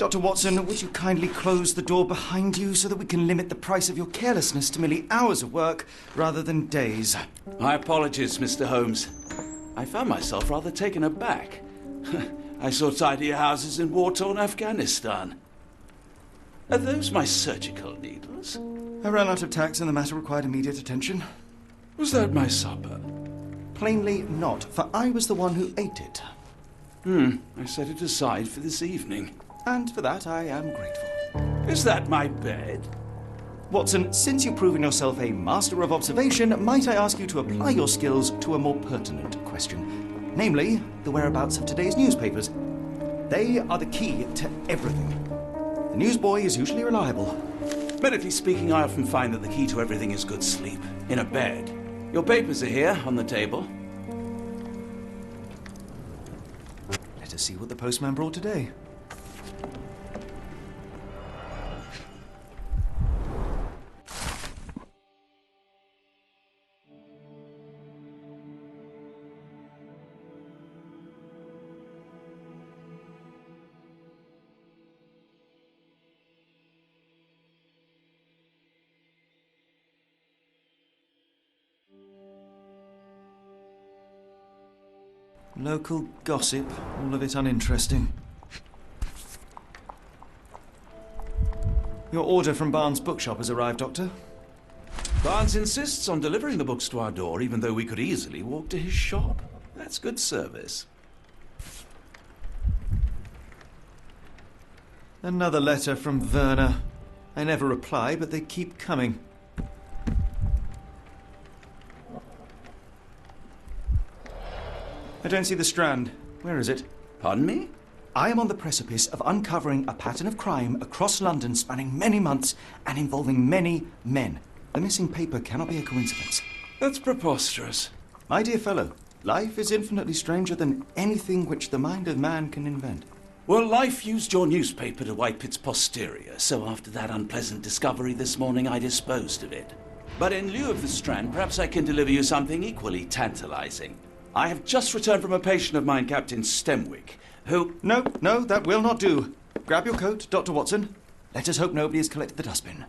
Dr. Watson, would you kindly close the door behind you so that we can limit the price of your carelessness to merely hours of work rather than days? My apologies, Mr. Holmes. I found myself rather taken aback. I saw tidier houses in war-torn Afghanistan. Are those my surgical needles? I ran out of tacks and the matter required immediate attention. Was that my supper? Plainly not, for I was the one who ate it. I set it aside for this evening. And for that I am grateful. Is that my bed? Watson, since you've proven yourself a master of observation, might I ask you to apply your skills to a more pertinent question? Namely, the whereabouts of today's newspapers. They are the key to everything. The newsboy is usually reliable. Medically speaking, I often find that the key to everything is good sleep. In a bed. Your papers are here, on the table. Let us see what the postman brought today. Local gossip, all of it uninteresting. Your order from Barnes' bookshop has arrived, Doctor. Barnes insists on delivering the books to our door, even though we could easily walk to his shop. That's good service. Another letter from Werner. I never reply, but they keep coming. I don't see the Strand. Where is it? Pardon me? I am on the precipice of uncovering a pattern of crime across London spanning many months and involving many men. The missing paper cannot be a coincidence. That's preposterous. My dear fellow, life is infinitely stranger than anything which the mind of man can invent. Well, life used your newspaper to wipe its posterior, so after that unpleasant discovery this morning, I disposed of it. But in lieu of the Strand, perhaps I can deliver you something equally tantalizing. I have just returned from a patient of mine, Captain Stemwick, who... No, that will not do. Grab your coat, Dr. Watson. Let us hope nobody has collected the dustbin.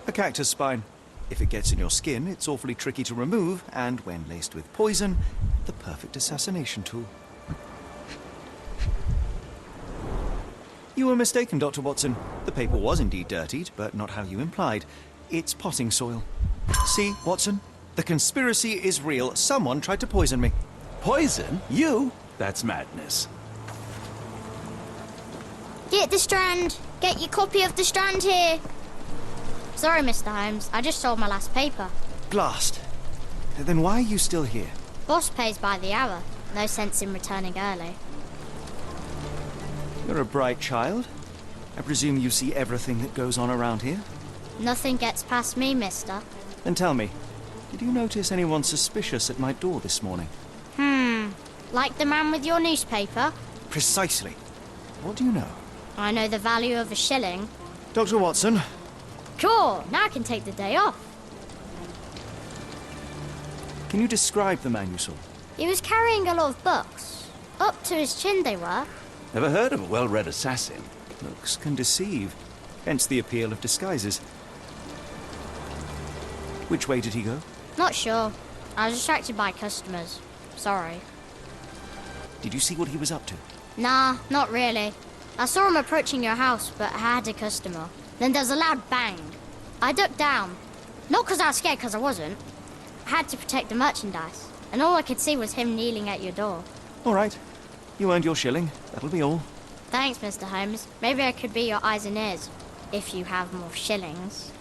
A cactus spine. If it gets in your skin, it's awfully tricky to remove, and when laced with poison, the perfect assassination tool. You were mistaken, Dr. Watson. The paper was indeed dirtied, but not how you implied. It's potting soil. See, Watson? The conspiracy is real. Someone tried to poison me. Poison? You? That's madness. Get the Strand! Get your copy of the Strand here! Sorry, Mr. Holmes. I just sold my last paper. Blast. Then why are you still here? Boss pays by the hour. No sense in returning early. You're a bright child. I presume you see everything that goes on around here? Nothing gets past me, mister. Then tell me, did you notice anyone suspicious at my door this morning? Like the man with your newspaper? Precisely. What do you know? I know the value of a shilling. Dr. Watson, Sure, now I can take the day off. can you describe the man you saw? He was carrying a lot of books. Up to his chin they were. Never heard of a well-read assassin. Looks can deceive. Hence the appeal of disguises. Which way did he go? Not sure. I was distracted by customers. Sorry. Did you see what he was up to? Nah, not really. I saw him approaching your house, but I had a customer. Then there was a loud bang. I ducked down. Not because I was scared, because I wasn't. I had to protect the merchandise. And all I could see was him kneeling at your door. All right. You earned your shilling. That'll be all. Thanks, Mr. Holmes. Maybe I could be your eyes and ears. If you have more shillings.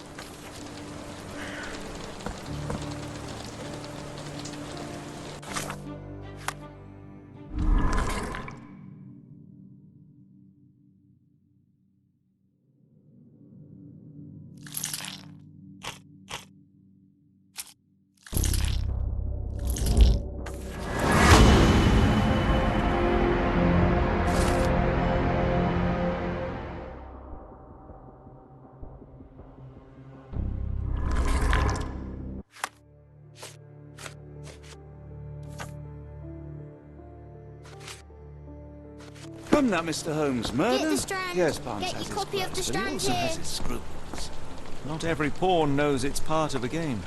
From that, Mr. Holmes, murder? Get the Strand. Yes, Barnes Get has your his copy of quirks, the but he Strand also here. has his scruples. Not every pawn knows it's part of a game.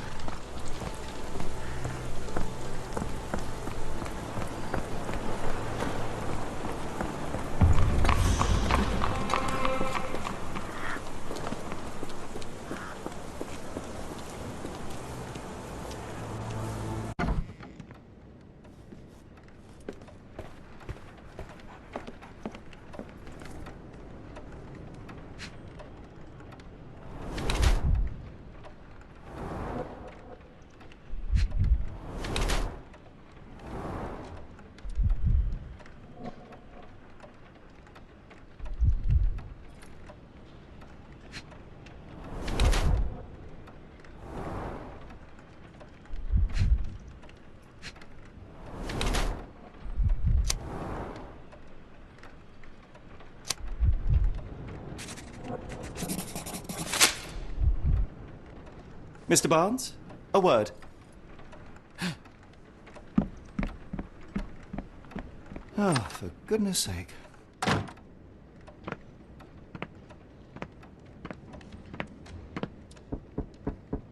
Mr. Barnes, a word. Oh, for goodness sake.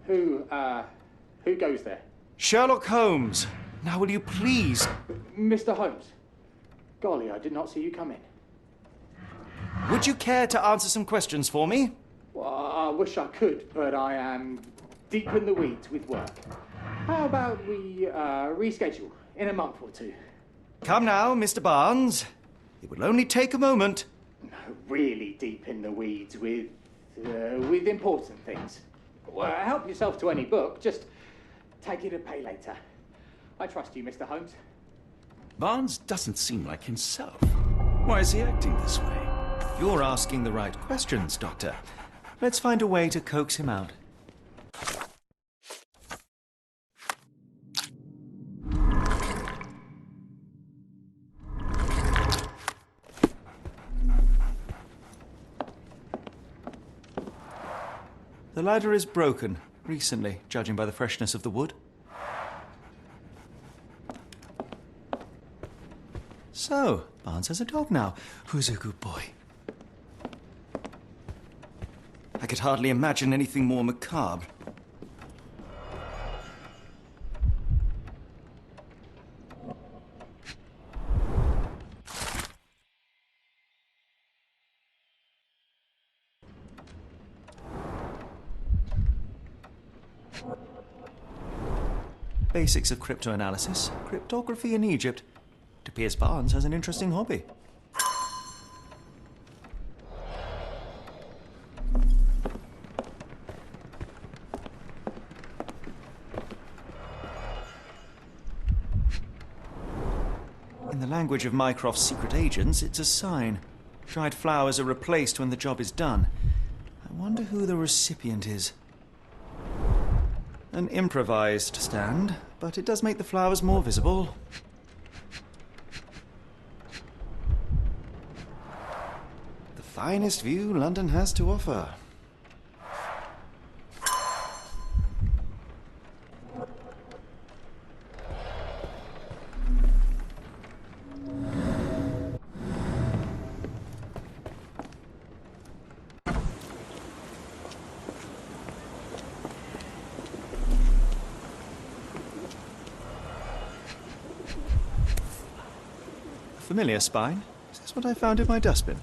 Who goes there? Sherlock Holmes. Now will you please... Mr. Holmes. Golly, I did not see you come in. Would you care to answer some questions for me? Well, I wish I could, but I am deep in the weeds with work. How about we reschedule in a month or two? Come now, Mr. Barnes. It will only take a moment. No, really deep in the weeds with important things. Well, help yourself to any book. Just take it and pay later. I trust you, Mr. Holmes. Barnes doesn't seem like himself. Why is he acting this way? You're asking the right questions, Doctor. Let's find a way to coax him out. The ladder is broken, recently, judging by the freshness of the wood. So, Barnes has a dog now. Who's a good boy? I could hardly imagine anything more macabre. Basics of cryptoanalysis, cryptography in Egypt. It appears Barnes has an interesting hobby. In the language of Mycroft's secret agents, it's a sign. Dried flowers are replaced when the job is done. I wonder who the recipient is. An improvised stand, but it does make the flowers more visible. The finest view London has to offer. Familiar spine. Is this what I found in my dustbin?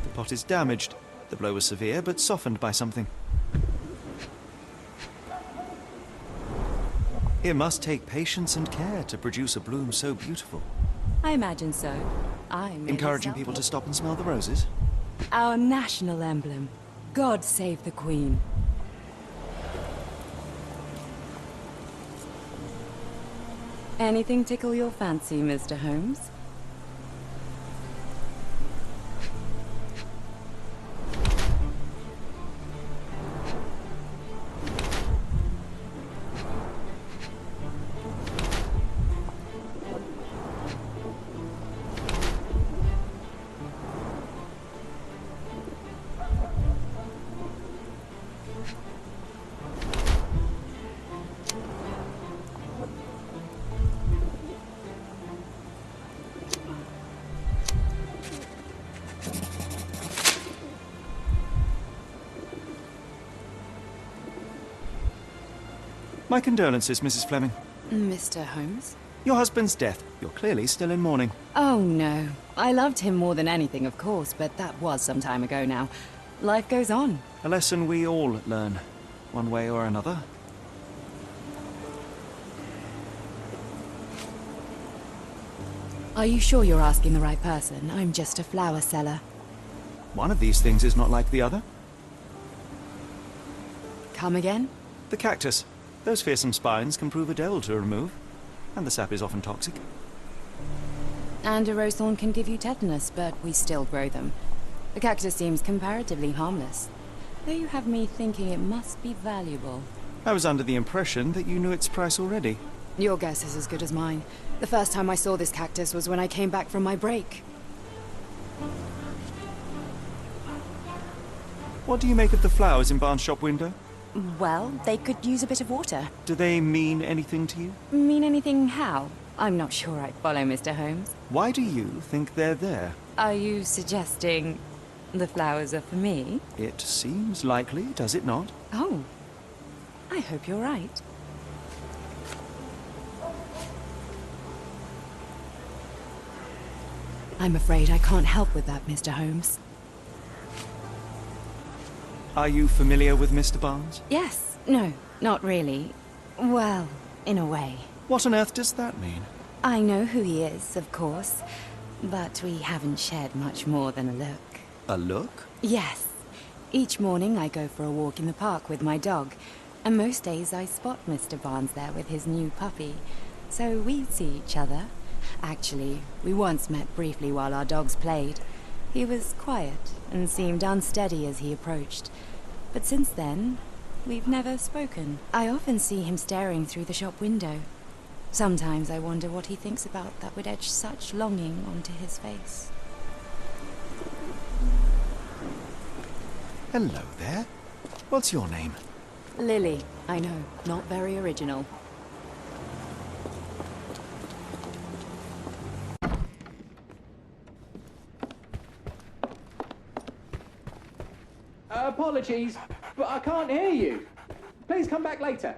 The pot is damaged. The blow was severe, but softened by something. It must take patience and care to produce a bloom so beautiful. I imagine so. Encouraging people to stop and smell the roses? Our national emblem. God save the Queen. Anything tickle your fancy, Mr. Holmes? My condolences, Mrs. Fleming. Mr. Holmes? Your husband's death. You're clearly still in mourning. Oh, no. I loved him more than anything, of course, but that was some time ago now. Life goes on. A lesson we all learn, one way or another. Are you sure you're asking the right person? I'm just a flower seller. One of these things is not like the other. Come again? The cactus. Those fearsome spines can prove a devil to remove, and the sap is often toxic. And a rose thorn can give you tetanus, but we still grow them. The cactus seems comparatively harmless, though you have me thinking it must be valuable. I was under the impression that you knew its price already. Your guess is as good as mine. The first time I saw this cactus was when I came back from my break. What do you make of the flowers in Barnes' shop window? Well, they could use a bit of water. Do they mean anything to you? Mean anything how? I'm not sure I follow, Mr. Holmes. Why do you think they're there? Are you suggesting the flowers are for me? It seems likely, does it not? Oh, I hope you're right. I'm afraid I can't help with that, Mr. Holmes. Are you familiar with Mr. Barnes? Yes. No, not really. Well, in a way. What on earth does that mean? I know who he is, of course, but we haven't shared much more than a look. A look? Yes. Each morning I go for a walk in the park with my dog, and most days I spot Mr. Barnes there with his new puppy, so we see each other. Actually, we once met briefly while our dogs played. He was quiet and seemed unsteady as he approached, but since then, we've never spoken. I often see him staring through the shop window. Sometimes I wonder what he thinks about that would etch such longing onto his face. Hello there. What's your name? Lily, I know, not very original. Apologies, but I can't hear you. Please come back later.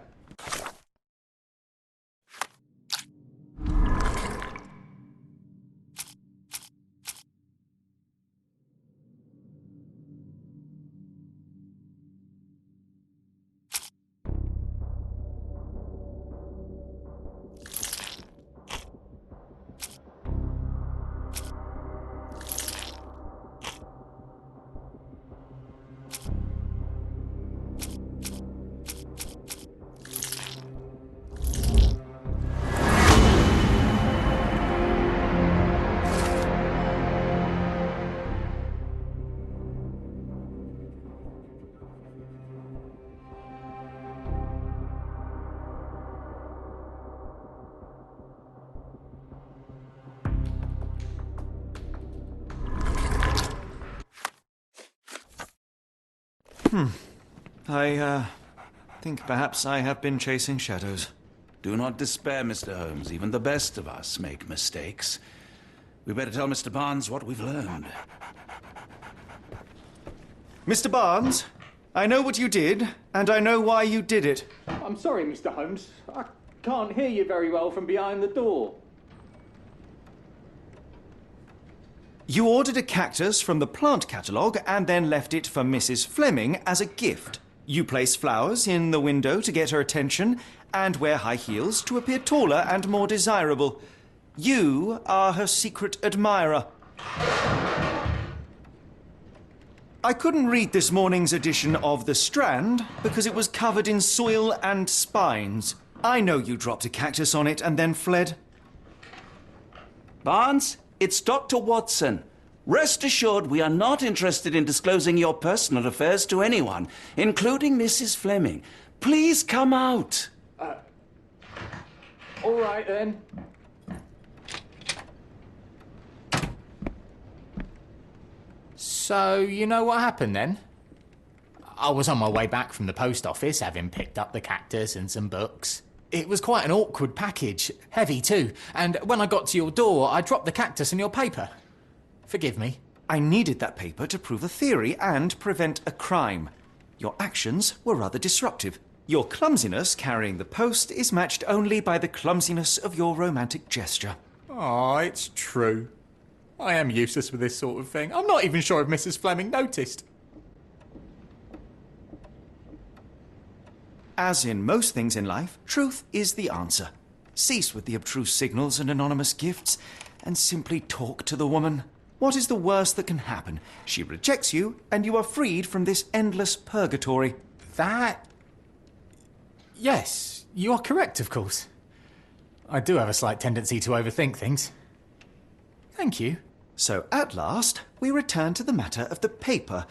I think perhaps I have been chasing shadows. Do not despair, Mr. Holmes. Even the best of us make mistakes. We better tell Mr. Barnes what we've learned. Mr. Barnes, I know what you did, and I know why you did it. I'm sorry, Mr. Holmes. I can't hear you very well from behind the door. You ordered a cactus from the plant catalogue and then left it for Mrs. Fleming as a gift. You place flowers in the window to get her attention and wear high heels to appear taller and more desirable. You are her secret admirer. I couldn't read this morning's edition of The Strand because it was covered in soil and spines. I know you dropped a cactus on it and then fled. Barnes, it's Dr. Watson. Rest assured we are not interested in disclosing your personal affairs to anyone, including Mrs. Fleming. Please come out. All right, then. So, you know what happened then? I was on my way back from the post office, having picked up the cactus and some books. It was quite an awkward package, heavy too, and when I got to your door, I dropped the cactus and your paper. Forgive me. I needed that paper to prove a theory and prevent a crime. Your actions were rather disruptive. Your clumsiness carrying the post is matched only by the clumsiness of your romantic gesture. Oh, it's true. I am useless with this sort of thing. I'm not even sure if Mrs. Fleming noticed. As in most things in life, truth is the answer. Cease with the abstruse signals and anonymous gifts, and simply talk to the woman. What is the worst that can happen? She rejects you, and you are freed from this endless purgatory. That... Yes, you are correct, of course. I do have a slight tendency to overthink things. Thank you. So, at last, we return to the matter of the paper.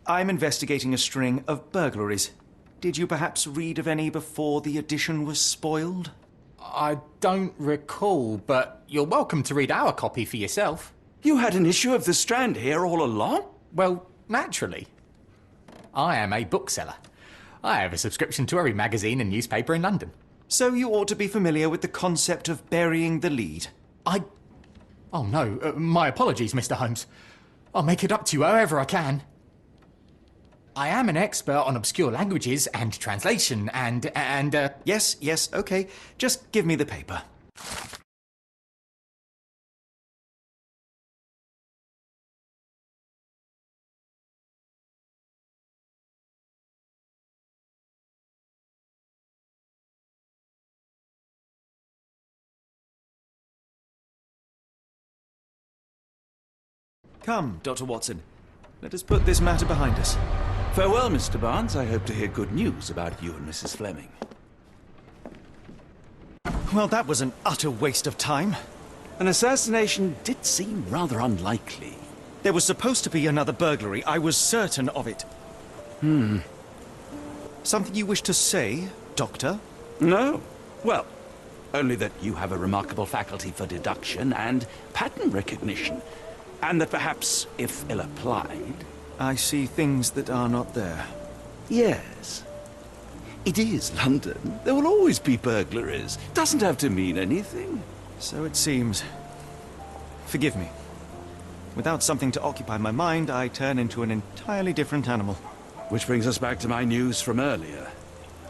I'm investigating a string of burglaries. Did you perhaps read of any before the edition was spoiled? I don't recall, but you're welcome to read our copy for yourself. You had an issue of The Strand here all along? Well, naturally. I am a bookseller. I have a subscription to every magazine and newspaper in London. So you ought to be familiar with the concept of burying the lead. Oh no, my apologies, Mr. Holmes. I'll make it up to you however I can. I am an expert on obscure languages and translation and Yes, okay. Just give me the paper. Come, Dr. Watson. Let us put this matter behind us. Farewell, Mr. Barnes. I hope to hear good news about you and Mrs. Fleming. Well, that was an utter waste of time. An assassination did seem rather unlikely. There was supposed to be another burglary. I was certain of it. Something you wish to say, Doctor? No. Well, only that you have a remarkable faculty for deduction and pattern recognition. And that perhaps, if ill applied... I see things that are not there. Yes. It is London. There will always be burglaries. Doesn't have to mean anything. So it seems. Forgive me. Without something to occupy my mind, I turn into an entirely different animal. Which brings us back to my news from earlier.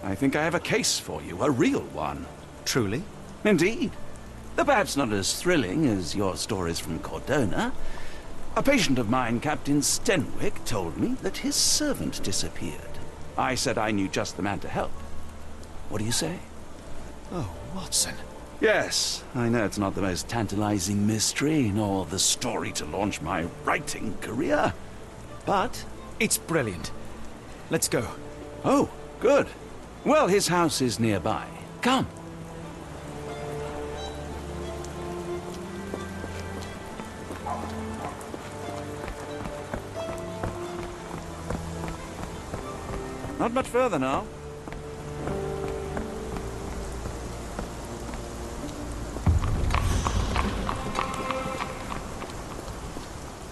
I think I have a case for you, a real one. Truly? Indeed. Though perhaps not as thrilling as your stories from Cordona. A patient of mine, Captain Stenwick, told me that his servant disappeared. I said I knew just the man to help. What do you say? Oh, Watson. Yes, I know it's not the most tantalizing mystery, nor the story to launch my writing career. But... It's brilliant. Let's go. Oh, good. Well, his house is nearby. Come. Not much further now.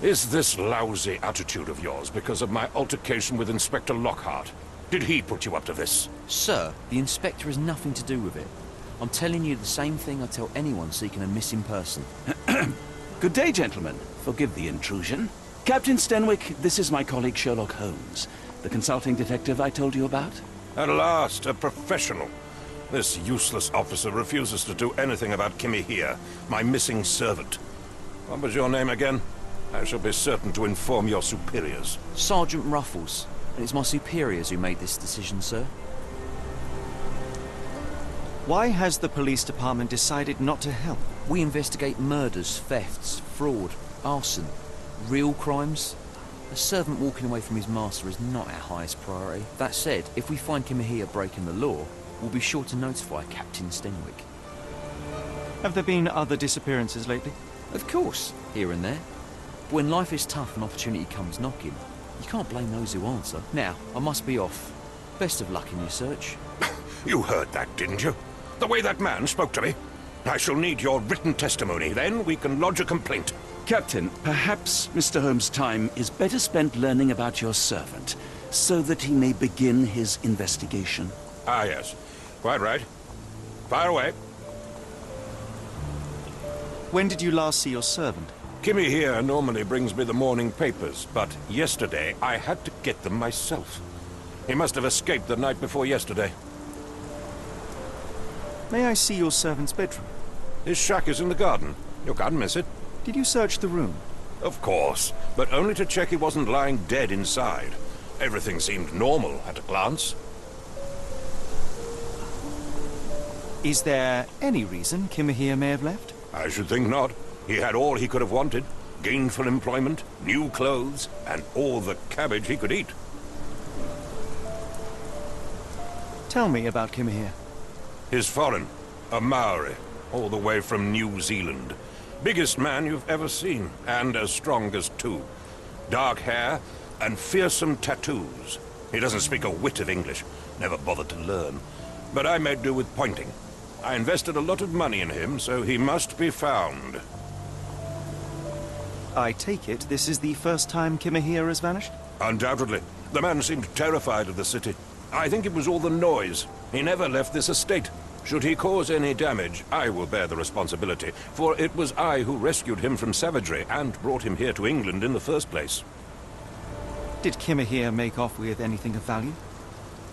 Is this lousy attitude of yours because of my altercation with Inspector Lockhart? Did he put you up to this? Sir, the inspector has nothing to do with it. I'm telling you the same thing I tell anyone seeking a missing person. Good day, gentlemen. Forgive the intrusion. Captain Stenwick, this is my colleague Sherlock Holmes, the consulting detective I told you about. At last, a professional. This useless officer refuses to do anything about Kimmy here, my missing servant. What was your name again? I shall be certain to inform your superiors. Sergeant Ruffles. And it's my superiors who made this decision, sir. Why has the police department decided not to help? We investigate murders, thefts, fraud, arson, real crimes. A servant walking away from his master is not our highest priority. That said, if we find Kimahia breaking the law, we'll be sure to notify Captain Stenwick. Have there been other disappearances lately? Of course, here and there. But when life is tough and opportunity comes knocking, you can't blame those who answer. Now, I must be off. Best of luck in your search. You heard that, didn't you? The way that man spoke to me. I shall need your written testimony. Then we can lodge a complaint. Captain, perhaps Mr. Holmes' time is better spent learning about your servant, so that he may begin his investigation. Ah, yes. Quite right. Fire away. When did you last see your servant? Kimmy here normally brings me the morning papers, but yesterday I had to get them myself. He must have escaped the night before yesterday. May I see your servant's bedroom? His shack is in the garden. You can't miss it. Did you search the room? Of course, but only to check he wasn't lying dead inside. Everything seemed normal at a glance. Is there any reason Kimahir may have left? I should think not. He had all he could have wanted. Gainful employment, new clothes, and all the cabbage he could eat. Tell me about Kimahir. He's foreign. A Maori, all the way from New Zealand. Biggest man you've ever seen, and as strong as two. Dark hair and fearsome tattoos. He doesn't speak a whit of English. Never bothered to learn. But I made do with pointing. I invested a lot of money in him, so he must be found. I take it this is the first time Kimahir has vanished? Undoubtedly. The man seemed terrified of the city. I think it was all the noise. He never left this estate. Should he cause any damage, I will bear the responsibility, for it was I who rescued him from savagery and brought him here to England in the first place. Did Kimahir make off with anything of value?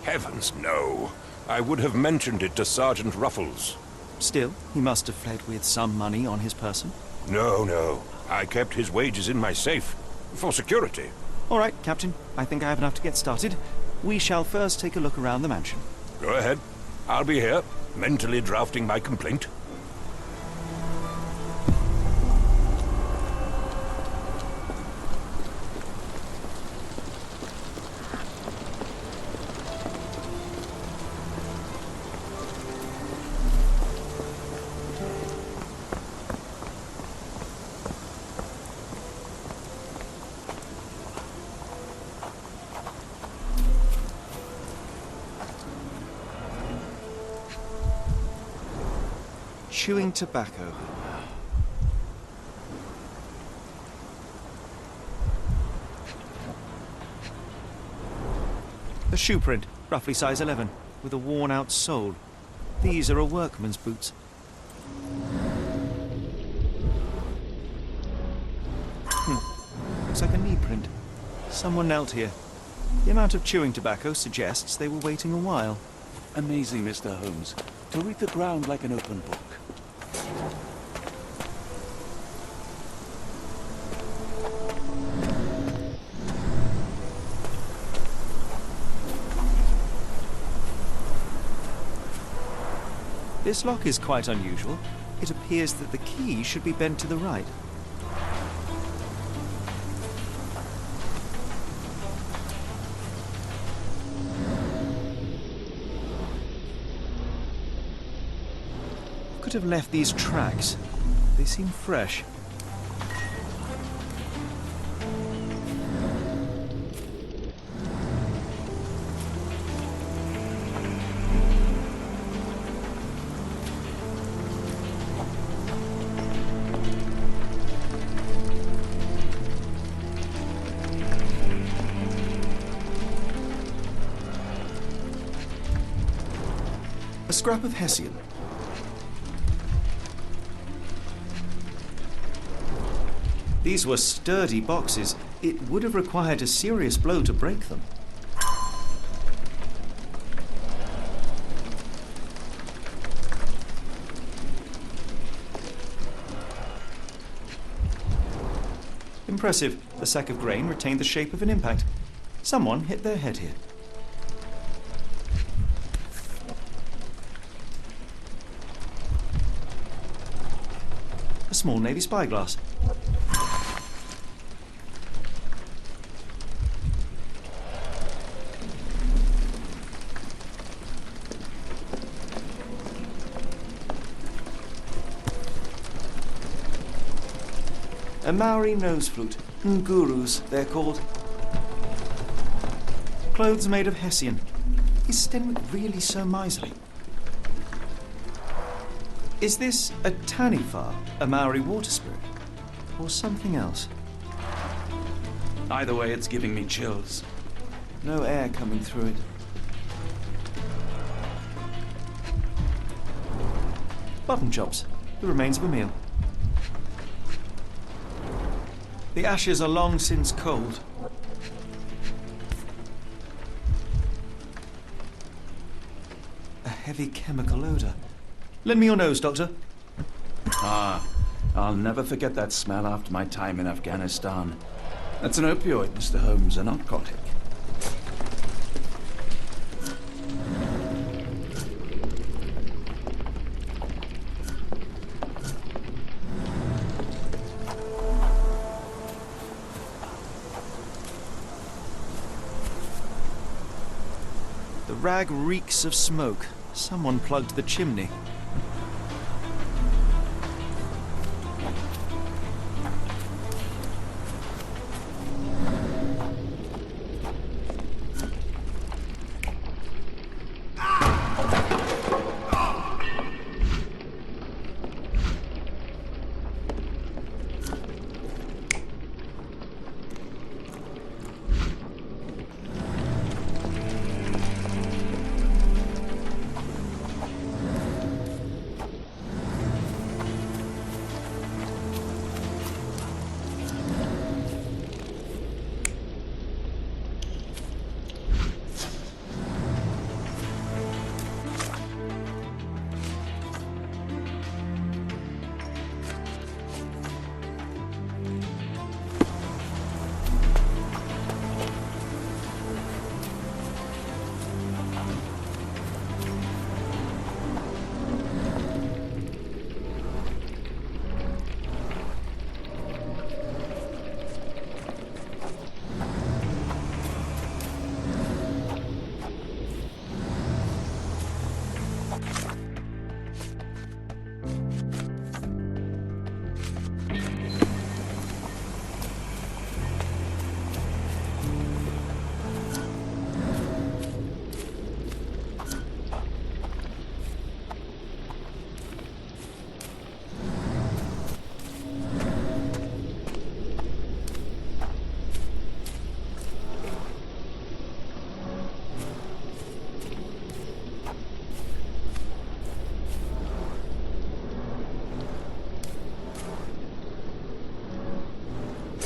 Heavens, no. I would have mentioned it to Sergeant Ruffles. Still, he must have fled with some money on his person. No. I kept his wages in my safe. For security. All right, Captain. I think I have enough to get started. We shall first take a look around the mansion. Go ahead. I'll be here, mentally drafting my complaint. Chewing tobacco. A shoe print, roughly size 11, with a worn-out sole. These are a workman's boots. Looks like a knee print. Someone knelt here. The amount of chewing tobacco suggests they were waiting a while. Amazing, Mr. Holmes. To read the ground like an open book. This lock is quite unusual. It appears that the key should be bent to the right. Could have left these tracks. They seem fresh. A scrap of Hessian. These were sturdy boxes. It would have required a serious blow to break them. Impressive. The sack of grain retained the shape of an impact. Someone hit their head here. A small navy spyglass. A Maori nose flute. Ngurus, they're called. Clothes made of Hessian. Is Stenwick really so miserly? Is this a Taniwha, a Maori water spirit? Or something else? Either way, it's giving me chills. No air coming through it. Button chops. The remains of a meal. The ashes are long since cold. A heavy chemical odor. Lend me your nose, Doctor. Ah, I'll never forget that smell after my time in Afghanistan. That's an opioid, Mr. Holmes, a narcotic. The rag reeks of smoke. Someone plugged the chimney.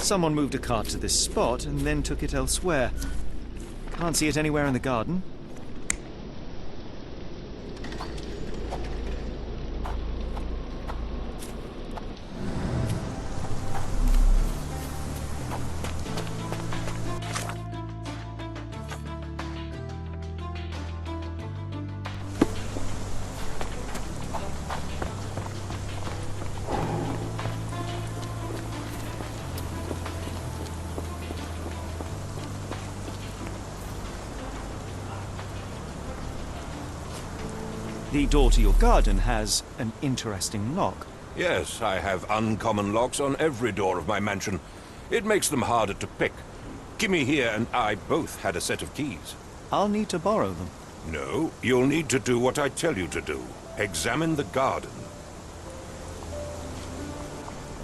Someone moved a cart to this spot and then took it elsewhere. Can't see it anywhere in the garden. The door to your garden has an interesting lock. Yes, I have uncommon locks on every door of my mansion. It makes them harder to pick. Kimmy here and I both had a set of keys. I'll need to borrow them. No, you'll need to do what I tell you to do. Examine the garden.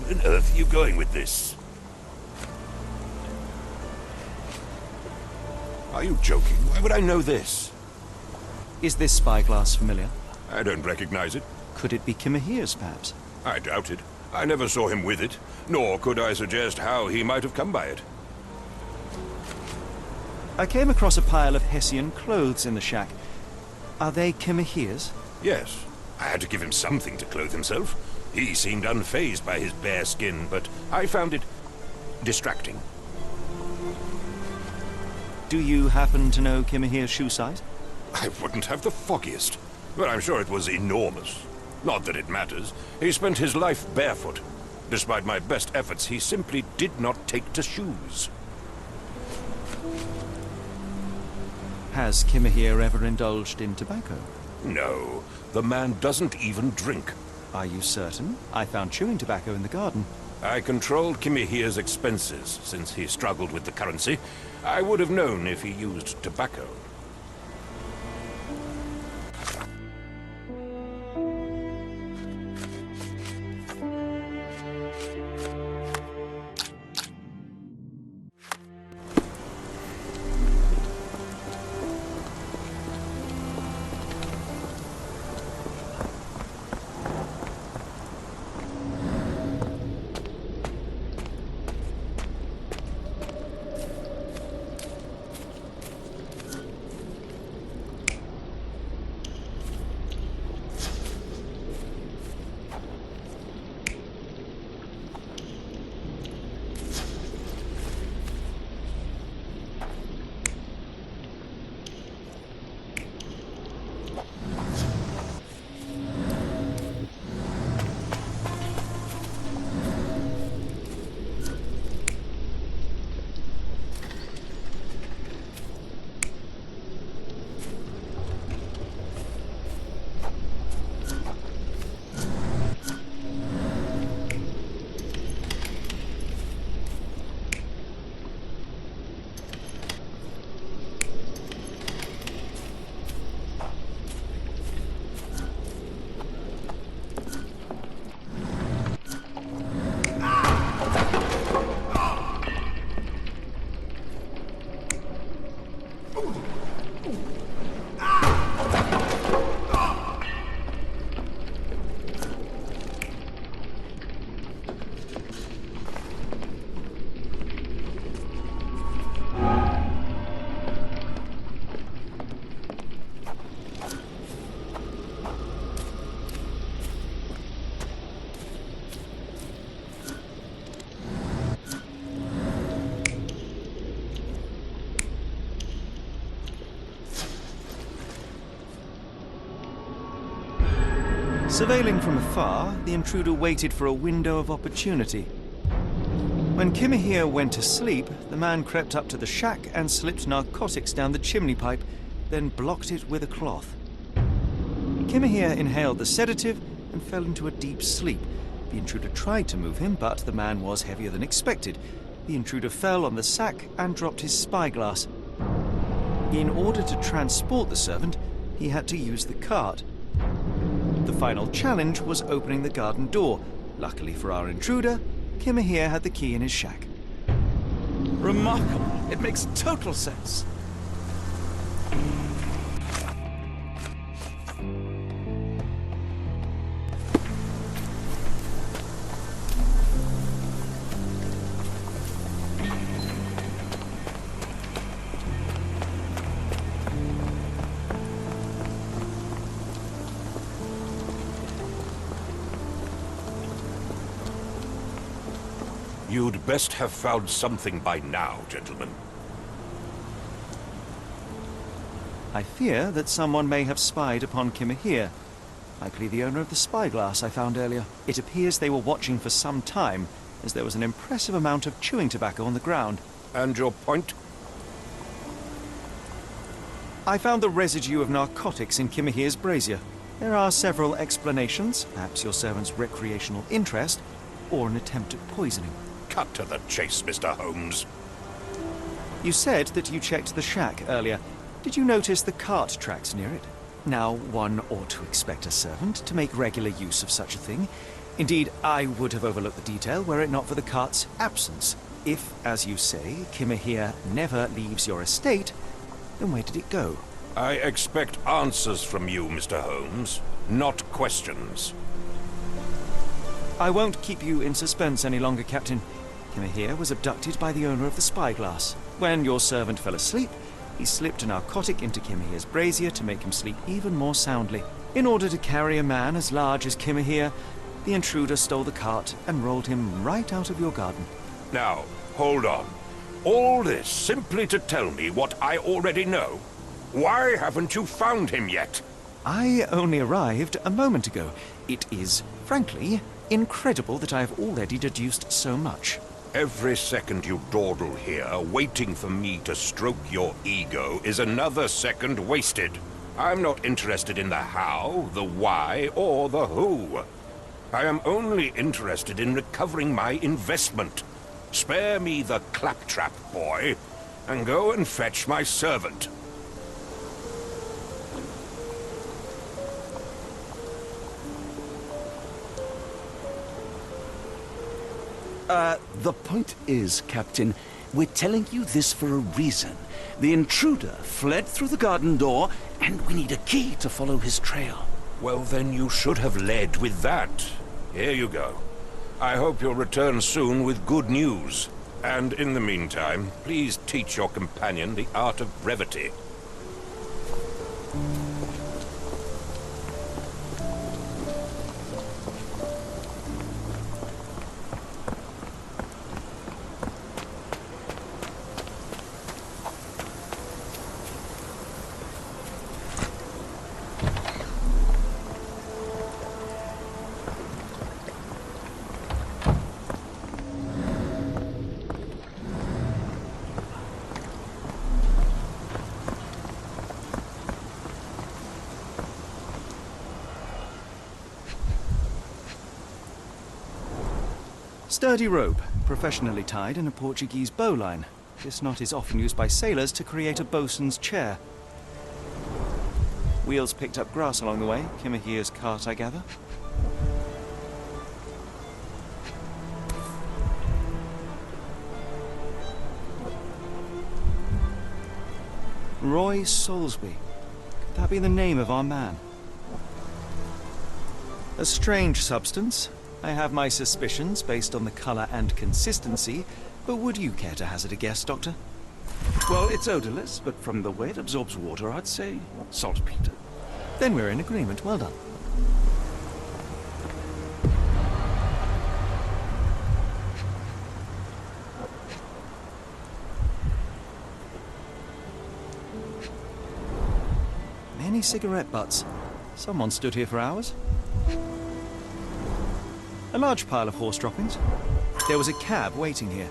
Where on earth are you going with this? Are you joking? Why would I know this? Is this spyglass familiar? I don't recognize it. Could it be Kimahir's, perhaps? I doubt it. I never saw him with it, nor could I suggest how he might have come by it. I came across a pile of Hessian clothes in the shack. Are they Kimahir's? Yes. I had to give him something to clothe himself. He seemed unfazed by his bare skin, but I found it distracting. Do you happen to know Kimahir's shoe size? I wouldn't have the foggiest, but I'm sure it was enormous. Not that it matters. He spent his life barefoot. Despite my best efforts, he simply did not take to shoes. Has Kimahir ever indulged in tobacco? No, the man doesn't even drink. Are you certain? I found chewing tobacco in the garden. I controlled Kimahir's expenses since he struggled with the currency. I would have known if he used tobacco. Surveilling from afar, the intruder waited for a window of opportunity. When Kimahir went to sleep, the man crept up to the shack and slipped narcotics down the chimney pipe, then blocked it with a cloth. Kimahir inhaled the sedative and fell into a deep sleep. The intruder tried to move him, but the man was heavier than expected. The intruder fell on the sack and dropped his spyglass. In order to transport the servant, he had to use the cart. The final challenge was opening the garden door. Luckily for our intruder, Kimahir had the key in his shack. Remarkable. It makes total sense. You'd best have found something by now, gentlemen. I fear that someone may have spied upon Kimahir. Likely the owner of the spyglass I found earlier. It appears they were watching for some time, as there was an impressive amount of chewing tobacco on the ground. And your point? I found the residue of narcotics in Kimahir's brazier. There are several explanations, perhaps your servant's recreational interest, or an attempt at poisoning. Cut to the chase, Mr. Holmes. You said that you checked the shack earlier. Did you notice the cart tracks near it? Now, one ought to expect a servant to make regular use of such a thing. Indeed, I would have overlooked the detail were it not for the cart's absence. If, as you say, Kimahir never leaves your estate, then where did it go? I expect answers from you, Mr. Holmes, not questions. I won't keep you in suspense any longer, Captain. Kimahir was abducted by the owner of the spyglass. When your servant fell asleep, he slipped a narcotic into Kimahir's brazier to make him sleep even more soundly. In order to carry a man as large as Kimahir, the intruder stole the cart and rolled him right out of your garden. Now, hold on. All this simply to tell me what I already know? Why haven't you found him yet? I only arrived a moment ago. It is, frankly, incredible that I have already deduced so much. Every second you dawdle here, waiting for me to stroke your ego, is another second wasted. I'm not interested in the how, the why, or the who. I am only interested in recovering my investment. Spare me the claptrap, boy, and go and fetch my servant. The point is, Captain, we're telling you this for a reason. The intruder fled through the garden door, and we need a key to follow his trail. Well, then you should have led with that. Here you go. I hope you'll return soon with good news. And in the meantime, please teach your companion the art of brevity. Sturdy rope, professionally tied in a Portuguese bowline. This knot is often used by sailors to create a bosun's chair. Wheels picked up grass along the way. Kimahir's cart, I gather. Roy Soulsby. Could that be the name of our man? A strange substance. I have my suspicions based on the color and consistency, but would you care to hazard a guess, Doctor? Well, it's odorless, but from the way it absorbs water, I'd say saltpeter. Then we're in agreement. Well done. Many cigarette butts. Someone stood here for hours. A large pile of horse droppings. There was a cab waiting here.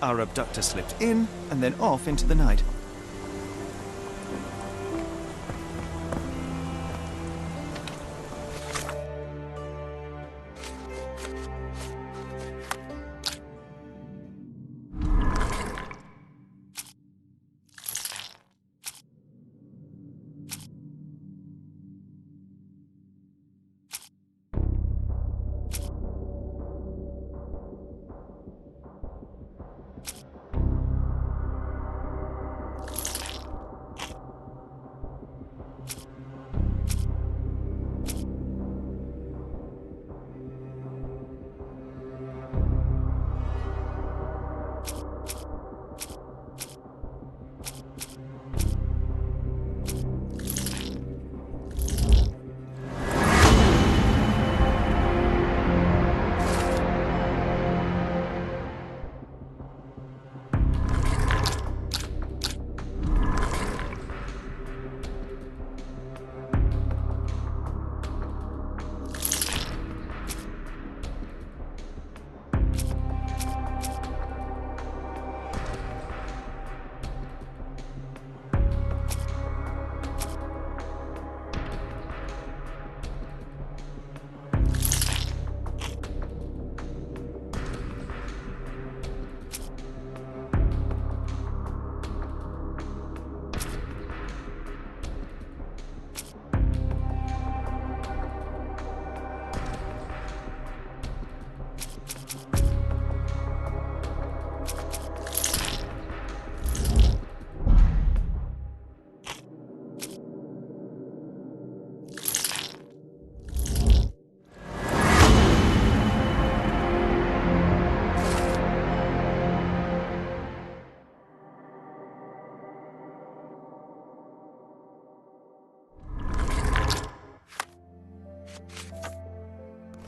Our abductor slipped in and then off into the night.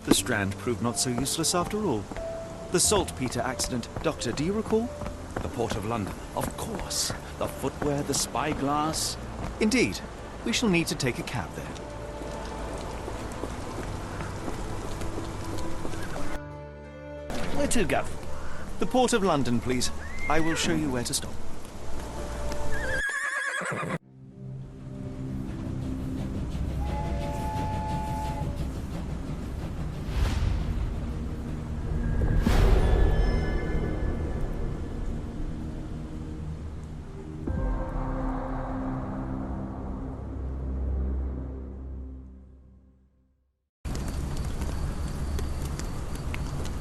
The Strand proved not so useless after all. The saltpeter accident. Doctor, do you recall? The Port of London, of course. The footwear, the spyglass. Indeed. We shall need to take a cab there. Where to, Gov? The Port of London, please. I will show you where to stop.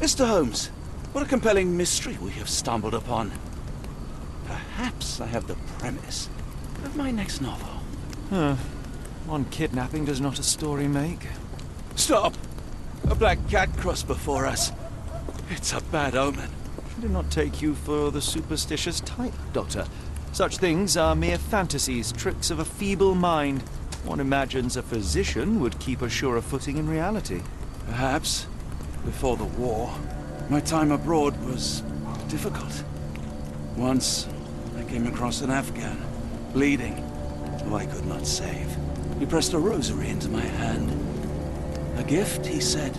Mr. Holmes, what a compelling mystery we have stumbled upon. Perhaps I have the premise of my next novel. One kidnapping does not a story make. Stop! A black cat crossed before us. It's a bad omen. I do not take you for the superstitious type, Doctor. Such things are mere fantasies, tricks of a feeble mind. One imagines a physician would keep a surer footing in reality. Perhaps. Before the war, my time abroad was difficult. Once, I came across an Afghan, bleeding, who I could not save. He pressed a rosary into my hand. A gift, he said,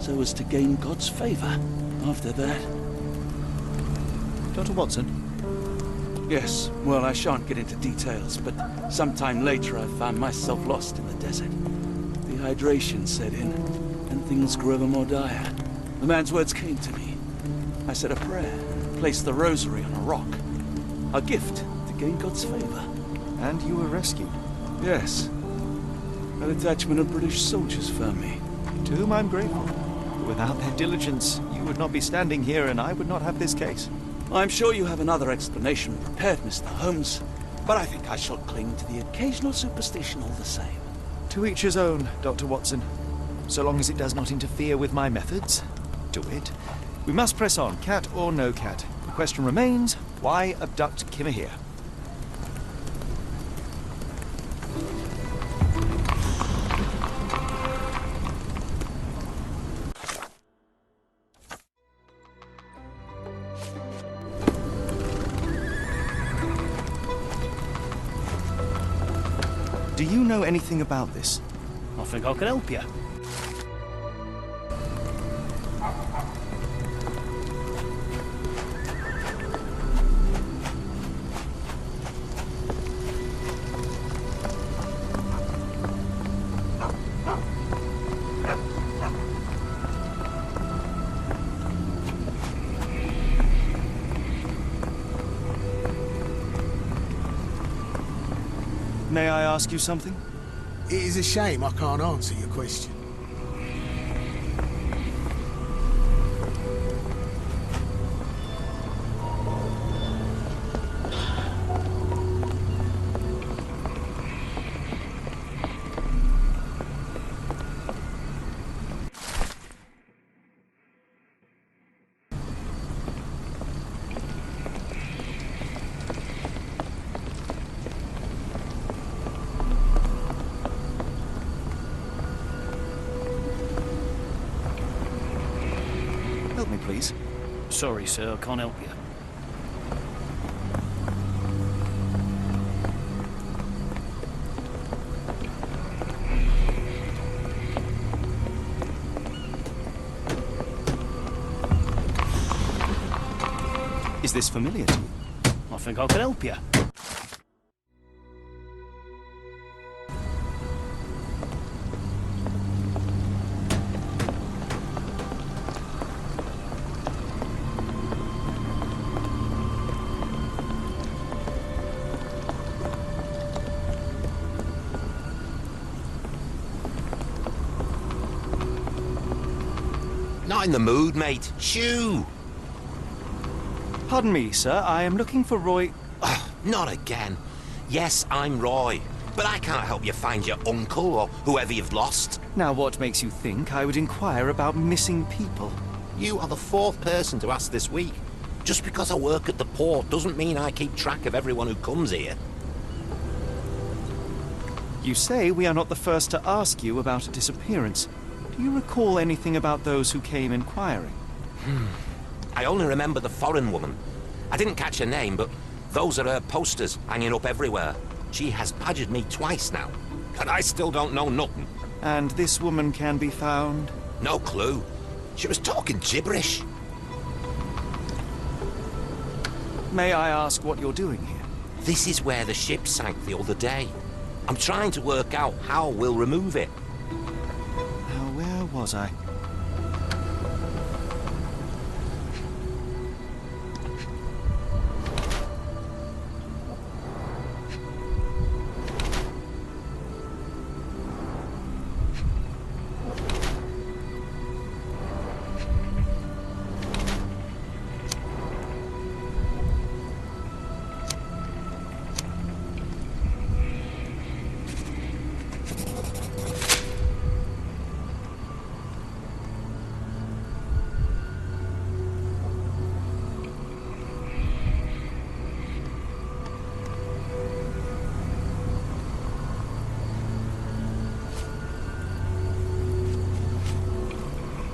so as to gain God's favor. After that... Dr. Watson? Yes, well, I shan't get into details, but sometime later I found myself lost in the desert. Dehydration set in, and things grew ever more dire. The man's words came to me. I said a prayer and placed the rosary on a rock. A gift to gain God's favor. And you were rescued? Yes. A detachment of British soldiers found me. To whom I'm grateful. Without their diligence, you would not be standing here and I would not have this case. I'm sure you have another explanation prepared, Mr. Holmes. But I think I shall cling to the occasional superstition all the same. To each his own, Dr. Watson. So long as it does not interfere with my methods, do it. We must press on, cat or no cat. The question remains, why abduct Kimmer here? Do you know anything about this? I think I can help you. May I ask you something? It is a shame I can't answer your question. Help me, please. Sorry, sir, I can't help you. Is this familiar to you? I think I can help you. Not in the mood, mate. Shoo! Pardon me, sir. I am looking for Roy... Oh, not again. Yes, I'm Roy. But I can't help you find your uncle or whoever you've lost. Now, what makes you think I would inquire about missing people? You are the fourth person to ask this week. Just because I work at the port doesn't mean I keep track of everyone who comes here. You say we are not the first to ask you about a disappearance. Do you recall anything about those who came inquiring? I only remember the foreign woman. I didn't catch her name, but those are her posters hanging up everywhere. She has badgered me twice now, and I still don't know nothing. And this woman can be found? No clue. She was talking gibberish. May I ask what you're doing here? This is where the ship sank the other day. I'm trying to work out how we'll remove it. Now, where was I?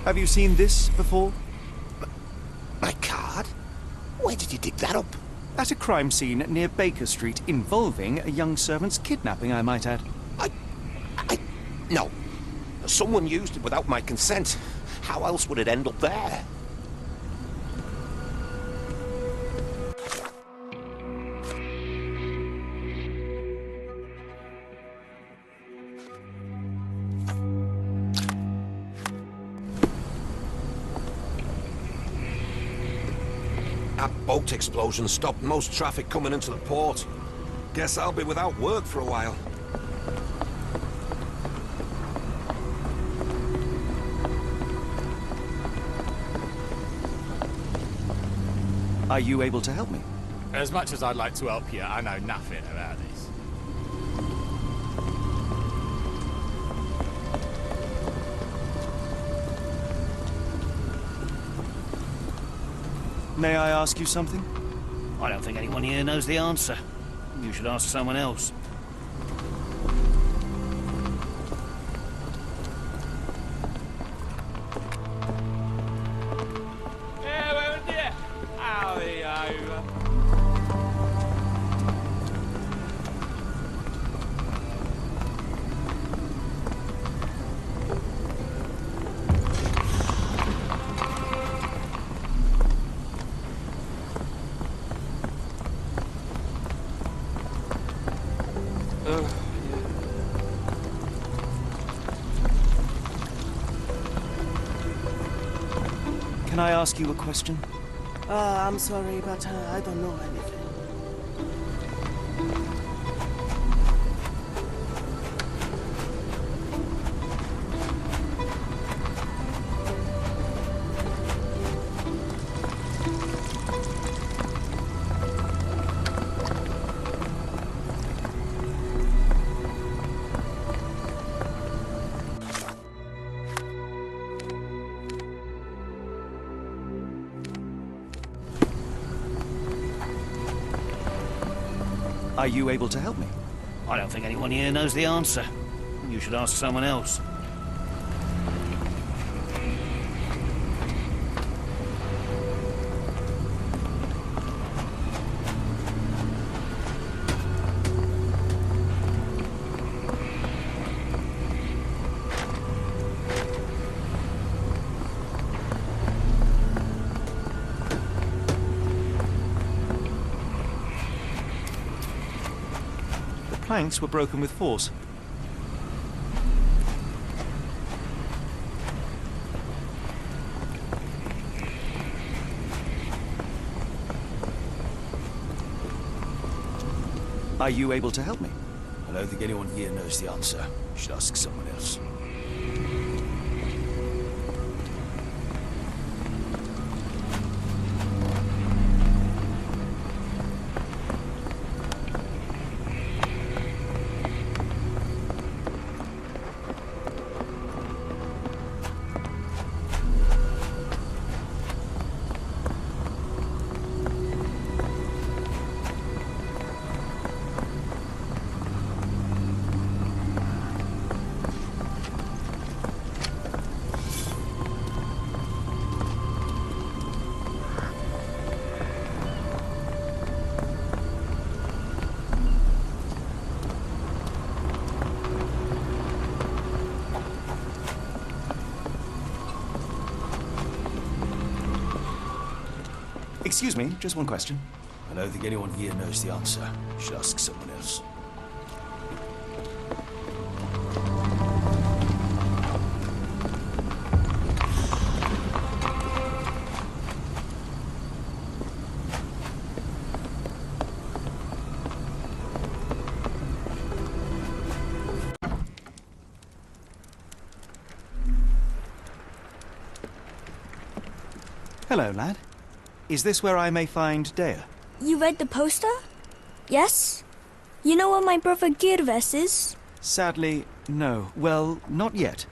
Have you seen this before? My card? Where did you dig that up? At a crime scene near Baker Street involving a young servant's kidnapping, I might add. No. Someone used it without my consent. How else would it end up there? That boat explosion stopped most traffic coming into the port. Guess I'll be without work for a while. Are you able to help me? As much as I'd like to help you, I know nothing about this. May I ask you something? I don't think anyone here knows the answer. You should ask someone else. Can I ask you a question? I'm sorry, but I don't know anything. Are you able to help me? I don't think anyone here knows the answer. You should ask someone else. Planks were broken with force. Are you able to help me? I don't think anyone here knows the answer. You should ask someone else. Excuse me, just one question. I don't think anyone here knows the answer. You should ask someone else. Hello, lad. Is this where I may find Dea? You read the poster? Yes? You know where my brother Girves is? Sadly, no. Well, not yet.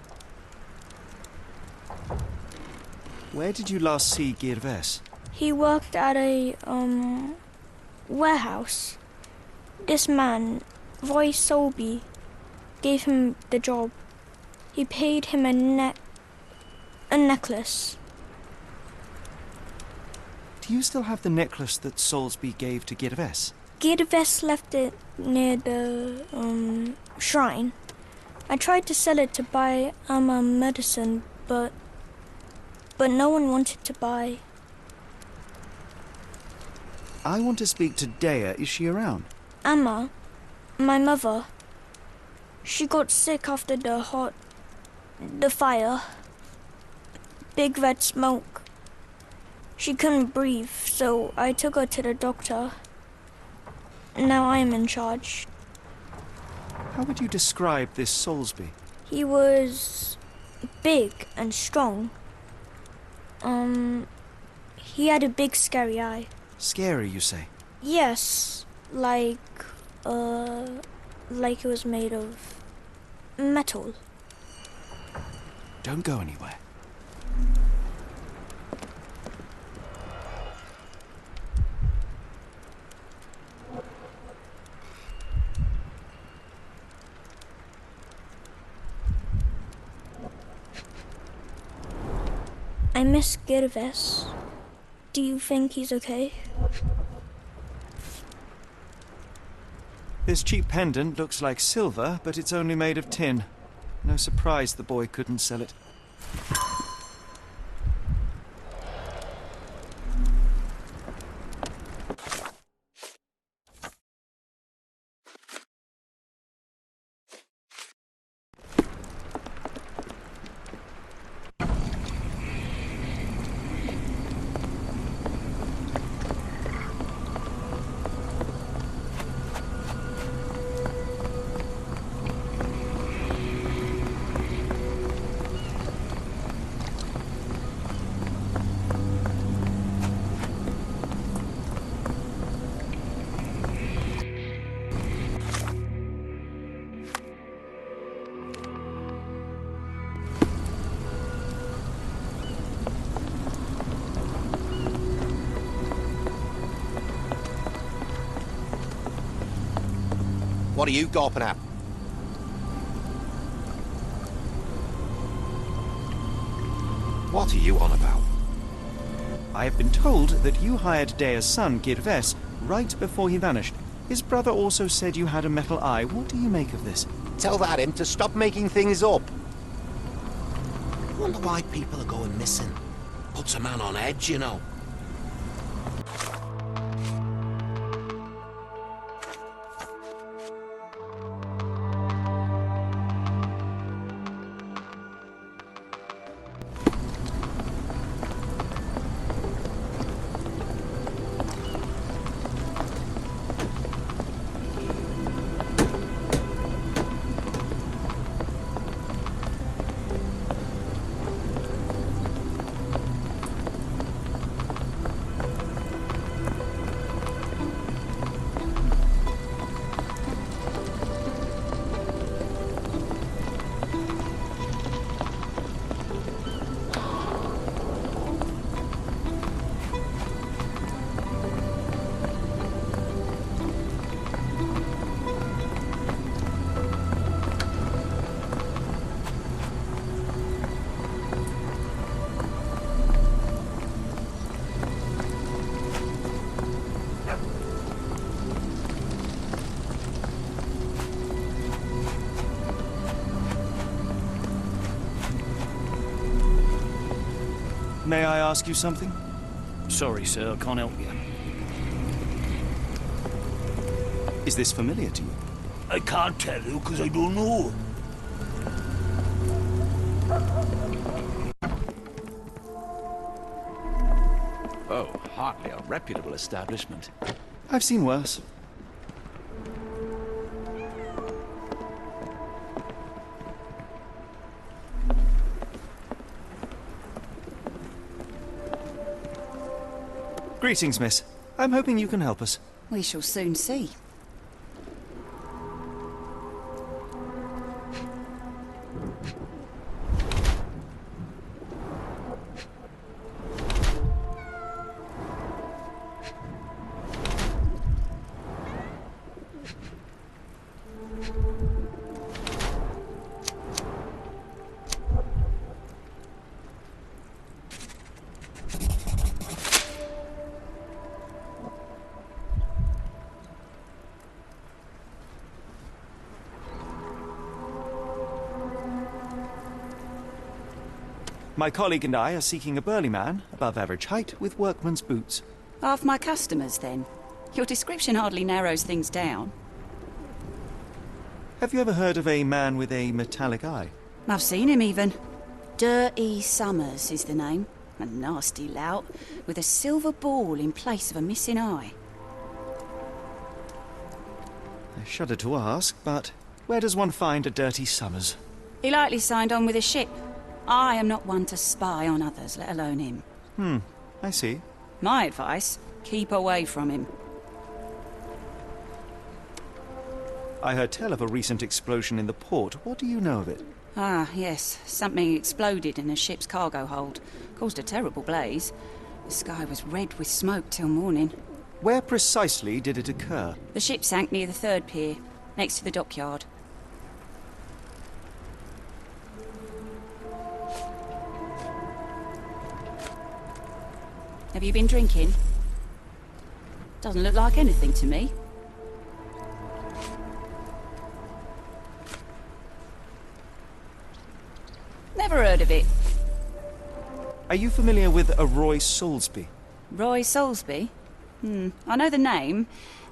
Where did you last see Girves? He worked at a, warehouse. This man, Roy Solby, gave him the job. He paid him a necklace. Do you still have the necklace that Soulsby gave to Girves? Girves left it near the, shrine. I tried to sell it to buy medicine, but no one wanted to buy. I want to speak to Dea. Is she around? Amma, my mother, she got sick after the fire. Big red smoke. She couldn't breathe, so I took her to the doctor. Now I am in charge. How would you describe this Soulsby? He was big and strong. He had a big scary eye. Scary, you say? Yes, like it was made of metal. Don't go anywhere. I miss Gervais. Do you think he's okay? This cheap pendant looks like silver, but it's only made of tin. No surprise the boy couldn't sell it. What are you gawping at? What are you on about? I have been told that you hired Dea's son, Gervais, right before he vanished. His brother also said you had a metal eye. What do you make of this? Tell that him to stop making things up. Wonder why people are going missing. Puts a man on edge, you know. May I ask you something? Sorry, sir, I can't help you. Is this familiar to you? I can't tell you because I don't know. Oh, hardly a reputable establishment. I've seen worse. Greetings, miss. I'm hoping you can help us. We shall soon see. My colleague and I are seeking a burly man, above average height, with workman's boots. Half my customers, then. Your description hardly narrows things down. Have you ever heard of a man with a metallic eye? I've seen him, even. Dirty Summers is the name. A nasty lout, with a silver ball in place of a missing eye. I shudder to ask, but where does one find a Dirty Summers? He likely signed on with a ship. I am not one to spy on others, let alone him. I see. My advice, keep away from him. I heard tell of a recent explosion in the port. What do you know of it? Ah, yes. Something exploded in a ship's cargo hold. Caused a terrible blaze. The sky was red with smoke till morning. Where precisely did it occur? The ship sank near the third pier, next to the dockyard. Have you been drinking? Doesn't look like anything to me. Never heard of it. Are you familiar with a Roy Soulsby? Roy Soulsby? I know the name,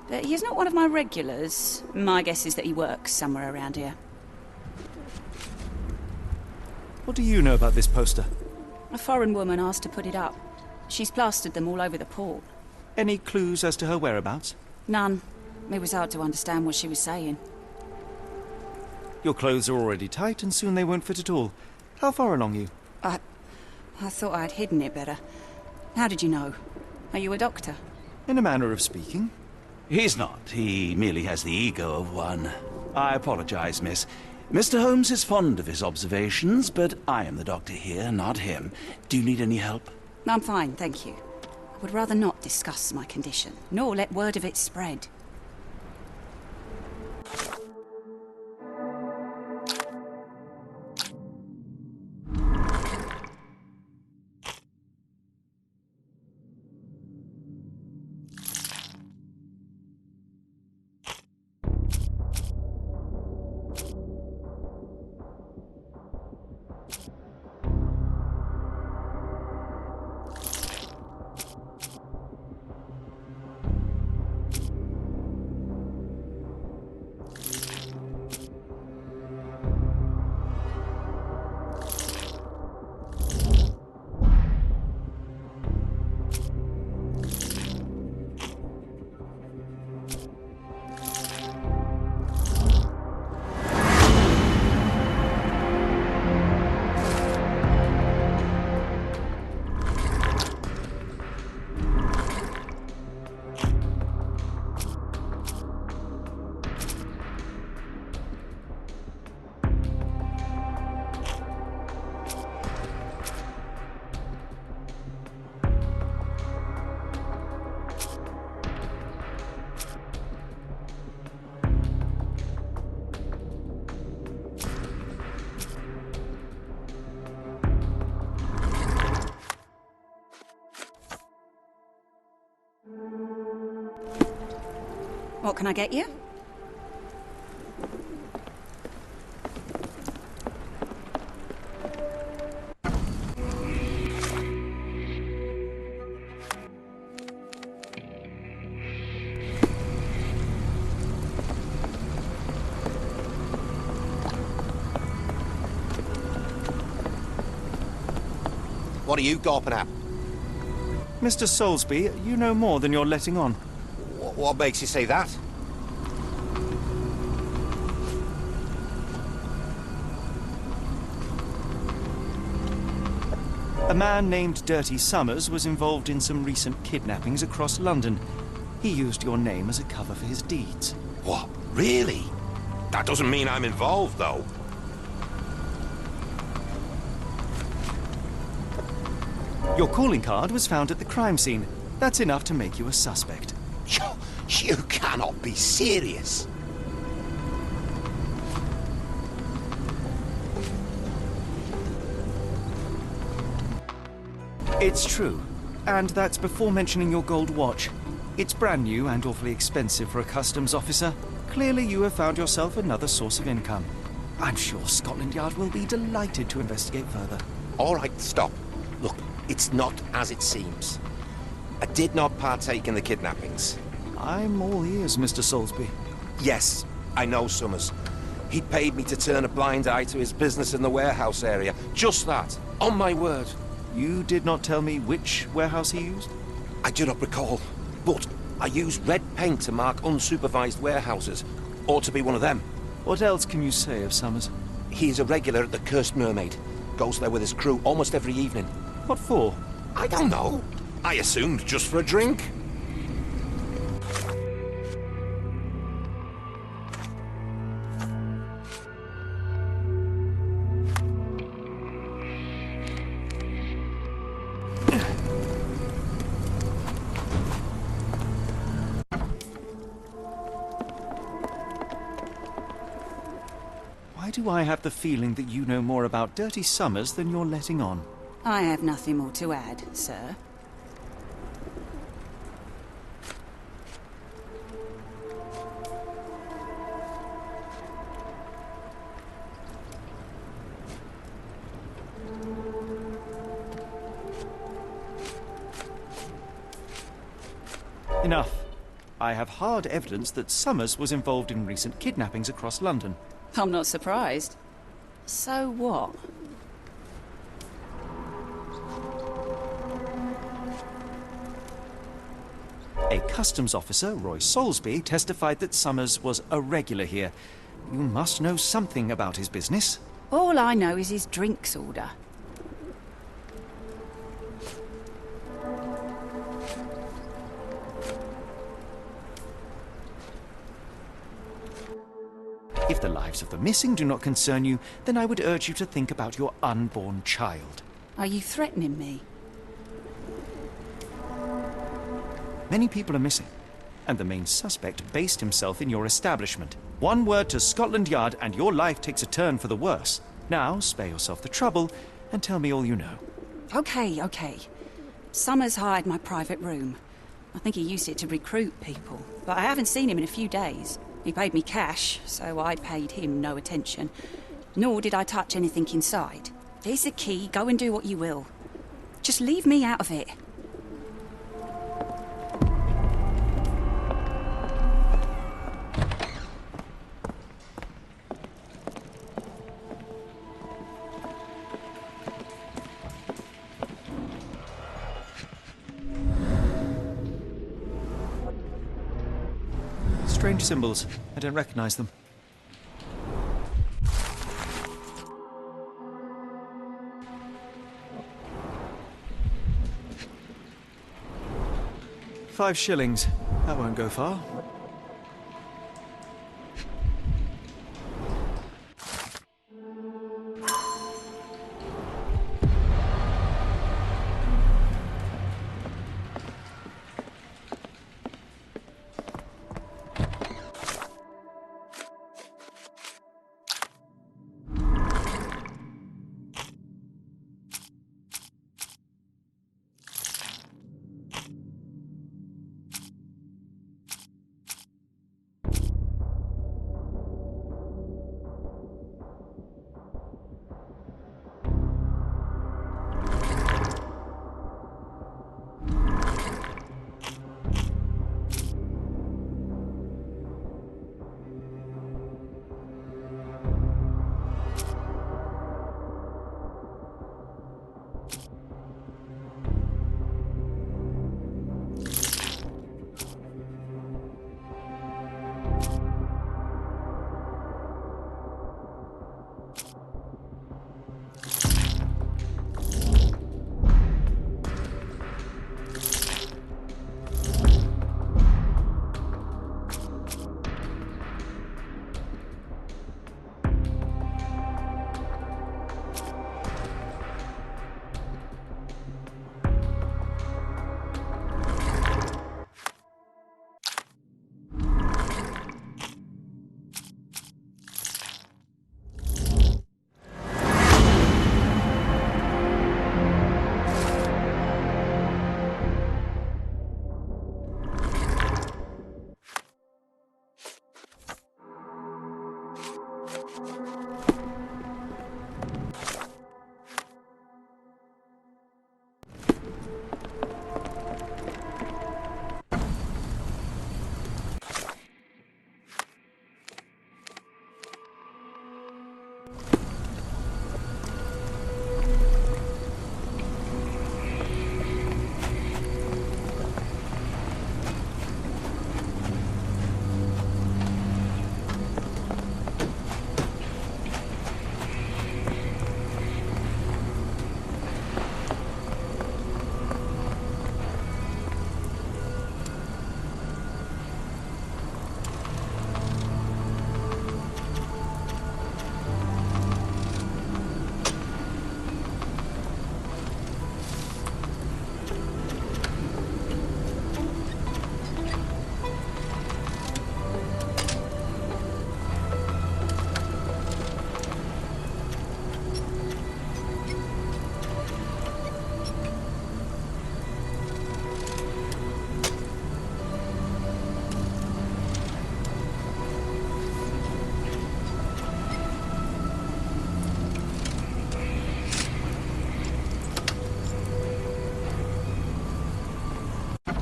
but he's not one of my regulars. My guess is that he works somewhere around here. What do you know about this poster? A foreign woman asked to put it up. She's plastered them all over the port. Any clues as to her whereabouts? None. It was hard to understand what she was saying. Your clothes are already tight and soon they won't fit at all. How far along are you? I thought I'd hidden it better. How did you know? Are you a doctor? In a manner of speaking. He's not. He merely has the ego of one. I apologize, miss. Mr. Holmes is fond of his observations, but I am the doctor here, not him. Do you need any help? I'm fine, thank you. I would rather not discuss my condition, nor let word of it spread. What can I get you? What are you gawping at? Mr. Soulsby, you know more than you're letting on. What makes you say that? A man named Dirty Summers was involved in some recent kidnappings across London. He used your name as a cover for his deeds. What? Really? That doesn't mean I'm involved, though. Your calling card was found at the crime scene. That's enough to make you a suspect. You cannot be serious. It's true. And that's before mentioning your gold watch. It's brand new and awfully expensive for a customs officer. Clearly you have found yourself another source of income. I'm sure Scotland Yard will be delighted to investigate further. All right, stop. Look, it's not as it seems. I did not partake in the kidnappings. I'm all ears, Mr. Soulsby. Yes, I know Summers. He paid me to turn a blind eye to his business in the warehouse area. Just that. On my word. You did not tell me which warehouse he used? I do not recall. But I used red paint to mark unsupervised warehouses. Ought to be one of them. What else can you say of Summers? He's a regular at the Cursed Mermaid. Goes there with his crew almost every evening. What for? I don't know. I assumed just for a drink. Why do I have the feeling that you know more about Dirty Summers than you're letting on? I have nothing more to add, sir. Enough. I have hard evidence that Summers was involved in recent kidnappings across London. I'm not surprised. So what? A customs officer, Roy Soulsby, testified that Summers was a regular here. You must know something about his business. All I know is his drinks order. If the lives of the missing do not concern you, then I would urge you to think about your unborn child. Are you threatening me? Many people are missing, and the main suspect based himself in your establishment. One word to Scotland Yard and your life takes a turn for the worse. Now, spare yourself the trouble and tell me all you know. Okay. Summers hired my private room. I think he used it to recruit people, but I haven't seen him in a few days. He paid me cash, so I paid him no attention. Nor did I touch anything inside. Here's the key, go and do what you will. Just leave me out of it. Strange symbols. I don't recognize them. £5. That won't go far.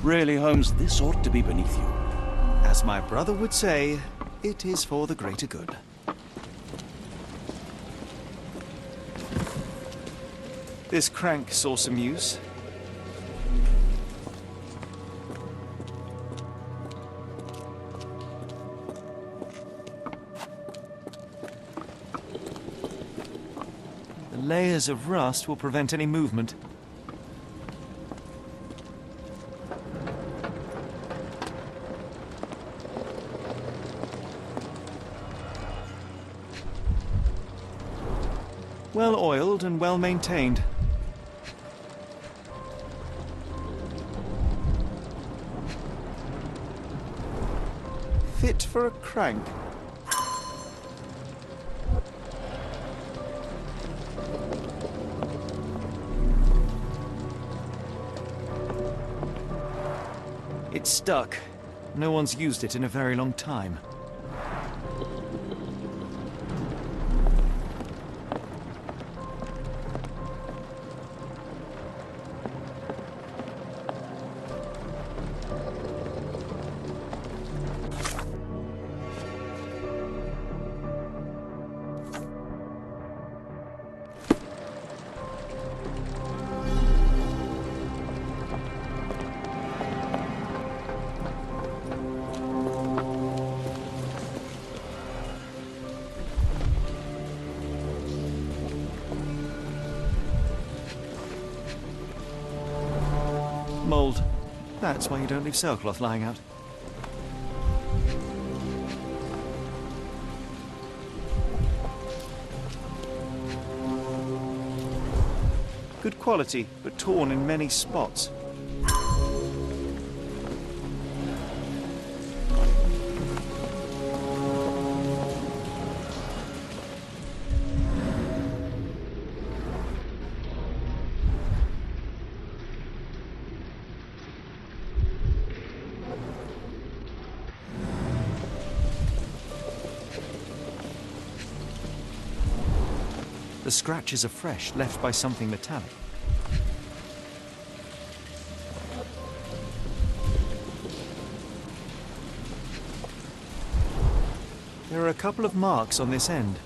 Really, Holmes, this ought to be beneath you. As my brother would say, it is for the greater good. This crank saw some use. The layers of rust will prevent any movement. Well oiled and well maintained. Fit for a crank. It's stuck. No one's used it in a very long time. Mold. That's why you don't leave sailcloth lying out. Good quality, but torn in many spots. The scratches are fresh, left by something metallic. There are a couple of marks on this end.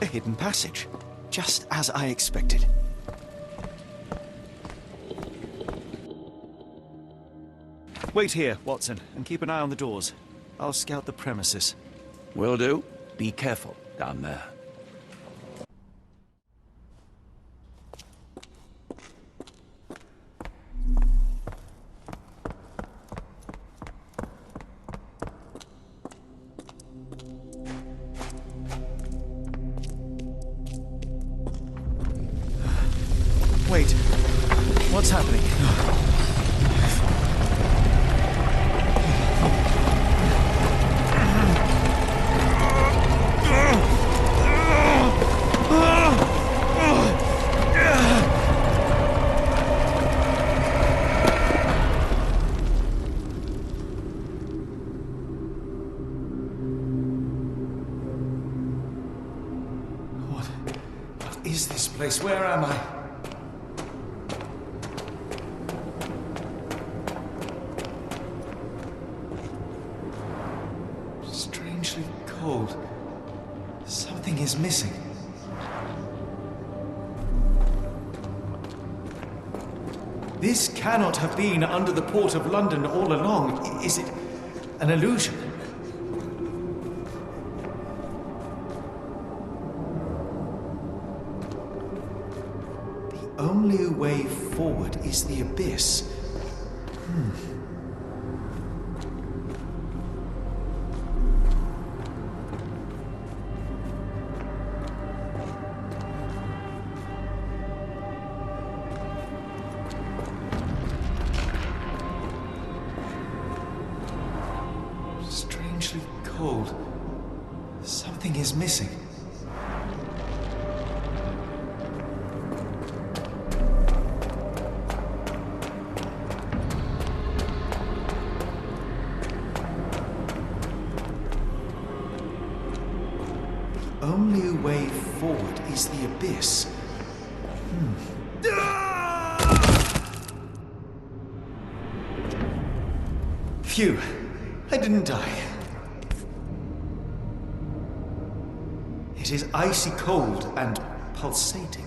A hidden passage, just as I expected. Wait here, Watson, and keep an eye on the doors. I'll scout the premises. Will do. Be careful down there. Wait, what's happening? What is this place? Where am I? Strangely cold. Something is missing. This cannot have been under the port of London all along. Is it an illusion? The only way forward is the abyss. Something is missing. The only way forward is the abyss. Phew, I didn't die. It is icy cold and pulsating.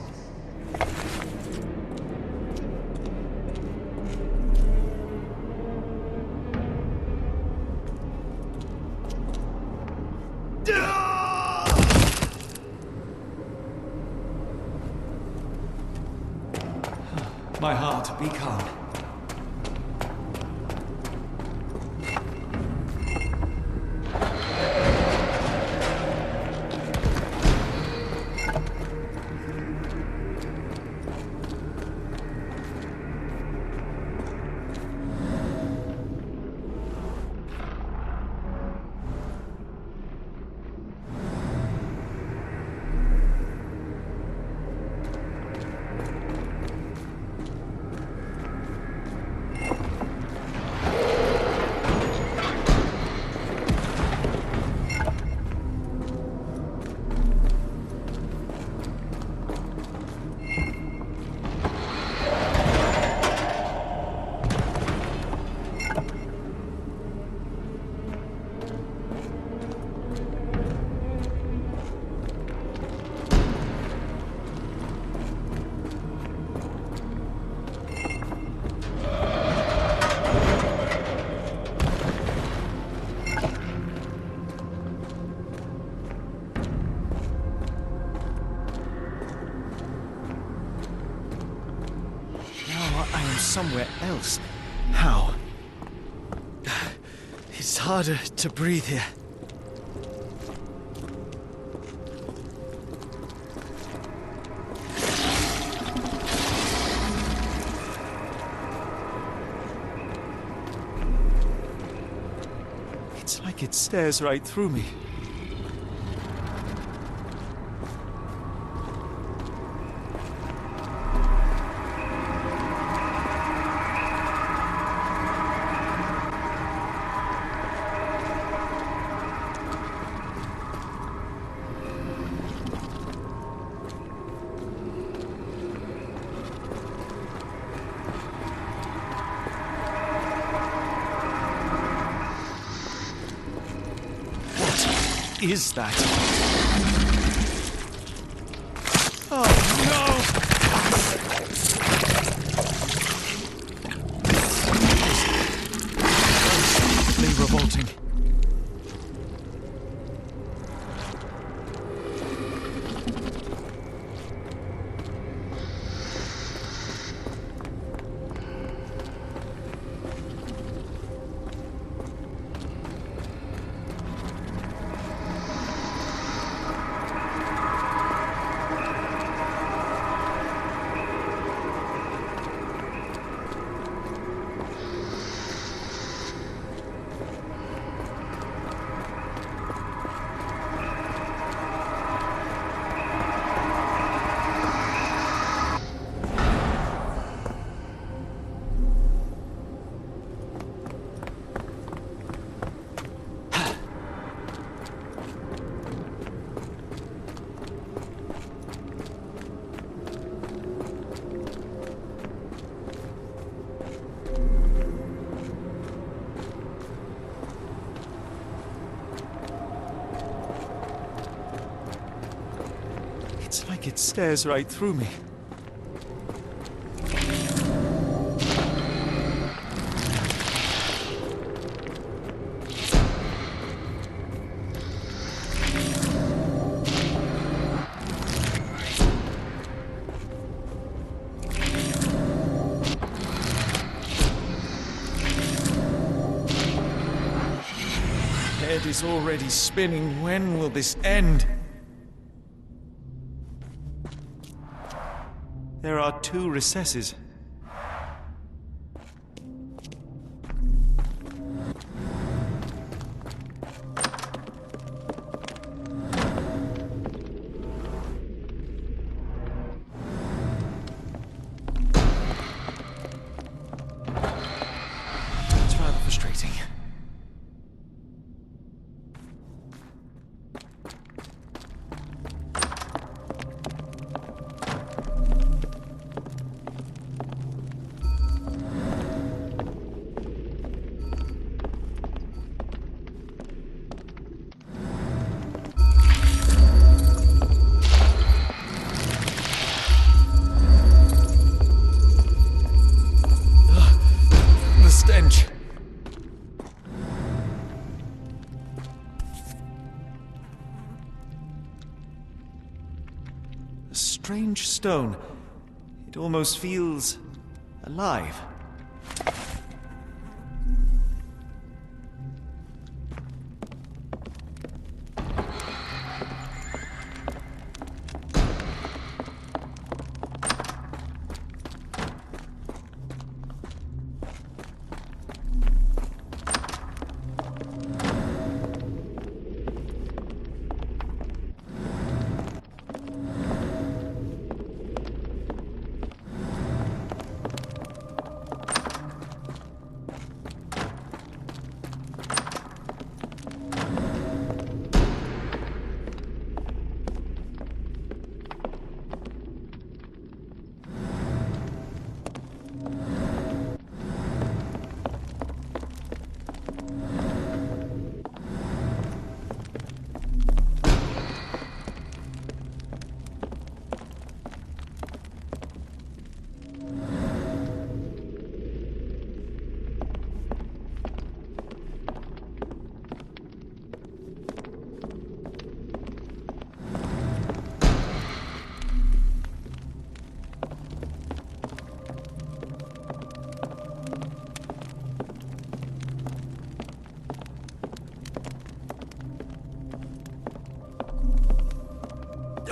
My heart, be calm. I am somewhere else. How? It's harder to breathe here. It's like it stares right through me. Is that? Oh, no! Absolutely revolting. It's like it stares right through me. Head is already spinning. When will this end? There are 2 recesses. strange stone. It almost feels alive.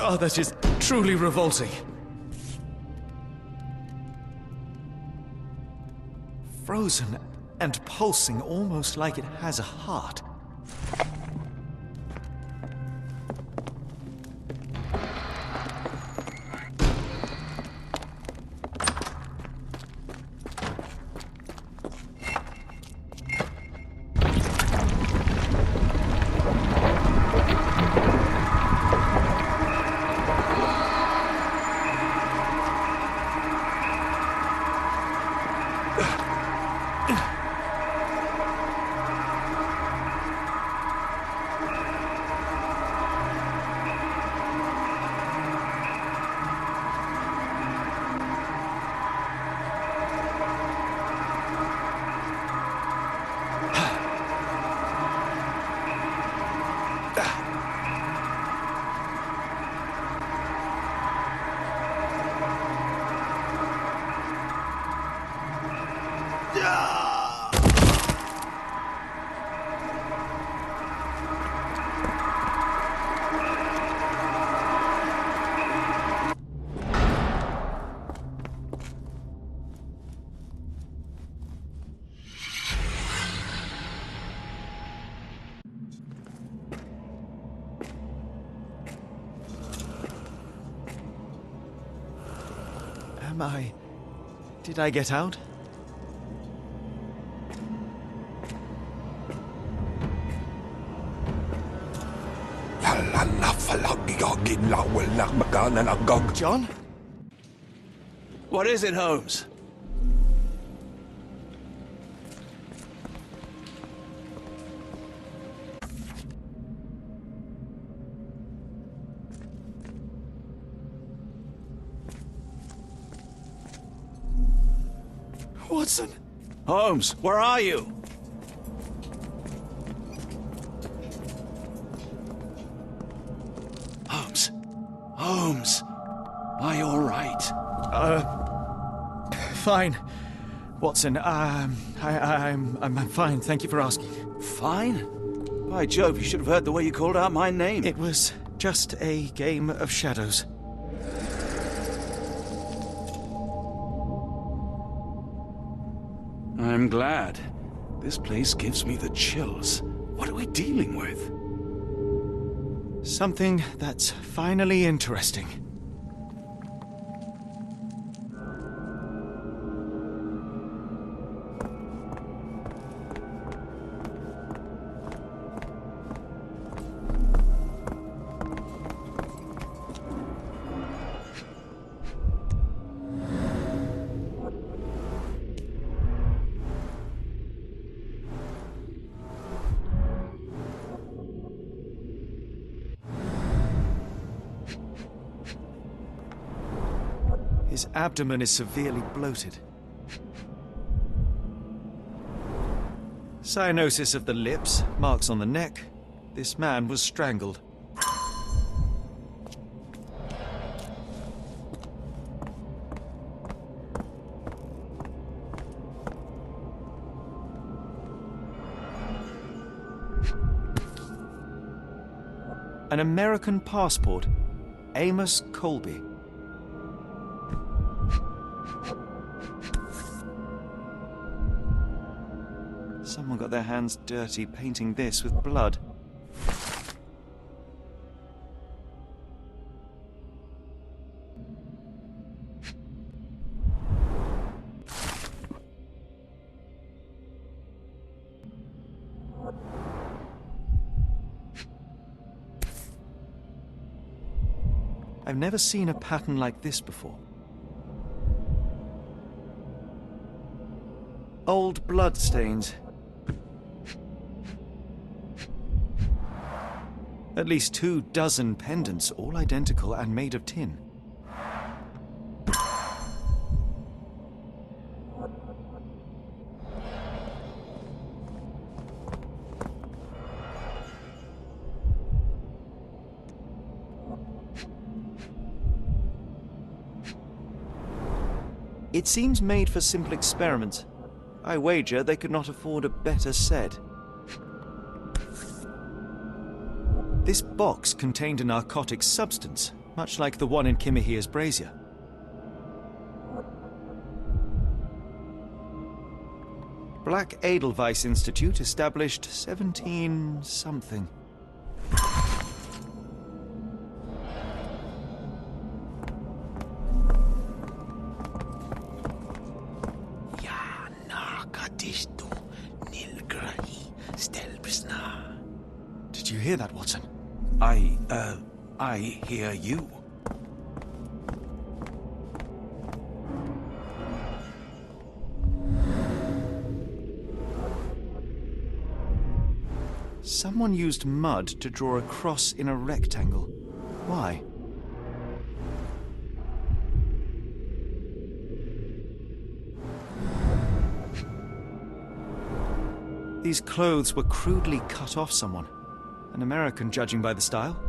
Oh, that is truly revolting. Frozen and pulsing almost like it has a heart. Did I get out? John? What is it, Holmes? Watson! Holmes, where are you? Holmes. Holmes. Are you all right? Fine. Watson, I'm fine. Thank you for asking. Fine? By Jove, you should have heard the way you called out my name. It was just a game of shadows. I'm glad. This place gives me the chills. What are we dealing with? Something that's finally interesting. His abdomen is severely bloated. Cyanosis of the lips, marks on the neck. This man was strangled. An American passport. Amos Colby. Someone got their hands dirty painting this with blood. I've never seen a pattern like this before. Old blood stains. At least 24 pendants, all identical and made of tin. It seems made for simple experiments. I wager they could not afford a better set. This box contained a narcotic substance, much like the one in Kimihia's brazier. Black Edelweiss Institute established 17-something. Did you hear that, Watson? I hear you. Someone used mud to draw a cross in a rectangle. Why? These clothes were crudely cut off someone. An American, judging by the style.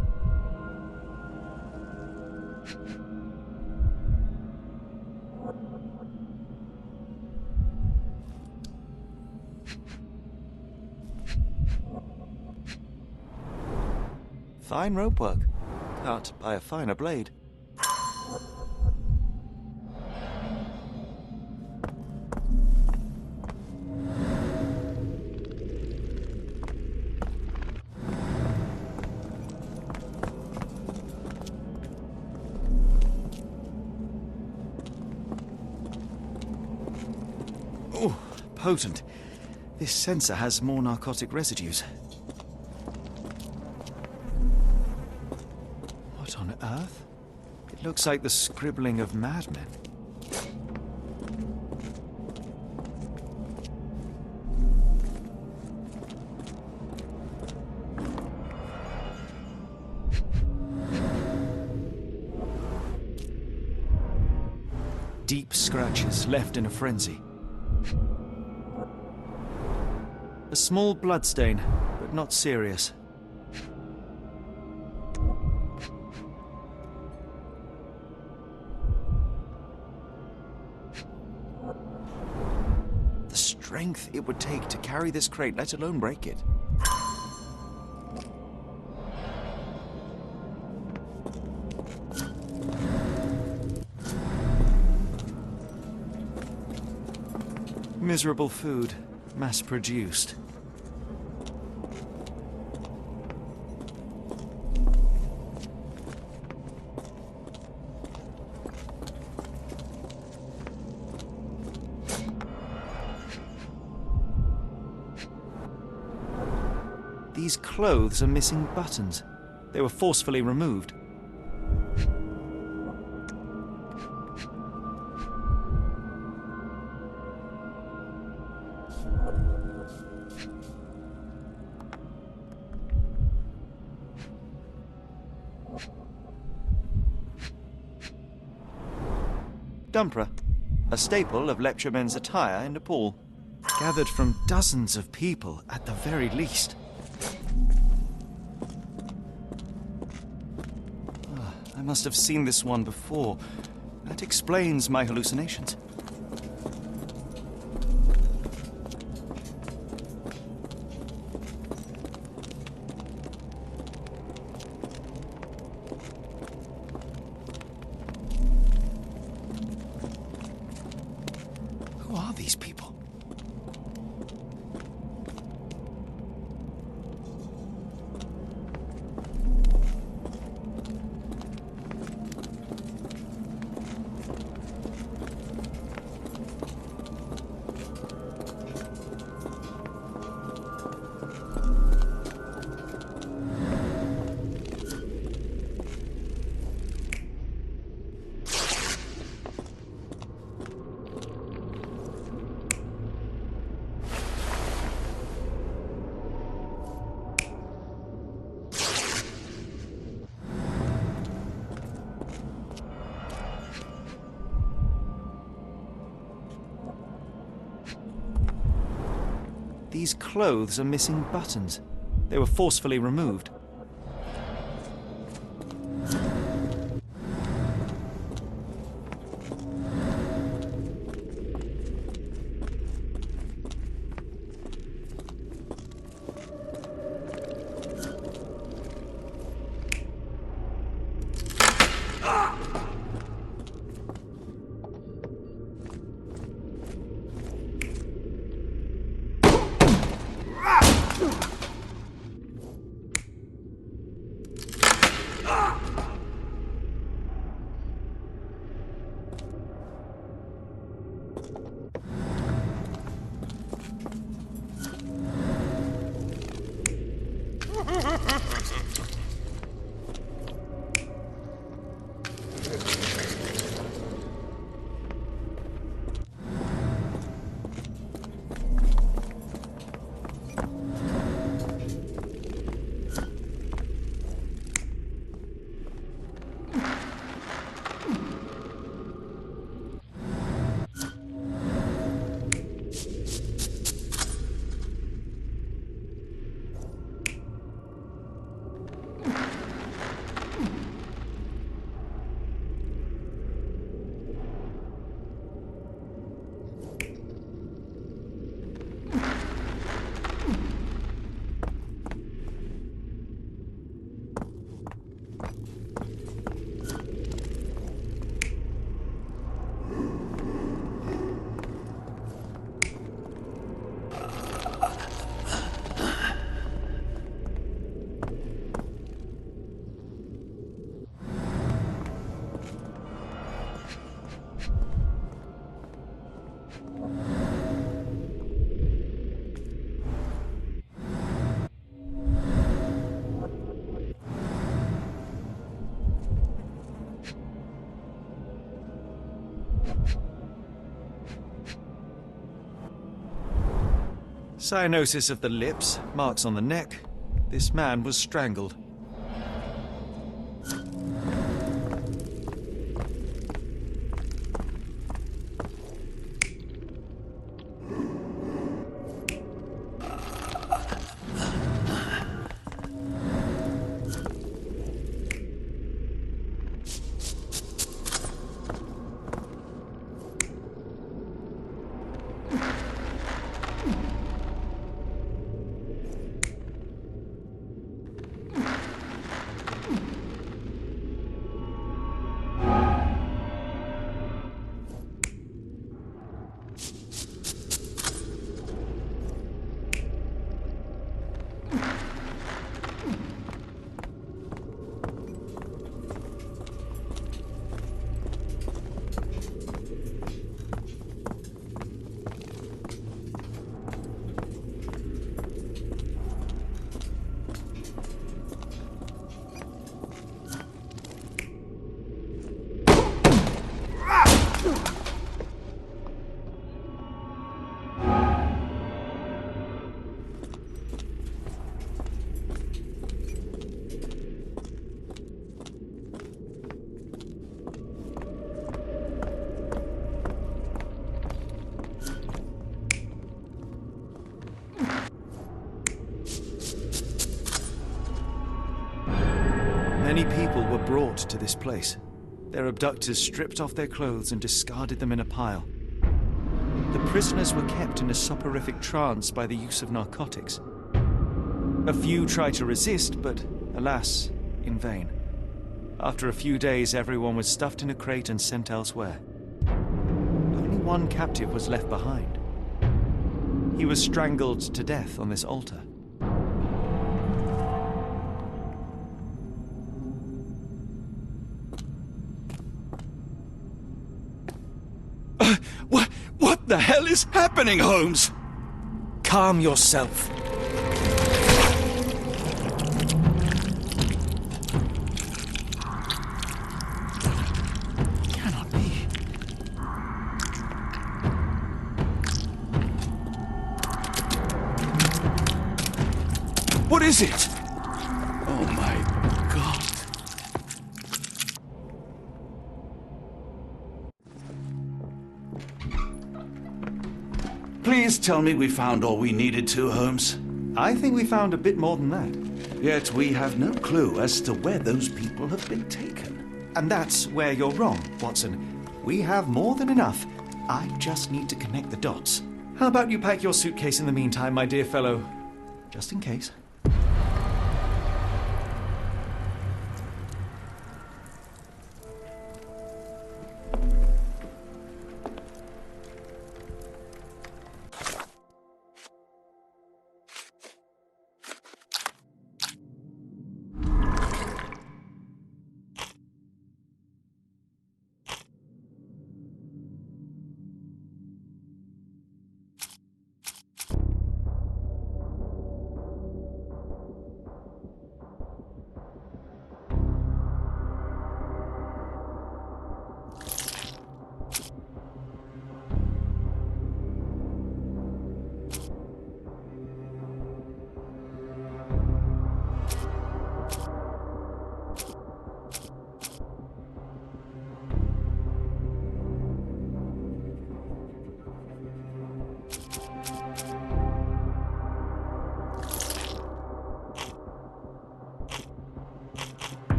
Fine rope work, cut by a finer blade. Oh, potent. This sensor has more narcotic residues. What on earth? It looks like the scribbling of madmen. Deep scratches left in a frenzy. A small bloodstain, but not serious. The strength it would take to carry this crate, let alone break it. Miserable food, mass-produced. These clothes are missing buttons. They were forcefully removed. Dumpra, a staple of lecturemen's attire in Nepal, gathered from dozens of people at the very least. I must have seen this one before. That explains my hallucinations. these people? These clothes are missing buttons. They were forcefully removed. Cyanosis of the lips, marks on the neck. This man was strangled. Many people were brought to this place. Their abductors stripped off their clothes and discarded them in a pile. The prisoners were kept in a soporific trance by the use of narcotics. A few tried to resist, but alas, in vain. After a few days, everyone was stuffed in a crate and sent elsewhere. Only one captive was left behind. He was strangled to death on this altar. What the hell is happening, Holmes? Calm yourself. Cannot be. What is it? Oh my God. Please tell me we found all we needed to, Holmes. I think we found a bit more than that. Yet we have no clue as to where those people have been taken. And that's where you're wrong, Watson. We have more than enough. I just need to connect the dots. How about you pack your suitcase in the meantime, my dear fellow? Just in case.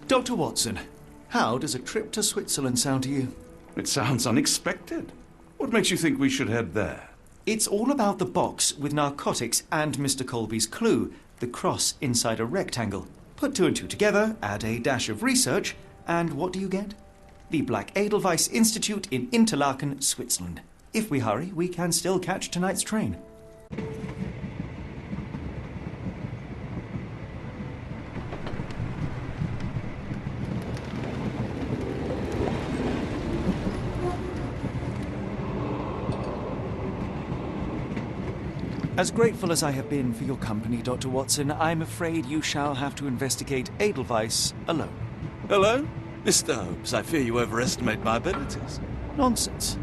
Dr. Watson, How does a trip to Switzerland sound to you? It sounds unexpected. What makes you think we should head there? It's all about the box with narcotics and Mr. Colby's clue, the cross inside a rectangle. Put two and two together, add a dash of research, and what do you get? The Black Edelweiss Institute in Interlaken, Switzerland. If we hurry, we can still catch tonight's train. As grateful as I have been for your company, Dr. Watson, I'm afraid you shall have to investigate Edelweiss alone. Hello? Mr. Holmes, I fear you overestimate my abilities. Nonsense.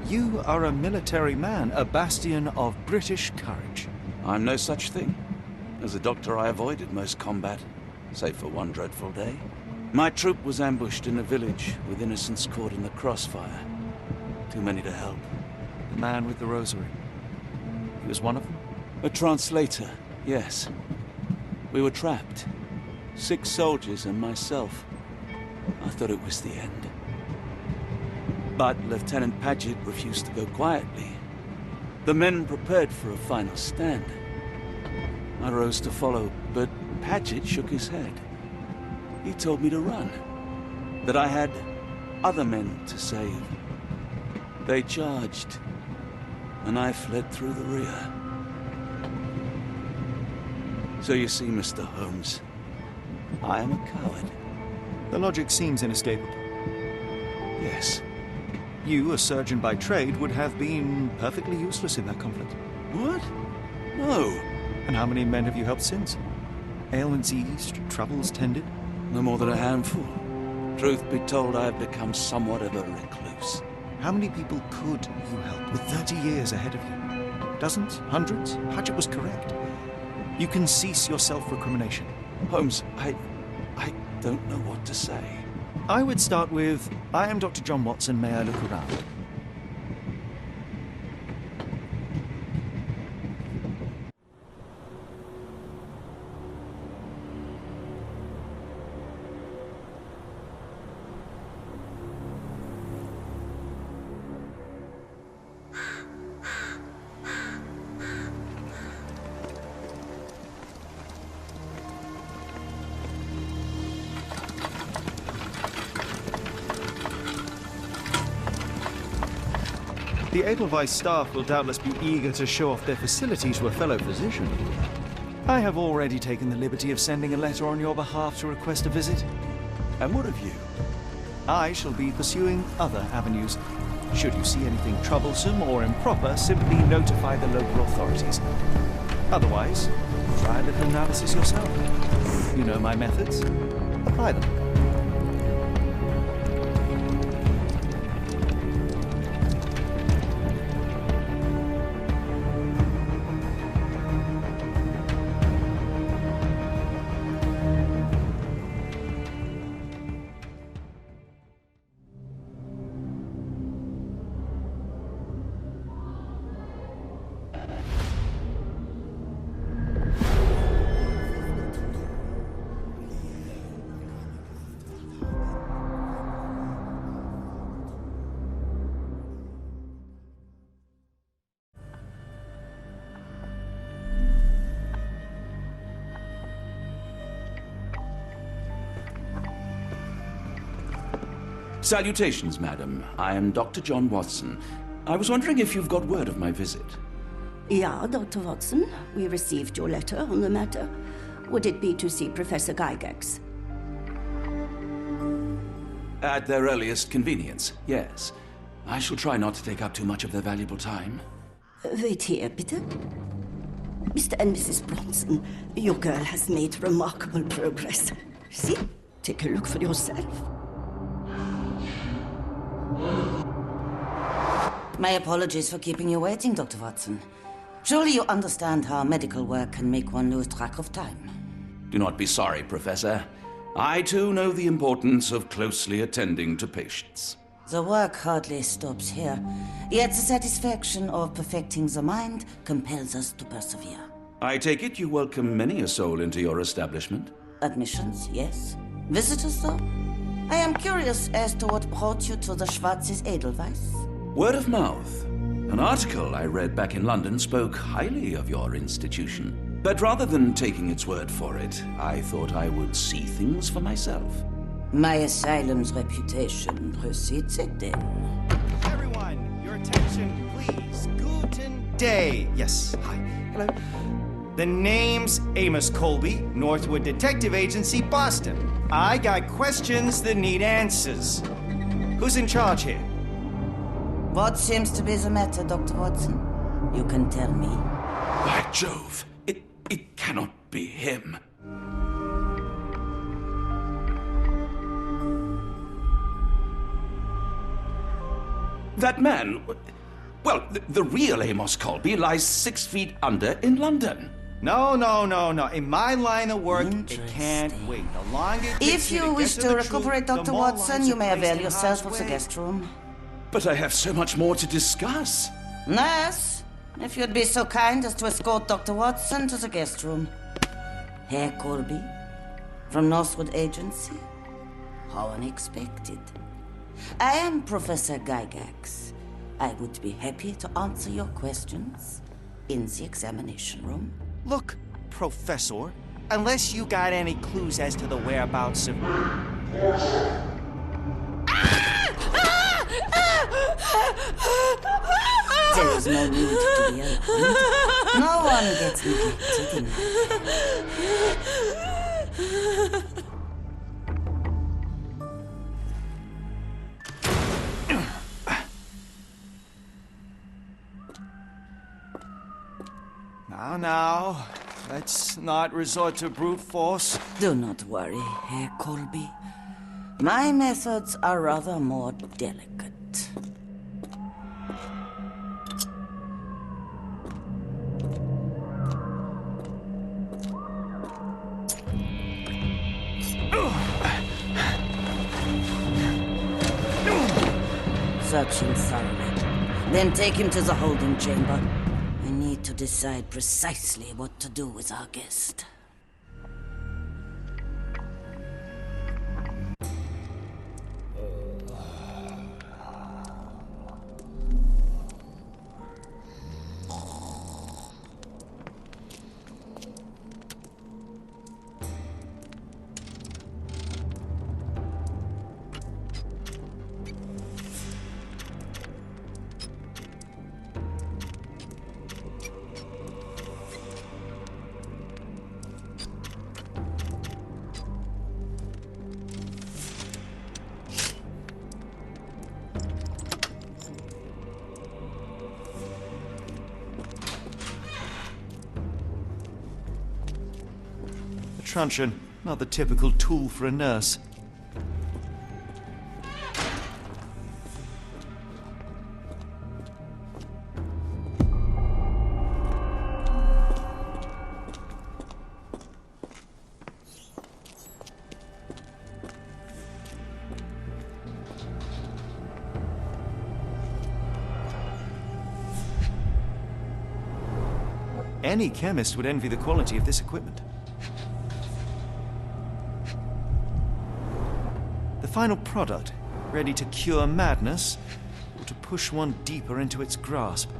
You are a military man, a bastion of British courage. I'm no such thing. As a doctor, I avoided most combat, save for one dreadful day. My troop was ambushed in a village with innocents caught in the crossfire. Too many to help. The man with the rosary. He was one of them? A translator, yes. We were trapped. 6 soldiers and myself. I thought it was the end. But Lieutenant Paget refused to go quietly. The men prepared for a final stand. I rose to follow, but Paget shook his head. He told me to run. That I had other men to save. They charged, and I fled through the rear. So you see, Mr. Holmes, I am a coward. The logic seems inescapable. Yes. You, a surgeon by trade, would have been perfectly useless in that conflict. What? No. And how many men have you helped since? Ailments eased, troubles tended? No more than a handful. Truth be told, I have become somewhat of a recluse. How many people could you help with 30 years ahead of you? Dozens? Hundreds? Paget was correct. You can cease your self-recrimination. Holmes, I don't know what to say. I would start with, I am Dr. John Watson, may I look around? The Edelweiss staff will doubtless be eager to show off their facility to a fellow physician. I have already taken the liberty of sending a letter on your behalf to request a visit. And what of you? I shall be pursuing other avenues. Should you see anything troublesome or improper, simply notify the local authorities. Otherwise, try a little analysis yourself. You know my methods. Apply them. Salutations, madam. I am Dr. John Watson. I was wondering if you've got word of my visit. Yeah, Dr. Watson. We received your letter on the matter. Would it be to see Professor Gygax? At their earliest convenience, yes. I shall try not to take up too much of their valuable time. Wait here, bitte. Mr. and Mrs. Bronson, your girl has made remarkable progress. See? Take a look for yourself. My apologies for keeping you waiting, Dr. Watson. Surely you understand how medical work can make one lose track of time. Do not be sorry, Professor. I too know the importance of closely attending to patients. The work hardly stops here, yet the satisfaction of perfecting the mind compels us to persevere. I take it you welcome many a soul into your establishment? Admissions, yes. Visitors, though? I am curious as to what brought you to the Schwarzes Edelweiss. Word of mouth. An article I read back in London spoke highly of your institution. But rather than taking its word for it, I thought I would see things for myself. My asylum's reputation precedes it then. Everyone, your attention, please. Guten Day. Yes, hi. Hello. The name's Amos Colby, Northwood Detective Agency, Boston. I got questions that need answers. Who's in charge here? What seems to be the matter, Dr. Watson? You can tell me. By Jove, it cannot be him. That man, well, the real Amos Colby lies 6 feet under in London. No. In my line of work, it can't wait. The longer it takes If me you to wish get to the recuperate, truth, the Dr. more Watson, lives you are may placed avail in yourself harm's of the way. guest room. But I have so much more to discuss. Nurse, if you'd be so kind as to escort Dr. Watson to the guest room. Herr Colby, from Northwood Agency? How unexpected. I am Professor Gygax. I would be happy to answer your questions in the examination room. Look, Professor, unless you got any clues as to the whereabouts of... There is no need to be alarmed. No one gets neglected in life. Now, let's not resort to brute force. Do not worry, Herr Colby. My methods are rather more delicate. Search him thoroughly. Then take him to the holding chamber. I need to decide precisely what to do with our guest. Truncheon, not the typical tool for a nurse. Any chemist would envy the quality of this equipment. The final product, ready to cure madness, or to push one deeper into its grasp.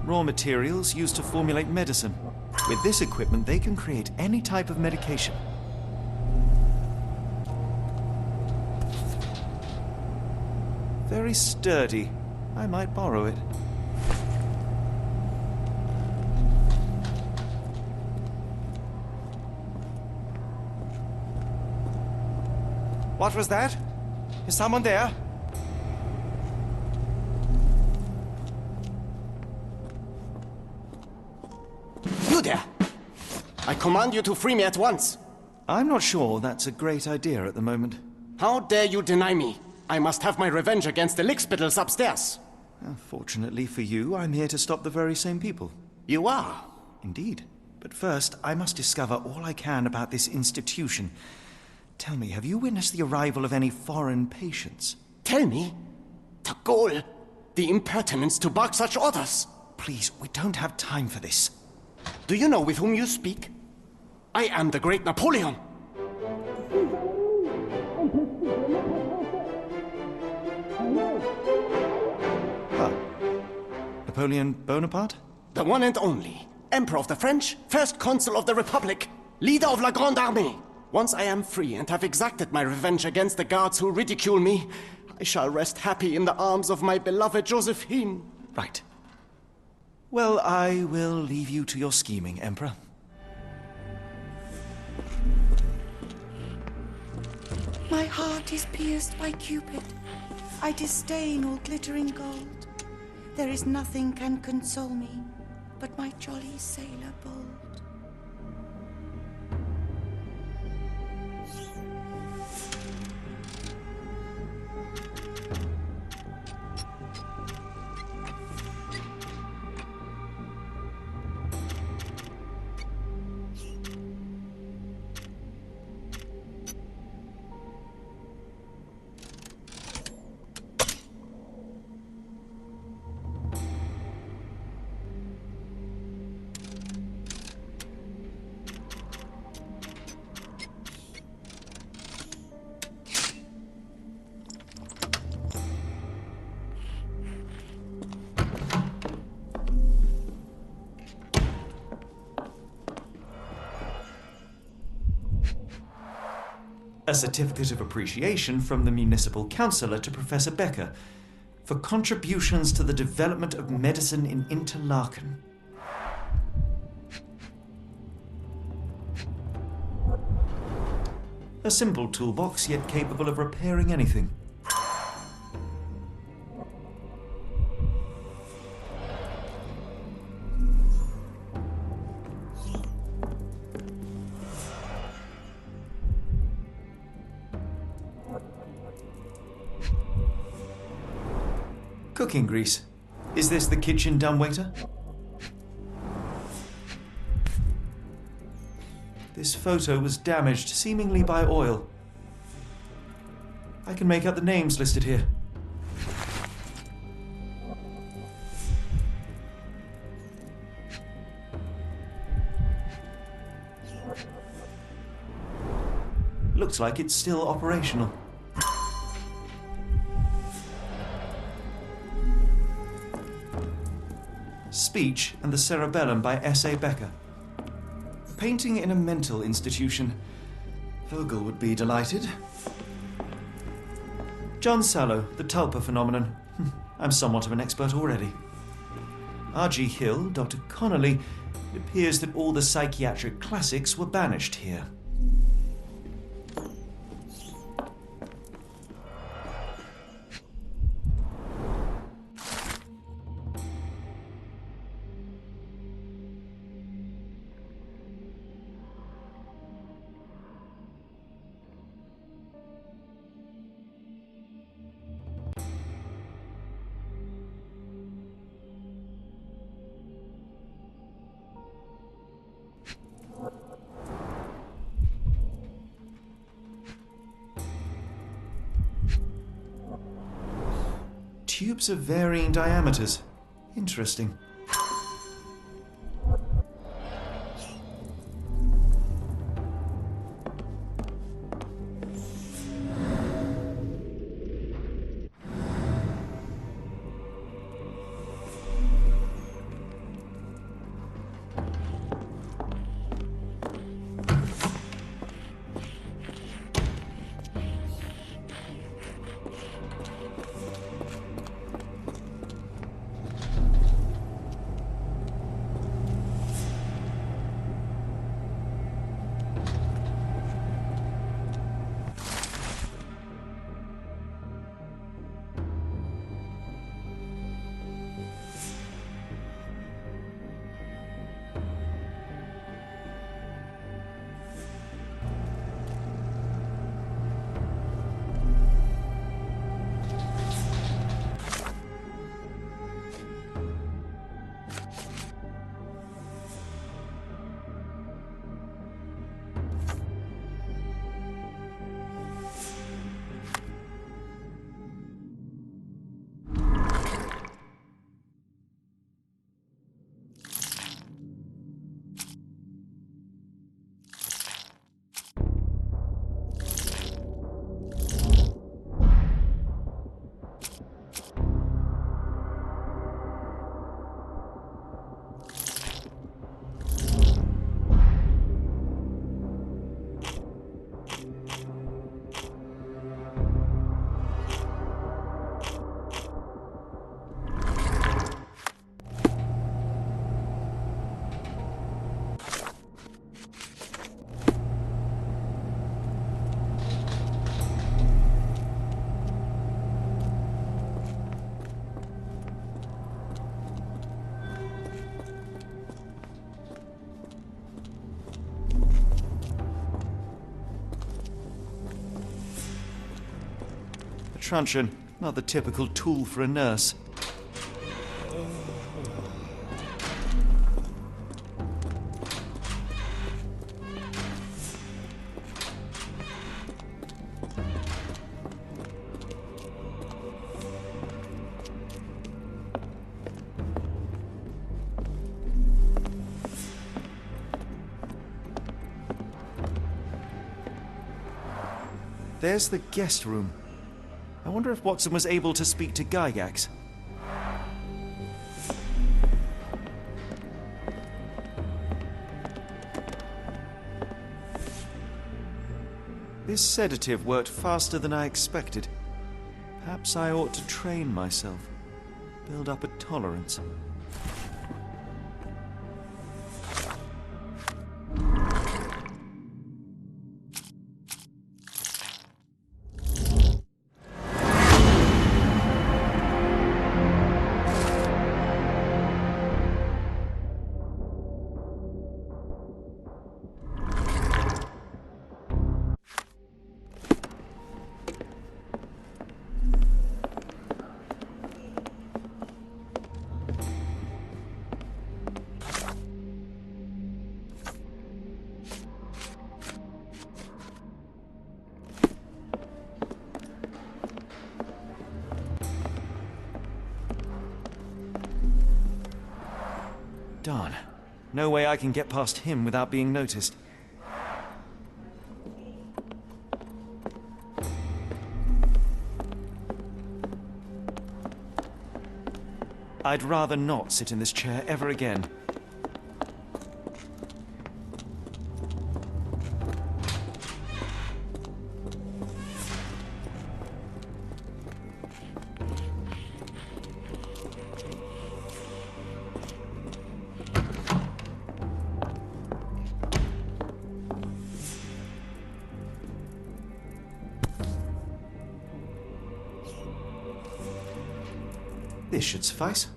Raw materials used to formulate medicine. With this equipment, they can create any type of medication. Very sturdy. I might borrow it. What was that? Is someone there? You there! I command you to free me at once! I'm not sure that's a great idea at the moment. How dare you deny me? I must have my revenge against the lickspittles upstairs. Fortunately for you, I'm here to stop the very same people. You are? Indeed. But first, I must discover all I can about this institution. Tell me, have you witnessed the arrival of any foreign patients? Tell me? The gall! The impertinence to bark such orders! Please, we don't have time for this. Do you know with whom you speak? I am the great Napoleon. Napoleon Bonaparte? The one and only. Emperor of the French, first consul of the Republic, leader of La Grande Armée. Once I am free and have exacted my revenge against the guards who ridicule me, I shall rest happy in the arms of my beloved Josephine. Right. Well, I will leave you to your scheming, Emperor. My heart is pierced by Cupid. I disdain all glittering gold. There is nothing can console me but my jolly sailor bold. A certificate of appreciation from the municipal councillor to Professor Becker for contributions to the development of medicine in Interlaken. A simple toolbox, yet capable of repairing anything. Cooking grease. Is this the kitchen dumbwaiter? This photo was damaged, seemingly by oil. I can make out the names listed here. Looks like it's still operational. Speech and the Cerebellum by S.A. Becker. Painting in a mental institution. Vogel would be delighted. John Sallow, the Tulpa phenomenon. I'm somewhat of an expert already. R.G. Hill, Dr. Connolly. It appears that all the psychiatric classics were banished here. Tubes of varying diameters. Interesting. truncheon, not the typical tool for a nurse. There's the guest room. I wonder if Watson was able to speak to Gygax. This sedative worked faster than I expected. Perhaps I ought to train myself. Build up a tolerance. Darn. No way I can get past him without being noticed. I'd rather not sit in this chair ever again. This should suffice.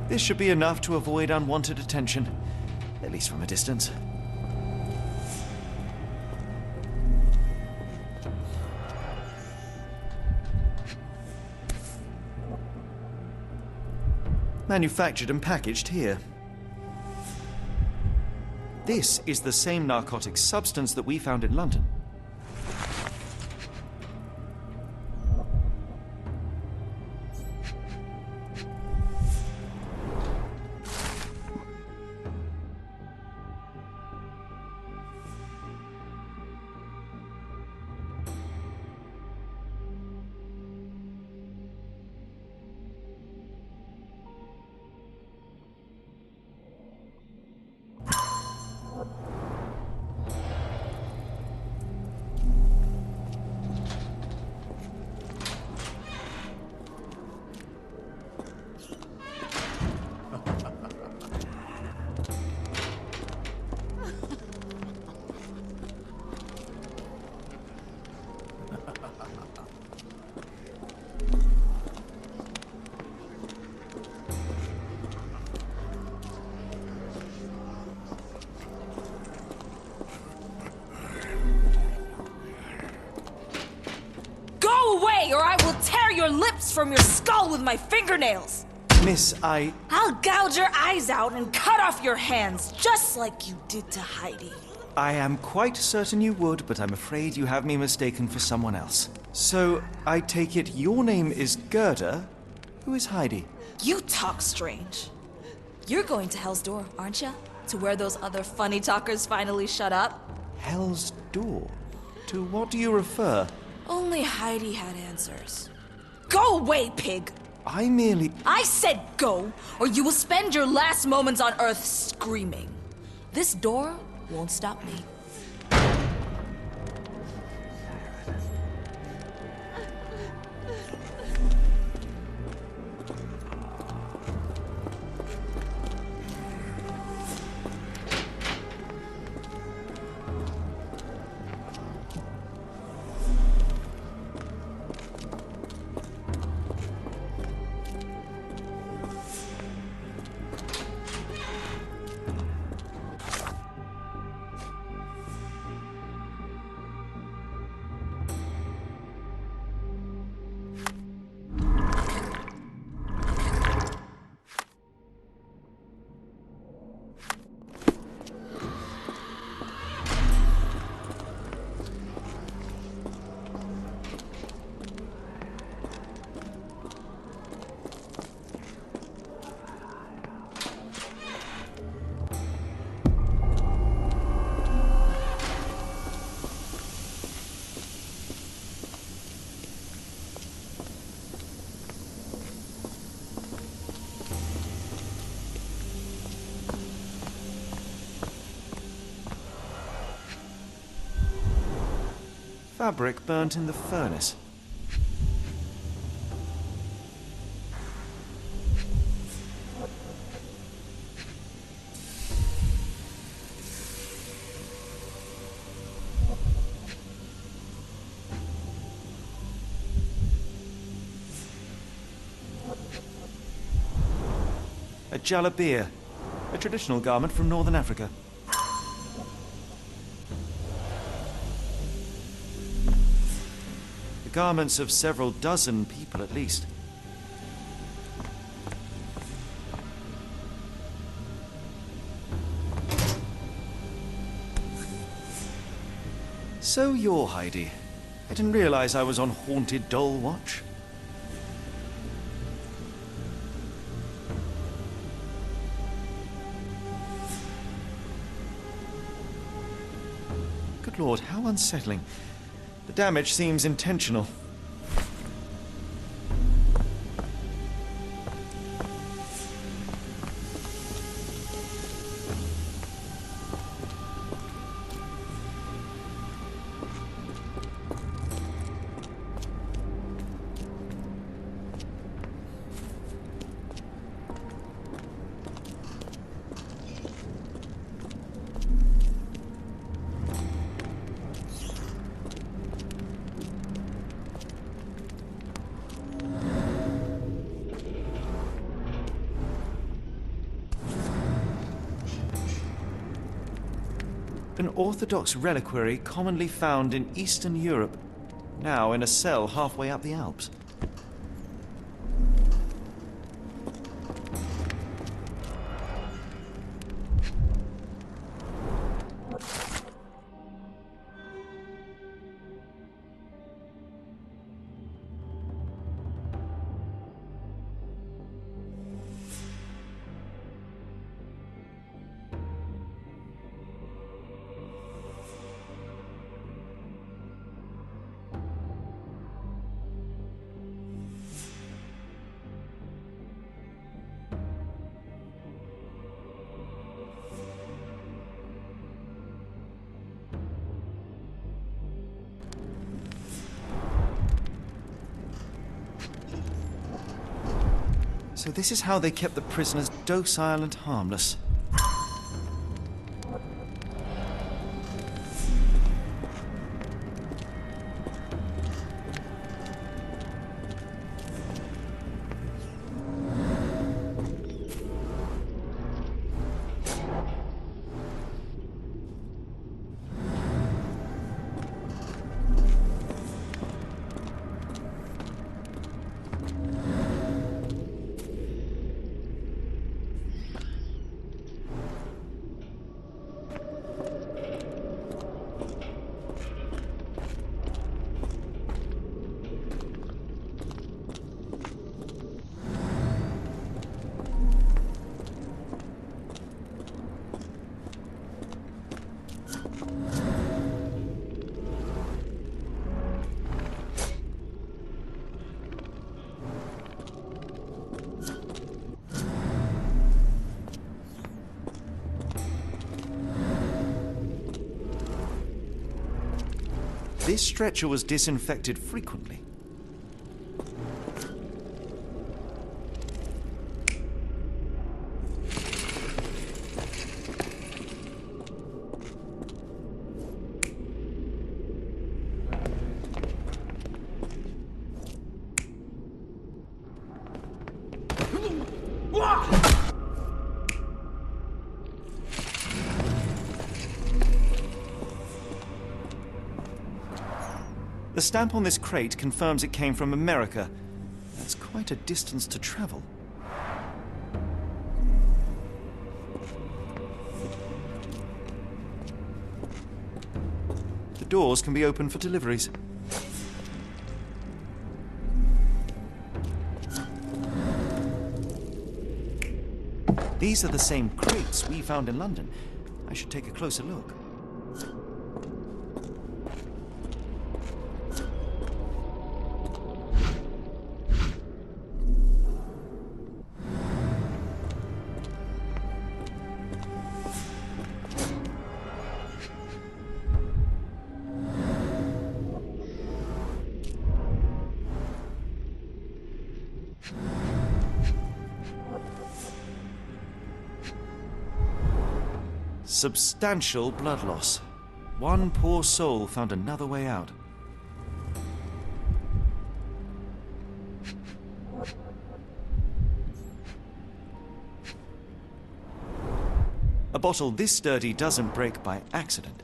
This should be enough to avoid unwanted attention, at least from a distance. Manufactured and packaged here. This is the same narcotic substance that we found in London. Or I will tear your lips from your skull with my fingernails! Miss, I'll gouge your eyes out and cut off your hands, just like you did to Heidi. I am quite certain you would, but I'm afraid you have me mistaken for someone else. So, I take it your name is Gerda? Who is Heidi? You talk strange. You're going to Hell's Door, aren't you? To where those other funny talkers finally shut up? Hell's Door? To what do you refer? Only Heidi had answers. Go away, pig! I merely... I said go, or you will spend your last moments on Earth screaming. This door won't stop me. Fabric burnt in the furnace. A jalabia, a traditional garment from northern Africa. The garments of several dozen people at least. So you're Heidi. I didn't realize I was on Haunted Doll watch. Good Lord, how unsettling. The damage seems intentional. An Orthodox reliquary commonly found in Eastern Europe, now in a cell halfway up the Alps. So this is how they kept the prisoners docile and harmless. this stretcher was disinfected frequently. The stamp on this crate confirms it came from America. That's quite a distance to travel. The doors can be opened for deliveries. These are the same crates we found in London. I should take a closer look. Substantial blood loss. One poor soul found another way out. A bottle this sturdy doesn't break by accident.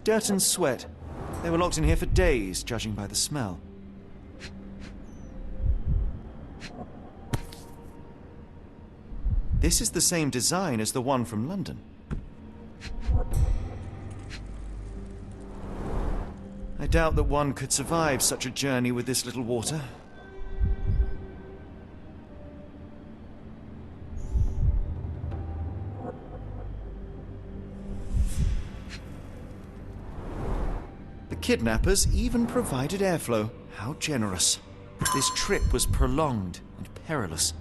Dirt and sweat. They were locked in here for days, judging by the smell. This is the same design as the one from London. I doubt that one could survive such a journey with this little water. Kidnappers even provided airflow. How generous. This trip was prolonged and perilous.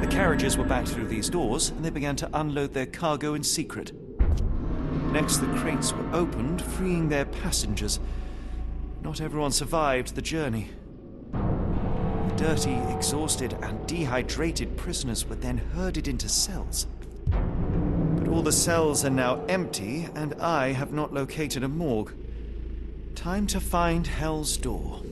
The carriages were backed through these doors, and they began to unload their cargo in secret. Next, the crates were opened, freeing their passengers. Not everyone survived the journey. The dirty, exhausted, and dehydrated prisoners were then herded into cells. But all the cells are now empty, and I have not located a morgue. Time to find Hell's Door.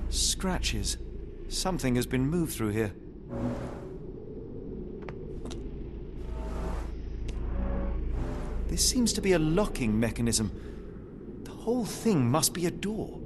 Scratches. Something has been moved through here. This seems to be a locking mechanism. The whole thing must be a door.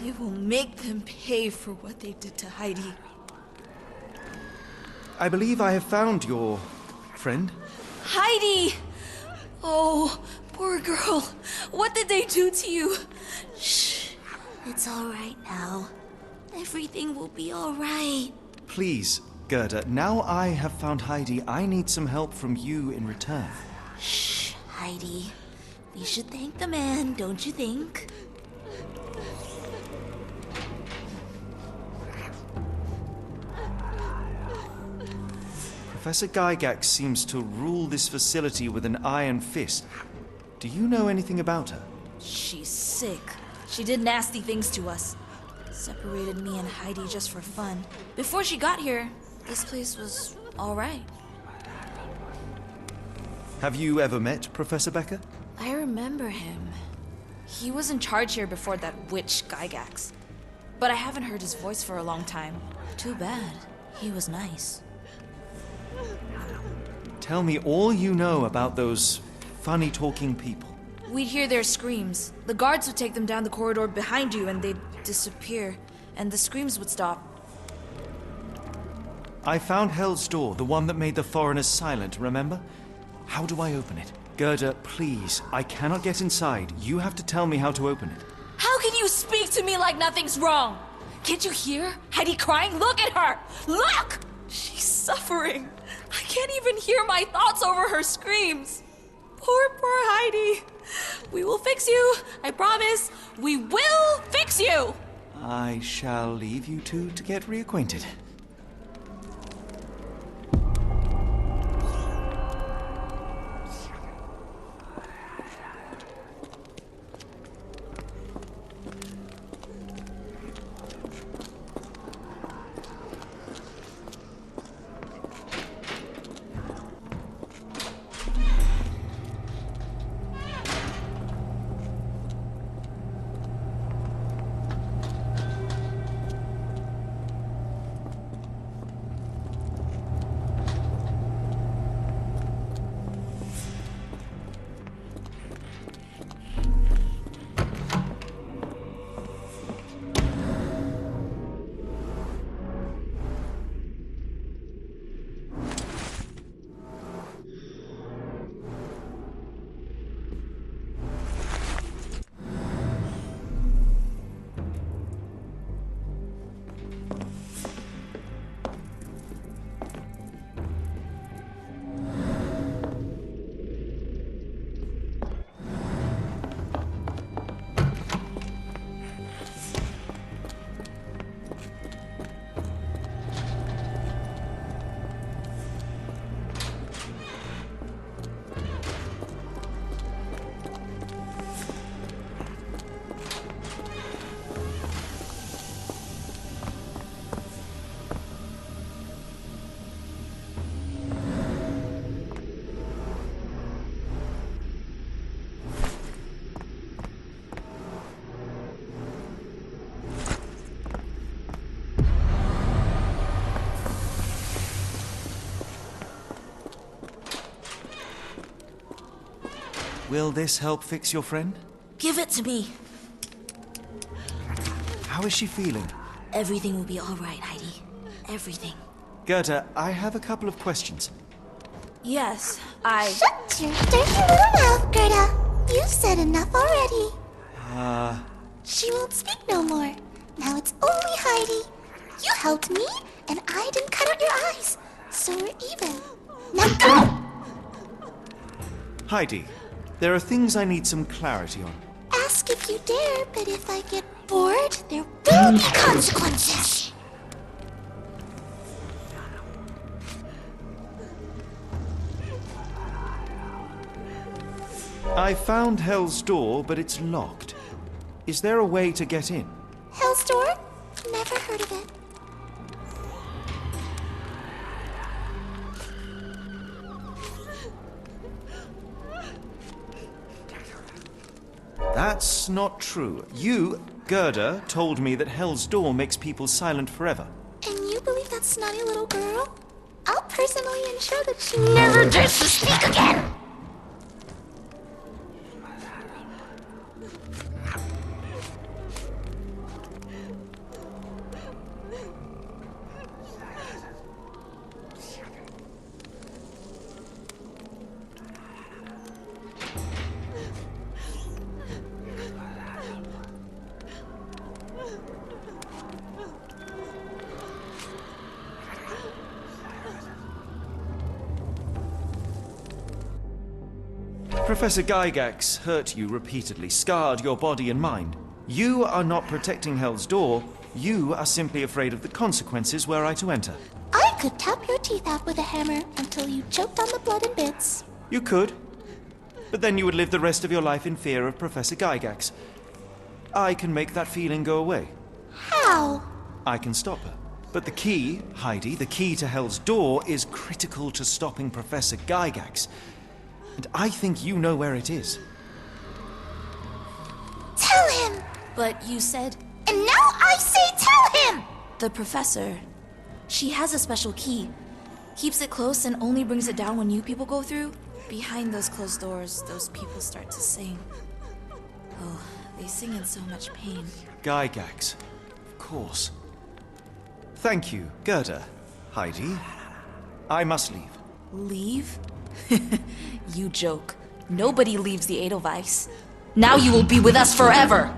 I will make them pay for what they did to Heidi. I believe I have found your friend. Heidi! Oh, poor girl. What did they do to you? Shh. It's all right now. Everything will be all right. Please, Gerda, now I have found Heidi, I need some help from you in return. Shh, Heidi. We should thank the man, don't you think? Professor Gygax seems to rule this facility with an iron fist. Do you know anything about her? She's sick. She did nasty things to us. Separated me and Heidi just for fun. Before she got here, this place was all right. Have you ever met Professor Becker? I remember him. He was in charge here before that witch Gygax. But I haven't heard his voice for a long time. Too bad. He was nice. Tell me all you know about those funny-talking people. We'd hear their screams. The guards would take them down the corridor behind you and they'd disappear. And the screams would stop. I found Hell's Door, the one that made the foreigners silent, remember? How do I open it? Gerda, please, I cannot get inside. You have to tell me how to open it. How can you speak to me like nothing's wrong? Can't you hear Heidi crying? Look at her! Look! She's suffering. I can't even hear my thoughts over her screams. Poor Heidi. We will fix you. I promise. We will fix you. I shall leave you two to get reacquainted. Will this help fix your friend? Give it to me. How is she feeling? Everything will be all right, Heidi. Everything. Gerda, I have a couple of questions. Yes, Shut your dirty little mouth, Gerda. You've said enough already. She won't speak no more. Now it's only Heidi. You helped me, and I didn't cut out your eyes. So we're even. Now go! Heidi, there are things I need some clarity on. Ask if you dare, but if I get bored, there will be consequences. I found Hell's Door, but it's locked. Is there a way to get in? Hell's Door? Never heard of it. That's not true. You, Gerda, told me that Hell's Door makes people silent forever. And you believe that snotty little girl? I'll personally ensure that she never dares to speak again! Professor Gygax hurt you repeatedly, scarred your body and mind. You are not protecting Hell's Door. You are simply afraid of the consequences were I to enter. I could tap your teeth out with a hammer until you choked on the blood in bits. You could. But then you would live the rest of your life in fear of Professor Gygax. I can make that feeling go away. How? I can stop her. But the key, Heidi, the key to Hell's Door is critical to stopping Professor Gygax. And I think you know where it is. Tell him! But you said... And now I say tell him! The professor. She has a special key. Keeps it close and only brings it down when you people go through. Behind those closed doors, those people start to sing. Oh, they sing in so much pain. Gygax. Of course. Thank you, Gerda. Heidi. I must leave. Leave? You joke. Nobody leaves the Edelweiss. Now you will be with us forever!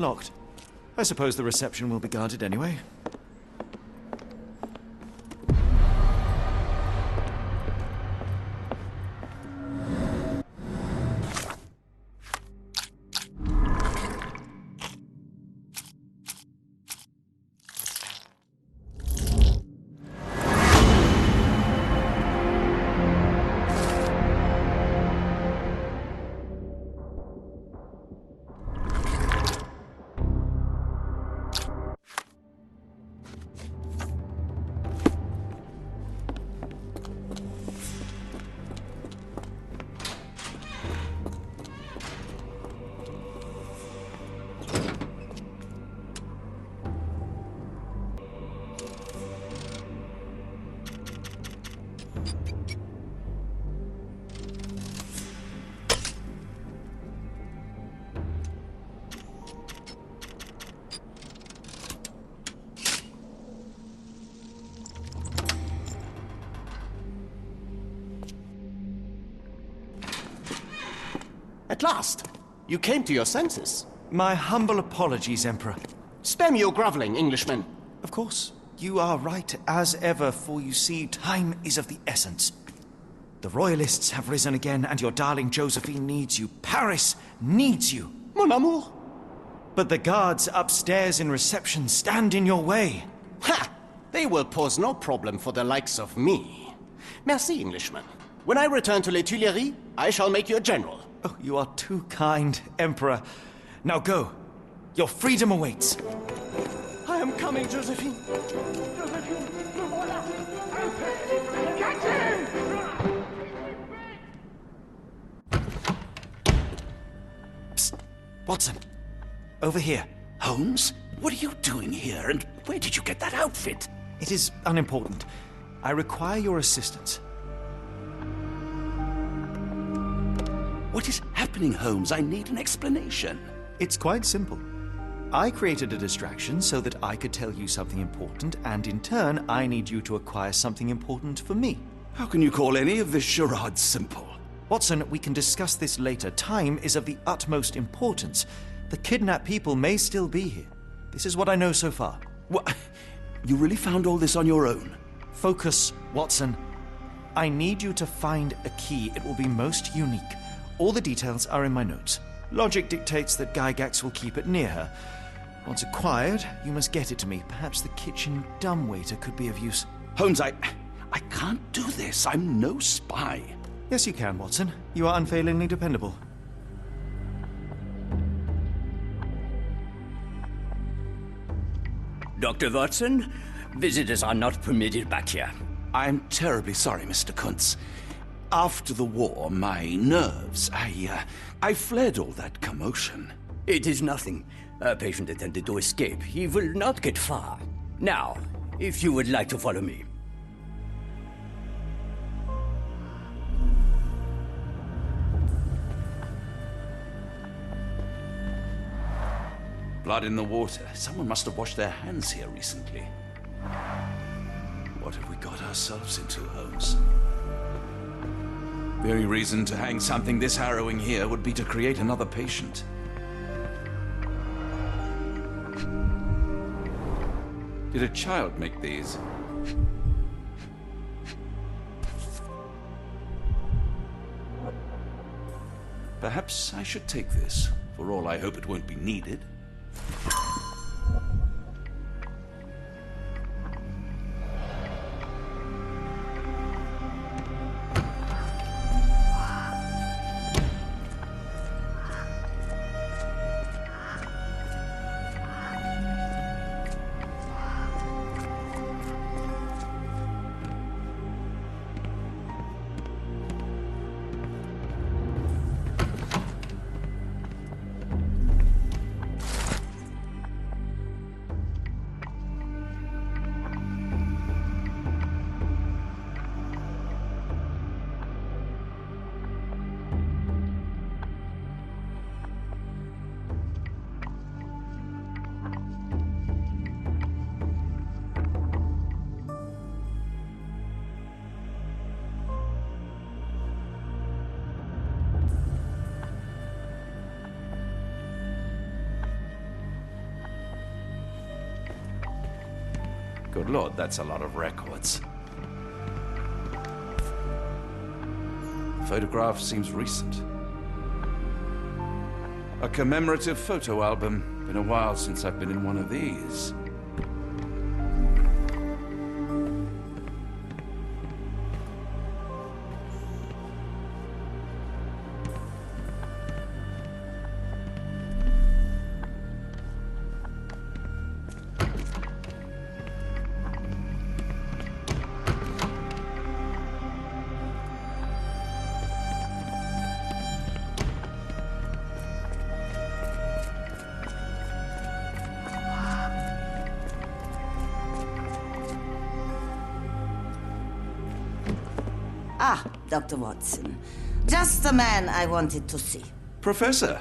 Locked. I suppose the reception will be guarded anyway. At last! You came to your senses. My humble apologies, Emperor. Spare me your groveling, Englishman. Of course. You are right as ever, for you see, time is of the essence. The royalists have risen again, and your darling Josephine needs you. Paris needs you. Mon amour. But the guards upstairs in reception stand in your way. Ha! They will pose no problem for the likes of me. Merci, Englishman. When I return to Les Tuileries, I shall make you a general. Oh, you are too kind, Emperor. Now go. Your freedom awaits. I am coming, Josephine. Josephine, le voilà. Catch him! Psst. Watson. Over here. Holmes? What are you doing here, and where did you get that outfit? It is unimportant. I require your assistance. What is happening, Holmes? I need an explanation. It's quite simple. I created a distraction so that I could tell you something important, and in turn, I need you to acquire something important for me. How can you call any of this charade simple? Watson, we can discuss this later. Time is of the utmost importance. The kidnapped people may still be here. This is what I know so far. What? You really found all this on your own? Focus, Watson. I need you to find a key. It will be most unique. All the details are in my notes. Logic dictates that Gygax will keep it near her. Once acquired, you must get it to me. Perhaps the kitchen dumbwaiter could be of use. Holmes, I can't do this. I'm no spy. Yes, you can, Watson. You are unfailingly dependable. Dr. Watson, visitors are not permitted back here. I'm terribly sorry, Mr. Kuntz. After the war, my nerves, I fled all that commotion. It is nothing. A patient attempted to escape. He will not get far. Now, if you would like to follow me. Blood in the water. Someone must have washed their hands here recently. What have we got ourselves into, Holmes? The only reason to hang something this harrowing here would be to create another patient. Did a child make these? Perhaps I should take this. For all I hope it won't be needed. Good lord, that's a lot of records. Photograph seems recent. A commemorative photo album. Been a while since I've been in one of these. Ah, Dr. Watson. Just the man I wanted to see. Professor,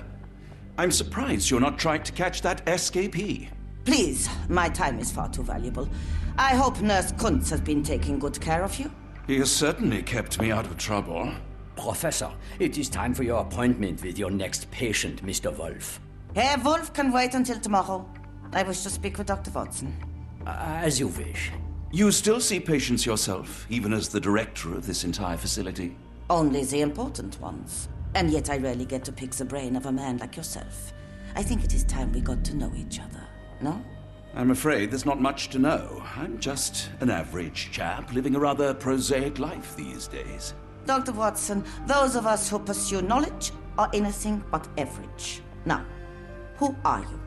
I'm surprised you're not trying to catch that escapee. Please, my time is far too valuable. I hope Nurse Kuntz has been taking good care of you. He has certainly kept me out of trouble. Professor, it is time for your appointment with your next patient, Mr. Wolf. Herr Wolf can wait until tomorrow. I wish to speak with Dr. Watson. As you wish. You still see patients yourself, even as the director of this entire facility? Only the important ones. And yet I rarely get to pick the brain of a man like yourself. I think it is time we got to know each other, no? I'm afraid there's not much to know. I'm just an average chap living a rather prosaic life these days. Dr. Watson, those of us who pursue knowledge are anything but average. Now, who are you?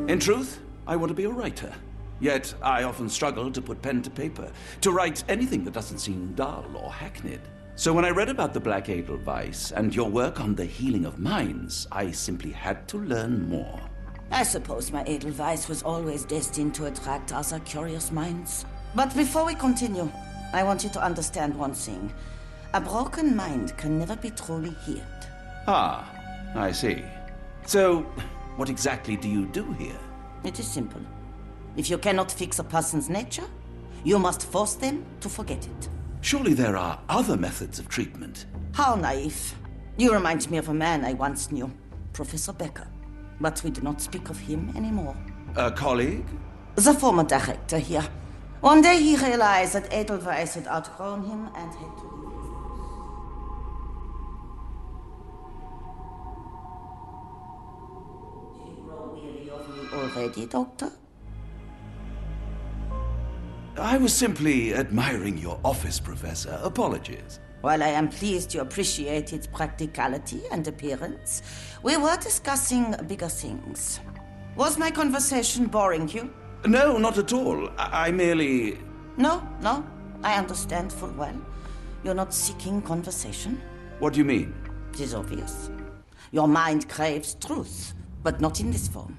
In truth, I want to be a writer. Yet I often struggle to put pen to paper, to write anything that doesn't seem dull or hackneyed. So when I read about the Black Edelweiss and your work on the healing of minds, I simply had to learn more. I suppose my Edelweiss was always destined to attract other curious minds. But before we continue, I want you to understand one thing. A broken mind can never be truly healed. Ah, I see. So, what exactly do you do here? It is simple. If you cannot fix a person's nature, you must force them to forget it. Surely there are other methods of treatment. How naive. You remind me of a man I once knew, Professor Becker. But we do not speak of him anymore. A colleague? The former director here. One day he realized that Edelweiss had outgrown him and had to leave his house. Do you grow weary of me already, Doctor? I was simply admiring your office, Professor. Apologies. While I am pleased you appreciate its practicality and appearance, we were discussing bigger things. Was my conversation boring you? No, not at all. I merely... No, I understand full well. You're not seeking conversation. What do you mean? It is obvious. Your mind craves truth, but not in this form.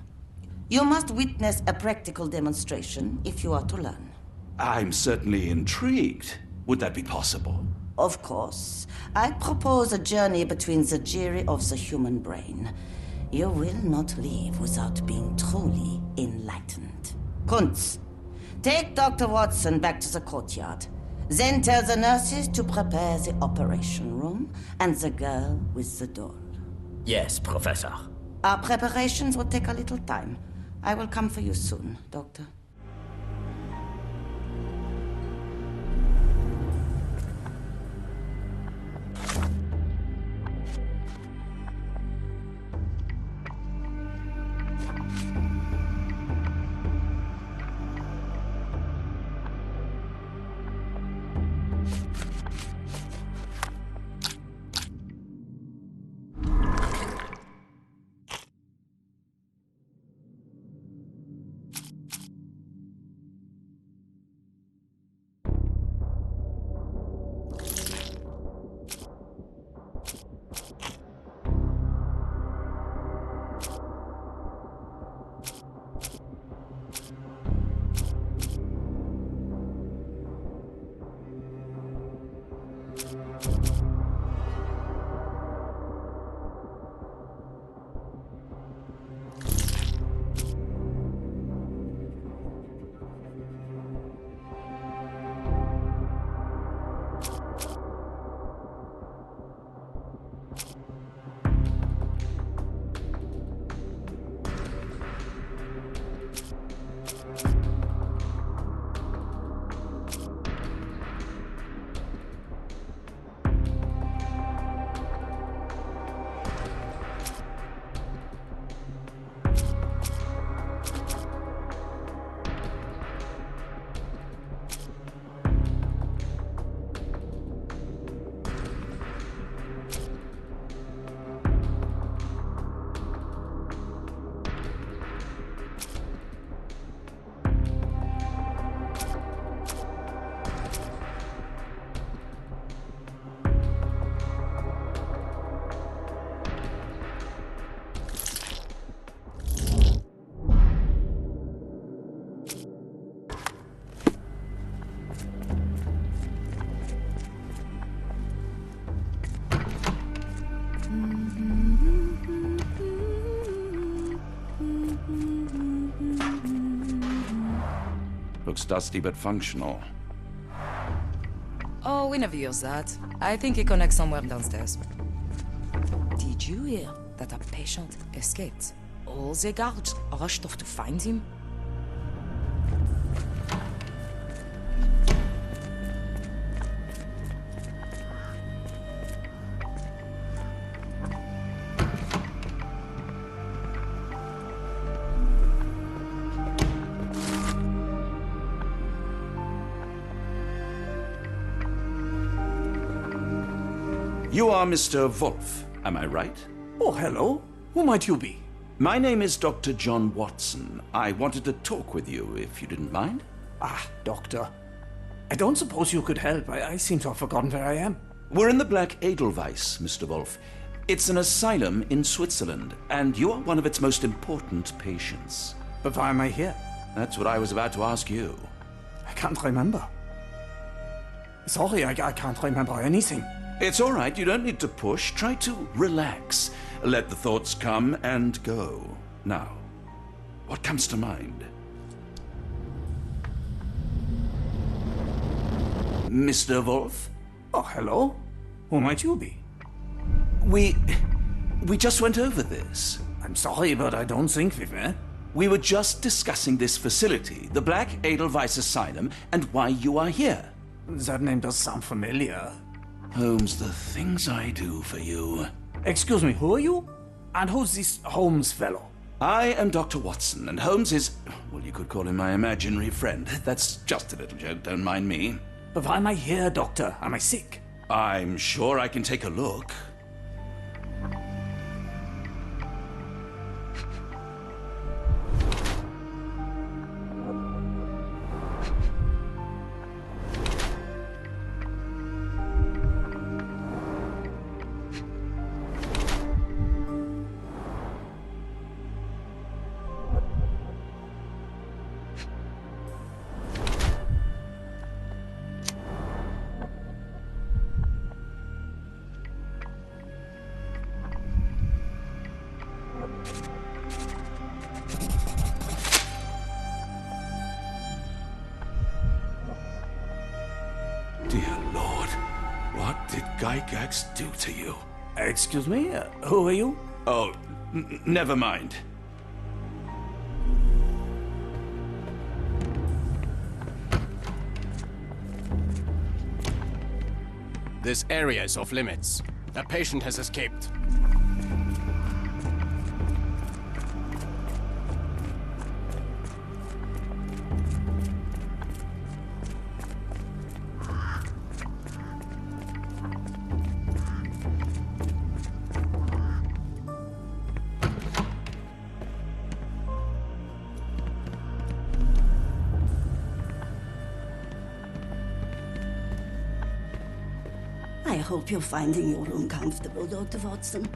You must witness a practical demonstration if you are to learn. I'm certainly intrigued. Would that be possible? Of course. I propose a journey between the jury of the human brain. You will not leave without being truly enlightened. Kuntz, take Dr. Watson back to the courtyard. Then tell the nurses to prepare the operation room and the girl with the doll. Yes, Professor. Our preparations will take a little time. I will come for you soon, Doctor. Looks dusty but functional. Oh, we never use that. I think it connects somewhere downstairs. Did you hear that a patient escaped? All the guards rushed off to find him. You are Mr. Wolf, am I right? Oh, hello. Who might you be? My name is Dr. John Watson. I wanted to talk with you, if you didn't mind. Ah, Doctor. I don't suppose you could help. I seem to have forgotten where I am. We're in the Black Edelweiss, Mr. Wolf. It's an asylum in Switzerland, and you are one of its most important patients. But why am I here? That's what I was about to ask you. I can't remember. Sorry, I can't remember anything. It's all right. You don't need to push. Try to relax. Let the thoughts come and go. Now, what comes to mind? Mr. Wolf? Oh, hello. Who might you be? We just went over this. I'm sorry, but I don't think we've met. We were just discussing this facility, the Black Edelweiss Asylum, and why you are here. That name does sound familiar. Holmes, the things I do for you. Excuse me, who are you? And who's this Holmes fellow? I am Dr. Watson, and Holmes is, well, you could call him my imaginary friend. That's just a little joke, don't mind me. But why am I here, Doctor? Am I sick? I'm sure I can take a look. Dear Lord, what did Gygax do to you? Excuse me, who are you? Oh, never mind. This area is off limits. A patient has escaped. I hope you're finding your room comfortable, Dr. Watson.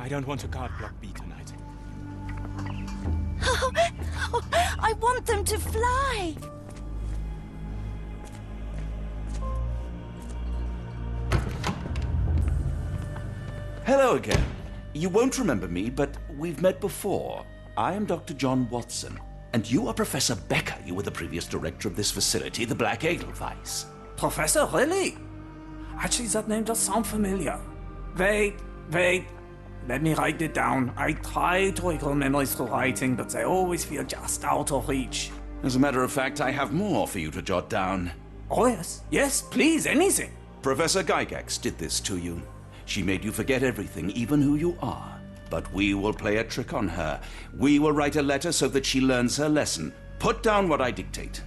I don't want to card block B tonight. I want them to fly. Hello again. You won't remember me, but we've met before. I am Dr. John Watson, and you are Professor Becker. You were the previous director of this facility, the Black Edelweiss. Professor, really? Actually, that name does sound familiar. Wait. Let me write it down. I try to recall memories through writing, but they always feel just out of reach. As a matter of fact, I have more for you to jot down. Oh, yes. Yes, please, anything. Professor Gygax did this to you. She made you forget everything, even who you are. But we will play a trick on her. We will write a letter so that she learns her lesson. Put down what I dictate.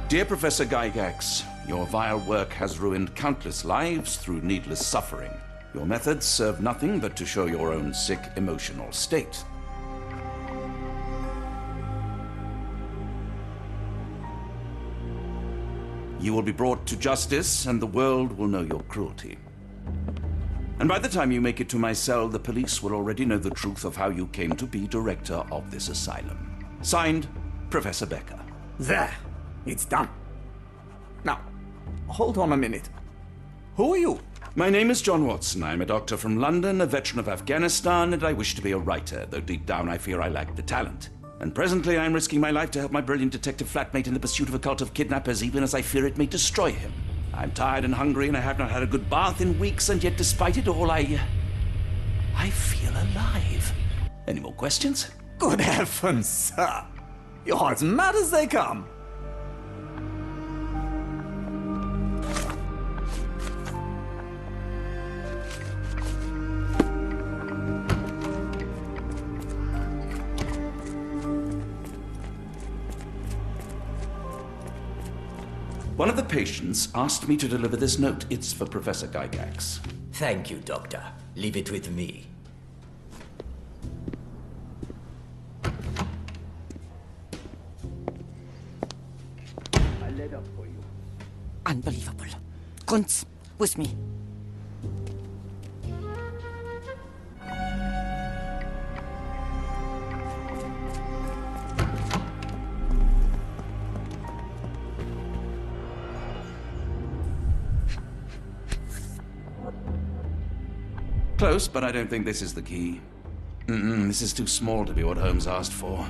Dear Professor Gygax, your vile work has ruined countless lives through needless suffering. Your methods serve nothing but to show your own sick emotional state. You will be brought to justice, and the world will know your cruelty. And by the time you make it to my cell, the police will already know the truth of how you came to be director of this asylum. Signed, Professor Becker. There. It's done. Now, hold on a minute. Who are you? My name is John Watson. I'm a doctor from London, a veteran of Afghanistan, and I wish to be a writer, though deep down I fear I lack the talent. And presently I'm risking my life to help my brilliant detective flatmate in the pursuit of a cult of kidnappers, even as I fear it may destroy him. I'm tired and hungry, and I have not had a good bath in weeks, and yet despite it all, I feel alive. Any more questions? Good heavens, sir. You're as mad as they come. One of the patients asked me to deliver this note. It's for Professor Gygax. Thank you, Doctor. Leave it with me. I laid up for you. Unbelievable. Kunz, with me. Close, but I don't think this is the key. This is too small to be what Holmes asked for.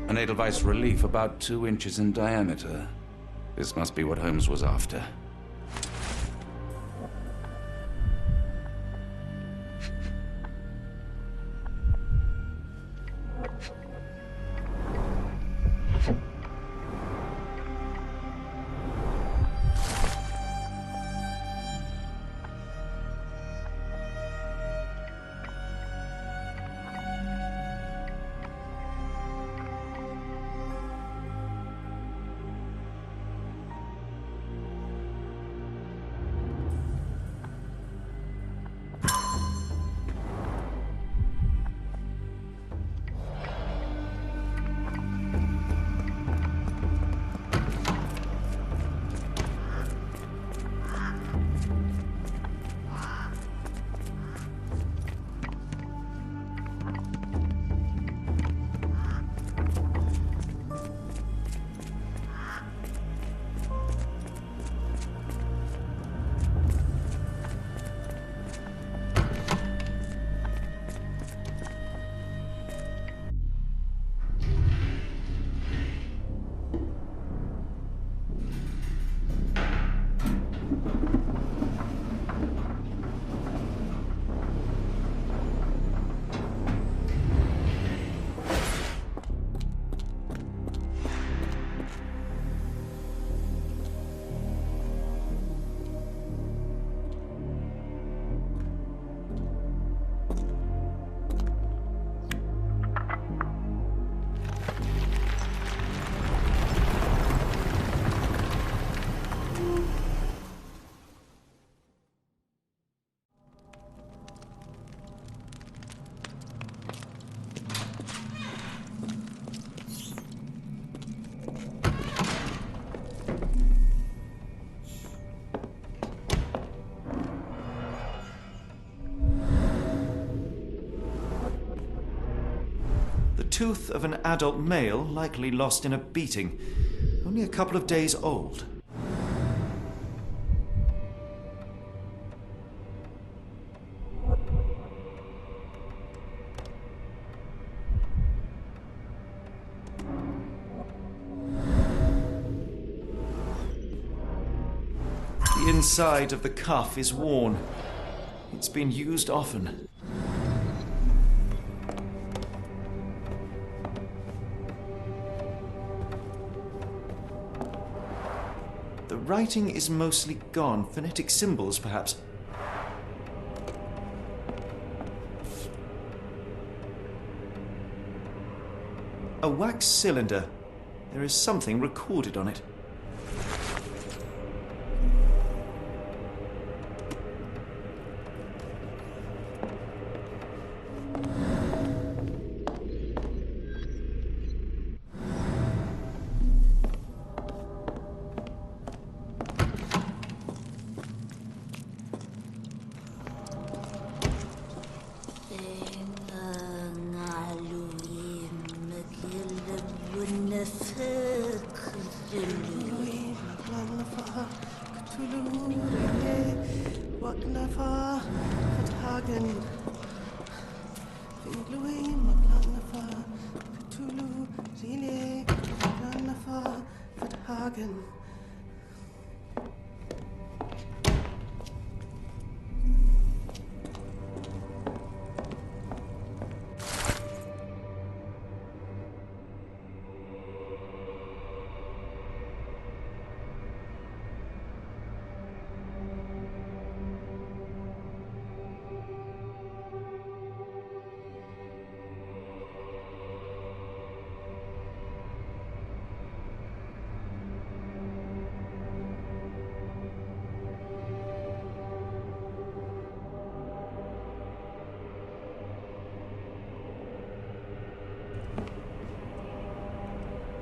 An Edelweiss relief about 2 inches in diameter. This must be what Holmes was after. tooth of an adult male, likely lost in a beating. Only a couple of days old. The inside of the cuff is worn. It's been used often. The writing is mostly gone. Phonetic symbols, perhaps. A wax cylinder. There is something recorded on it.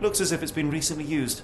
Looks as if it's been recently used.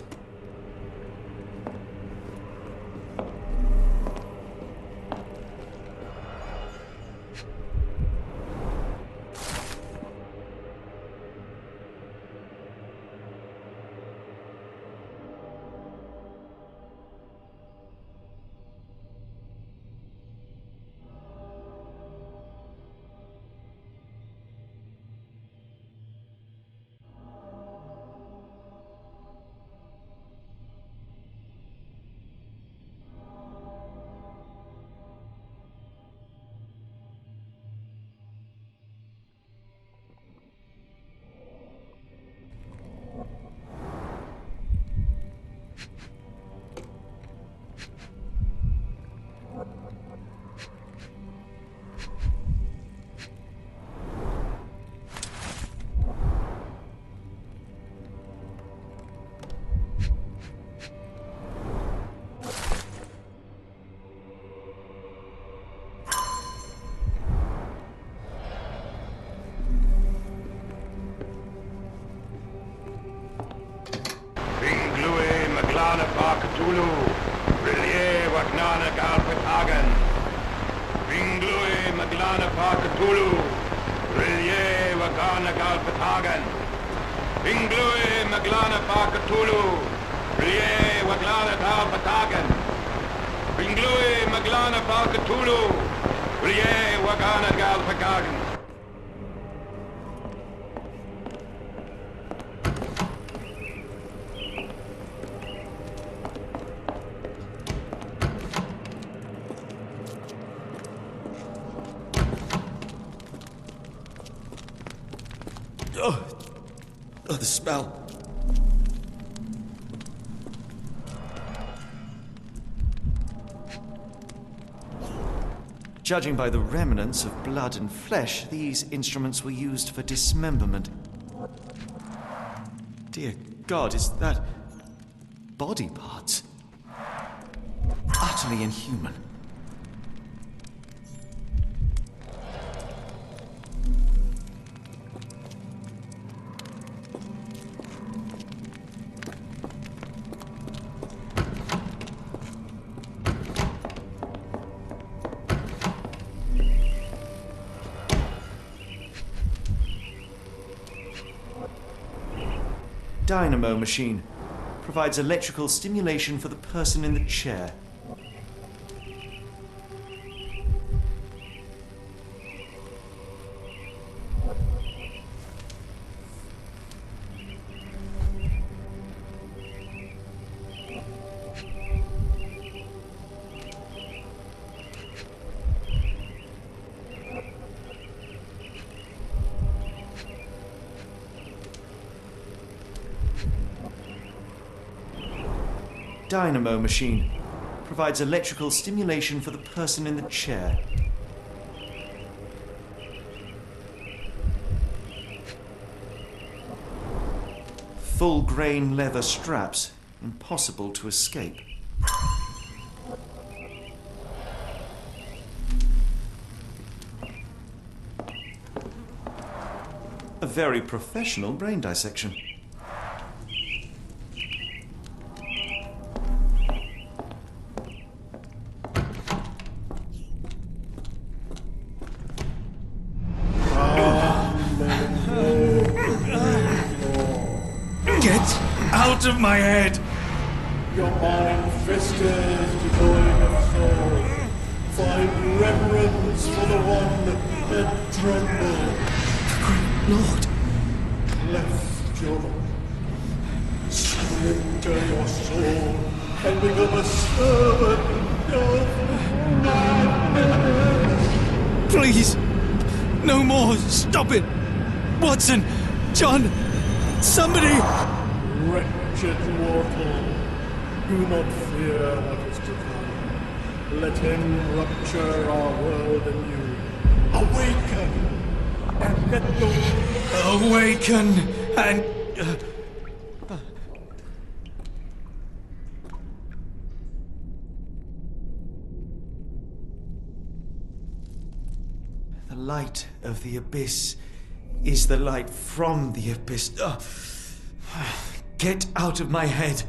Oh, the smell. Judging by the remnants of blood and flesh, these instruments were used for dismemberment. Dear God, is that body parts? Utterly inhuman. Dynamo machine. Provides electrical stimulation for the person in the chair. Dynamo machine. Provides electrical stimulation for the person in the chair. Full grain leather straps. Impossible to escape. A very professional brain dissection. Out of my head! Your mind festers, devoid of soul. Find reverence for the one that trembled. Great Lord! Left your surrender your soul and become a servant of madness. Please! No more! Stop it! Watson! John! Somebody! Wretched mortal, do not fear what is to come. Let him rupture our world anew. Awaken! And let the... Awaken! And... The light of the abyss is the light from the abyss. Get out of my head!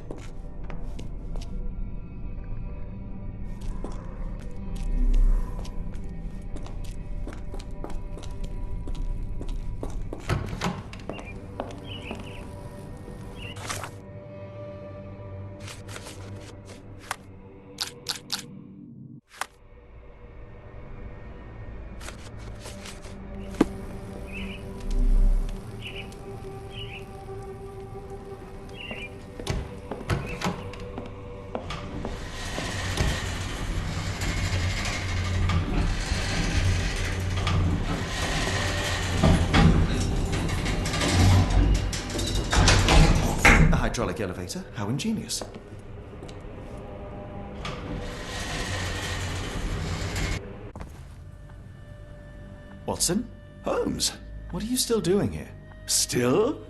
Hydraulic elevator, how ingenious. Watson? Holmes? What are you still doing here? Still?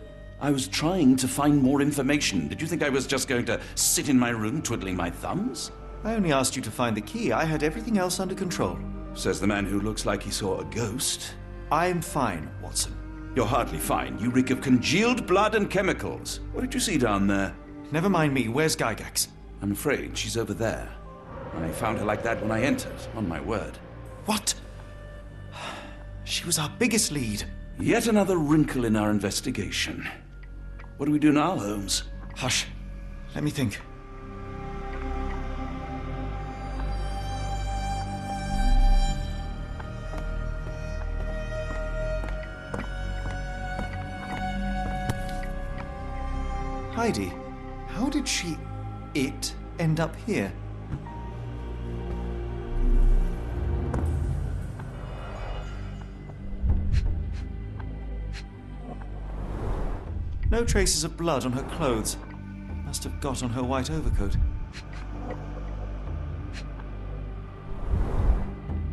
I was trying to find more information. Did you think I was just going to sit in my room twiddling my thumbs? I only asked you to find the key. I had everything else under control. Says the man who looks like he saw a ghost. I'm fine, Watson. You're hardly fine. You reek of congealed blood and chemicals. What did you see down there? Never mind me. Where's Gygax? I'm afraid she's over there. I found her like that when I entered, on my word. What? She was our biggest lead. Yet another wrinkle in our investigation. What do we do now, Holmes? Hush. Let me think. Heidi, how did it end up here? No traces of blood on her clothes. Must have got on her white overcoat.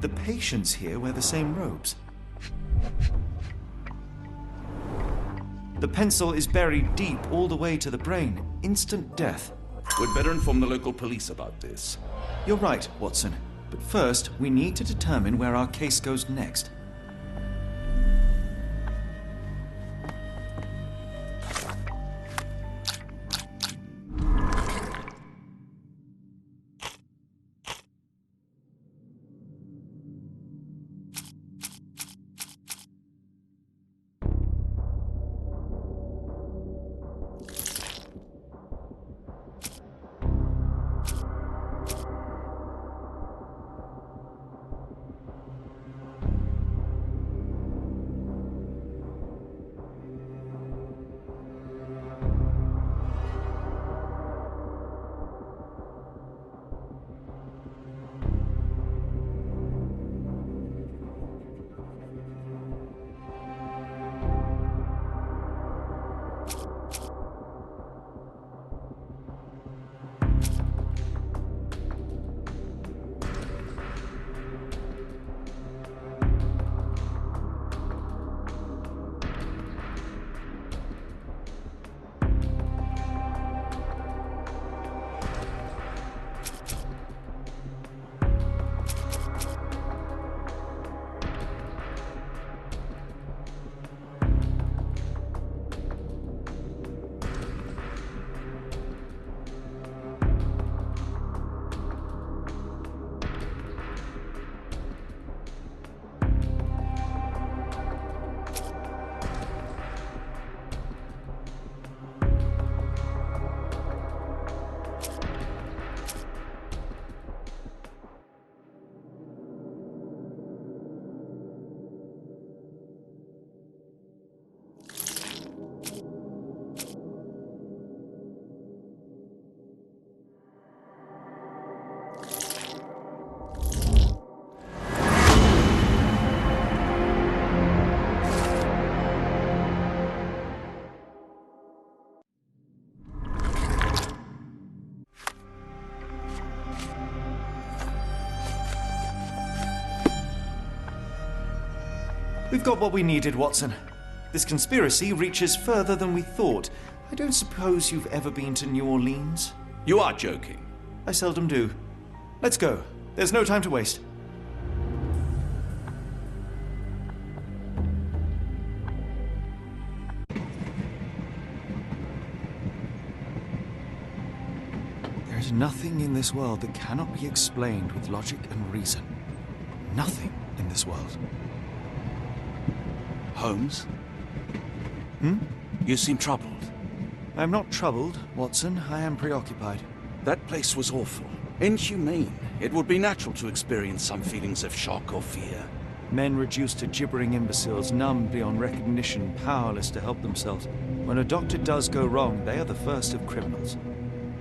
The patients here wear the same robes. The pencil is buried deep all the way to the brain. Instant death. We'd better inform the local police about this. You're right, Watson. But first, we need to determine where our case goes next. We've got what we needed, Watson. This conspiracy reaches further than we thought. I don't suppose you've ever been to New Orleans? You are joking. I seldom do. Let's go. There's no time to waste. There is nothing in this world that cannot be explained with logic and reason. Nothing in this world. Holmes? Hmm? You seem troubled. I'm not troubled, Watson. I am preoccupied. That place was awful. Inhumane. It would be natural to experience some feelings of shock or fear. Men reduced to gibbering imbeciles, numb beyond recognition, powerless to help themselves. When a doctor does go wrong, they are the first of criminals.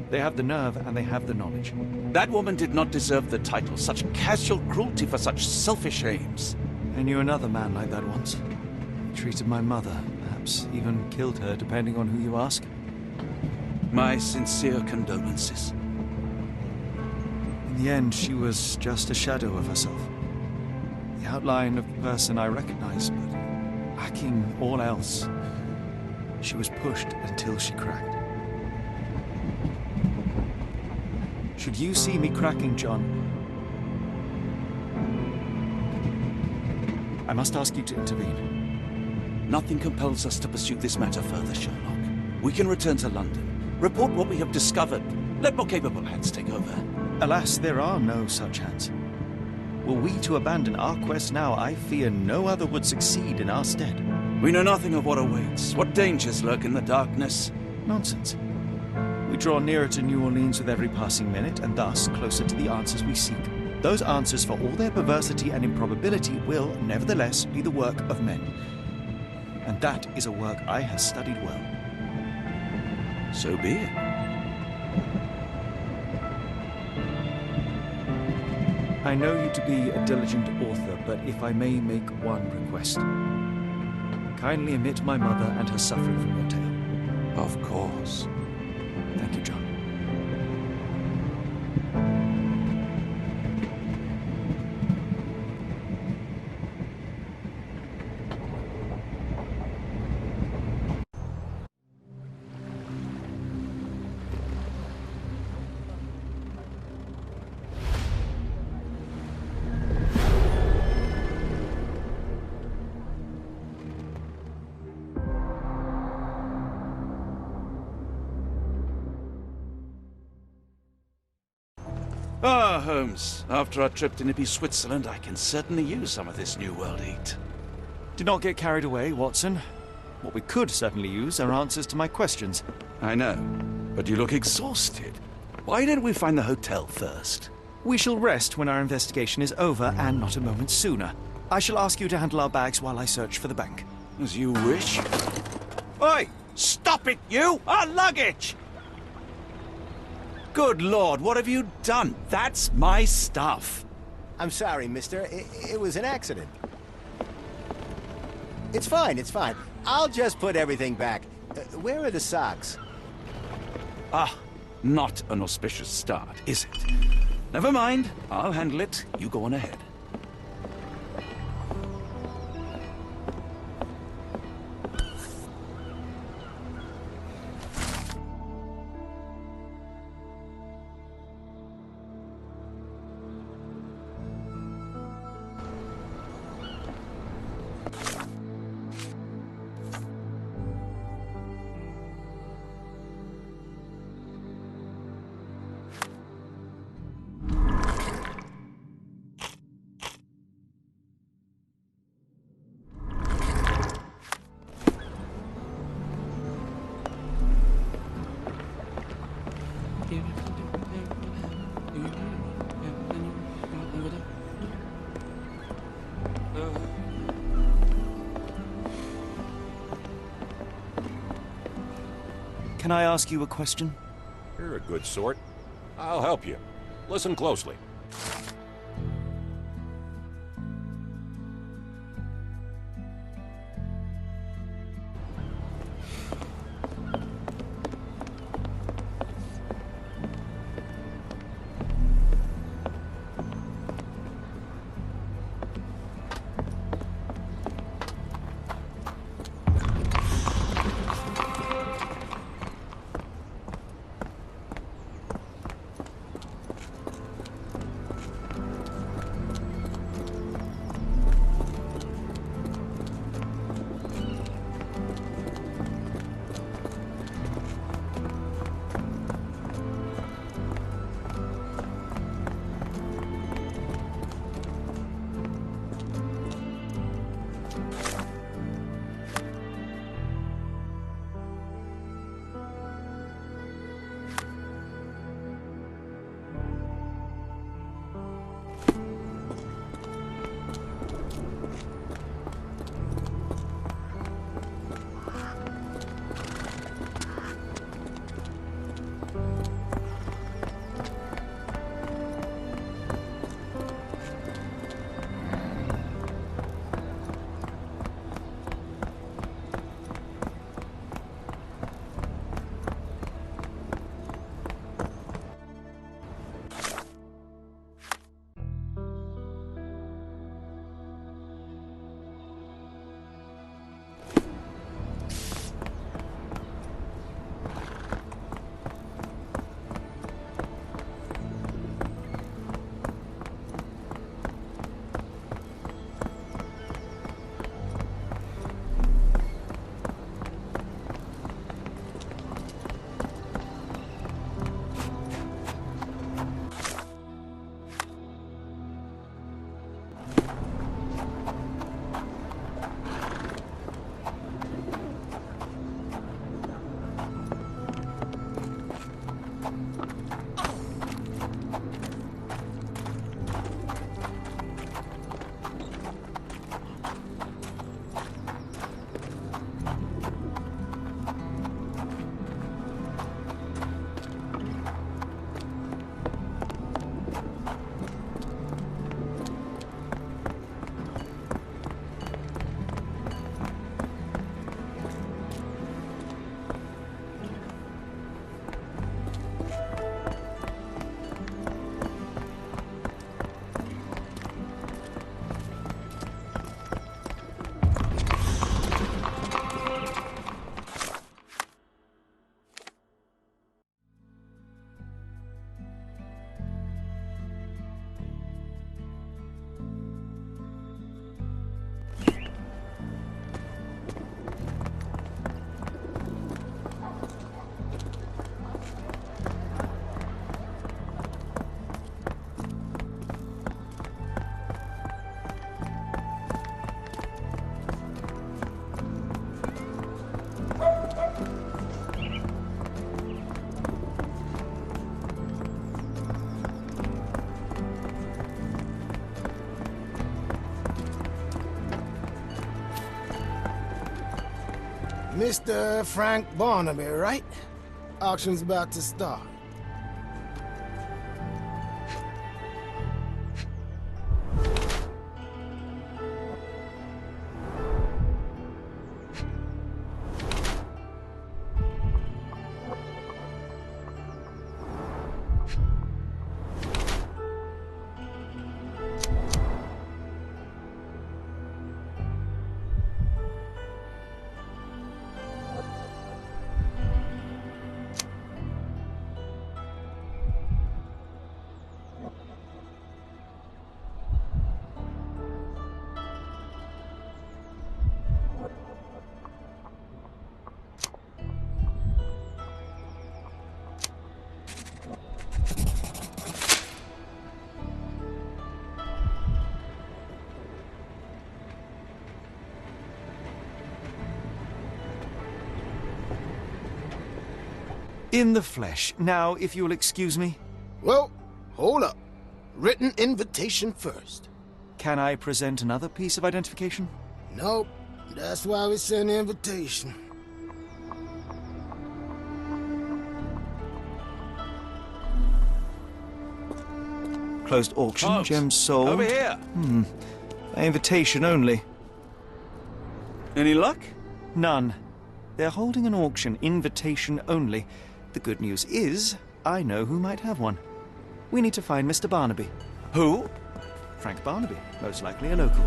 They have the nerve and they have the knowledge. That woman did not deserve the title. Such casual cruelty for such selfish aims. I knew another man like that once. He treated my mother, perhaps even killed her, depending on who you ask. My sincere condolences. In the end, she was just a shadow of herself. The outline of the person I recognized, but lacking all else. She was pushed until she cracked. Should you see me cracking, John, I must ask you to intervene. Nothing compels us to pursue this matter further, Sherlock. We can return to London, report what we have discovered. Let more capable hands take over. Alas, there are no such hands. Were we to abandon our quest now, I fear no other would succeed in our stead. We know nothing of what awaits, what dangers lurk in the darkness. Nonsense. We draw nearer to New Orleans with every passing minute, and thus closer to the answers we seek. Those answers, for all their perversity and improbability, will, nevertheless, be the work of men. And that is a work I have studied well. So be it. I know you to be a diligent author, but if I may make one request. Kindly omit my mother and her suffering from your tale. Of course. Thank you, John. Ah, Holmes. After our trip to nippy Switzerland, I can certainly use some of this New World heat. Do not get carried away, Watson. What we could certainly use are answers to my questions. I know, but you look exhausted. Why don't we find the hotel first? We shall rest when our investigation is over, and not a moment sooner. I shall ask you to handle our bags while I search for the bank. As you wish. Oi! Stop it, you! Our luggage! Good Lord, what have you done? That's my stuff. I'm sorry, mister. It was an accident. It's fine, it's fine. I'll just put everything back. Where are the socks? Ah, not an auspicious start, is it? Never mind. I'll handle it. You go on ahead. Can I ask you a question? You're a good sort. I'll help you. Listen closely. Mr. Frank Barnaby, right? Auction's about to start. In the flesh. Now, if you'll excuse me. Well, hold up. Written invitation first. Can I present another piece of identification? Nope. That's why we send the invitation. Closed auction, Holmes, gems sold. over here. By invitation only. Any luck? None. They're holding an auction, invitation only. The good news is, I know who might have one. We need to find Mr. Barnaby. Who? Frank Barnaby, most likely a local.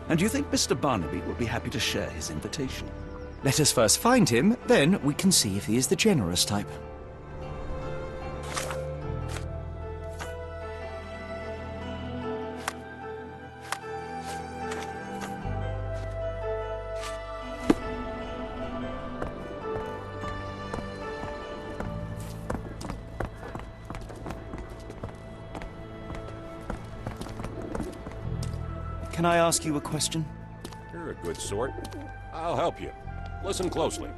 And you think Mr. Barnaby will be happy to share his invitation? Let us first find him, then we can see if he is the generous type. Can I ask you a question? You're a good sort. I'll help you. Listen closely.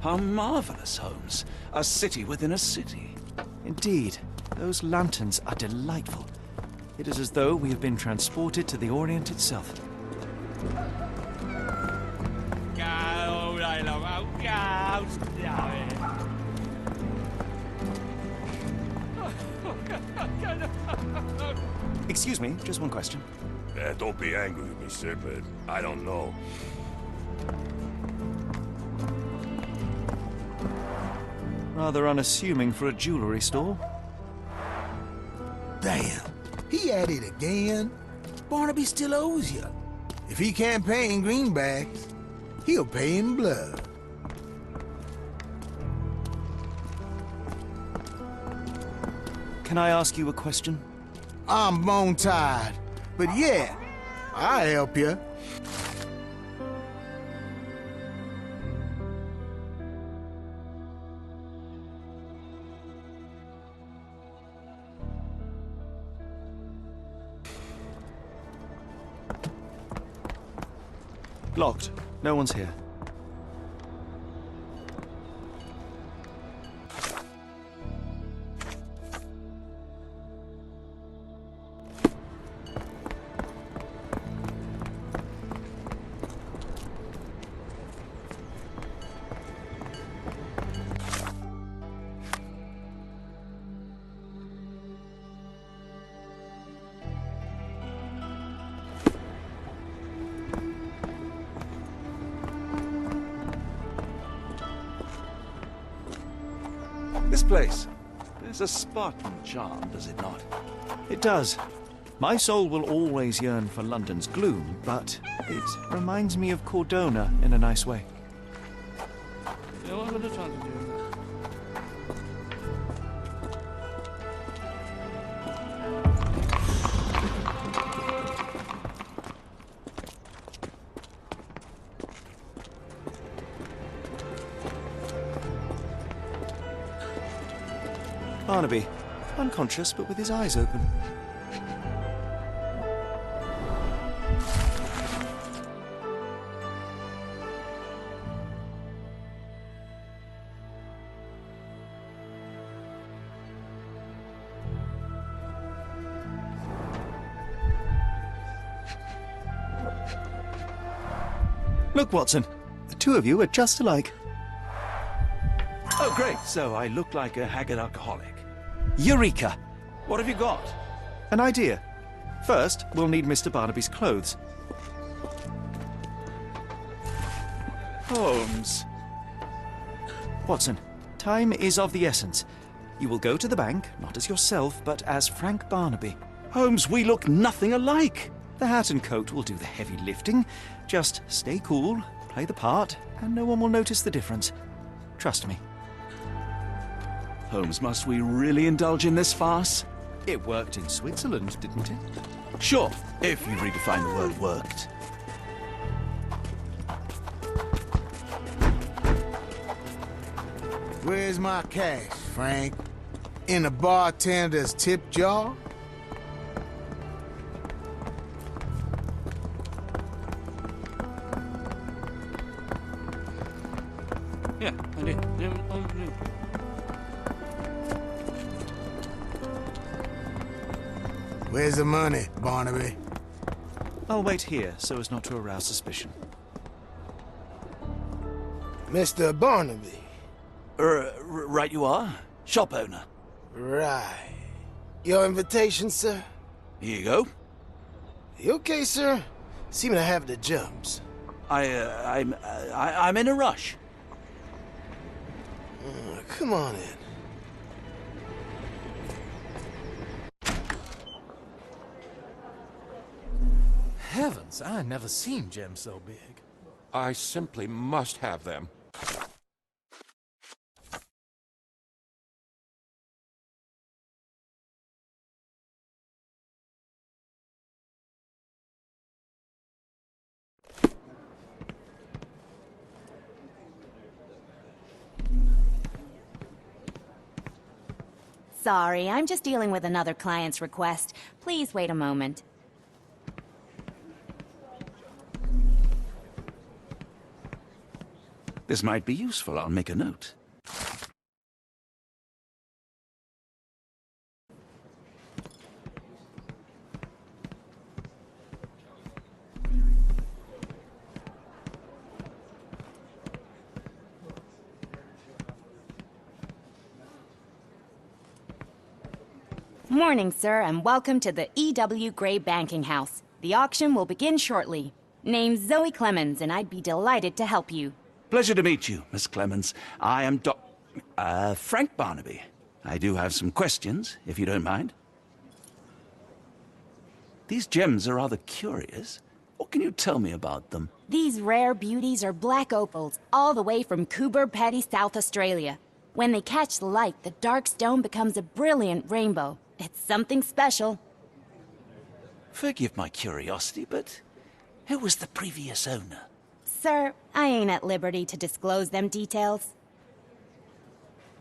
How marvelous, Holmes. A city within a city. Indeed. Those lanterns are delightful. It is as though we have been transported to the Orient itself. Excuse me, just one question. Don't be angry with me, sir, but I don't know. Rather unassuming for a jewelry store. Damn, he at it again. Barnaby still owes you. If he can't pay in greenbacks, he'll pay in blood. Can I ask you a question? I'm bone-tired, but yeah, I'll help you. Locked. No one's here. This place. There's a Spartan charm, does it not? It does. My soul will always yearn for London's gloom, but it reminds me of Cordona in a nice way. Barnaby, unconscious but with his eyes open. Look, Watson, the two of you are just alike. Oh, great. So I look like a haggard alcoholic. Eureka! What have you got? An idea. First, we'll need Mr. Barnaby's clothes. Holmes. Watson, time is of the essence. You will go to the bank, not as yourself, but as Frank Barnaby. Holmes, we look nothing alike. The hat and coat will do the heavy lifting. Just stay cool, play the part, and no one will notice the difference. Trust me. Holmes, must we really indulge in this farce? It worked in Switzerland, didn't it? Sure, if you redefine the word worked. Where's my cash, Frank? In the bartender's tip jar? Yeah, I did. Where's the money, Barnaby? I'll wait here so as not to arouse suspicion. Mr. Barnaby. Right you are. Shop owner. Right. Your invitation, sir? Here you go. You okay, sir? Seem to have the jumps. I'm in a rush. Come on in. Heavens, I never seen gems so big. I simply must have them. Sorry, I'm just dealing with another client's request. Please wait a moment. This might be useful. I'll make a note. Morning, sir, and welcome to the E.W. Gray Banking House. The auction will begin shortly. Name's Zoe Clemens, and I'd be delighted to help you. Pleasure to meet you, Miss Clemens. I am Frank Barnaby. I do have some questions, if you don't mind. These gems are rather curious. What can you tell me about them? These rare beauties are black opals, all the way from Coober Pedy, South Australia. When they catch the light, the dark stone becomes a brilliant rainbow. It's something special. Forgive my curiosity, but who was the previous owner? Sir, I ain't at liberty to disclose them details.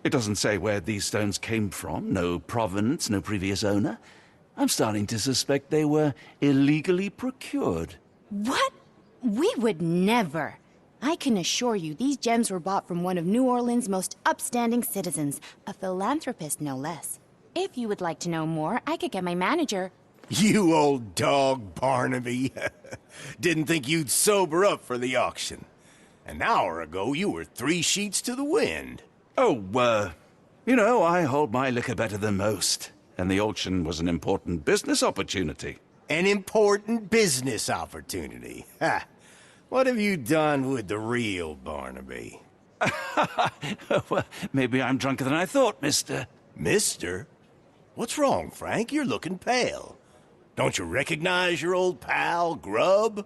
It doesn't say where these stones came from, no provenance, no previous owner. I'm starting to suspect they were illegally procured. What? We would never. I can assure you these gems were bought from one of New Orleans' most upstanding citizens, a philanthropist no less. If you would like to know more, I could get my manager. You old dog, Barnaby. Didn't think you'd sober up for the auction. An hour ago, you were 3 sheets to the wind. Oh, you know, I hold my liquor better than most. And the auction was an important business opportunity. An important business opportunity? Ha! What have you done with the real Barnaby? Well, maybe I'm drunker than I thought, mister. Mister? What's wrong, Frank? You're looking pale. Don't you recognize your old pal, Grub?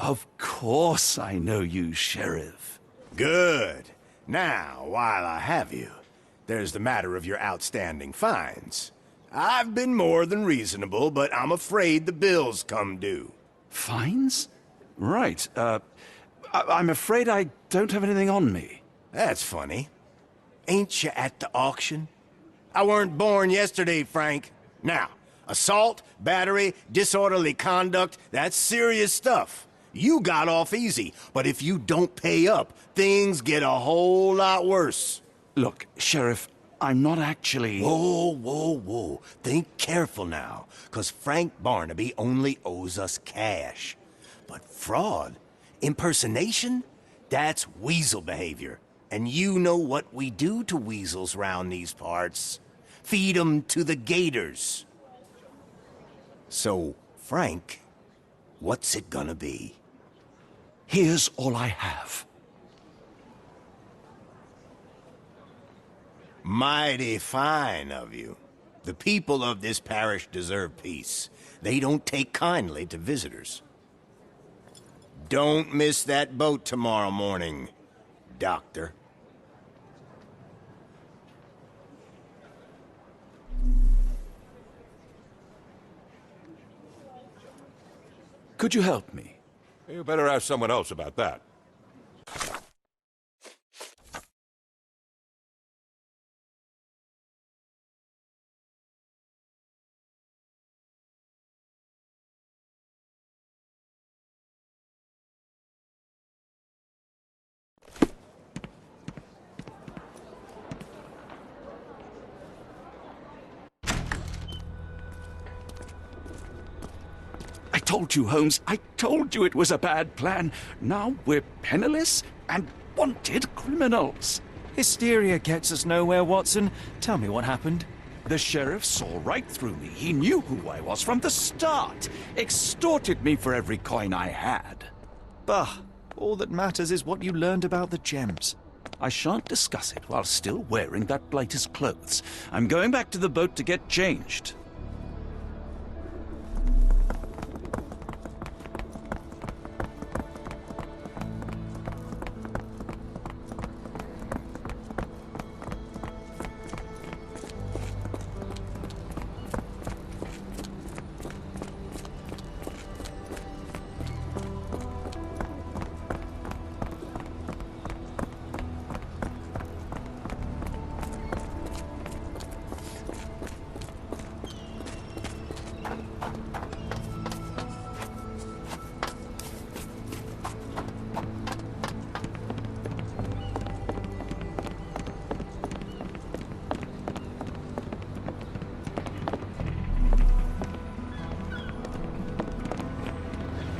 Of course I know you, Sheriff. Good. Now, while I have you, there's the matter of your outstanding fines. I've been more than reasonable, but I'm afraid the bills come due. Fines? Right, I'm afraid I don't have anything on me. That's funny. Ain't you at the auction? I weren't born yesterday, Frank. Now, assault, battery, disorderly conduct, that's serious stuff. You got off easy, but if you don't pay up, things get a whole lot worse. Look, Sheriff, I'm not actually... Whoa. Think careful now, 'cause Frank Barnaby only owes us cash. But fraud, impersonation, that's weasel behavior. And you know what we do to weasels round these parts. Feed 'em to the gators. So, Frank, what's it gonna be? Here's all I have. Mighty fine of you. The people of this parish deserve peace. They don't take kindly to visitors. Don't miss that boat tomorrow morning, Doctor. Could you help me? You better ask someone else about that. I told you, Holmes. I told you it was a bad plan. Now we're penniless and wanted criminals. Hysteria gets us nowhere, Watson. Tell me what happened. The sheriff saw right through me. He knew who I was from the start. Extorted me for every coin I had. Bah, all that matters is what you learned about the gems. I shan't discuss it while still wearing that blighter's clothes. I'm going back to the boat to get changed.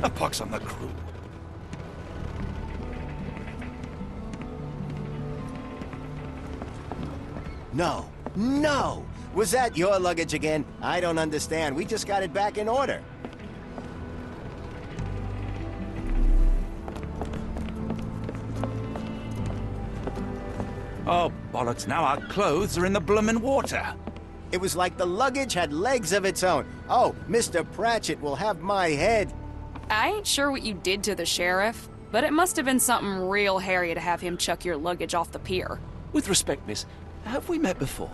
A pox on the crew. No! Was that your luggage again? I don't understand. We just got it back in order. Oh, bollocks, now our clothes are in the bloomin' water. It was like the luggage had legs of its own. Oh, Mr. Pratchett will have my head. I ain't sure what you did to the sheriff, but it must have been something real hairy to have him chuck your luggage off the pier. With respect, miss, have we met before?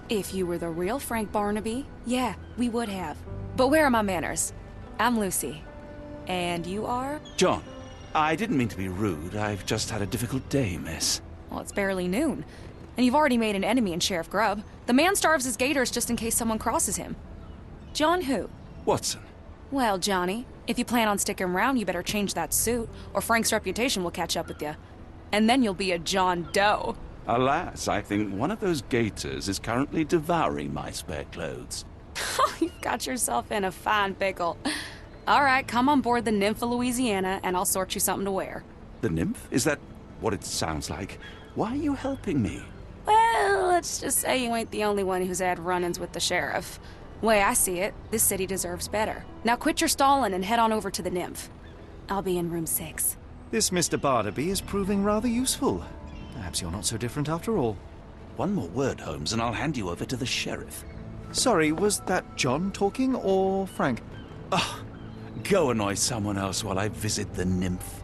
If you were the real Frank Barnaby, yeah, we would have. But where are my manners? I'm Lucy. And you are? John, I didn't mean to be rude. I've just had a difficult day, miss. Well, it's barely noon. And you've already made an enemy in Sheriff Grubb. The man starves his gators just in case someone crosses him. John who? Watson. Well, Johnny, if you plan on sticking around, you better change that suit, or Frank's reputation will catch up with you. And then you'll be a John Doe. Alas, I think one of those gators is currently devouring my spare clothes. You've got yourself in a fine pickle. All right, come on board the Nymph of Louisiana, and I'll sort you something to wear. The nymph? Is that what it sounds like? Why are you helping me? Well, let's just say you ain't the only one who's had run-ins with the sheriff. Way I see it, this city deserves better. Now quit your stalling and head on over to the Nymph. I'll be in room 6. This Mr. Barnaby is proving rather useful. Perhaps you're not so different after all. One more word, Holmes, and I'll hand you over to the sheriff. Sorry, was that John talking or Frank? Go annoy someone else while I visit the nymph.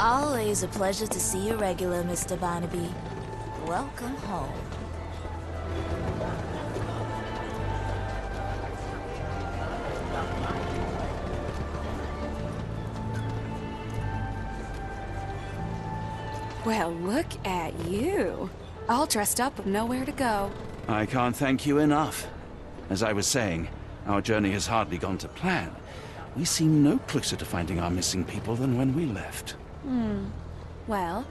Always a pleasure to see you regular, Mr. Barnaby. Welcome home. Well, look at you. All dressed up with nowhere to go. I can't thank you enough. As I was saying, our journey has hardly gone to plan. We seem no closer to finding our missing people than when we left. Well,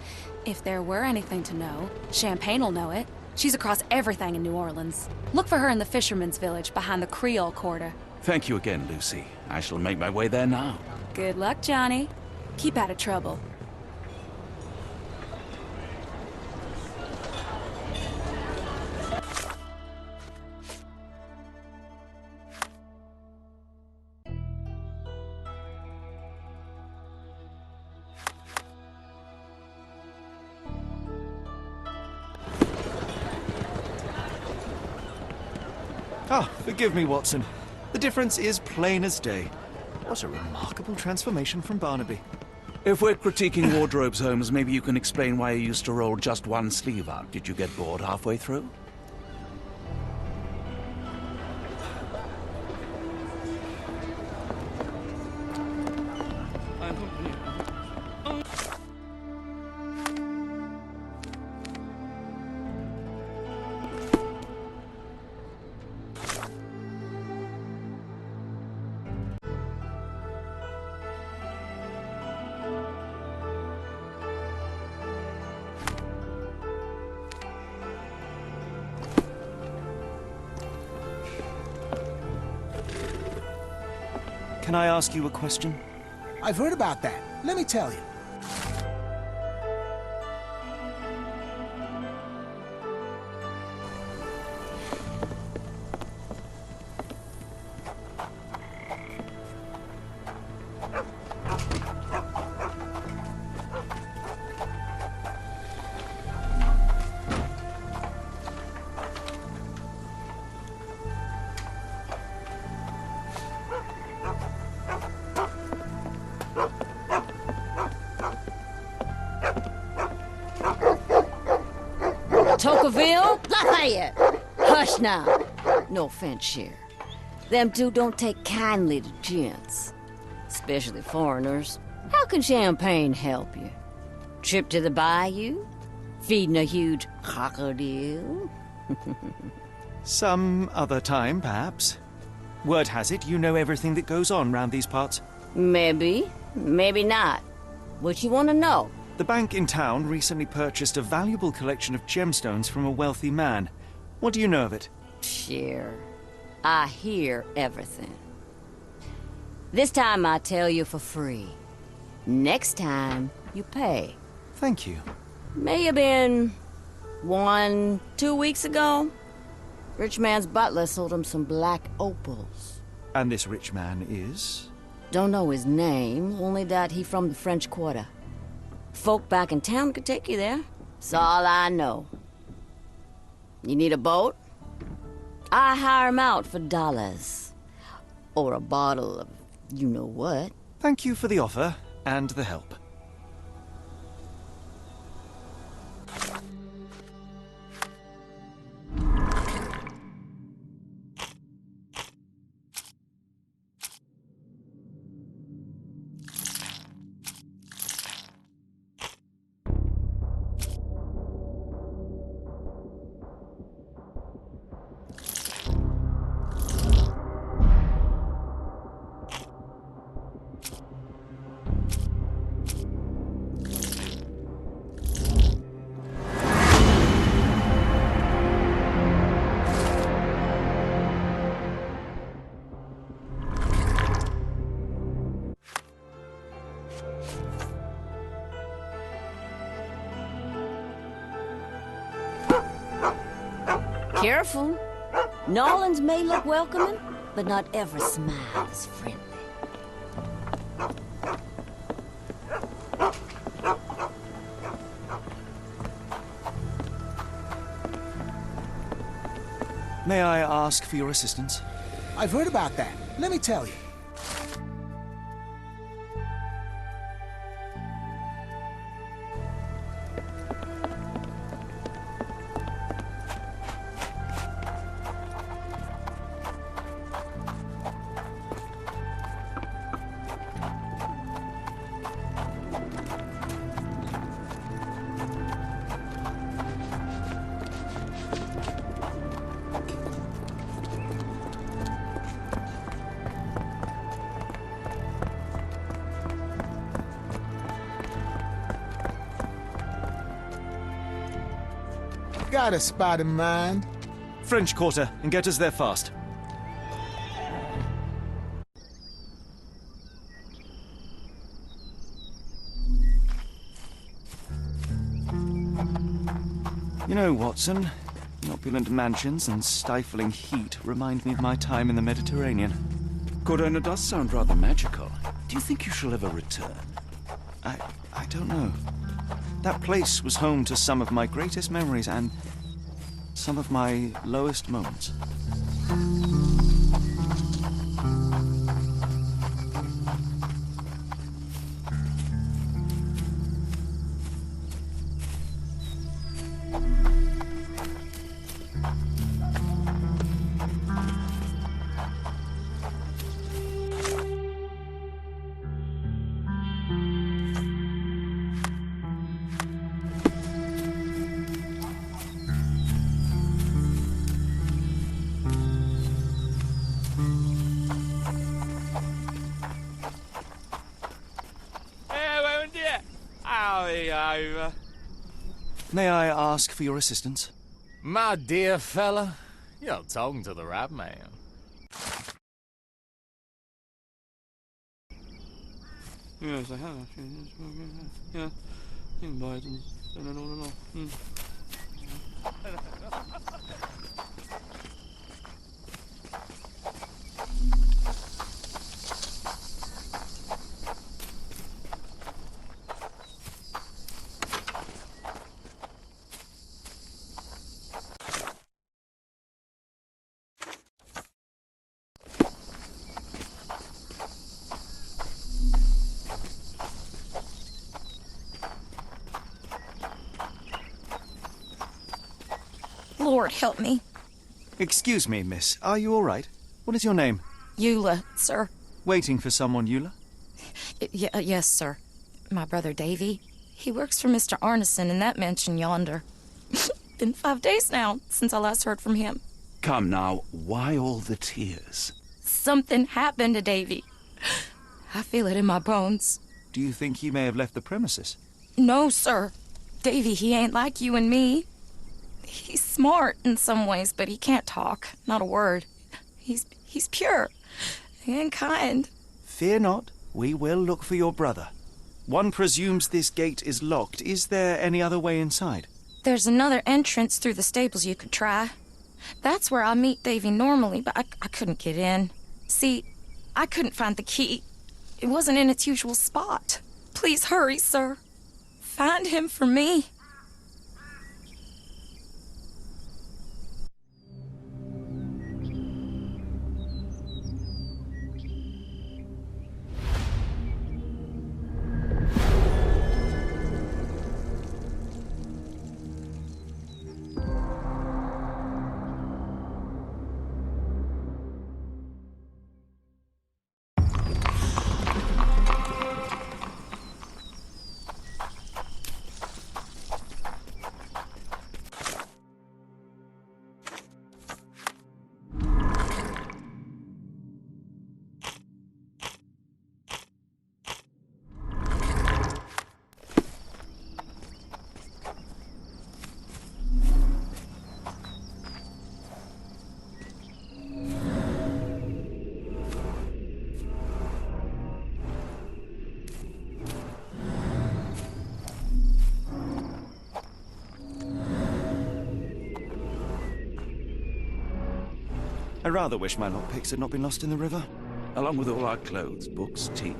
if there were anything to know, Champagne'll know it. She's across everything in New Orleans. Look for her in the fisherman's village behind the Creole Quarter. Thank you again, Lucy. I shall make my way there now. Good luck, Johnny. Keep out of trouble. Ah, forgive me, Watson. The difference is plain as day. What a remarkable transformation from Barnaby. If we're critiquing wardrobes, Holmes, maybe you can explain why you used to roll just one sleeve up. Did you get bored halfway through? Can I ask you a question? I've heard about that. Let me tell you. Tocqueville? Lafayette! Hush now. No offense, Cher. Them two don't take kindly to gents. Especially foreigners. How can champagne help you? Trip to the bayou? Feeding a huge crocodile? Some other time, perhaps. Word has it, you know everything that goes on round these parts. Maybe. Maybe not. What you want to know? The bank in town recently purchased a valuable collection of gemstones from a wealthy man. What do you know of it? Sure. I hear everything. This time I tell you for free. Next time, you pay. Thank you. May have been 1, 2 weeks ago. Rich man's butler sold him some black opals. And this rich man is? Don't know his name, only that he from the French Quarter. Folk back in town could take you there. That's all I know. You need a boat? I hire 'em out for dollars. Or a bottle of you-know-what. Thank you for the offer and the help. Careful. Nolans may look welcoming, but not every smile is friendly. May I ask for your assistance? I've heard about that. Let me tell you. Got a spot in mind. French Quarter, and get us there fast. You know, Watson, opulent mansions and stifling heat remind me of my time in the Mediterranean. Corona does sound rather magical. Do you think you shall ever return? I don't know. That place was home to some of my greatest memories and some of my lowest moments. May I ask for your assistance? My dear fella, you're talking to the right man. Yes, I have actually. Yeah. You can buy it and spend it all along. Lord, help me. Excuse me, miss. Are you all right? What is your name? Eula, sir. Waiting for someone, Eula? Yes, sir. My brother Davy. He works for Mr. Arneson in that mansion yonder. Been 5 days now since I last heard from him. Come now, why all the tears? Something happened to Davy. I feel it in my bones. Do you think he may have left the premises? No, sir. Davy, he ain't like you and me. He's smart in some ways, but he can't talk. Not a word. He's pure and kind. Fear not. We will look for your brother. One presumes this gate is locked. Is there any other way inside? There's another entrance through the stables you could try. That's where I meet Davy normally, but I couldn't get in. See, I couldn't find the key. It wasn't in its usual spot. Please hurry, sir. Find him for me. I rather wish my lockpicks had not been lost in the river. Along with all our clothes, books, tea.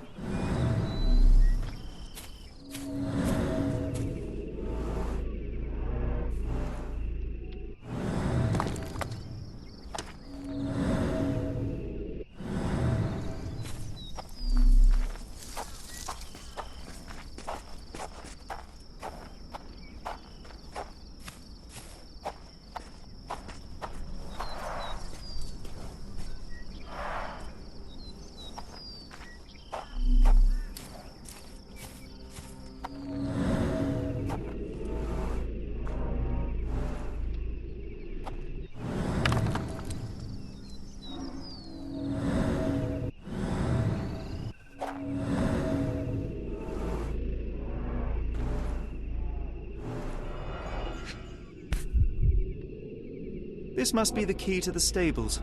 This must be the key to the stables.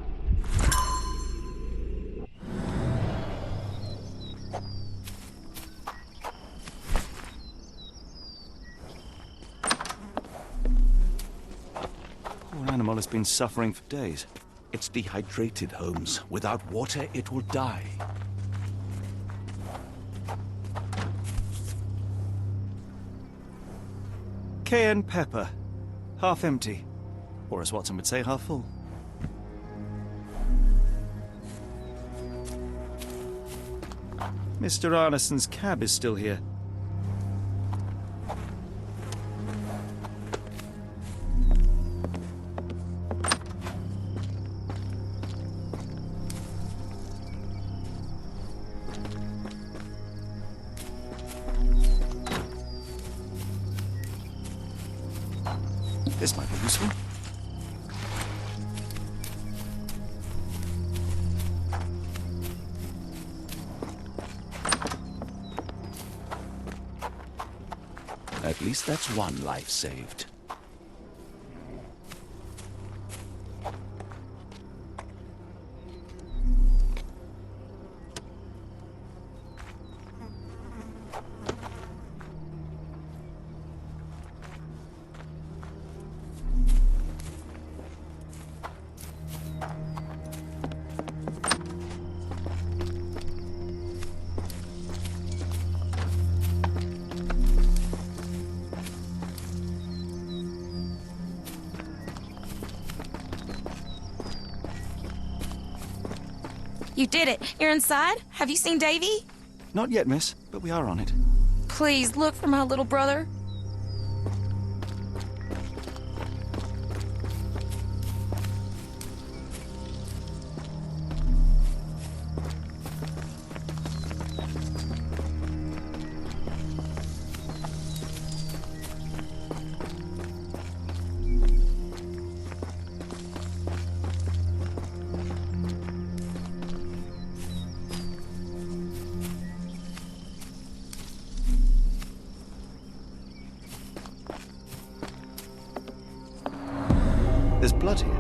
Poor animal has been suffering for days. It's dehydrated, Holmes. Without water, it will die. Cayenne pepper. Half empty. Or as Watson would say, half full. Mr. Arneson's cab is still here. This might be useful. At least that's one life saved. You did it. You're inside? Have you seen Davy? Not yet, miss, but we are on it. Please, look for my little brother. There's blood here.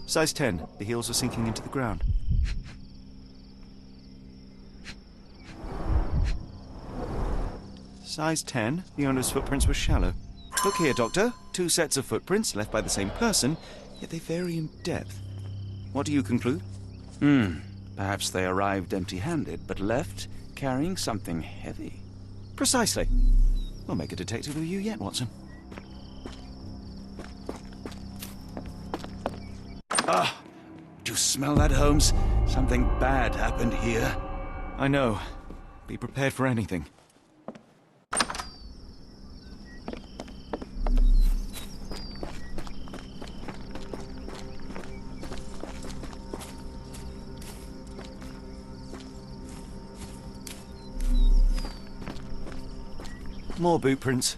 Size 10. The heels are sinking into the ground. Size 10. The owner's footprints were shallow. Look here, Doctor. 2 sets of footprints left by the same person, yet they vary in depth. What do you conclude? Perhaps they arrived empty-handed, but left carrying something heavy. Precisely. We'll make a detective of you yet, Watson. Ah! Do you smell that, Holmes? Something bad happened here. I know. Be prepared for anything. More boot prints.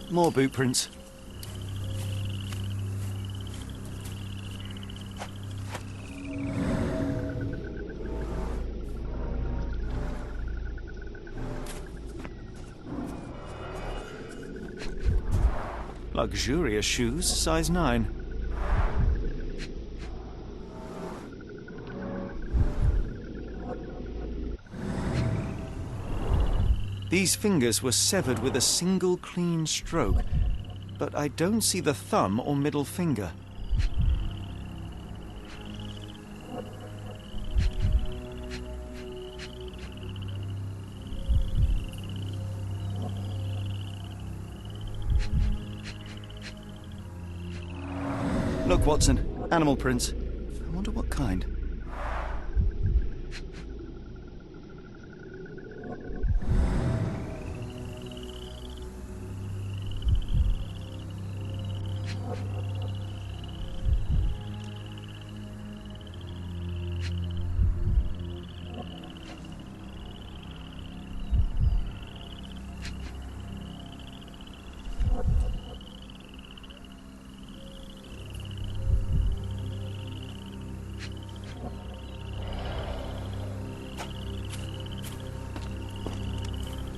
More boot prints. Luxurious shoes, size 9. These fingers were severed with a single clean stroke, but I don't see the thumb or middle finger. Look, Watson, animal prints. I wonder what kind.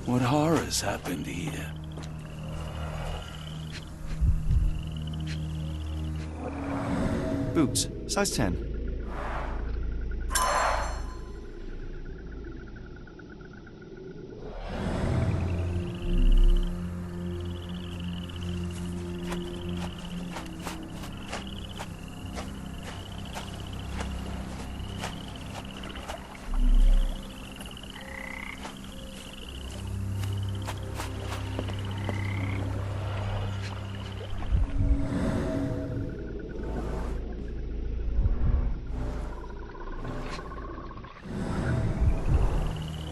What horrors happened here? Boots, size 10.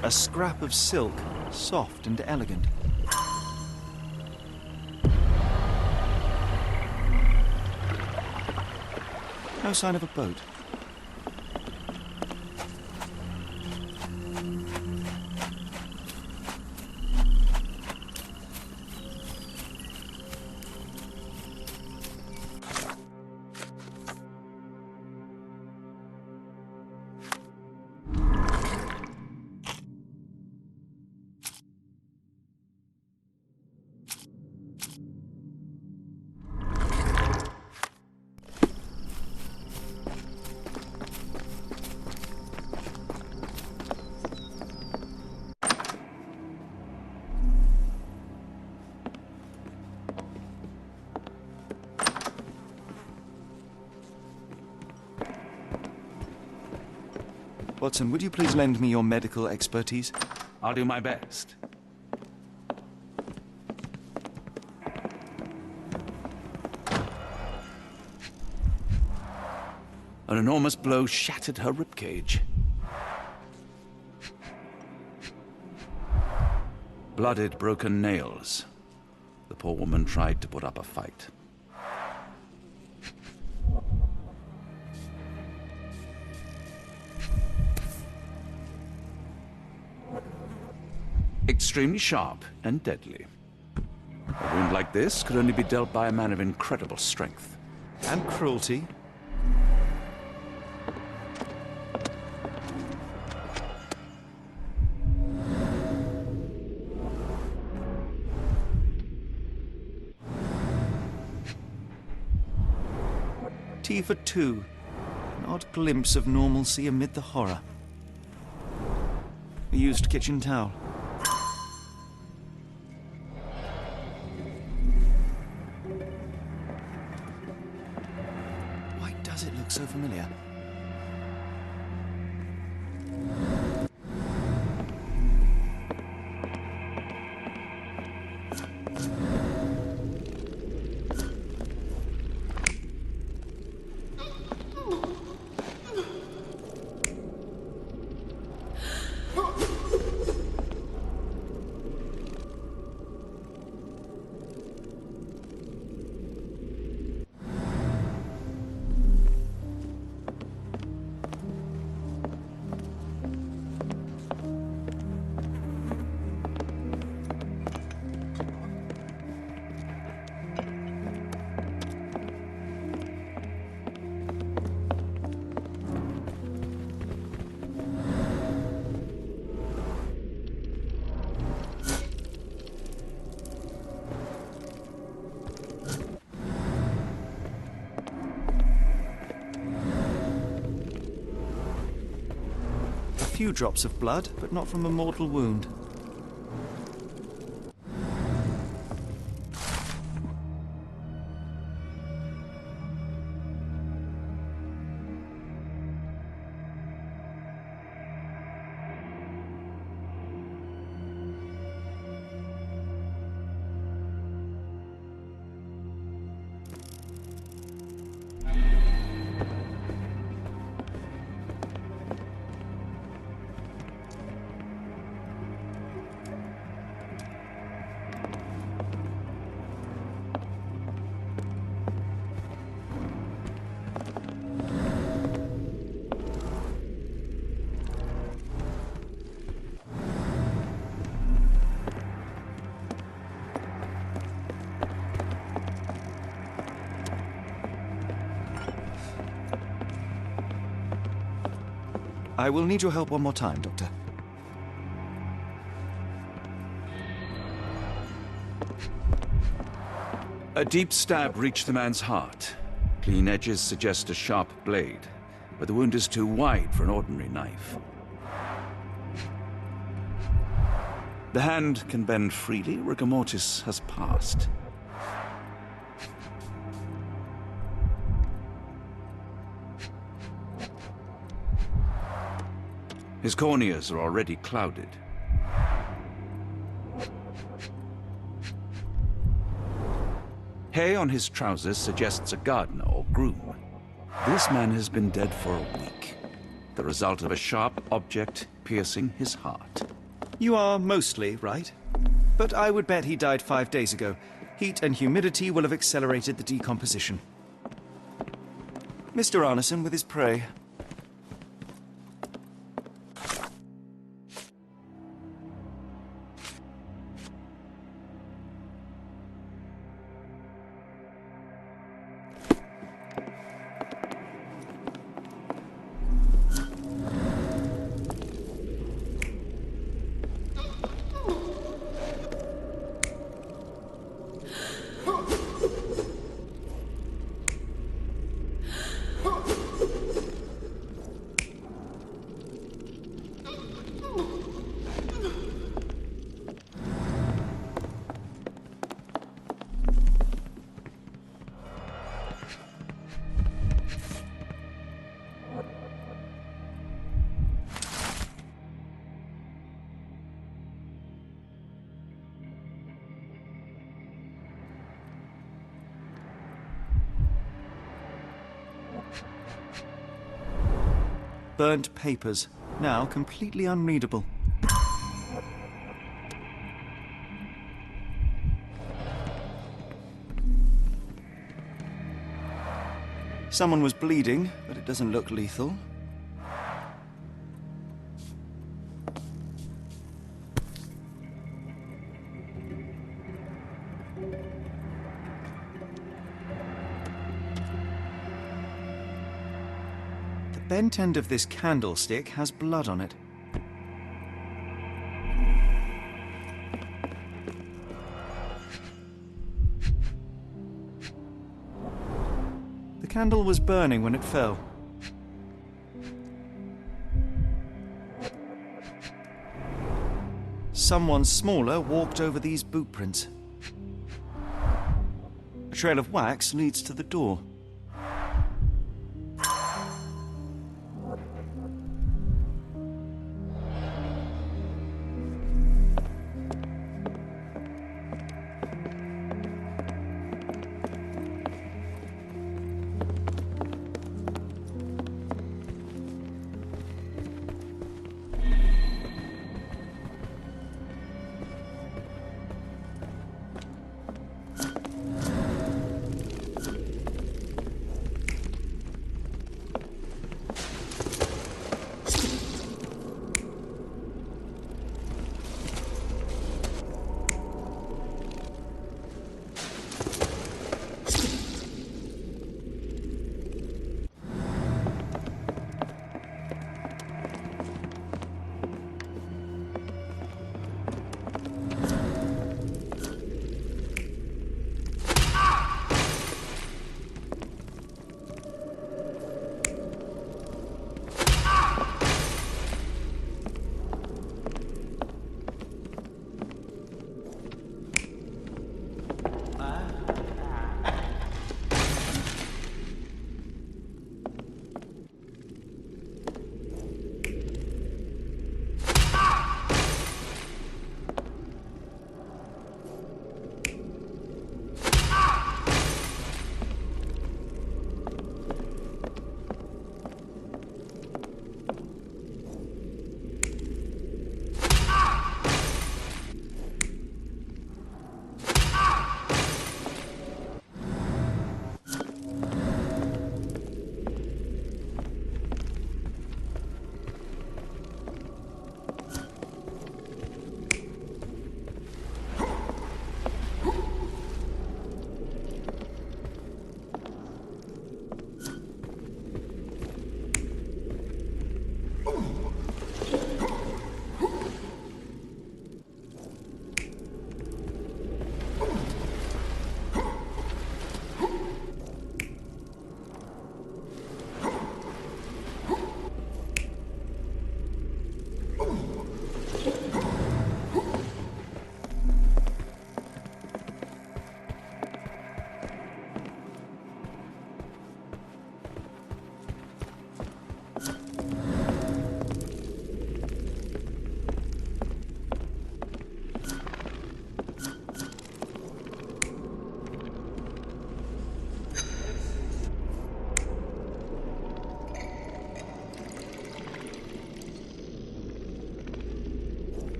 A scrap of silk, soft and elegant. No sign of a boat. Watson, would you please lend me your medical expertise? I'll do my best. An enormous blow shattered her ribcage. Blooded, broken nails. The poor woman tried to put up a fight. Extremely sharp and deadly. A wound like this could only be dealt by a man of incredible strength. And cruelty. Tea for two. An odd glimpse of normalcy amid the horror. A used kitchen towel. Why does it look so familiar? few drops of blood, but not from a mortal wound. I will need your help one more time, Doctor. A deep stab reached the man's heart. Clean edges suggest a sharp blade, but the wound is too wide for an ordinary knife. The hand can bend freely. Rigor mortis has passed. His corneas are already clouded. Hay on his trousers suggests a gardener or groom. This man has been dead for a week, the result of a sharp object piercing his heart. You are mostly right, but I would bet he died 5 days ago. Heat and humidity will have accelerated the decomposition. Mr. Arneson with his prey. Burnt papers, now completely unreadable. Someone was bleeding, but it doesn't look lethal. The bent end of this candlestick has blood on it. The candle was burning when it fell. Someone smaller walked over these boot prints. A trail of wax leads to the door.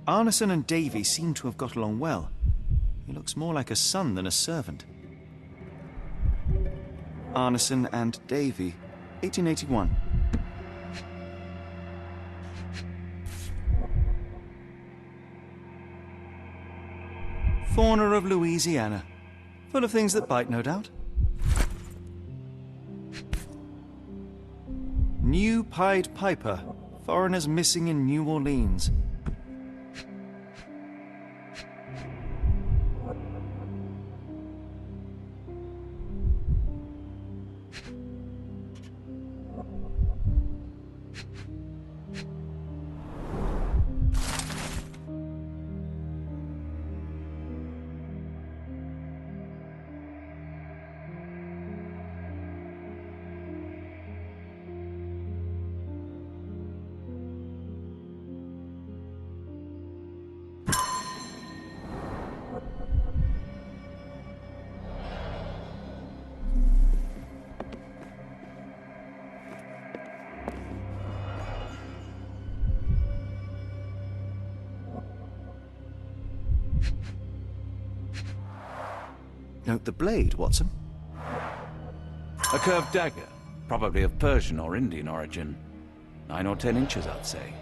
Arneson and Davy seem to have got along well. He looks more like a son than a servant. Arneson and Davy, 1881. Fauna of Louisiana. Full of things that bite, no doubt. New Pied Piper. Foreigners missing in New Orleans. Note the blade, Watson. A curved dagger, probably of Persian or Indian origin. 9 or 10 inches, I'd say.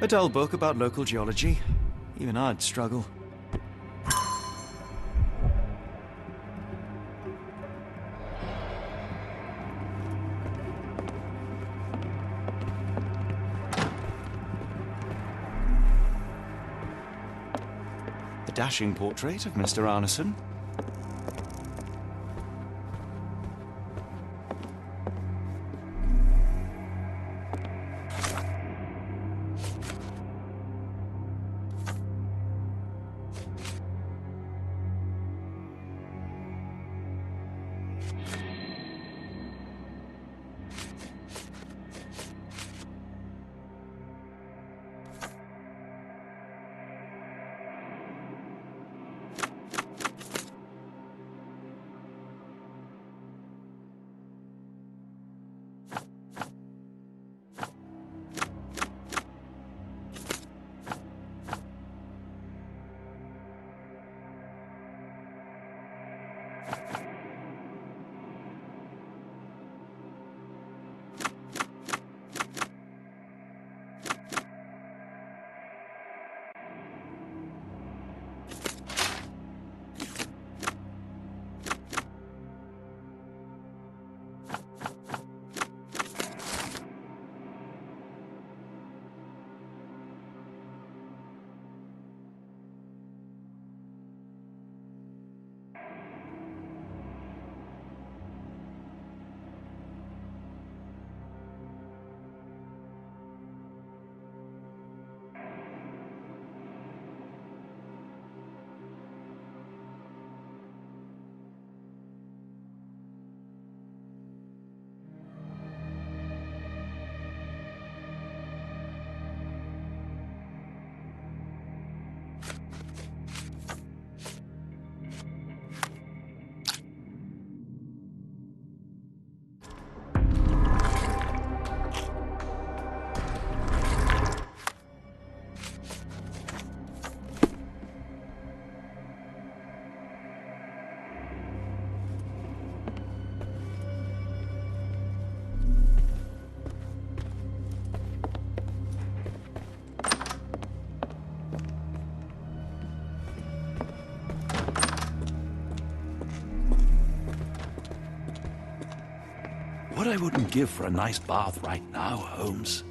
A dull book about local geology. Even I'd struggle. A dashing portrait of Mr. Arneson. wouldn't give for a nice bath right now, Holmes.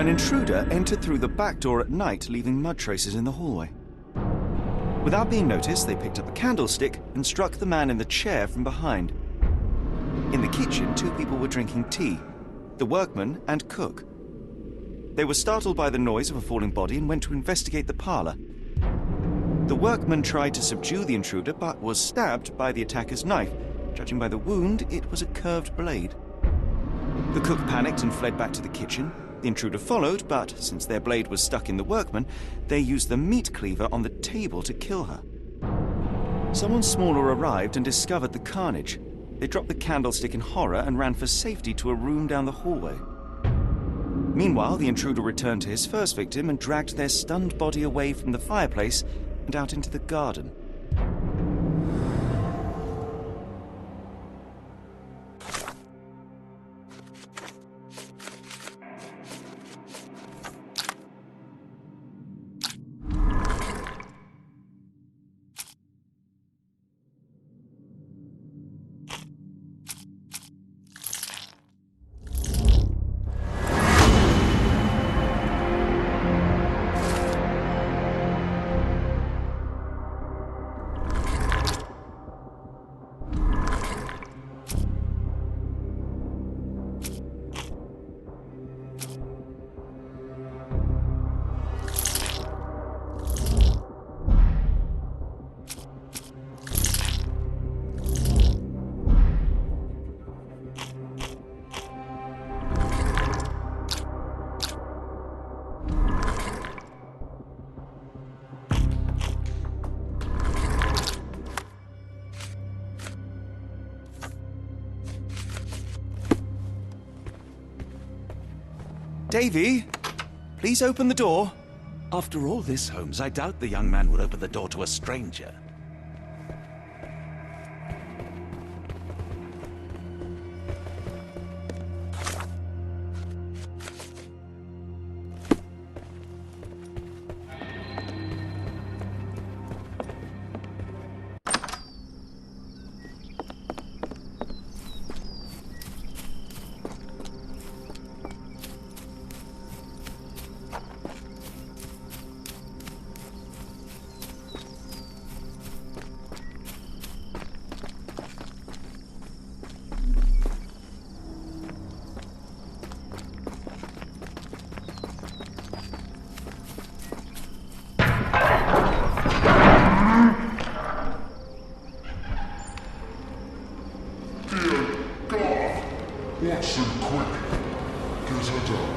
An intruder entered through the back door at night, leaving mud traces in the hallway. Without being noticed, they picked up a candlestick and struck the man in the chair from behind. In the kitchen, 2 people were drinking tea, the workman and cook. They were startled by the noise of a falling body and went to investigate the parlor. The workman tried to subdue the intruder, but was stabbed by the attacker's knife. Judging by the wound, it was a curved blade. The cook panicked and fled back to the kitchen. The intruder followed, but since their blade was stuck in the workman, they used the meat cleaver on the table to kill her. Someone smaller arrived and discovered the carnage. They dropped the candlestick in horror and ran for safety to a room down the hallway. Meanwhile, the intruder returned to his first victim and dragged their stunned body away from the fireplace and out into the garden. Davy, please open the door. After all this, Holmes, I doubt the young man would open the door to a stranger. Watson, quick! Get her down.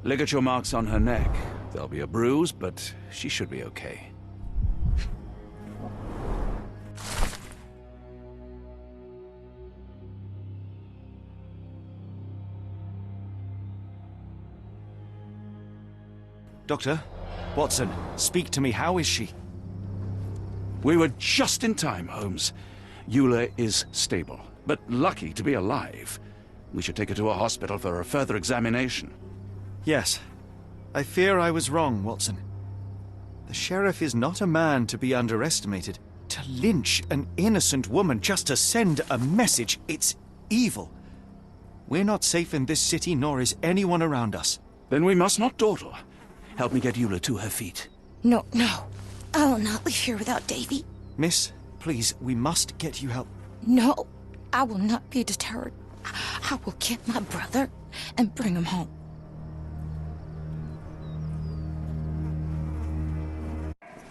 Ligature marks on her neck. There'll be a bruise, but she should be okay. Doctor, Watson, speak to me. How is she? We were just in time, Holmes. Eula is stable, but lucky to be alive. We should take her to a hospital for a further examination. Yes. I fear I was wrong, Watson. The sheriff is not a man to be underestimated. To lynch an innocent woman just to send a message, it's evil. We're not safe in this city, nor is anyone around us. Then we must not dawdle. Help me get Eula to her feet. No, no. I will not leave here without Davy. Miss, please, we must get you help. No, I will not be deterred. I will get my brother and bring him home.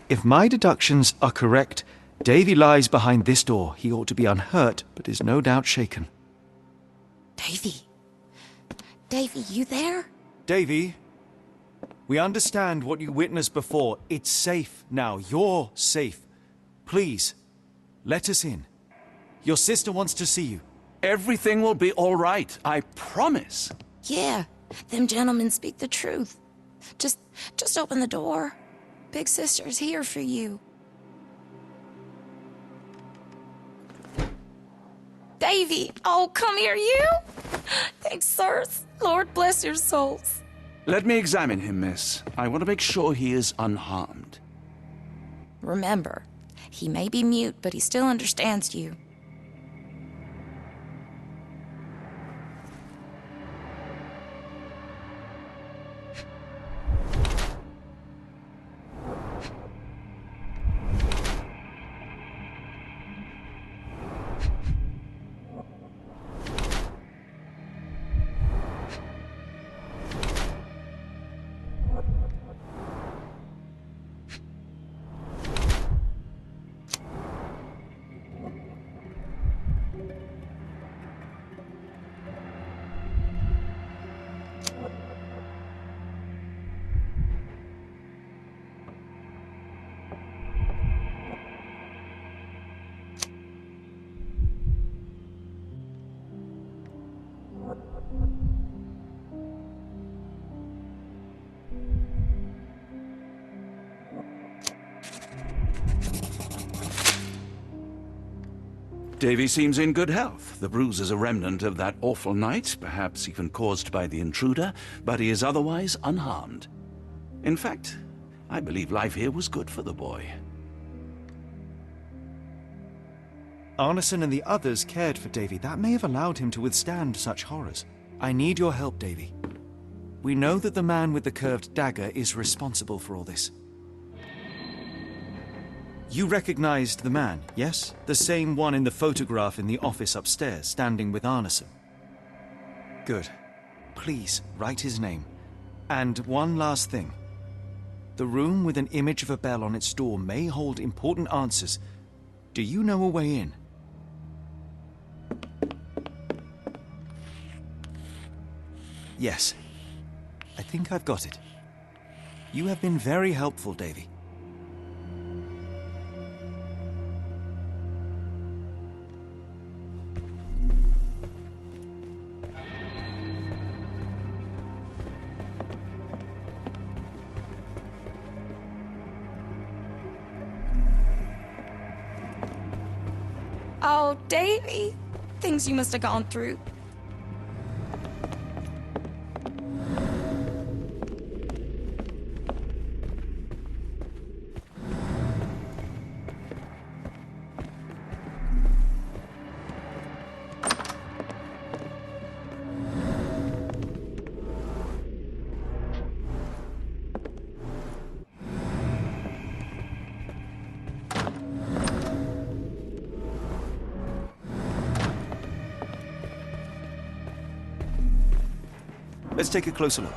If my deductions are correct, Davy lies behind this door. He ought to be unhurt, but is no doubt shaken. Davy? Davy, you there? Davy, we understand what you witnessed before. It's safe now. You're safe. Please, let us in. Your sister wants to see you. Everything will be all right, I promise. Yeah, them gentlemen speak the truth. Just open the door. Big sister's here for you. Davy! Oh, come here, you! Thanks, sirs. Lord bless your souls. Let me examine him, miss. I want to make sure he is unharmed. Remember, he may be mute, but he still understands you. Davy seems in good health. The bruise is a remnant of that awful night, perhaps even caused by the intruder, but he is otherwise unharmed. In fact, I believe life here was good for the boy. Arneson and the others cared for Davy. That may have allowed him to withstand such horrors. I need your help, Davy. We know that the man with the curved dagger is responsible for all this. You recognized the man, yes? The same one in the photograph in the office upstairs, standing with Arneson. Good. Please, write his name. And one last thing. The room with an image of a bell on its door may hold important answers. Do you know a way in? Yes. I think I've got it. You have been very helpful, Davy. Oh, Davy. Things you must have gone through. Let's take a closer look.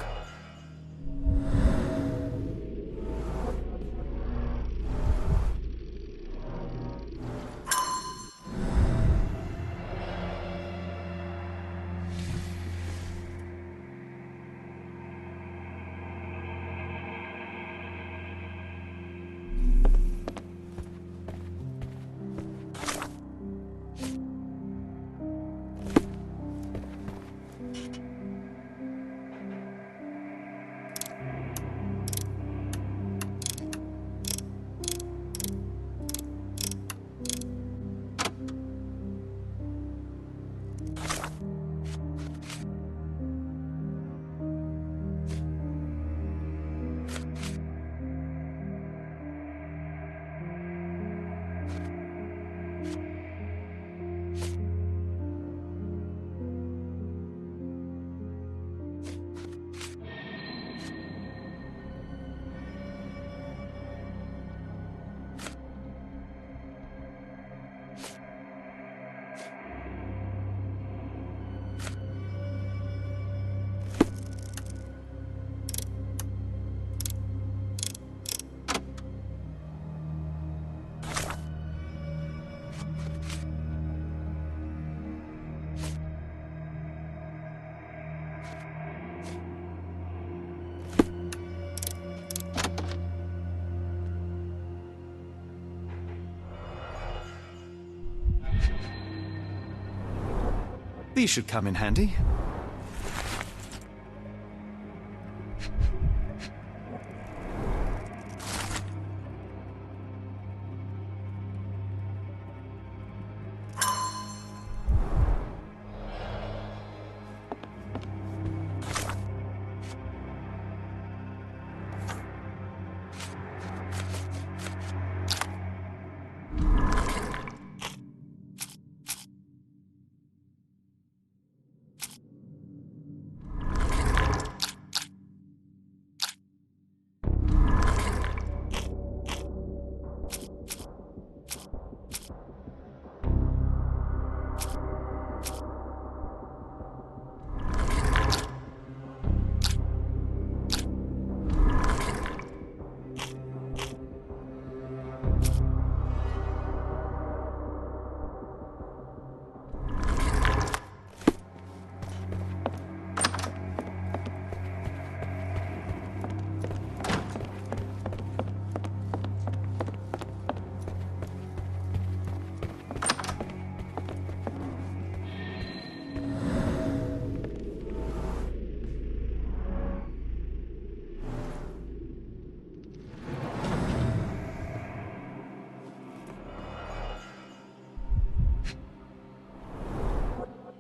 These should come in handy.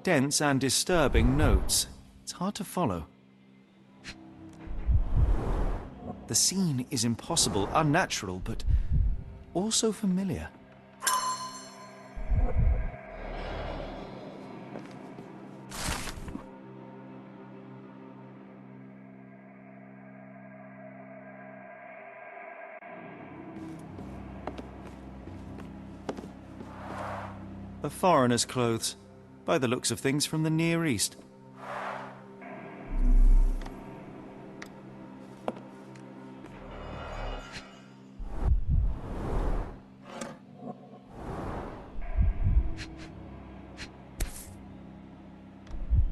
dense and disturbing notes. It's hard to follow. The scene is impossible, unnatural, but also familiar. A foreigner's clothes, by the looks of things from the Near East.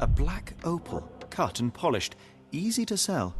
A black opal, cut and polished, easy to sell.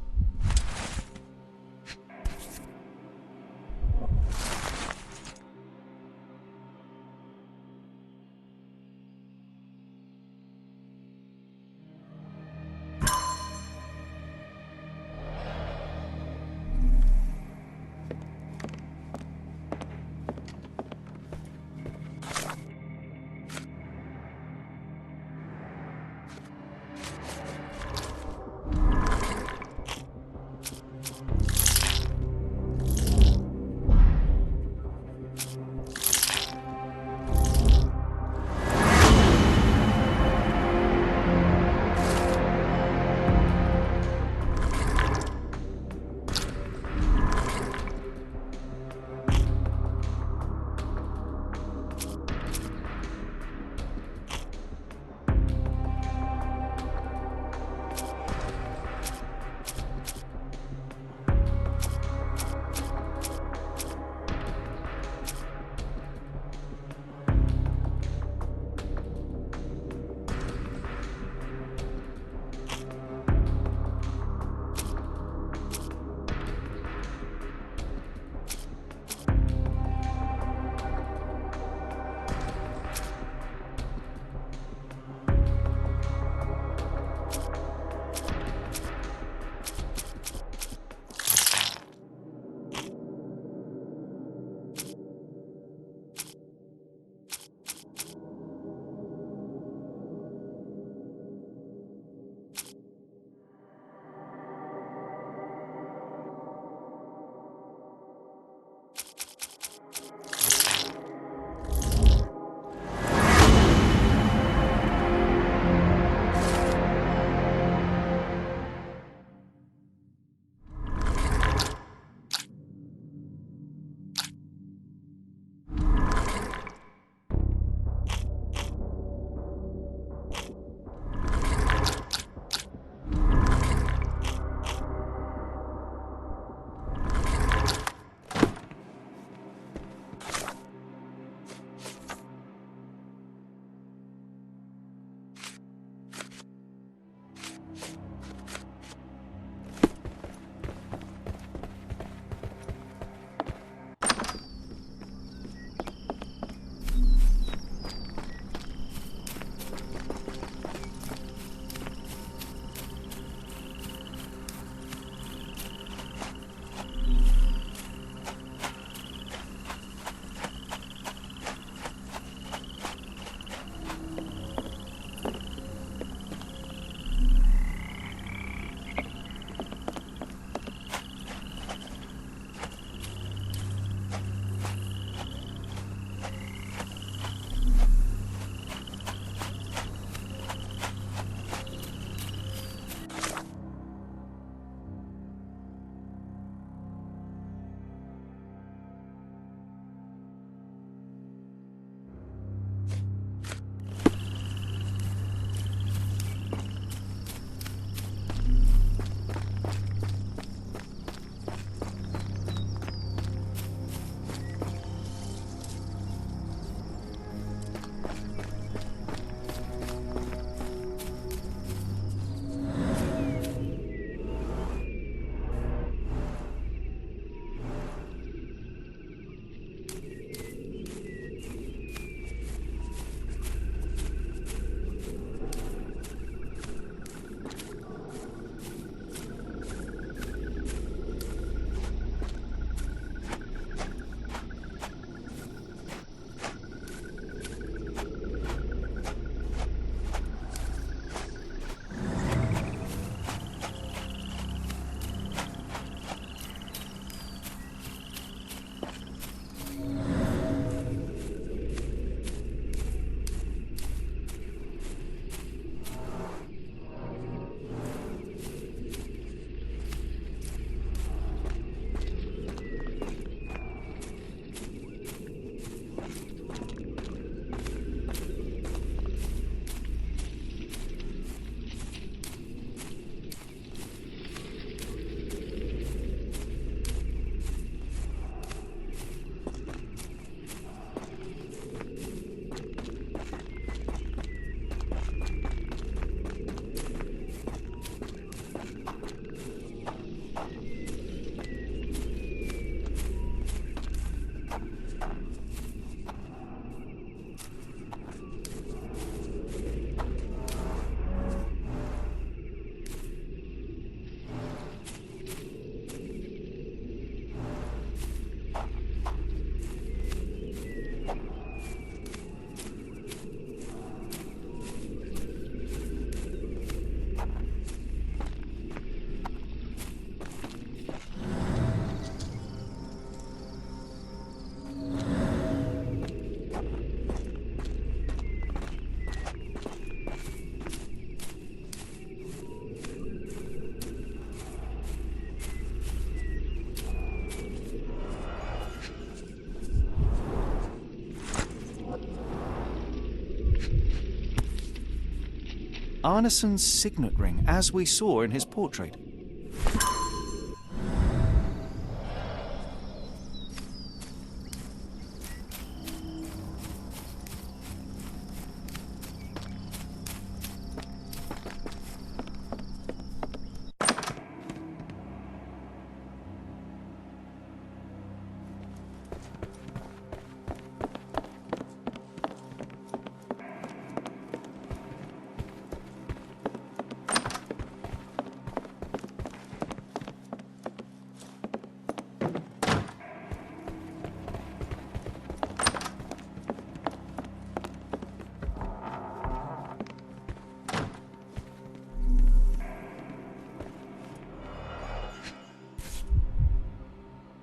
Arneson's signet ring, as we saw in his portrait.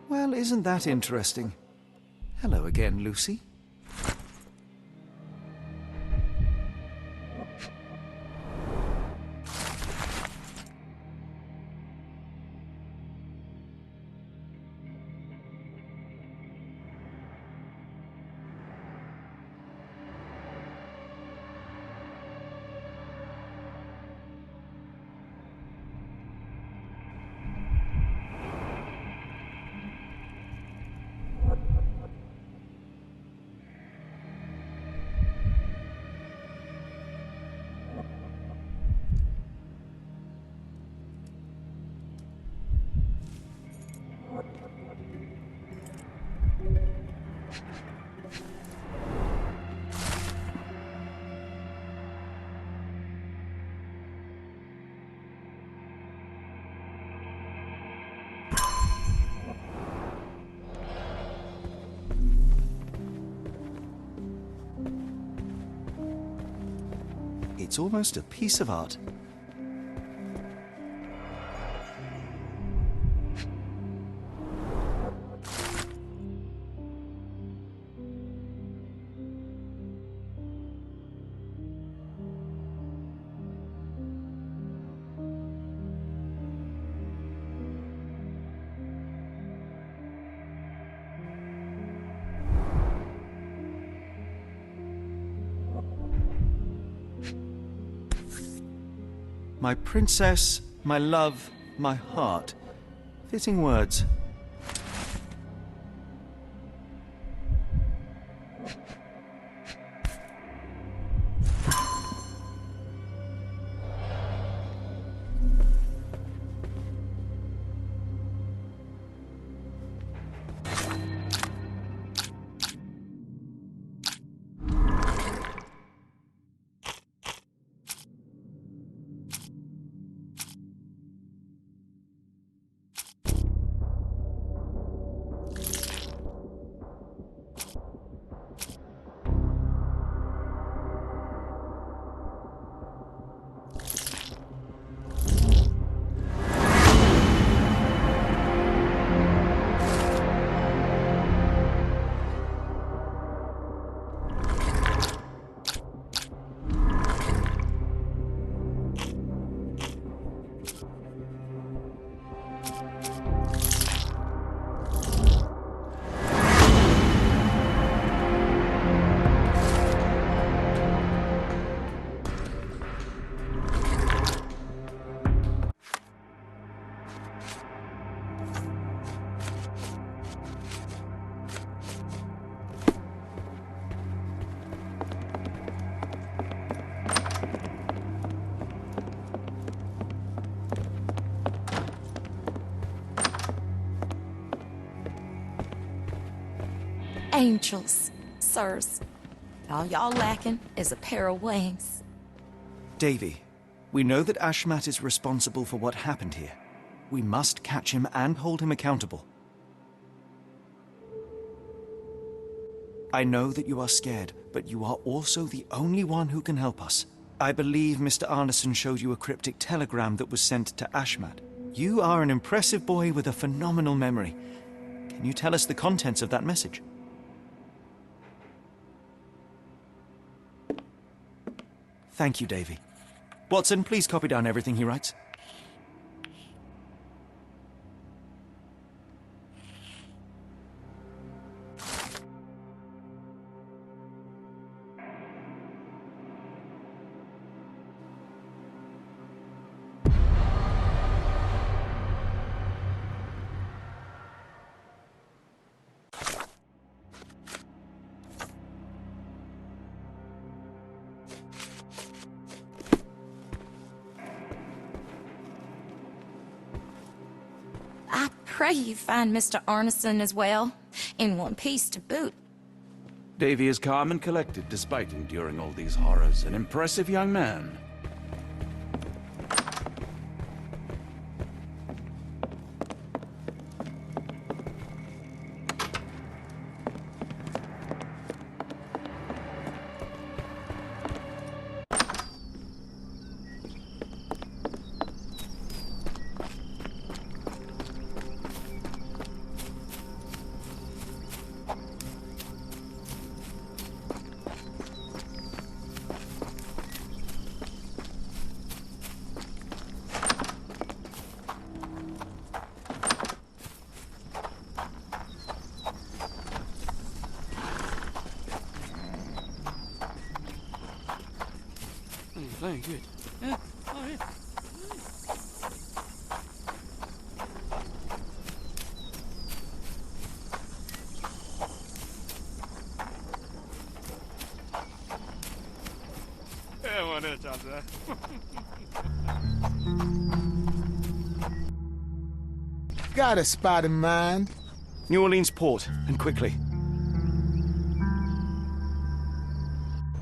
Well, isn't that interesting? Hello again, Lucy. It's almost a piece of art. My princess, my love, my heart. Fitting words. Angels, sirs. All y'all lacking is a pair of wings. Davy, we know that Ashmat is responsible for what happened here. We must catch him and hold him accountable. I know that you are scared, but you are also the only one who can help us. I believe Mr. Arneson showed you a cryptic telegram that was sent to Ashmat. You are an impressive boy with a phenomenal memory. Can you tell us the contents of that message? Thank you, Davy. Watson, please copy down everything he writes. Pray you find Mr. Arneson as well, in one piece to boot. Davy is calm and collected despite enduring all these horrors. An impressive young man. Playing good. Yeah. Oh, yeah. Yeah, what is up there? Got a spot in mind. New Orleans port, and quickly.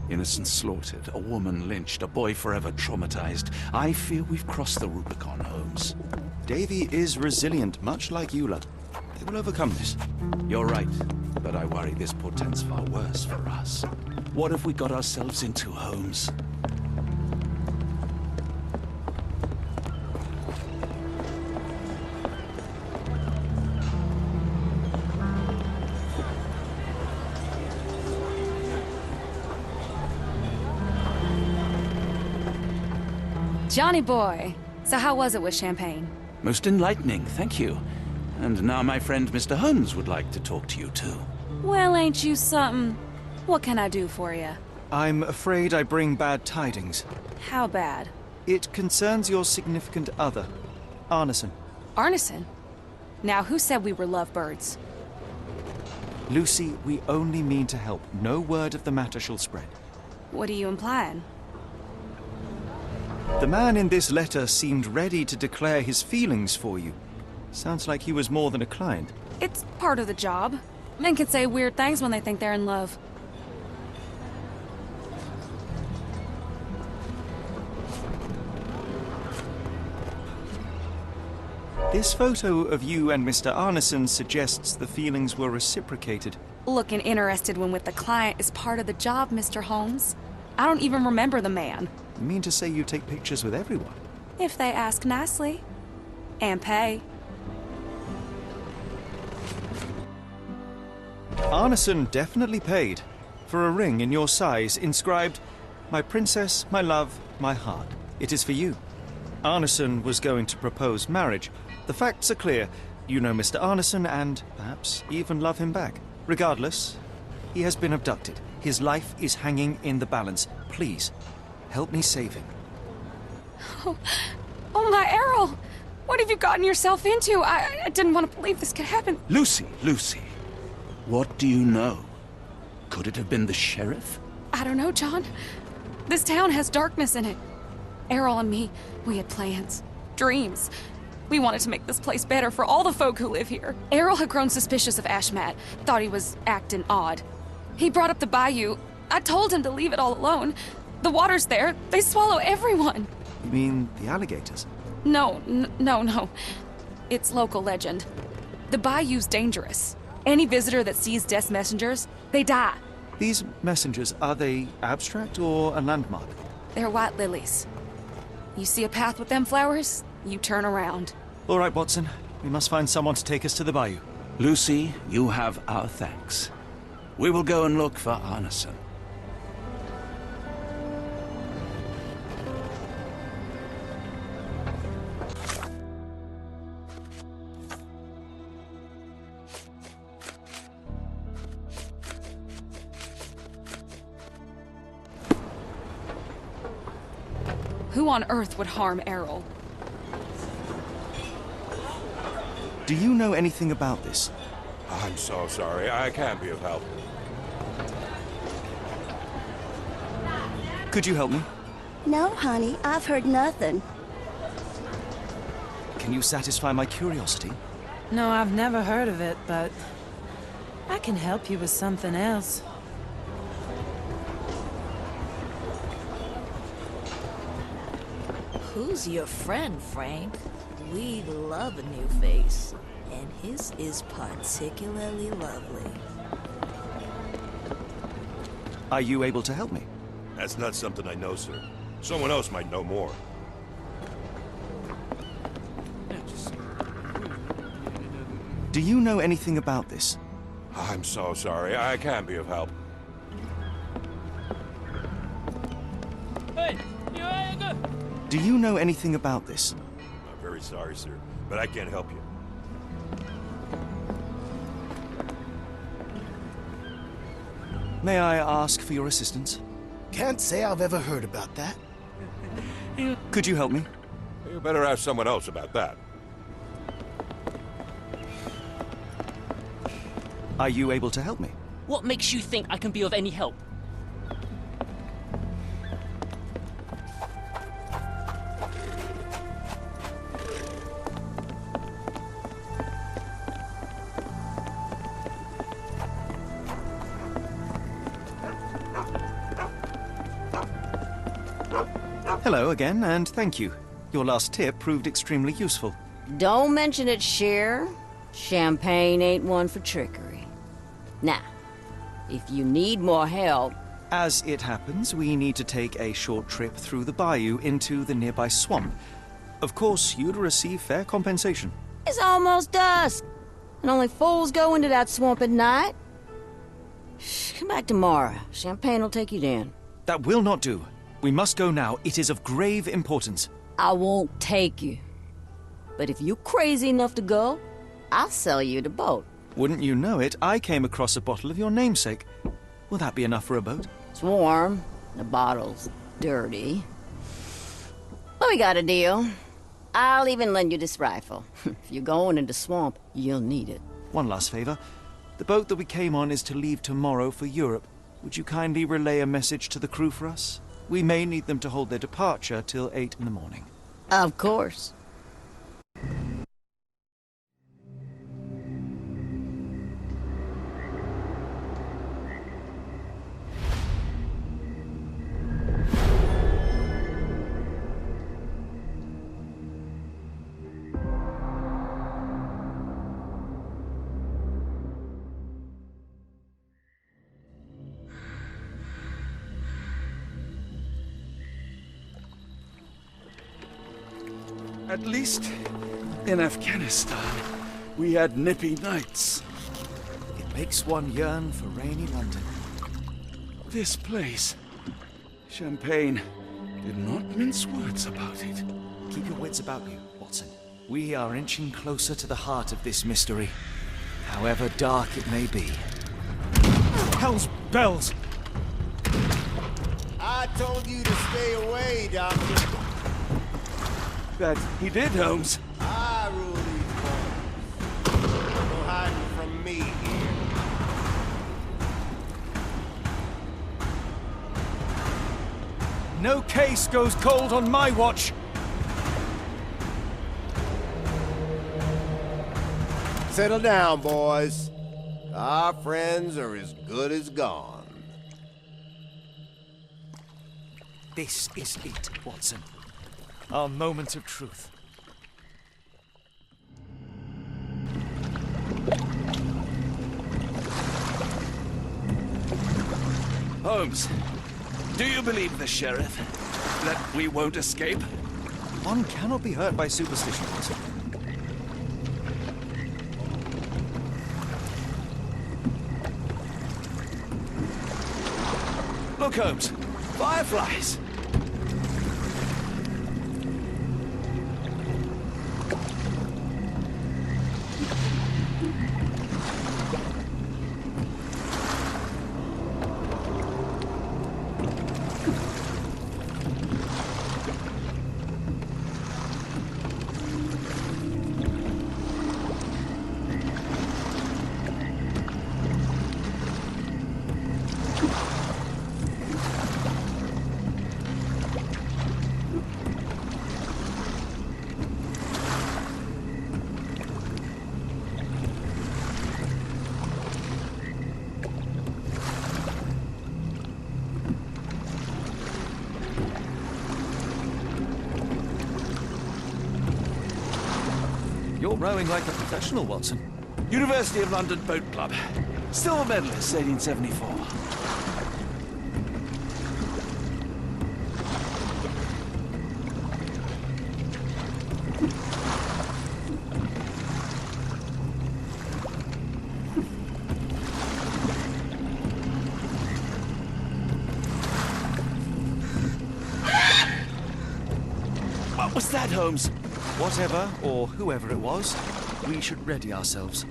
Innocents slaughtered, a woman lynched, a boy forever traumatized. I fear we've crossed the Rubicon, Holmes. Davy is resilient, much like Eula. They will overcome this. You're right, but I worry this portends far worse for us. What have we got ourselves into, Holmes? Johnny boy, so how was it with Champagne? Most enlightening, thank you. And now my friend Mr. Holmes would like to talk to you too. Well, ain't you something? What can I do for you? I'm afraid I bring bad tidings. How bad? It concerns your significant other, Arneson. Arneson? Now, who said we were lovebirds? Lucy, we only mean to help. No word of the matter shall spread. What are you implying? The man in this letter seemed ready to declare his feelings for you. Sounds like he was more than a client. It's part of the job. Men can say weird things when they think they're in love. This photo of you and Mr. Arneson suggests the feelings were reciprocated. Looking interested when with the client is part of the job, Mr. Holmes. I don't even remember the man. You mean to say you take pictures with everyone? If they ask nicely. And pay. Arneson definitely paid for a ring in your size inscribed, "My princess, my love, my heart. It is for you." Arneson was going to propose marriage. The facts are clear. You know Mr. Arneson and perhaps even love him back. Regardless, he has been abducted. His life is hanging in the balance. Please, help me save him. Oh my Errol! What have you gotten yourself into? I didn't want to believe this could happen. Lucy, Lucy, what do you know? Could it have been the sheriff? I don't know, John. This town has darkness in it. Errol and me, we had plans, dreams. We wanted to make this place better for all the folk who live here. Errol had grown suspicious of Ashmat, thought he was acting odd. He brought up the bayou. I told him to leave it all alone. The water's there. They swallow everyone. You mean the alligators? No. It's local legend. The bayou's dangerous. Any visitor that sees death's messengers, they die. These messengers, are they abstract or a landmark? They're white lilies. You see a path with them flowers, you turn around. All right, Watson. We must find someone to take us to the bayou. Lucy, you have our thanks. We will go and look for Arneson. Who on earth would harm Errol? Do you know anything about this? I'm so sorry. I can't be of help. Could you help me? No, honey, I've heard nothing. Can you satisfy my curiosity? No, I've never heard of it, but I can help you with something else. Who's your friend, Frank? We love a new face, and his is particularly lovely. Are you able to help me? That's not something I know, sir. Someone else might know more. Do you know anything about this? I'm so sorry. I can't be of help. Hey, you ain't good. Do you know anything about this? I'm very sorry, sir, but I can't help you. May I ask for your assistance? Can't say I've ever heard about that. Could you help me? You better ask someone else about that. Are you able to help me? What makes you think I can be of any help? Hello again, and thank you. Your last tip proved extremely useful. Don't mention it, Cher. Champagne ain't one for trickery. Now, if you need more help... As it happens, we need to take a short trip through the bayou into the nearby swamp. Of course, you'd receive fair compensation. It's almost dusk, and only fools go into that swamp at night. Come back tomorrow. Champagne will take you down. That will not do. We must go now. It is of grave importance. I won't take you. But if you're crazy enough to go, I'll sell you the boat. Wouldn't you know it, I came across a bottle of your namesake. Will that be enough for a boat? It's warm. The bottle's dirty. But we got a deal. I'll even lend you this rifle. If you're going into swamp, you'll need it. One last favor. The boat that we came on is to leave tomorrow for Europe. Would you kindly relay a message to the crew for us? We may need them to hold their departure till 8 in the morning. Of course. At least in Afghanistan, we had nippy nights. It makes one yearn for rainy London. This place, Champagne, did not mince words about it. Keep your wits about you, Watson. We are inching closer to the heart of this mystery, however dark it may be. Hell's bells! I told you to stay away, Doctor. That he did, Holmes. I rule these parts. No hiding from me here. No case goes cold on my watch! Settle down, boys. Our friends are as good as gone. This is it, Watson. Our moment of truth. Holmes, do you believe the sheriff? That we won't escape? One cannot be hurt by superstition, Watson. Look, Holmes, fireflies! You're rowing like a professional, Watson. University of London Boat Club. Silver medalist, 1874. What was that, Holmes? Whatever, or whoever it was, we should ready ourselves.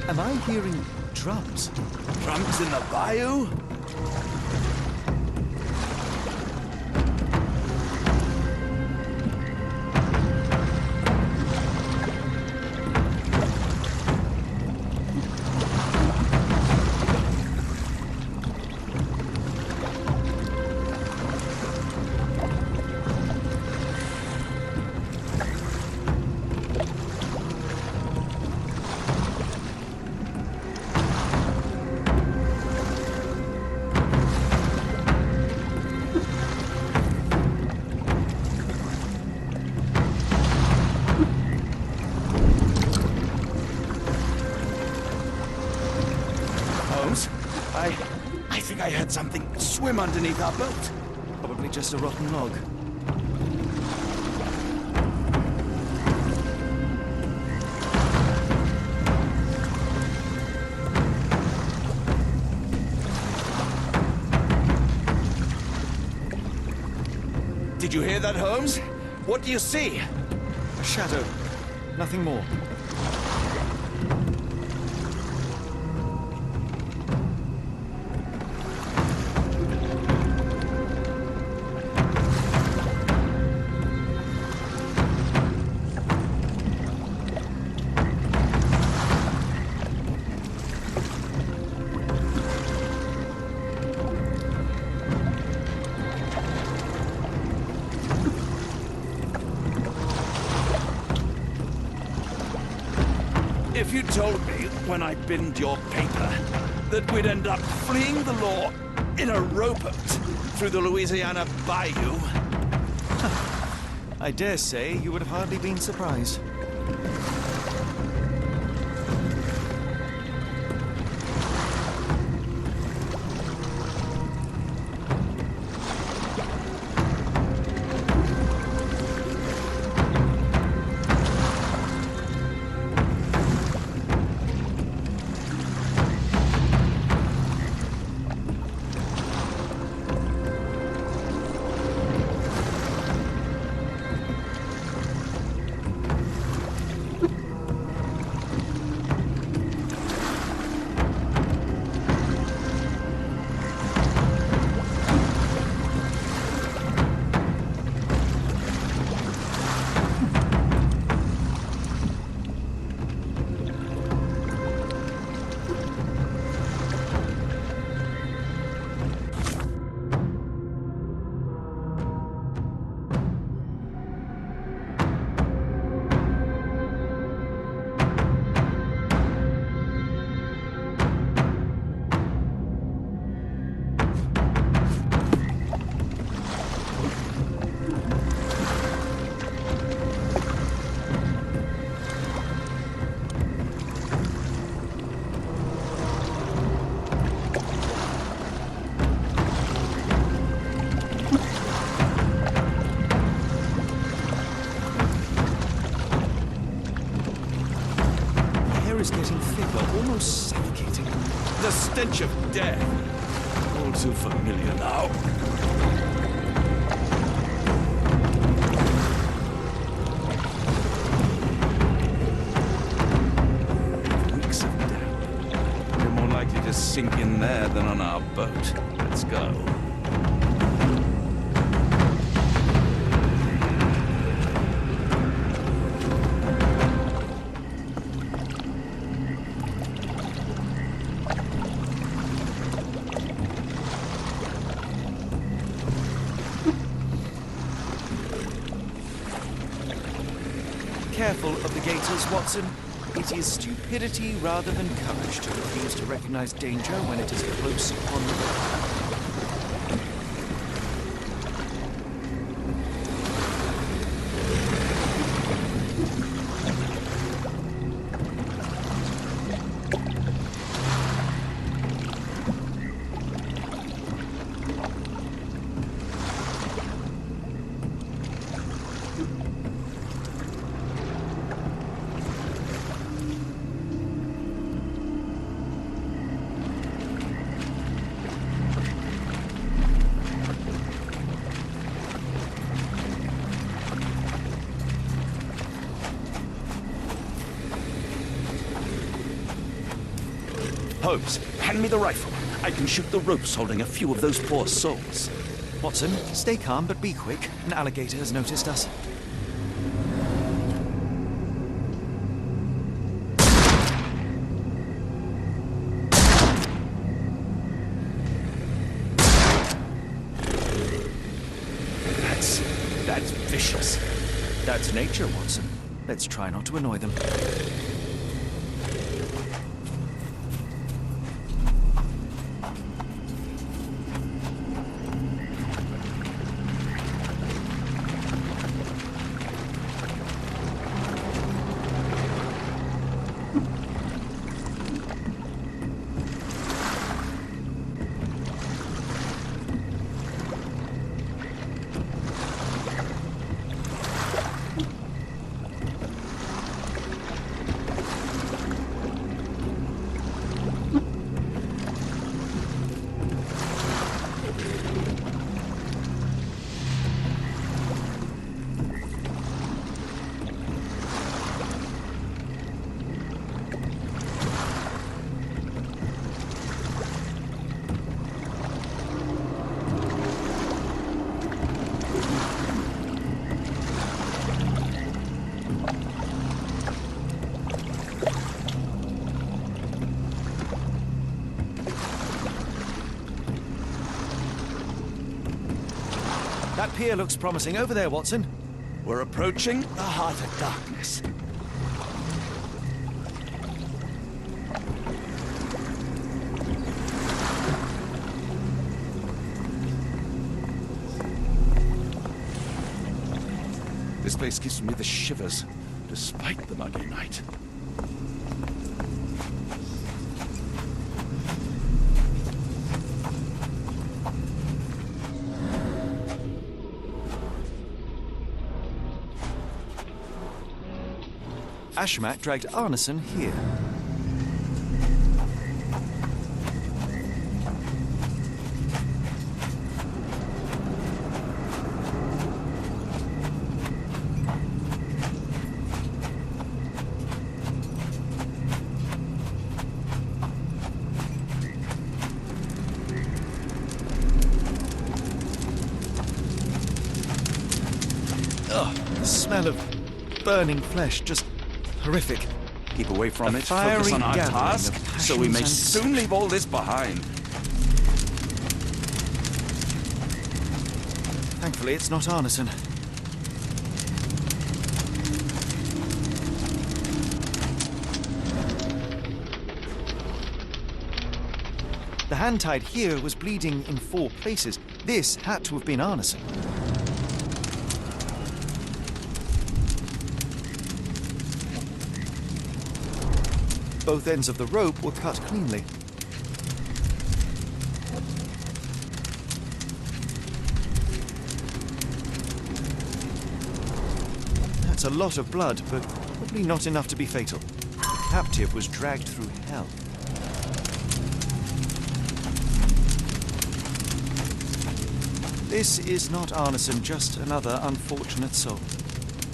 Am I hearing drums? Drums in the bayou? I think I heard something swim underneath our boat. Probably just a rotten log. Did you hear that, Holmes? What do you see? A shadow. Nothing more. If you told me when I binned your paper that we'd end up fleeing the law in a rowboat through the Louisiana Bayou... I dare say you would have hardly been surprised. stench of death. All too familiar now. Weeks of death. We're more likely to sink in there than on our boat. Let's go. Careful of the gators, Watson. It is stupidity rather than courage to refuse to recognize danger when it is close upon the way. Holmes, hand me the rifle. I can shoot the ropes holding a few of those poor souls. Watson, stay calm, but be quick. An alligator has noticed us. That's vicious. That's nature, Watson. Let's try not to annoy them. That pier looks promising. Over there, Watson. We're approaching the heart of darkness. This place gives me the shivers, despite the muggy night. Ashmat dragged Arneson here. Ugh, the smell of burning flesh, just horrific. Keep away from A it, focus on our fiery task, gathering of so we may passions soon leave all this behind. Thankfully, it's not Arneson. The hand tied here was bleeding in 4 places. This had to have been Arneson. Both ends of the rope were cut cleanly. That's a lot of blood, but probably not enough to be fatal. The captive was dragged through hell. This is not Arneson, just another unfortunate soul.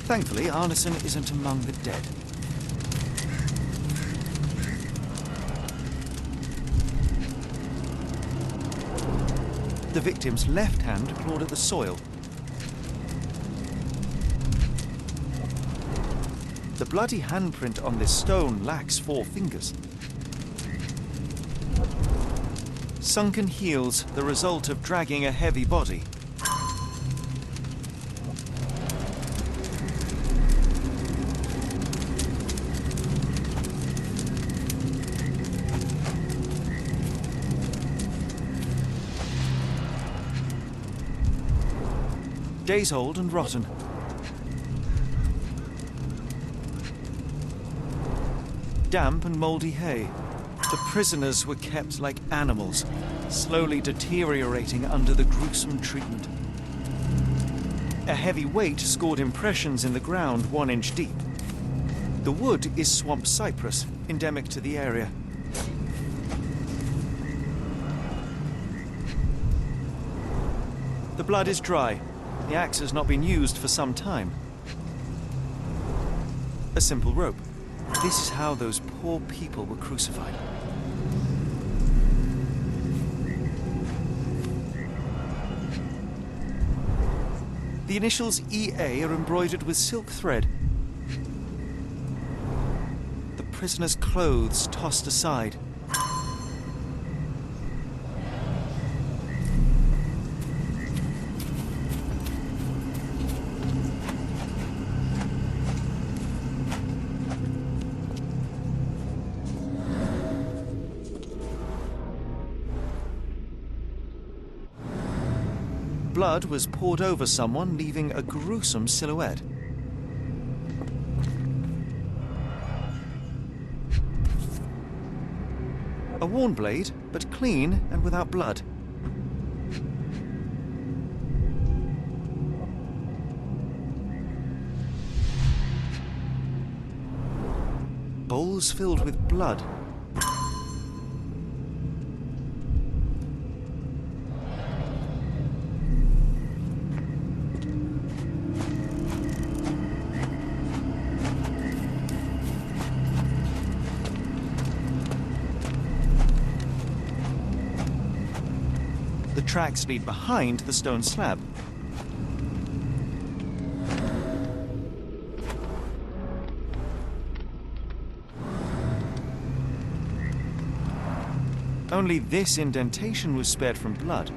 Thankfully, Arneson isn't among the dead. The victim's left hand clawed at the soil. The bloody handprint on this stone lacks 4 fingers. Sunken heels, the result of dragging a heavy body. Days old and rotten. Damp and mouldy hay. The prisoners were kept like animals, slowly deteriorating under the gruesome treatment. A heavy weight scored impressions in the ground 1 inch deep. The wood is swamp cypress, endemic to the area. The blood is dry. The axe has not been used for some time. A simple rope. This is how those poor people were crucified. The initials EA are embroidered with silk thread. The prisoner's clothes tossed aside. Blood was poured over someone, leaving a gruesome silhouette. A worn blade, but clean and without blood. Bowls filled with blood. The tracks lead behind the stone slab. Only this indentation was spared from blood.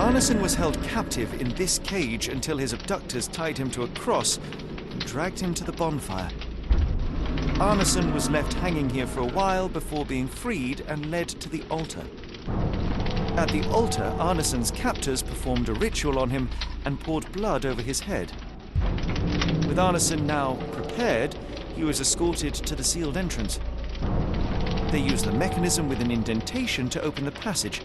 Arneson was held captive in this cage until his abductors tied him to a cross and dragged him to the bonfire. Arneson was left hanging here for a while before being freed and led to the altar. At the altar, Arneson's captors performed a ritual on him and poured blood over his head. With Arneson now prepared, he was escorted to the sealed entrance. They used the mechanism with an indentation to open the passage.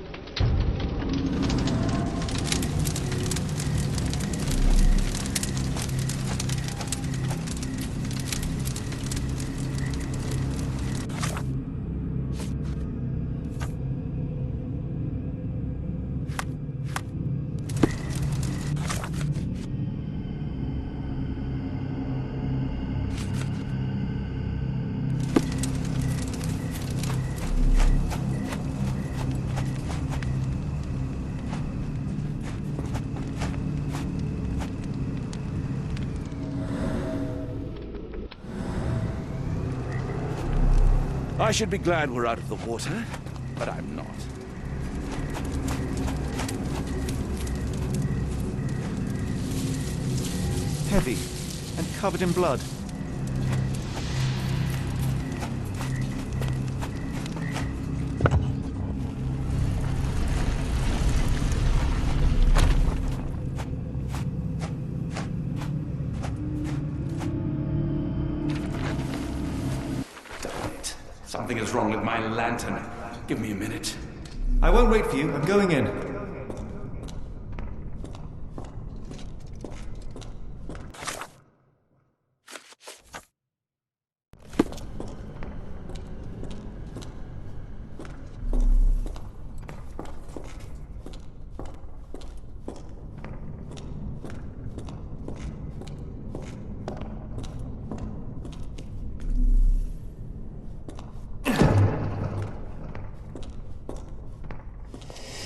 I should be glad we're out of the water, but I'm not. Heavy and covered in blood. Something is wrong with my lantern. Give me a minute. I won't wait for you. I'm going in.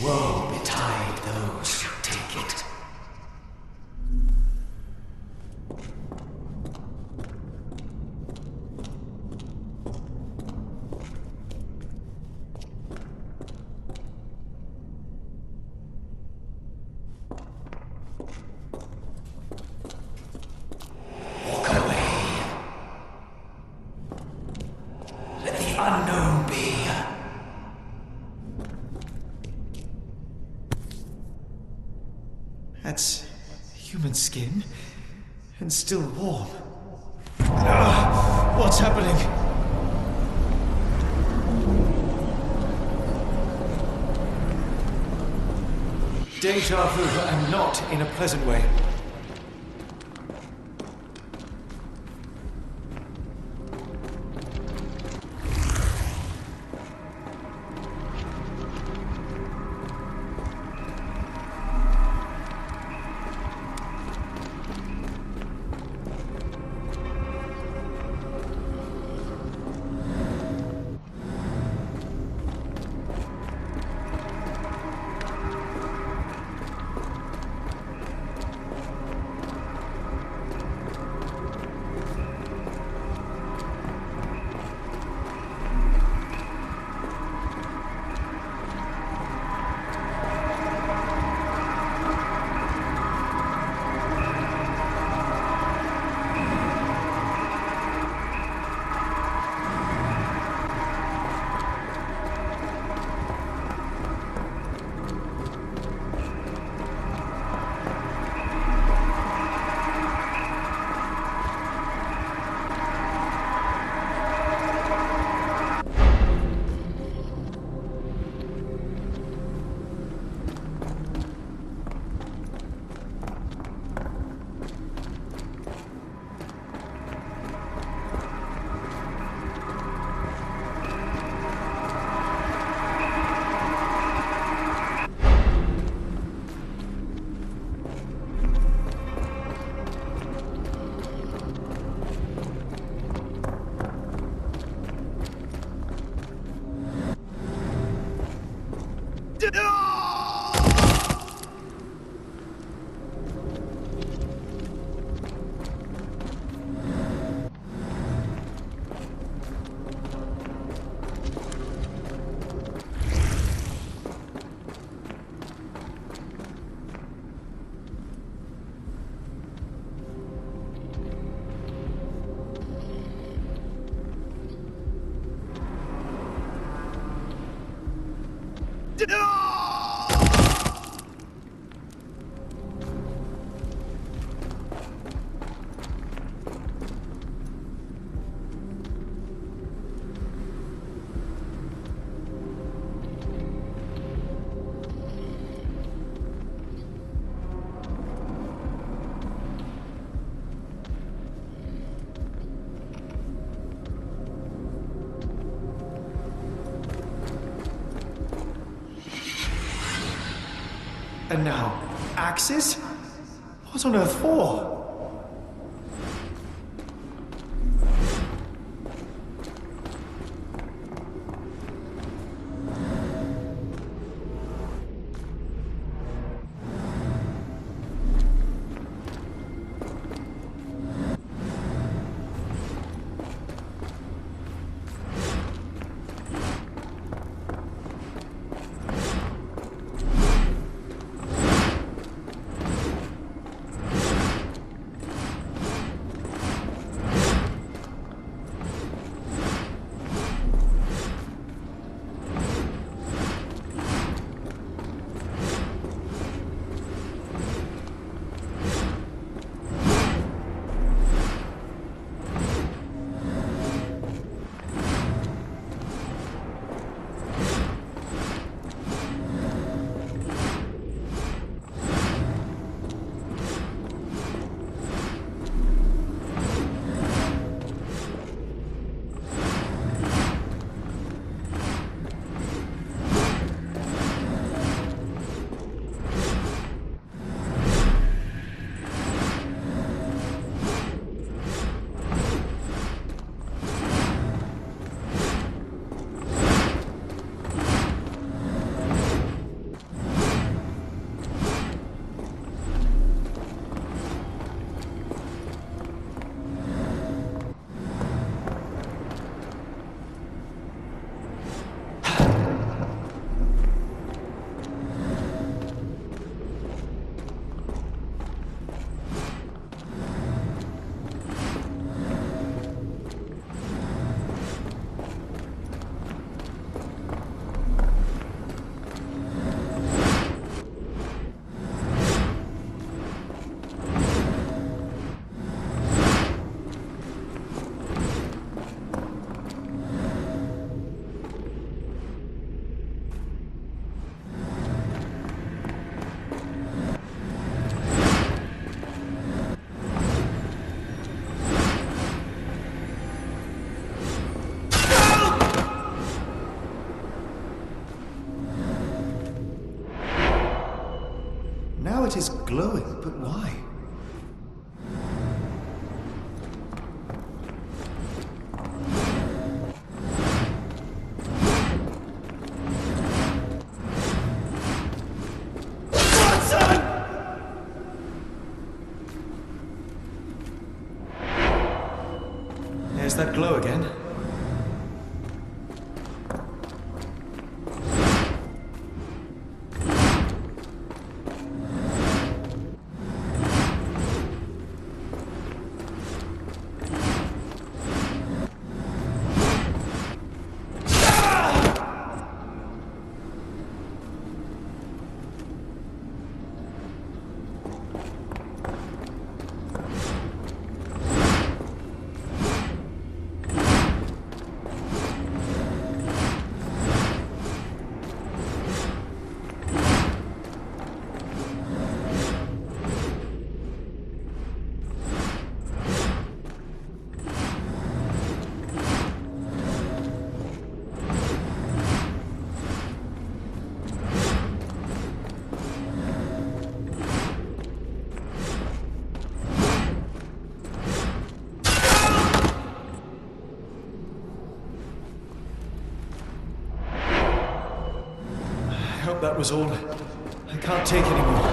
Woe betide those who take it. Walk away. Let the unknown be. That's human skin, and still warm. What's happening? Deja vu, and not in a pleasant way. And now, axes? What on earth for? Now it is glowing, but why? There's that glow again. I hope that was all. I can't take any more.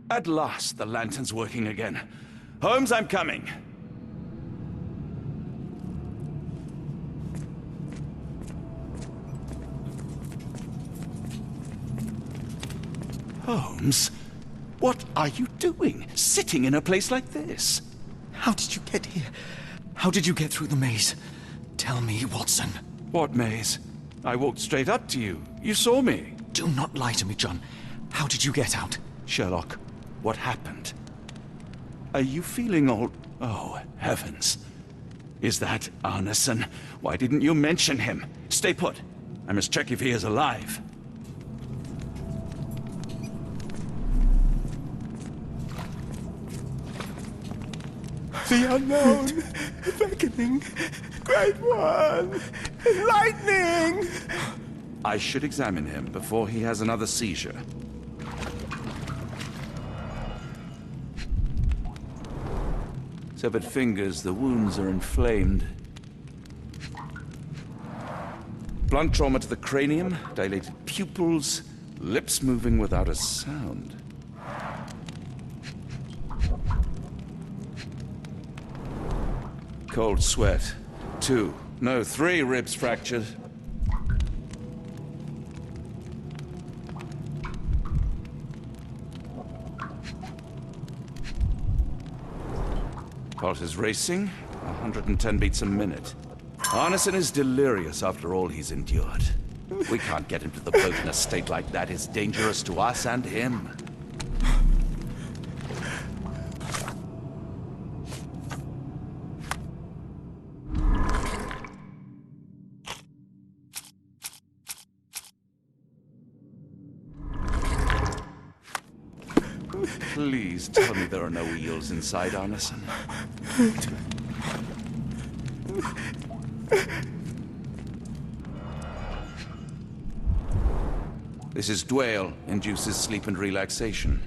At last, the lantern's working again. Holmes, I'm coming. Holmes, what are you doing, sitting in a place like this? How did you get here? How did you get through the maze? Tell me, Watson. What maze? I walked straight up to you. You saw me. Do not lie to me, John. How did you get out? Sherlock, what happened? Are you feeling all... Oh, heavens. Is that Arneson? Why didn't you mention him? Stay put. I must check if he is alive. The unknown, beckoning, great one, lightning! I should examine him before he has another seizure. Severed fingers, the wounds are inflamed. Blunt trauma to the cranium, dilated pupils, lips moving without a sound. Cold sweat. 2, no, 3 ribs fractured. Pulse is racing, 110 beats a minute. Arneson is delirious after all he's endured. We can't get him to the boat in a state like that. It's dangerous to us and him. Please tell me there are no eels inside, Arneson. This is Dwale, induces sleep and relaxation.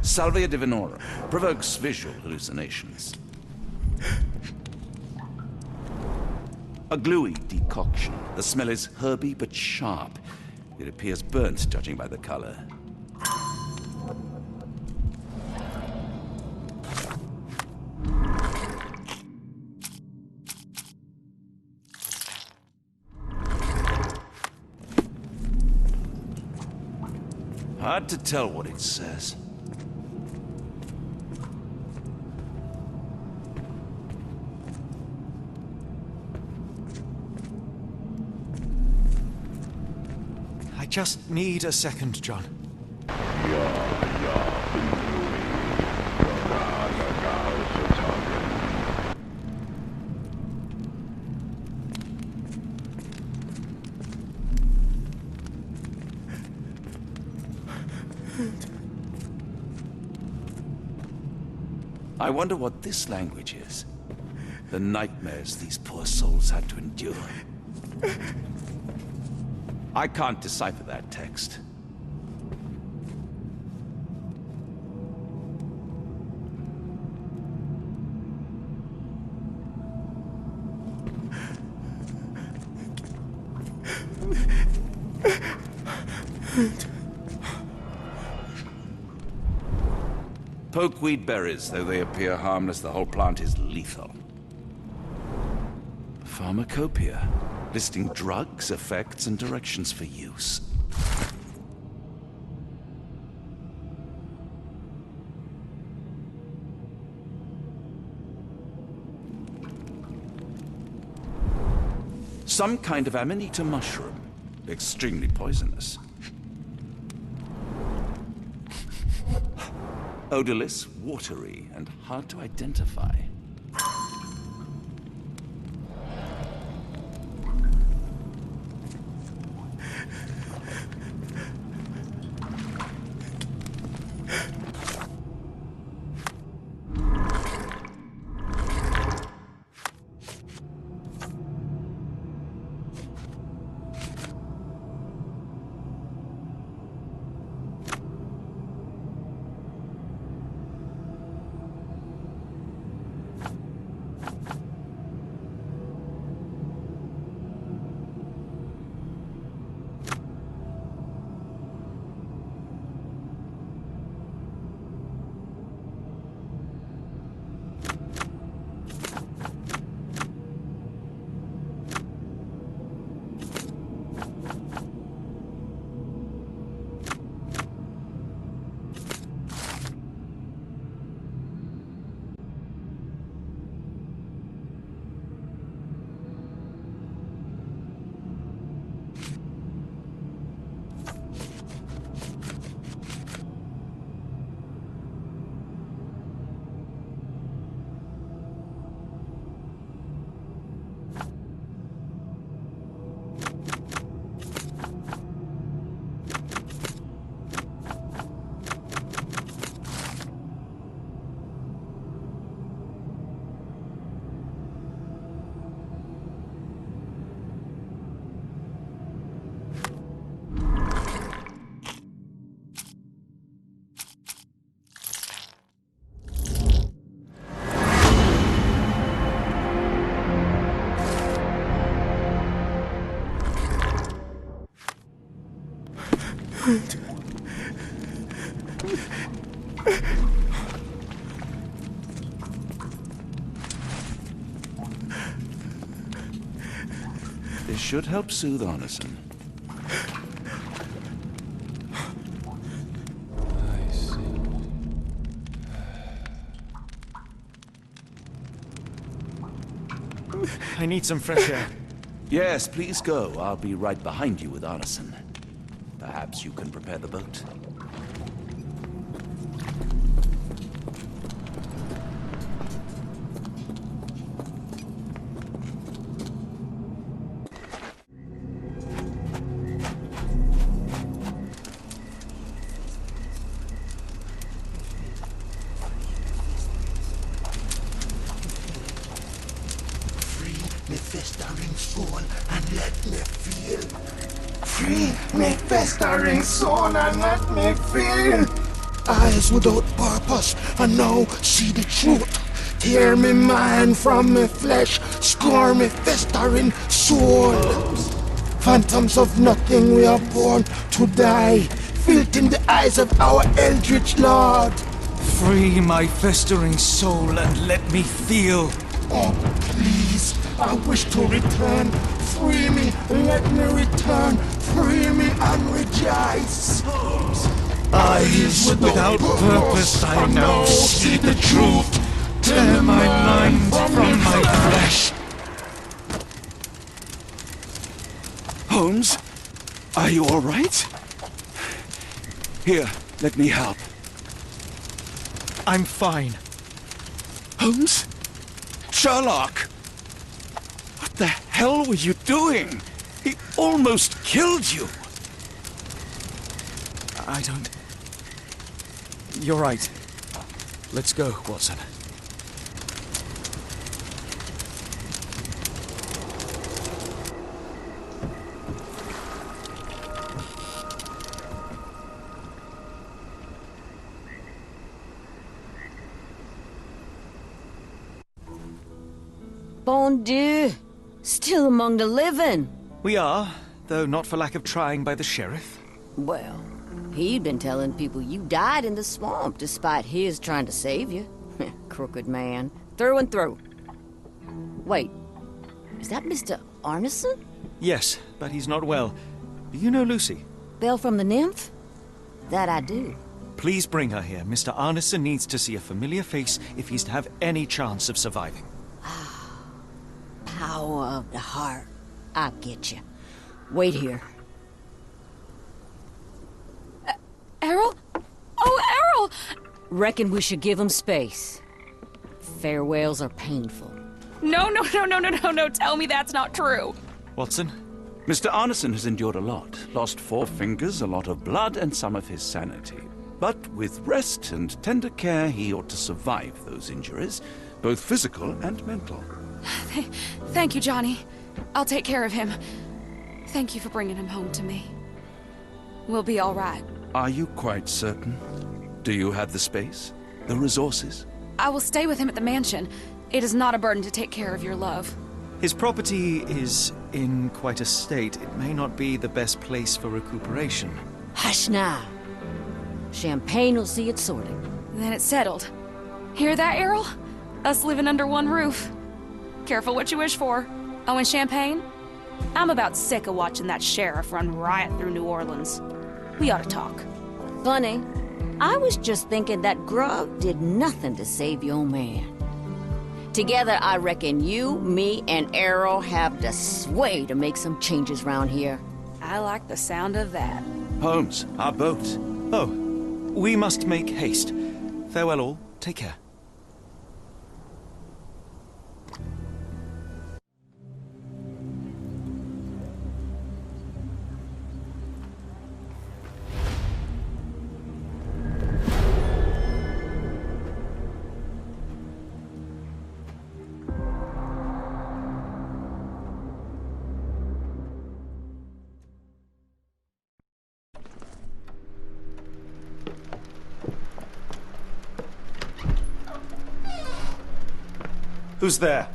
Salvia divinorum, provokes visual hallucinations. A gluey decoction. The smell is herby but sharp. It appears burnt, judging by the color. Hard to tell what it says. I just need a second, John. I wonder what this language is. The nightmares these poor souls had to endure. I can't decipher that text. Pokeweed berries, though they appear harmless, the whole plant is lethal. Pharmacopoeia, listing drugs, effects, and directions for use. Some kind of amanita mushroom, extremely poisonous. Odorless, watery, and hard to identify. This should help soothe Arneson. I see. I need some fresh air. Yes, please go. I'll be right behind you with Arneson. Perhaps you can prepare the boat. Me festering soul and let me feel. Free me festering soul and let me feel. Eyes without purpose and now see the truth. Tear me mind from me flesh, score me festering soul. Phantoms of nothing, we are born to die. Filth in the eyes of our eldritch lord. Free my festering soul and let me feel. Oh, please, I wish to return. Free me, let me return. Free me and rejoice. Eyes without purpose, I now see the truth. Tear my mind from my flesh. Holmes, are you all right? Here, let me help. I'm fine. Holmes? Sherlock! What the hell were you doing? He almost killed you. I don't... You're right. Let's go, Watson. Bon Dieu! Still among the living. We are, though not for lack of trying by the sheriff. Well, he'd been telling people you died in the swamp despite his trying to save you. Crooked man. Through and through. Wait, is that Mr. Arneson? Yes, but he's not well. Do you know Lucy? Belle from the Nymph? That I do. Please bring her here. Mr. Arneson needs to see a familiar face if he's to have any chance of surviving. Power of the heart. I'll get you. Wait here. Errol? Oh, Errol! Reckon we should give him space. Farewells are painful. No. Tell me that's not true. Watson? Mr. Arneson has endured a lot. Lost 4 fingers, a lot of blood, and some of his sanity. But with rest and tender care, he ought to survive those injuries, both physical and mental. Thank you, Johnny. I'll take care of him. Thank you for bringing him home to me. We'll be all right. Are you quite certain? Do you have the space? The resources? I will stay with him at the mansion. It is not a burden to take care of your love. His property is in quite a state. It may not be the best place for recuperation. Hush now. Champagne will see it sorted. Then it's settled. Hear that, Errol? Us living under one roof. Careful what you wish for. Oh, and champagne? I'm about sick of watching that sheriff run riot through New Orleans. We ought to talk. Funny, I was just thinking that grub did nothing to save your man. Together, I reckon you, me, and Errol have the sway to make some changes round here. I like the sound of that. Holmes, our boat. Oh, we must make haste. Farewell all. Take care. Who's there?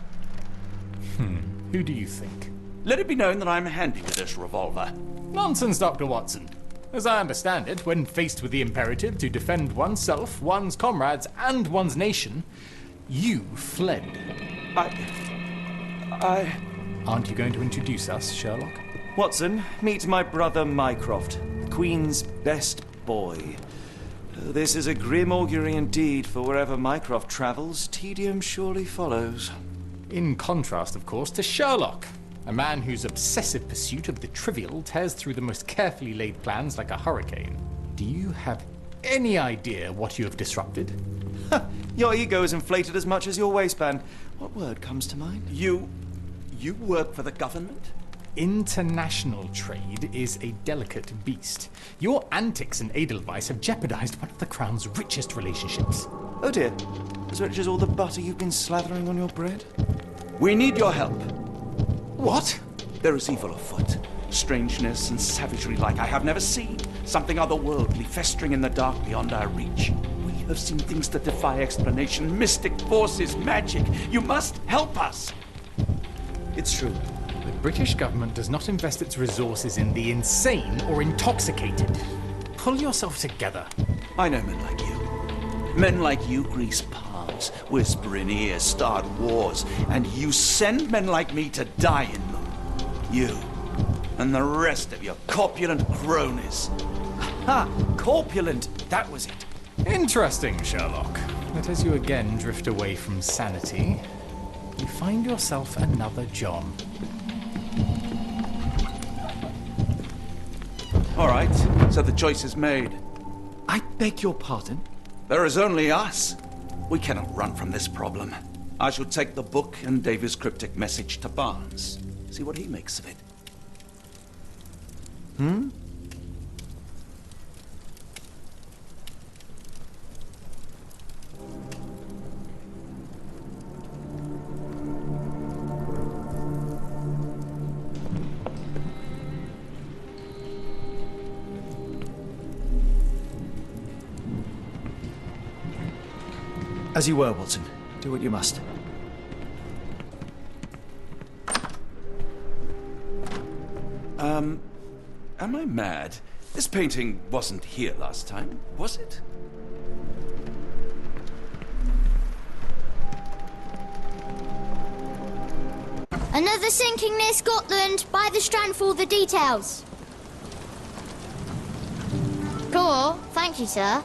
Who do you think? Let it be known that I'm handy with this revolver. Nonsense, Dr. Watson. As I understand it, when faced with the imperative to defend oneself, one's comrades, and one's nation, you fled. Aren't you going to introduce us, Sherlock? Watson, meet my brother Mycroft, Queen's best boy. This is a grim augury indeed, for wherever Mycroft travels, tedium surely follows. In contrast, of course, to Sherlock, a man whose obsessive pursuit of the trivial tears through the most carefully laid plans like a hurricane. Do you have any idea what you have disrupted? Your ego is inflated as much as your waistband. What word comes to mind? You work for the government? International trade is a delicate beast. Your antics in Edelweiss have jeopardized one of the Crown's richest relationships. Oh dear. As rich as all the butter you've been slathering on your bread? We need your help. What? There is evil afoot. Strangeness and savagery like I have never seen. Something otherworldly festering in the dark beyond our reach. We have seen things that defy explanation. Mystic forces, magic. You must help us. It's true. The British government does not invest its resources in the insane or intoxicated. Pull yourself together. I know men like you. Men like you grease palms, whisper in ears, start wars, and you send men like me to die in them. You and the rest of your corpulent cronies. Ha! Corpulent! That was it. Interesting, Sherlock. But as you again drift away from sanity, you find yourself another John. All right, so the choice is made. I beg your pardon? There is only us. We cannot run from this problem. I shall take the book and Davy's cryptic message to Barnes. See what he makes of it. As you were, Watson. Do what you must. Am I mad? This painting wasn't here last time, was it? Another sinking near Scotland. By the Strand for all the details. Cool. Thank you, sir.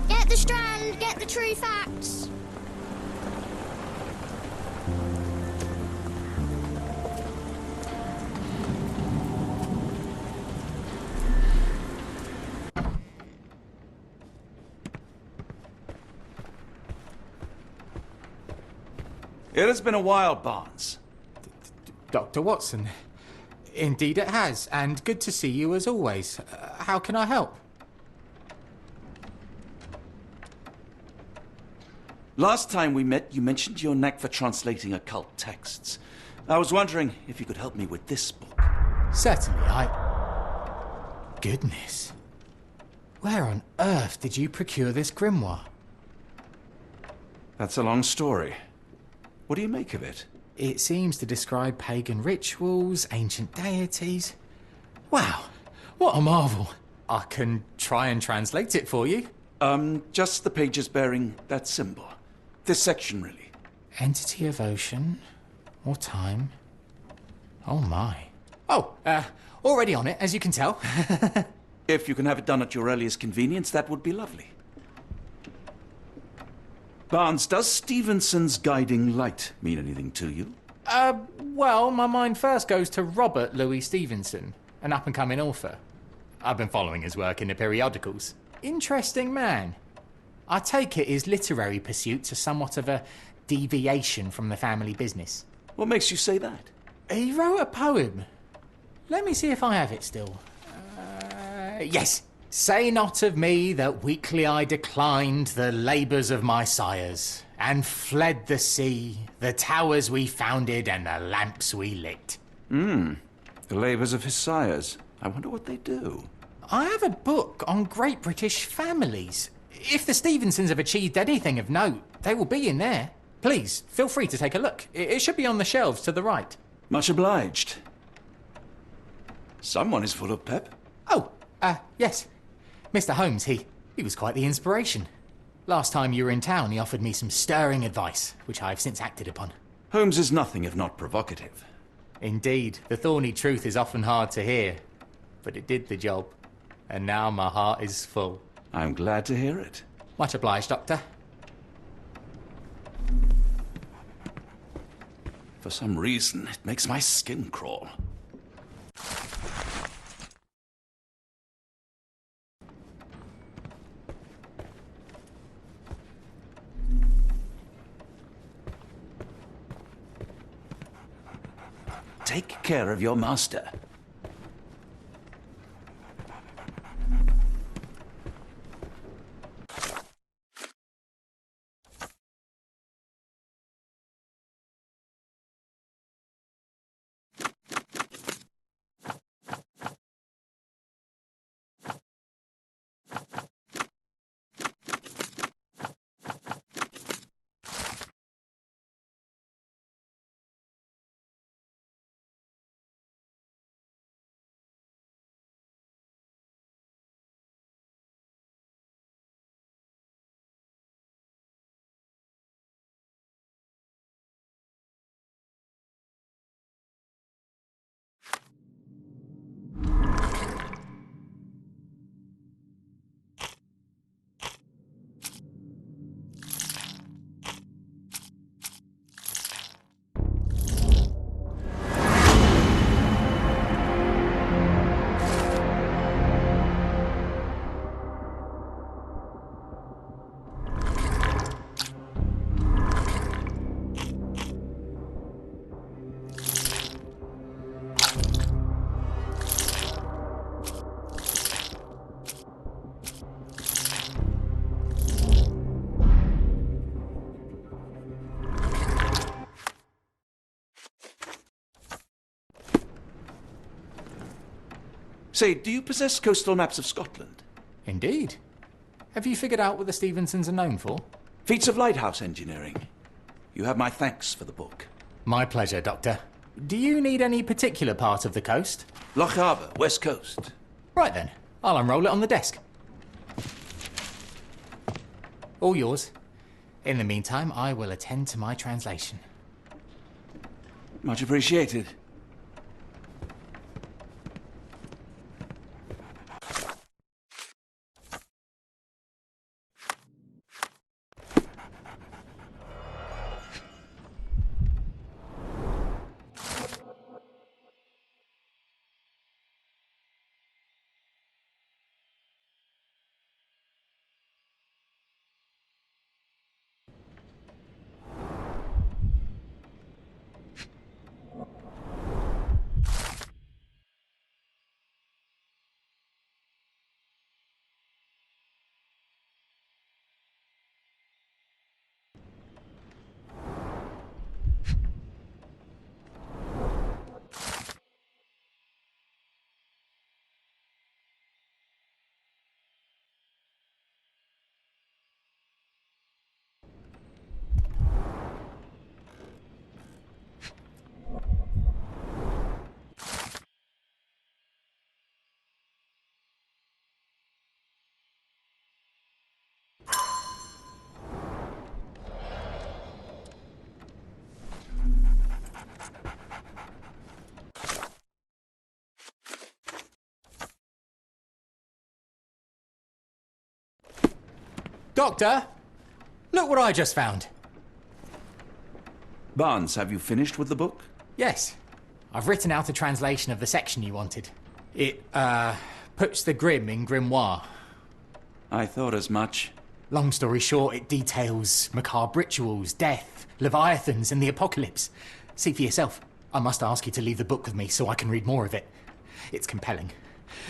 Get the Strand. Get the true facts. It has been a while, Barnes. Dr. Watson. Indeed it has, and good to see you as always. How can I help? Last time we met, you mentioned your knack for translating occult texts. I was wondering if you could help me with this book. Certainly, Goodness. Where on earth did you procure this grimoire? That's a long story. What do you make of it? It seems to describe pagan rituals, ancient deities. Wow, what a marvel. I can try and translate it for you. Just the pages bearing that symbol. This section, really. Entity of ocean or time. Oh my. Oh, already on it, as you can tell. If you can have it done at your earliest convenience, that would be lovely. Barnes, does Stevenson's guiding light mean anything to you? Well, my mind first goes to Robert Louis Stevenson, an up-and-coming author. I've been following his work in the periodicals. Interesting man. I take it his literary pursuits are somewhat of a deviation from the family business. What makes you say that? He wrote a poem. Let me see if I have it still. Yes. Say not of me that weakly I declined the labours of my sires, and fled the sea, the towers we founded, and the lamps we lit. The labours of his sires. I wonder what they do. I have a book on Great British families. If the Stevensons have achieved anything of note, they will be in there. Please, feel free to take a look. It should be on the shelves to the right. Much obliged. Someone is full of pep. Oh, yes. Mr. Holmes, he was quite the inspiration. Last time you were in town, he offered me some stirring advice, which I have since acted upon. Holmes is nothing if not provocative. Indeed, the thorny truth is often hard to hear. But it did the job. And now my heart is full. I'm glad to hear it. Much obliged, Doctor. For some reason, it makes my skin crawl. Take care of your master. Say, do you possess coastal maps of Scotland? Indeed. Have you figured out what the Stevensons are known for? Feats of lighthouse engineering. You have my thanks for the book. My pleasure, Doctor. Do you need any particular part of the coast? Loch Harbour, West Coast. Right then. I'll unroll it on the desk. All yours. In the meantime, I will attend to my translation. Much appreciated. Doctor! Look what I just found. Barnes, have you finished with the book? Yes. I've written out a translation of the section you wanted. It, puts the grim in grimoire. I thought as much. Long story short, it details macabre rituals, death, leviathans, and the apocalypse. See for yourself. I must ask you to leave the book with me so I can read more of it. It's compelling.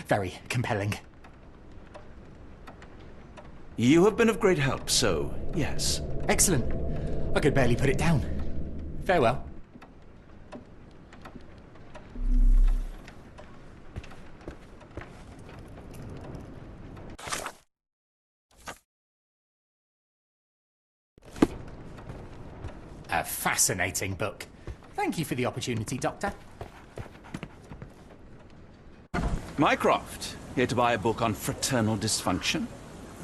Very compelling. You have been of great help, so yes. Excellent. I could barely put it down. Farewell. fascinating book. Thank you for the opportunity, Doctor. Mycroft, here to buy a book on fraternal dysfunction?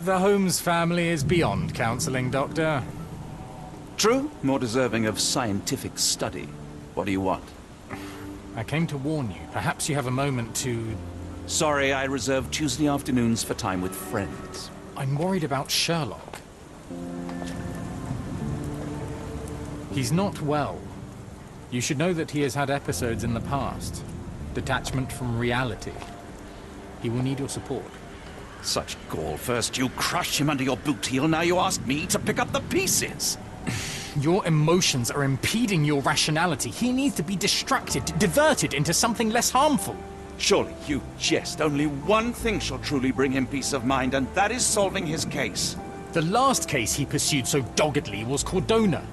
The Holmes family is beyond counseling, Doctor. True, more deserving of scientific study. What do you want? I came to warn you. Perhaps you have a moment to... Sorry, I reserve Tuesday afternoons for time with friends. I'm worried about Sherlock. He's not well. You should know that he has had episodes in the past. Detachment from reality. He will need your support. Such gall. First you crush him under your boot heel, now you ask me to pick up the pieces. Your emotions are impeding your rationality. He needs to be distracted, diverted into something less harmful. Surely you jest. Only one thing shall truly bring him peace of mind, and that is solving his case. The last case he pursued so doggedly was Cordona.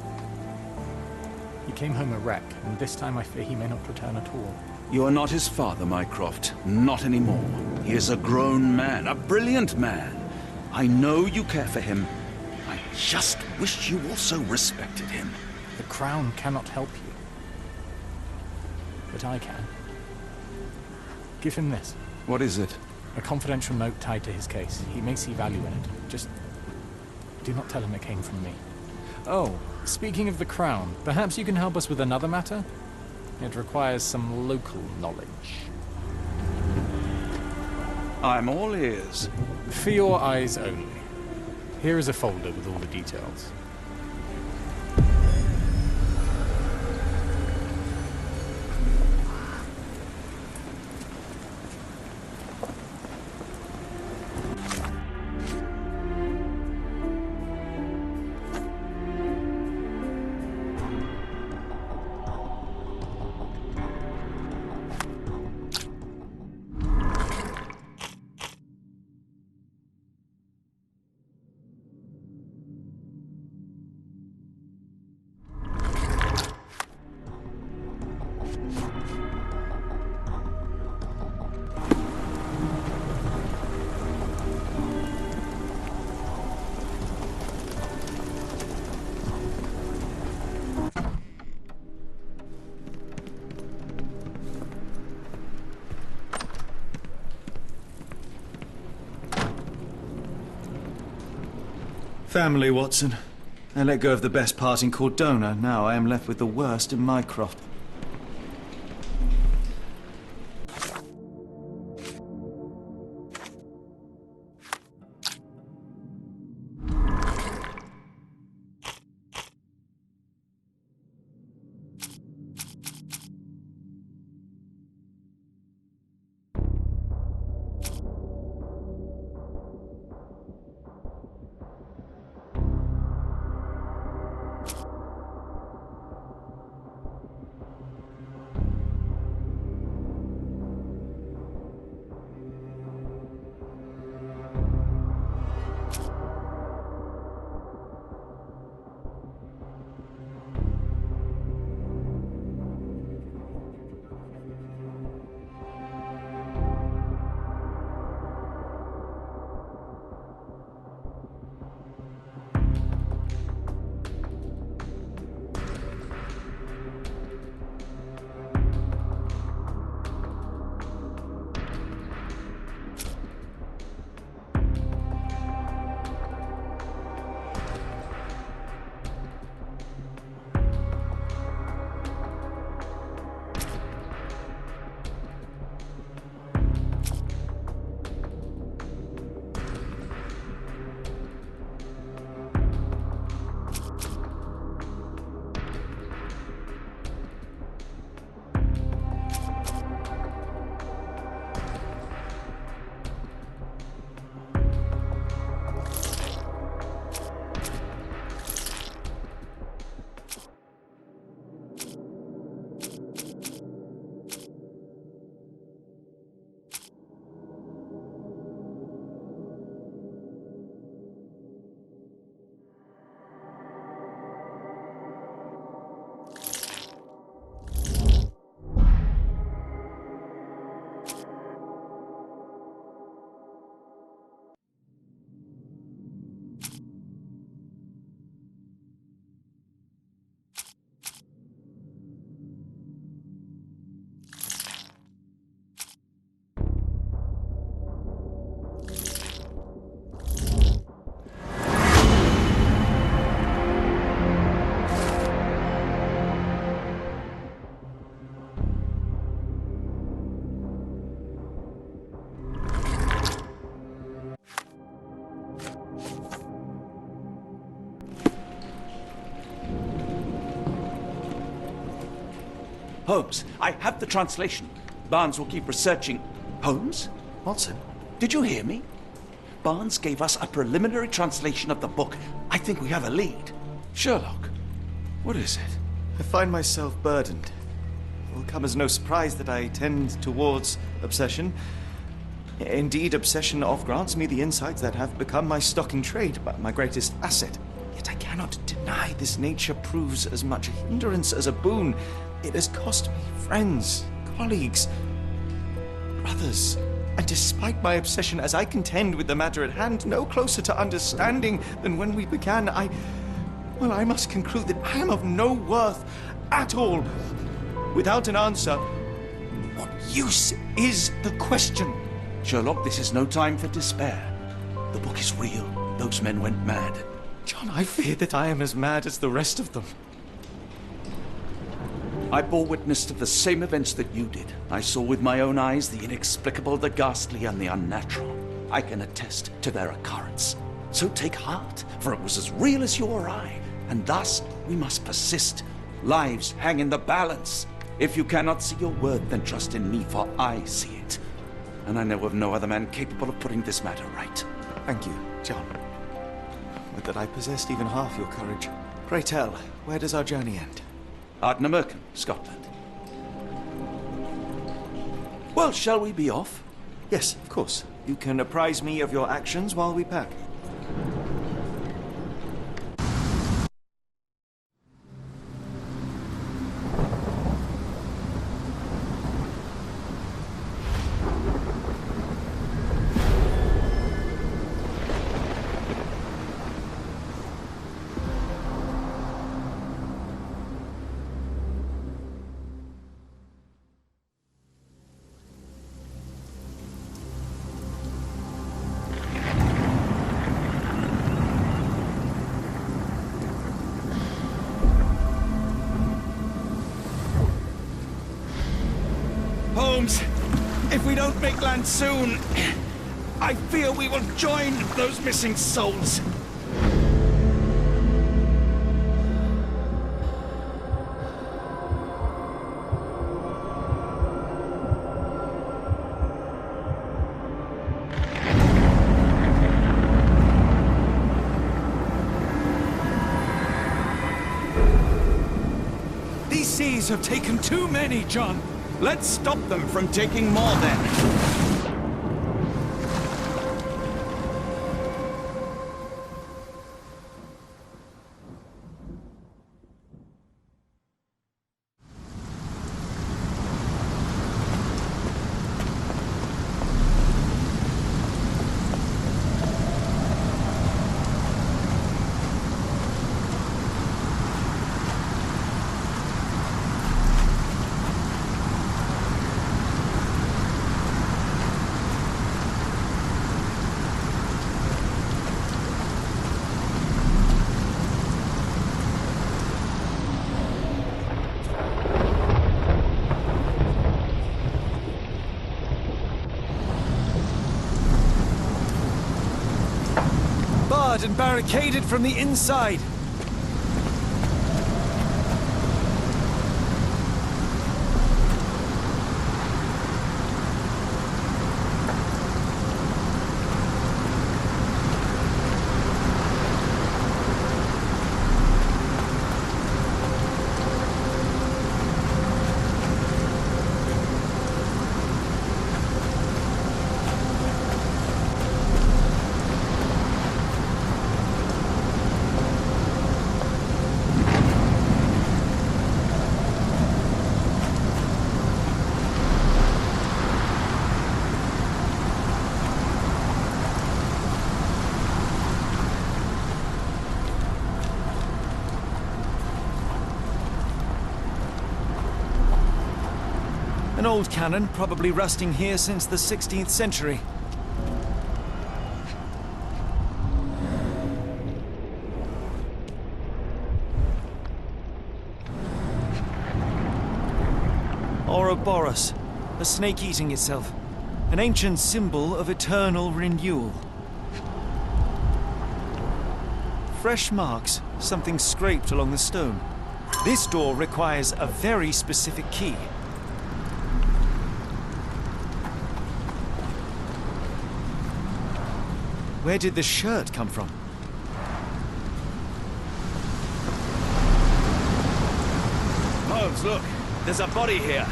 He came home a wreck, and this time I fear he may not return at all. You are not his father, Mycroft. Not anymore. He is a grown man, a brilliant man. I know you care for him. I just wish you also respected him. The Crown cannot help you. But I can. Give him this. What is it? A confidential note tied to his case. He may see value in it. Just do not tell him it came from me. Oh, speaking of the Crown, perhaps you can help us with another matter? It requires some local knowledge. I'm all ears. For your eyes only. Here is a folder with all the details. Family, Watson. I let go of the best part in Cordona. Now I am left with the worst in Mycroft. Holmes, I have the translation. Barnes will keep researching. Holmes? Watson? Did you hear me? Barnes gave us a preliminary translation of the book. I think we have a lead. Sherlock, what is it? I find myself burdened. It will come as no surprise that I tend towards obsession. Indeed, obsession oft grants me the insights that have become my stock in trade, but my greatest asset. Yet I cannot deny this nature proves as much a hindrance as a boon. It has cost me friends, colleagues, brothers. And despite my obsession as I contend with the matter at hand, no closer to understanding than when we began, I must conclude that I am of no worth at all. Without an answer, what use is the question? Sherlock, this is no time for despair. The book is real. Those men went mad. John, I fear that I am as mad as the rest of them. I bore witness to the same events that you did. I saw with my own eyes the inexplicable, the ghastly, and the unnatural. I can attest to their occurrence. So take heart, for it was as real as you or I, and thus we must persist. Lives hang in the balance. If you cannot see your worth, then trust in me, for I see it. And I know of no other man capable of putting this matter right. Thank you, John. Would that I possessed even half your courage. Pray tell, where does our journey end? Ardnamurchan, Scotland. Well, shall we be off? Yes, of course. You can apprise me of your actions while we pack. Holmes, if we don't make land soon, I fear we will join those missing souls. These seas have taken too many, John. Let's stop them from taking more, then. And barricaded from the inside. An old cannon, probably rusting here since the 16th century. Ouroboros, a snake eating itself. An ancient symbol of eternal renewal. Fresh marks, something scraped along the stone. This door requires a very specific key. Where did the shirt come from? Holmes, look! There's a body here!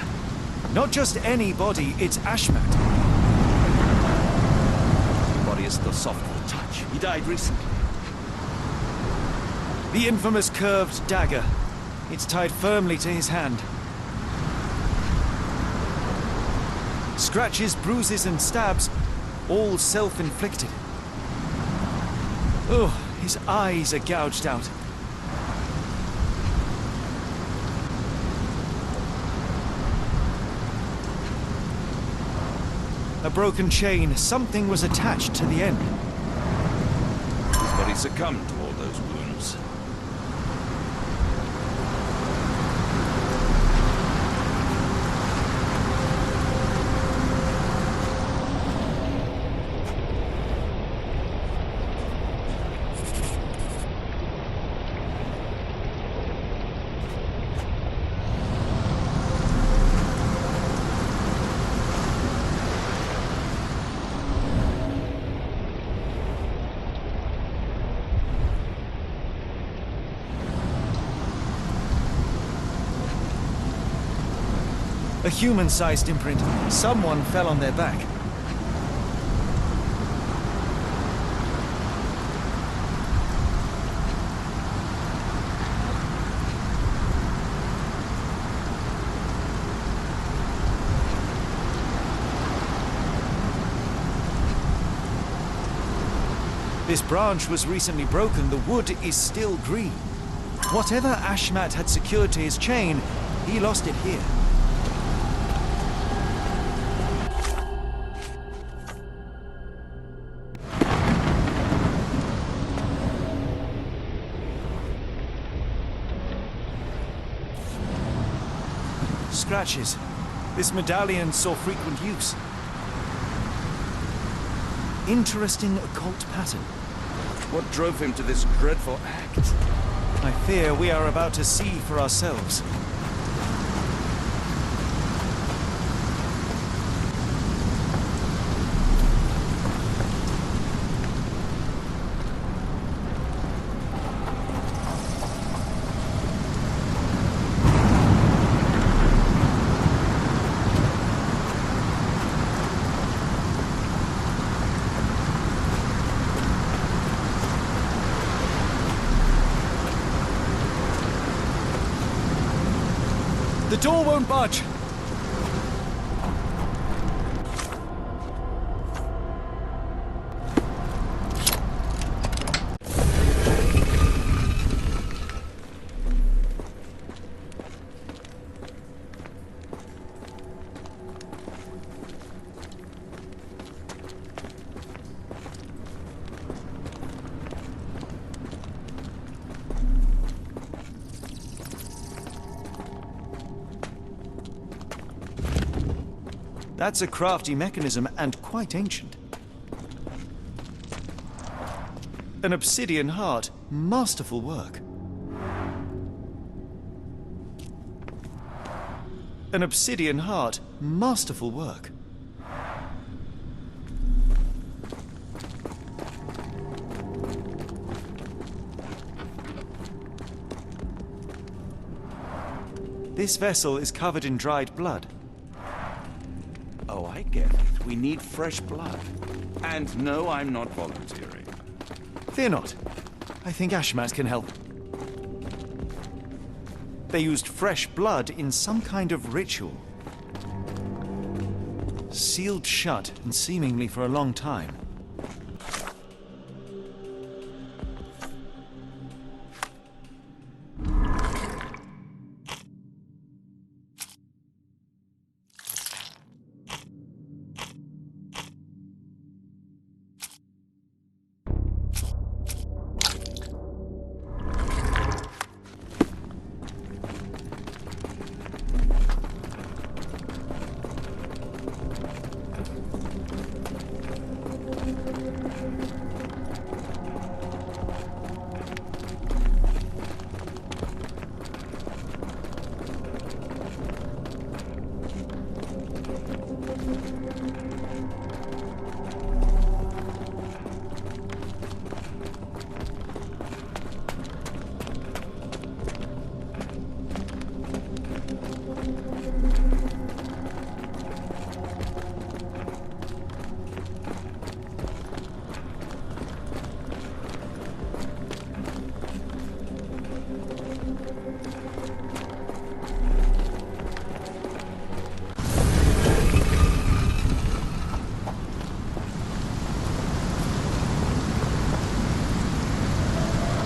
Not just any body, it's Ashmat. The body is still soft to the touch. He died recently. The infamous curved dagger. It's tied firmly to his hand. Scratches, bruises, and stabs, all self-inflicted. Oh, his eyes are gouged out. A broken chain. Something was attached to the end. His body succumbed to all those wounds. A human-sized imprint. Someone fell on their back. This branch was recently broken. The wood is still green. Whatever Ashmat had secured to his chain, he lost it here. Scratches. This medallion saw frequent use. Interesting occult pattern. What drove him to this dreadful act? I fear we are about to see for ourselves. The door won't budge. That's a crafty mechanism and quite ancient. An obsidian heart. Masterful work. An obsidian heart. Masterful work. This vessel is covered in dried blood. Oh, I get it. We need fresh blood. And no, I'm not volunteering. Fear not. I think Ashmat can help. They used fresh blood in some kind of ritual. Sealed shut, and seemingly for a long time.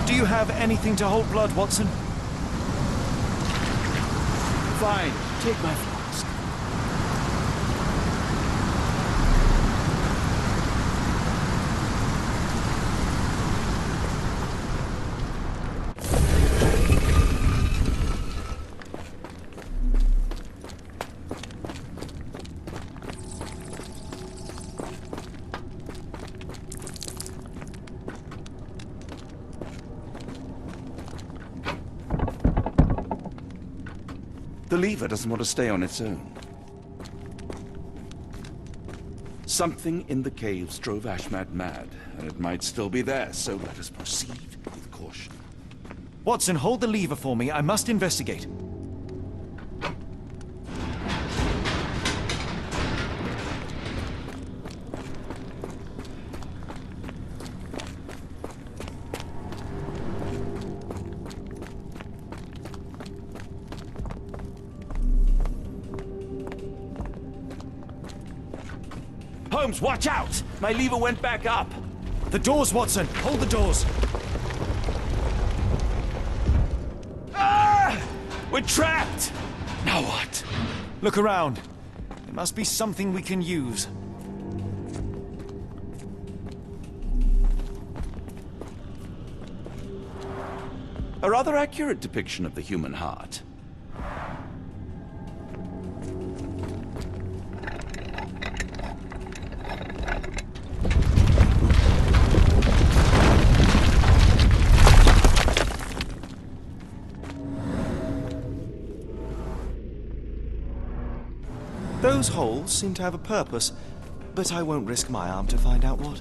Do you have anything to hold blood, Watson? Fine, take my flask. The lever doesn't want to stay on its own. Something in the caves drove Ashmat mad, and it might still be there, so let us proceed with caution. Watson, hold the lever for me. I must investigate. Holmes, watch out! My lever went back up. The doors, Watson! Hold the doors! Ah! We're trapped! Now what? Look around. There must be something we can use. A rather accurate depiction of the human heart. Those holes seem to have a purpose, but I won't risk my arm to find out what.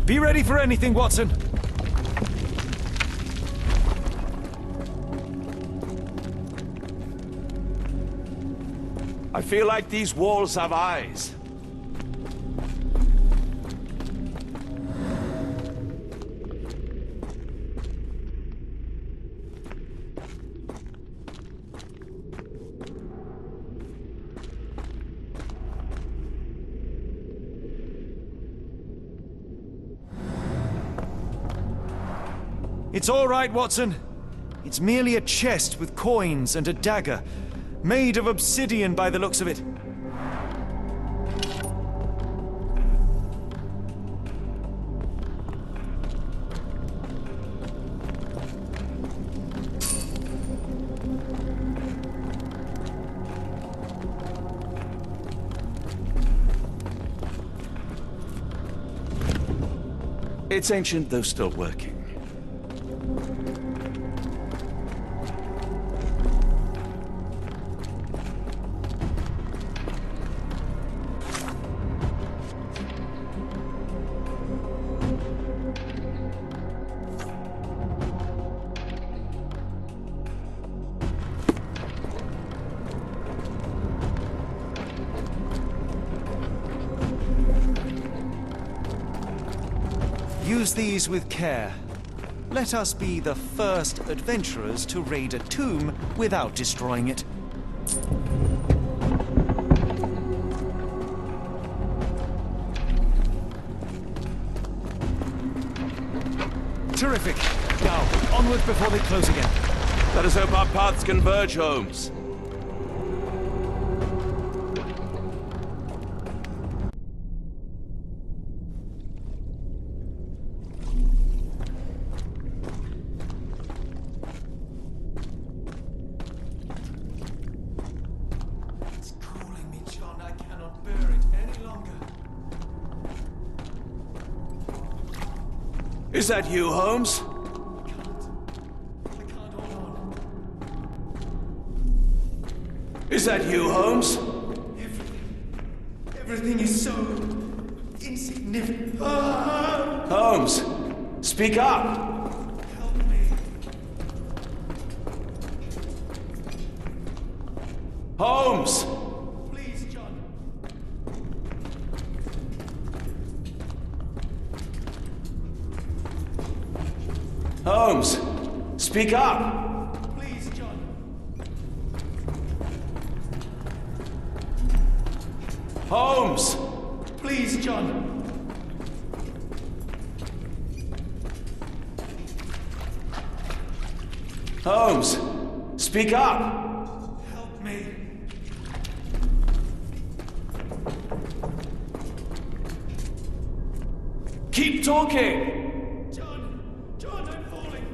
Be ready for anything, Watson! I feel like these walls have eyes. It's all right, Watson. It's merely a chest with coins and a dagger, made of obsidian by the looks of it. It's ancient, though still working. Use these with care. Let us be the first adventurers to raid a tomb without destroying it. Terrific. Now, onward before they close again. Let us hope our paths converge, Holmes. It's calling me, John. I cannot bear it any longer. Is that you, Holmes? Is that you, Holmes? Everything is so insignificant. Holmes, speak up. Help me. Holmes! Please, John. Holmes, speak up. Please, John. Holmes! Please, John. Holmes, speak up. Help me. Keep talking. John, I'm falling.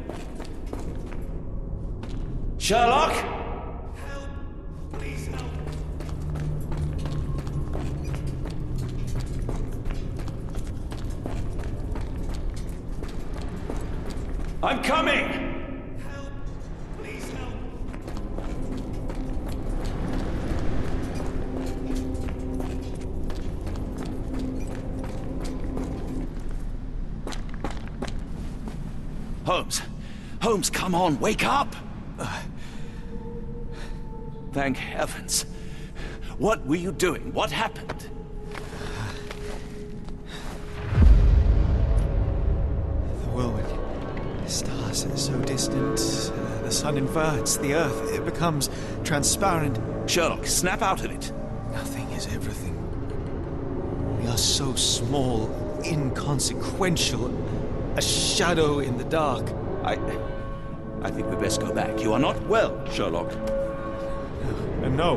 Sherlock? Help. Please help. I'm coming. Help. Please help. Holmes. Holmes, come on, wake up! Thank heavens. What were you doing? What happened? The whirlwind. The stars are so distant. The sun inverts. The earth, it becomes transparent. Sherlock, snap out of it. Nothing is everything. We are so small, inconsequential. A shadow in the dark. I think we best go back. You are not well, Sherlock. No.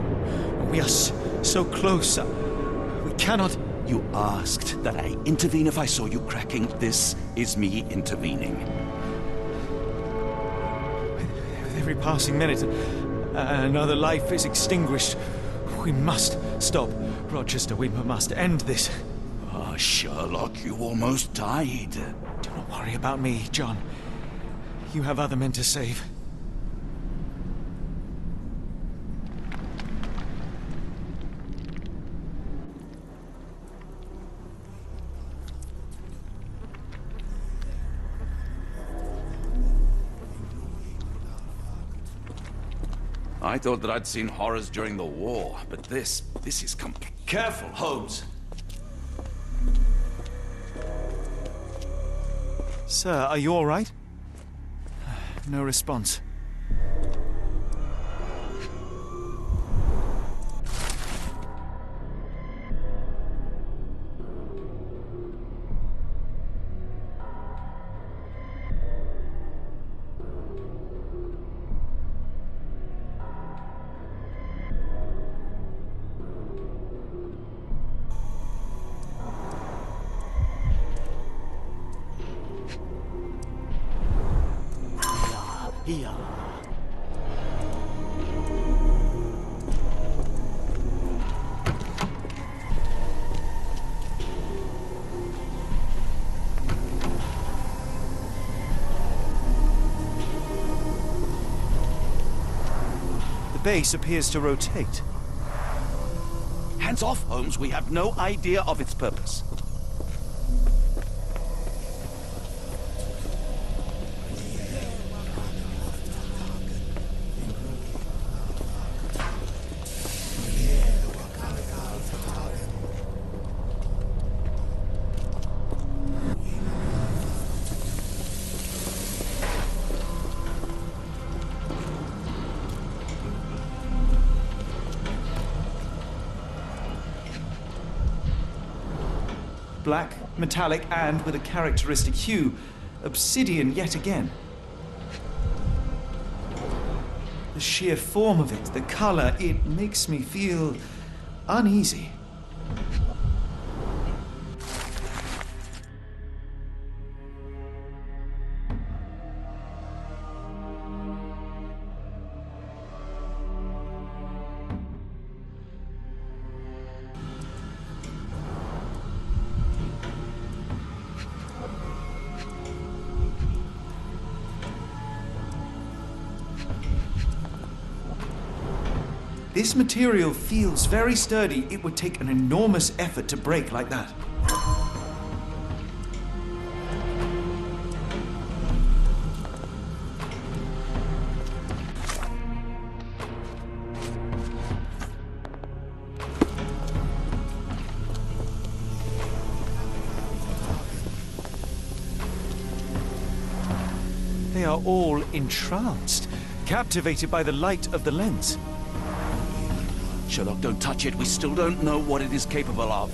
We are so close. We cannot... You asked that I intervene if I saw you cracking. This is me intervening. With every passing minute, another life is extinguished. We must stop. Rochester, we must end this. Ah, Sherlock, you almost died. Do not worry about me, John. You have other men to save. I thought that I'd seen horrors during the war, but this is Careful, Holmes. Sir, are you all right? No response. Here. The base appears to rotate. Hands off, Holmes. We have no idea of its purpose. Black, metallic, and with a characteristic hue. Obsidian yet again. The sheer form of it, the color, it makes me feel uneasy. This material feels very sturdy. It would take an enormous effort to break like that. They are all entranced, captivated by the light of the lens. Sherlock, don't touch it. We still don't know what it is capable of.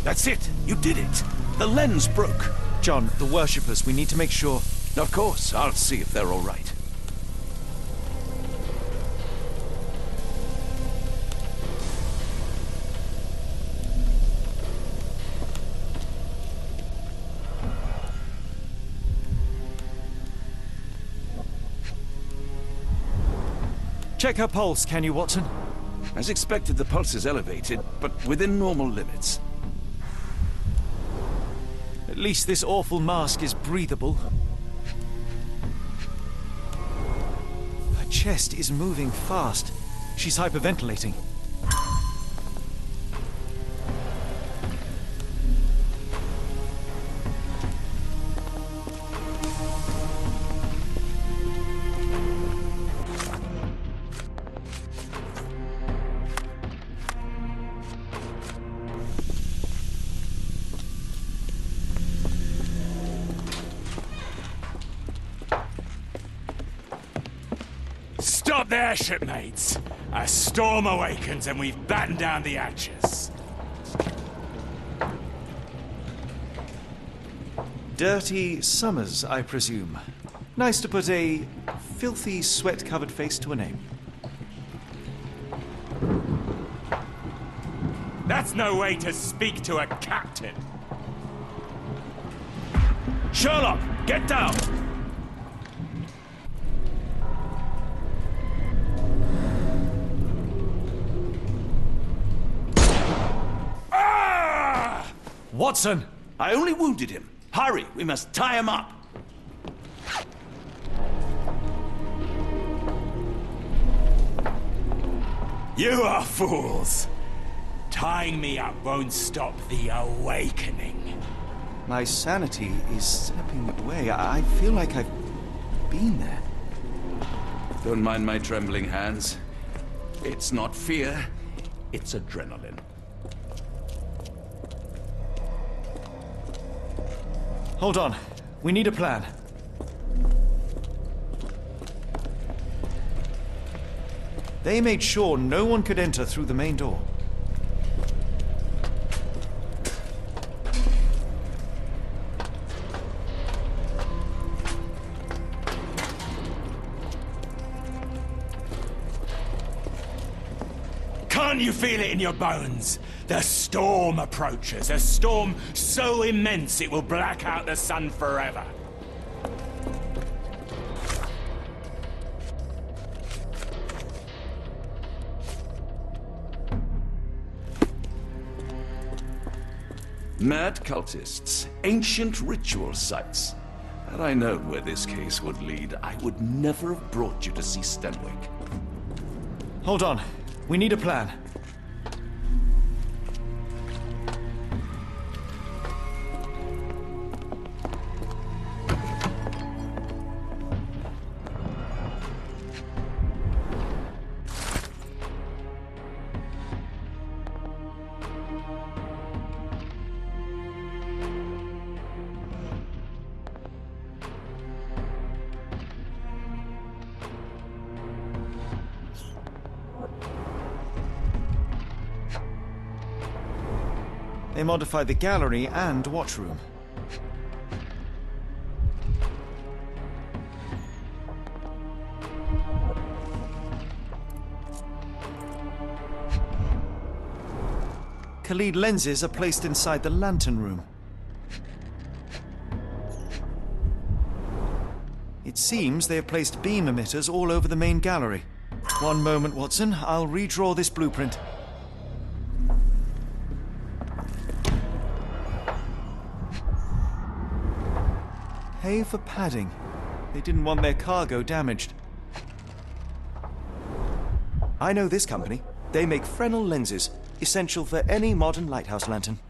That's it! You did it! The lens broke! John, the worshippers, we need to make sure... Of course, I'll see if they're all right. Check her pulse, can you, Watson? As expected, the pulse is elevated, but within normal limits. At least this awful mask is breathable. Her chest is moving fast. She's hyperventilating. Stop there, shipmates! A storm awakens and we've battened down the hatches. Dirty Summers, I presume. Nice to put a filthy, sweat-covered face to a name. That's no way to speak to a captain. Sherlock, get down! Watson! I only wounded him. Hurry, we must tie him up. You are fools. Tying me up won't stop the awakening. My sanity is slipping away. I feel like I've been there. Don't mind my trembling hands. It's not fear, it's adrenaline. Hold on. We need a plan. They made sure no one could enter through the main door. Can't you feel it in your bones? The storm approaches, a storm so immense it will black out the sun forever. Mad cultists, ancient ritual sites. Had I known where this case would lead, I would never have brought you to see Stenwick. Hold on. We need a plan. They modified the gallery and watchroom. Khalid lenses are placed inside the lantern room. It seems they have placed beam emitters all over the main gallery. One moment, Watson. I'll redraw this blueprint. Pay for padding. They didn't want their cargo damaged. I know this company. They make Fresnel lenses, essential for any modern lighthouse lantern.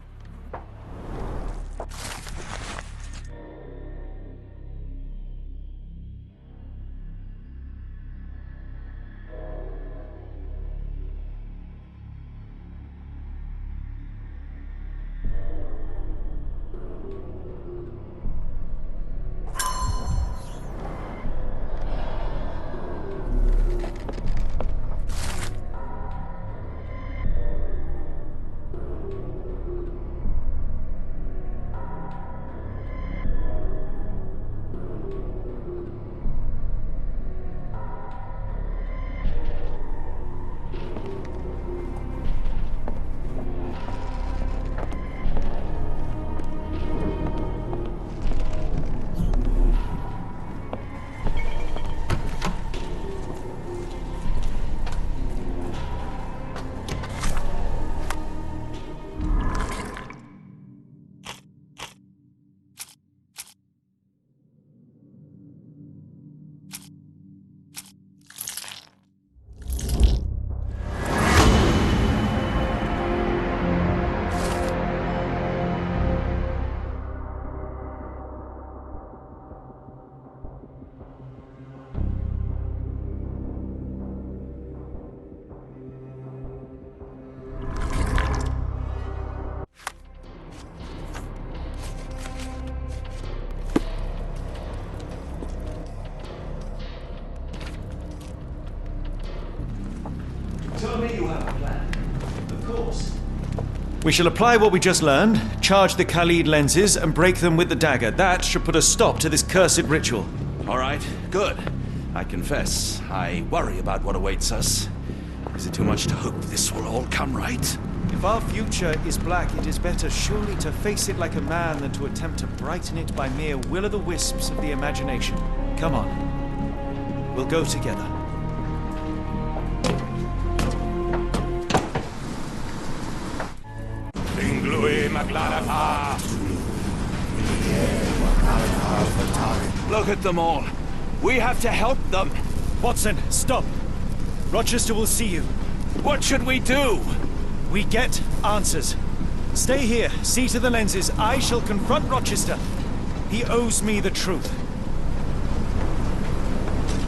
We shall apply what we just learned, charge the Khalid lenses, and break them with the dagger. That should put a stop to this cursed ritual. All right, good. I confess, I worry about what awaits us. Is it too much to hope this will all come right? If our future is black, it is better surely to face it like a man than to attempt to brighten it by mere will-o'-the-wisps of the imagination. Come on. We'll go together. Look at them all. We have to help them. Watson, stop. Rochester will see you. What should we do? We get answers. Stay here, see to the lenses. I shall confront Rochester. He owes me the truth.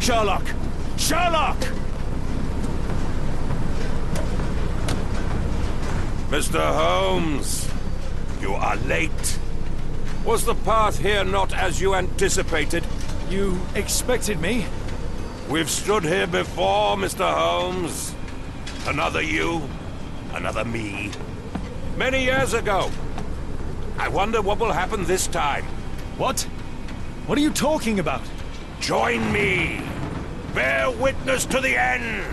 Sherlock! Sherlock! Mr. Holmes, you are late. Was the path here not as you anticipated? You expected me? We've stood here before, Mr. Holmes. Another you, another me. Many years ago. I wonder what will happen this time. What? What are you talking about? Join me. Bear witness to the end.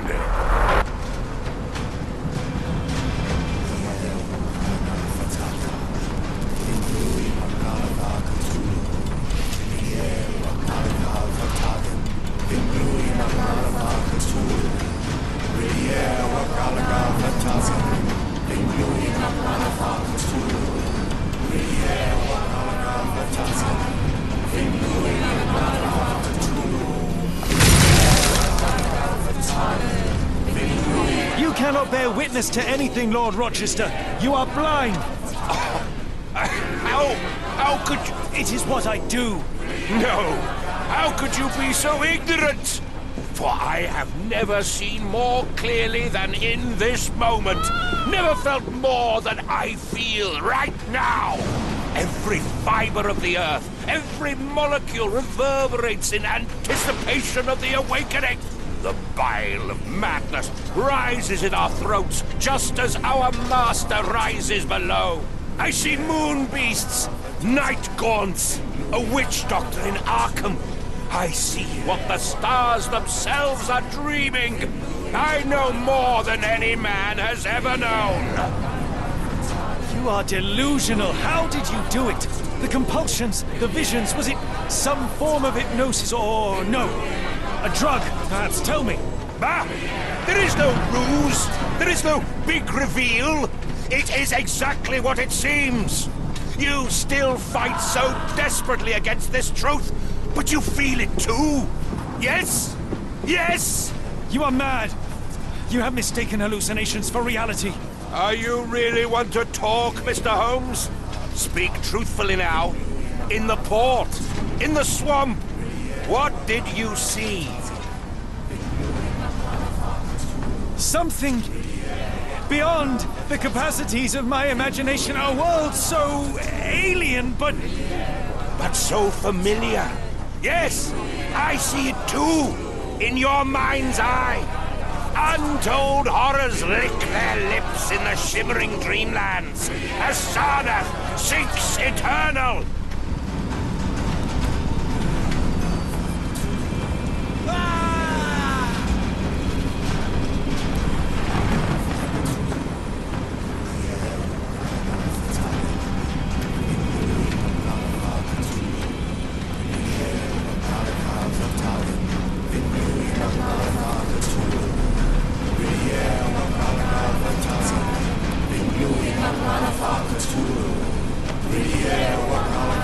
You cannot bear witness to anything, Lord Rochester. You are blind. How could you? It is what I do. No. How could you be so ignorant? For I have never seen more clearly than in this moment. Never felt more than I feel right now. Every fiber of the earth, every molecule reverberates in anticipation of the awakening. The bile of madness rises in our throats just as our master rises below. I see moon beasts, night gaunts, a witch doctor in Arkham. I see what the stars themselves are dreaming. I know more than any man has ever known. You are delusional. How did you do it? The compulsions, the visions, was it some form of hypnosis or no? A drug, perhaps, tell me. Bah! There is no ruse. There is no big reveal. It is exactly what it seems. You still fight so desperately against this truth, but you feel it too. Yes? Yes? You are mad. You have mistaken hallucinations for reality. Are you really want to talk, Mr. Holmes? Speak truthfully now. In the port, in the swamp, what did you see? Something beyond the capacities of my imagination. A world so alien, but so familiar. Yes, I see it too, in your mind's eye. Untold horrors lick their lips in the shimmering dreamlands as Sarnath sinks eternal. Brille,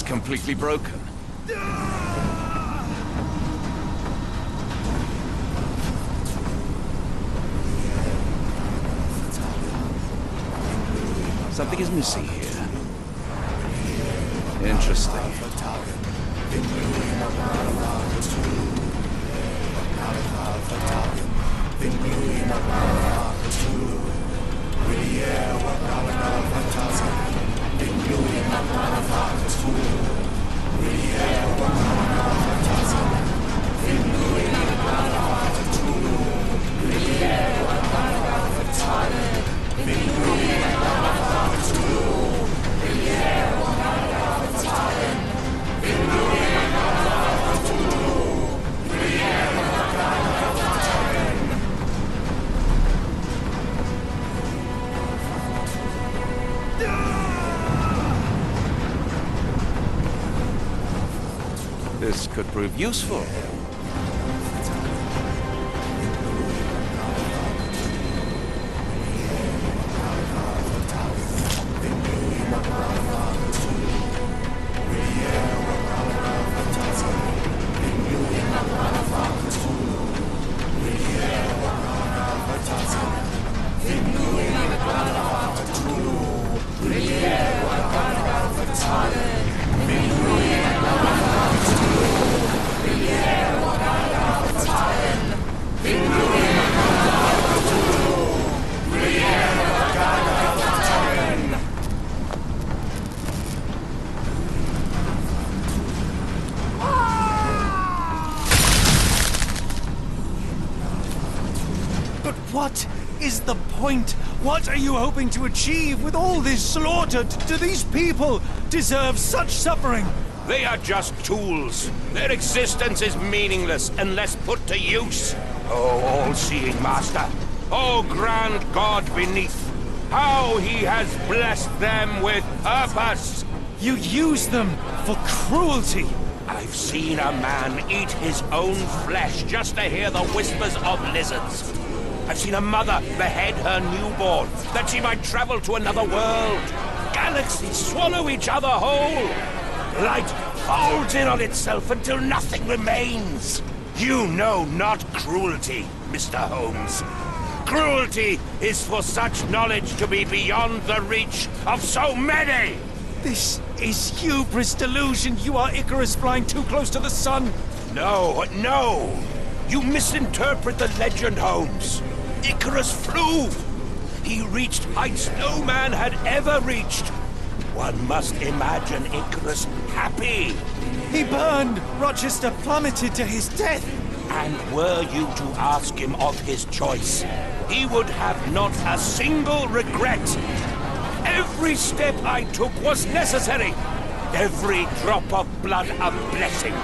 It's completely broken. Something is missing here. Interesting. This could prove useful. What is the point? What are you hoping to achieve with all this slaughter? Do these people deserve such suffering? They are just tools. Their existence is meaningless unless put to use. Oh, all-seeing master. Oh, grand God beneath. How he has blessed them with purpose. You use them for cruelty. I've seen a man eat his own flesh just to hear the whispers of lizards. I've seen a mother behead her newborn that she might travel to another world. Galaxies swallow each other whole. Light folds in on itself until nothing remains. You know not cruelty, Mr. Holmes. Cruelty is for such knowledge to be beyond the reach of so many. This is hubris delusion. You are Icarus flying too close to the sun. No, no. You misinterpret the legend, Holmes. Icarus flew. He reached heights no man had ever reached. One must imagine Icarus happy. He burned. Rochester plummeted to his death. And were you to ask him of his choice, he would have not a single regret. Every step I took was necessary. Every drop of blood a blessing.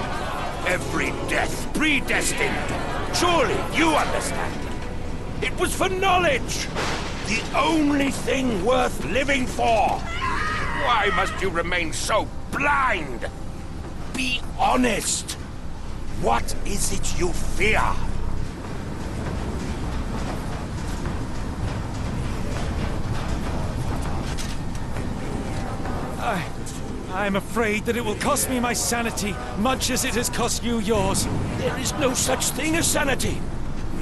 Every death predestined. Surely you understand. It was for knowledge. The only thing worth living for. Why must you remain so blind? Be honest. What is it you fear? I'm afraid that it will cost me my sanity, much as it has cost you yours. There is no such thing as sanity.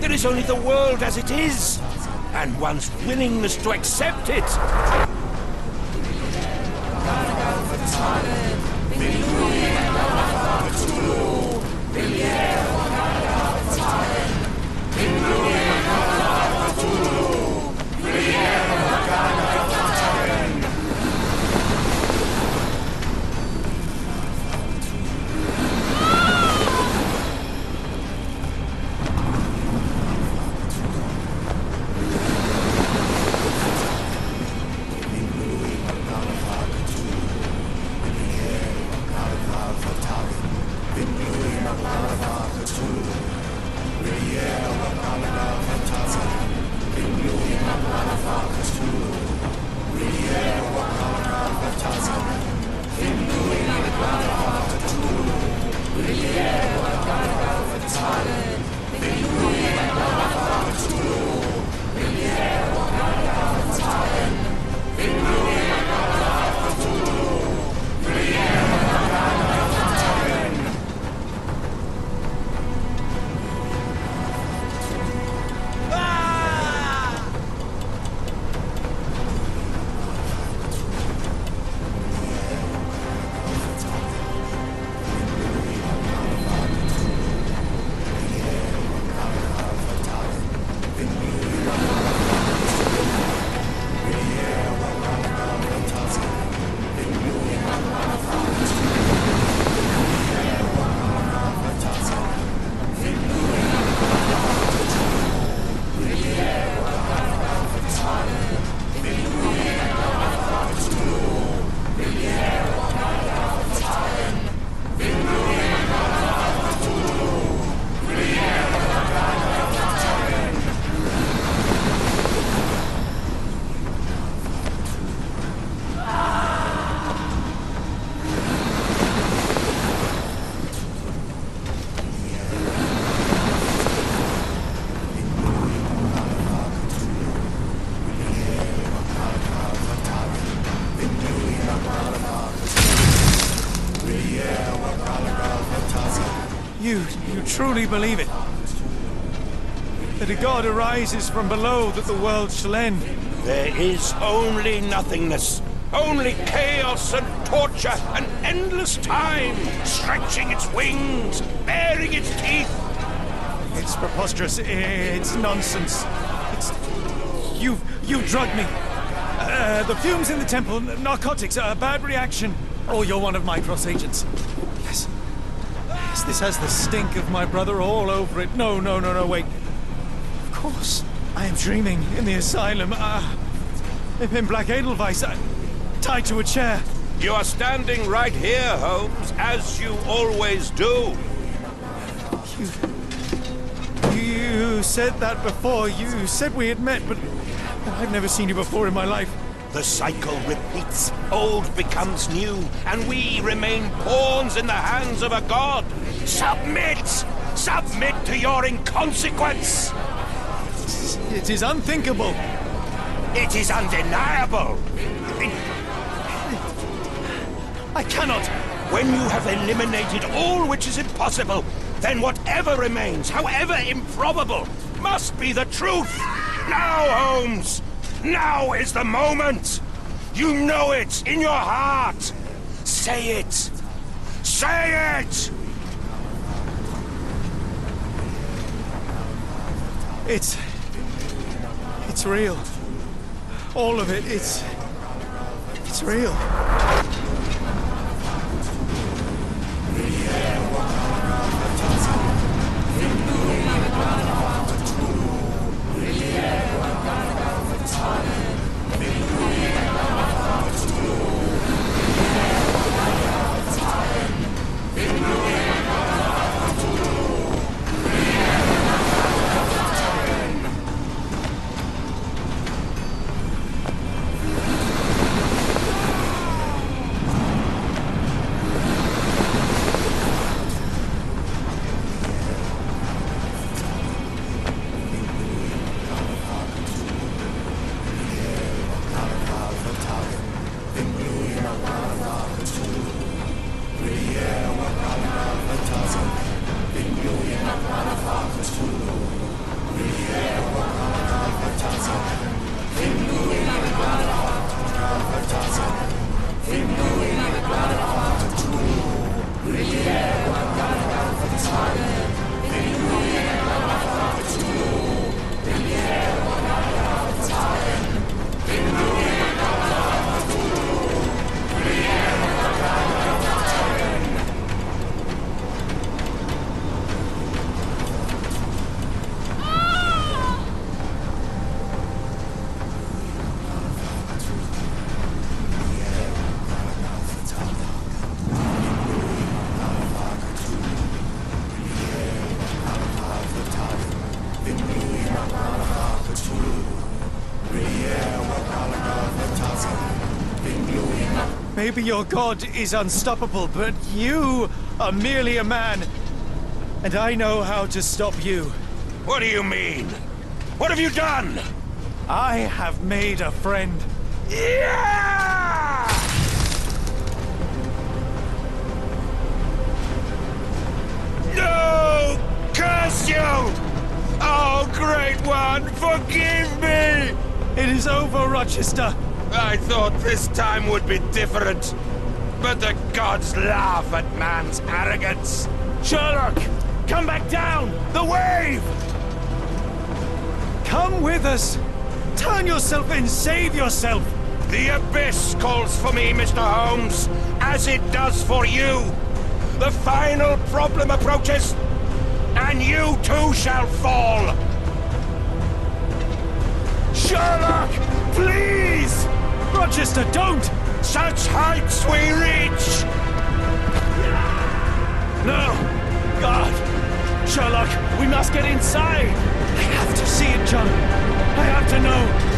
There is only the world as it is, and one's willingness to accept it. truly believe it. That a god arises from below, that the world shall end. There is only nothingness. Only chaos and torture and endless time, stretching its wings, baring its teeth. It's preposterous. It's nonsense. You've drugged me. The fumes in the temple, narcotics, a bad reaction. Oh, you're one of my cross agents. Yes. Yes, this has the stink of my brother all over it. No, wait. Of course, I am dreaming in the asylum. In Black Edelweiss, tied to a chair. You are standing right here, Holmes, as you always do. You said that before. You said we had met, but I've never seen you before in my life. The cycle repeats. Old becomes new, and we remain pawns in the hands of a god. Submit! Submit to your inconsequence! It is unthinkable. It is undeniable. I cannot. When you have eliminated all which is impossible, then whatever remains, however improbable, must be the truth. Now, Holmes! Now is the moment! You know it in your heart! Say it! Say it! It's real. All of it, it's real. Maybe your god is unstoppable, but you are merely a man. And I know how to stop you. What do you mean? What have you done? I have made a friend. Yeah! No! Curse you! Oh, Great One, forgive me! It is over, Rochester. I thought this time would be different. But the gods laugh at man's arrogance. Sherlock, come back down! The wave! Come with us! Turn yourself in, save yourself! The abyss calls for me, Mr. Holmes, as it does for you. The final problem approaches, and you too shall fall. Sherlock, please! Rochester, don't! Such heights we reach! No! God! Sherlock, we must get inside! I have to see it, John. I have to know.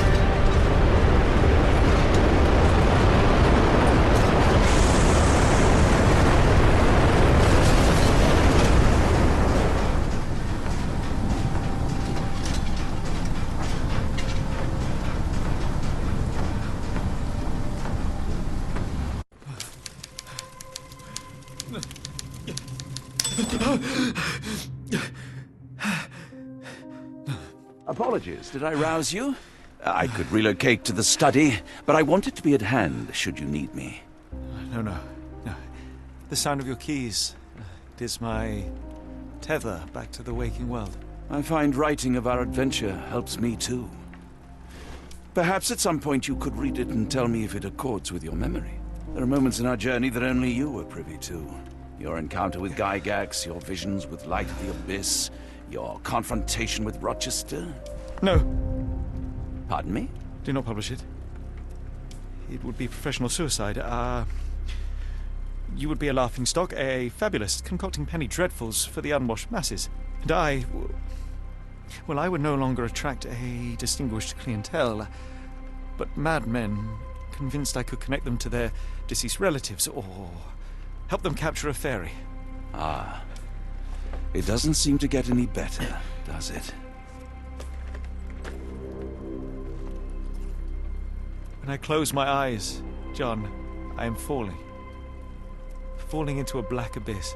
Apologies, did I rouse you? I could relocate to the study, but I wanted to be at hand should you need me. No. The sound of your keys. It is my tether back to the waking world. I find writing of our adventure helps me too. Perhaps at some point you could read it and tell me if it accords with your memory. There are moments in our journey that only you were privy to. Your encounter with Gygax, your visions with Light of the Abyss, your confrontation with Rochester. No. Pardon me? Do not publish it. It would be professional suicide. You would be a laughingstock, a fabulist, concocting penny dreadfuls for the unwashed masses. And I would no longer attract a distinguished clientele, but madmen convinced I could connect them to their deceased relatives or help them capture a fairy. Ah. It doesn't seem to get any better, does it? When I close my eyes, John, I am falling. Falling into a black abyss.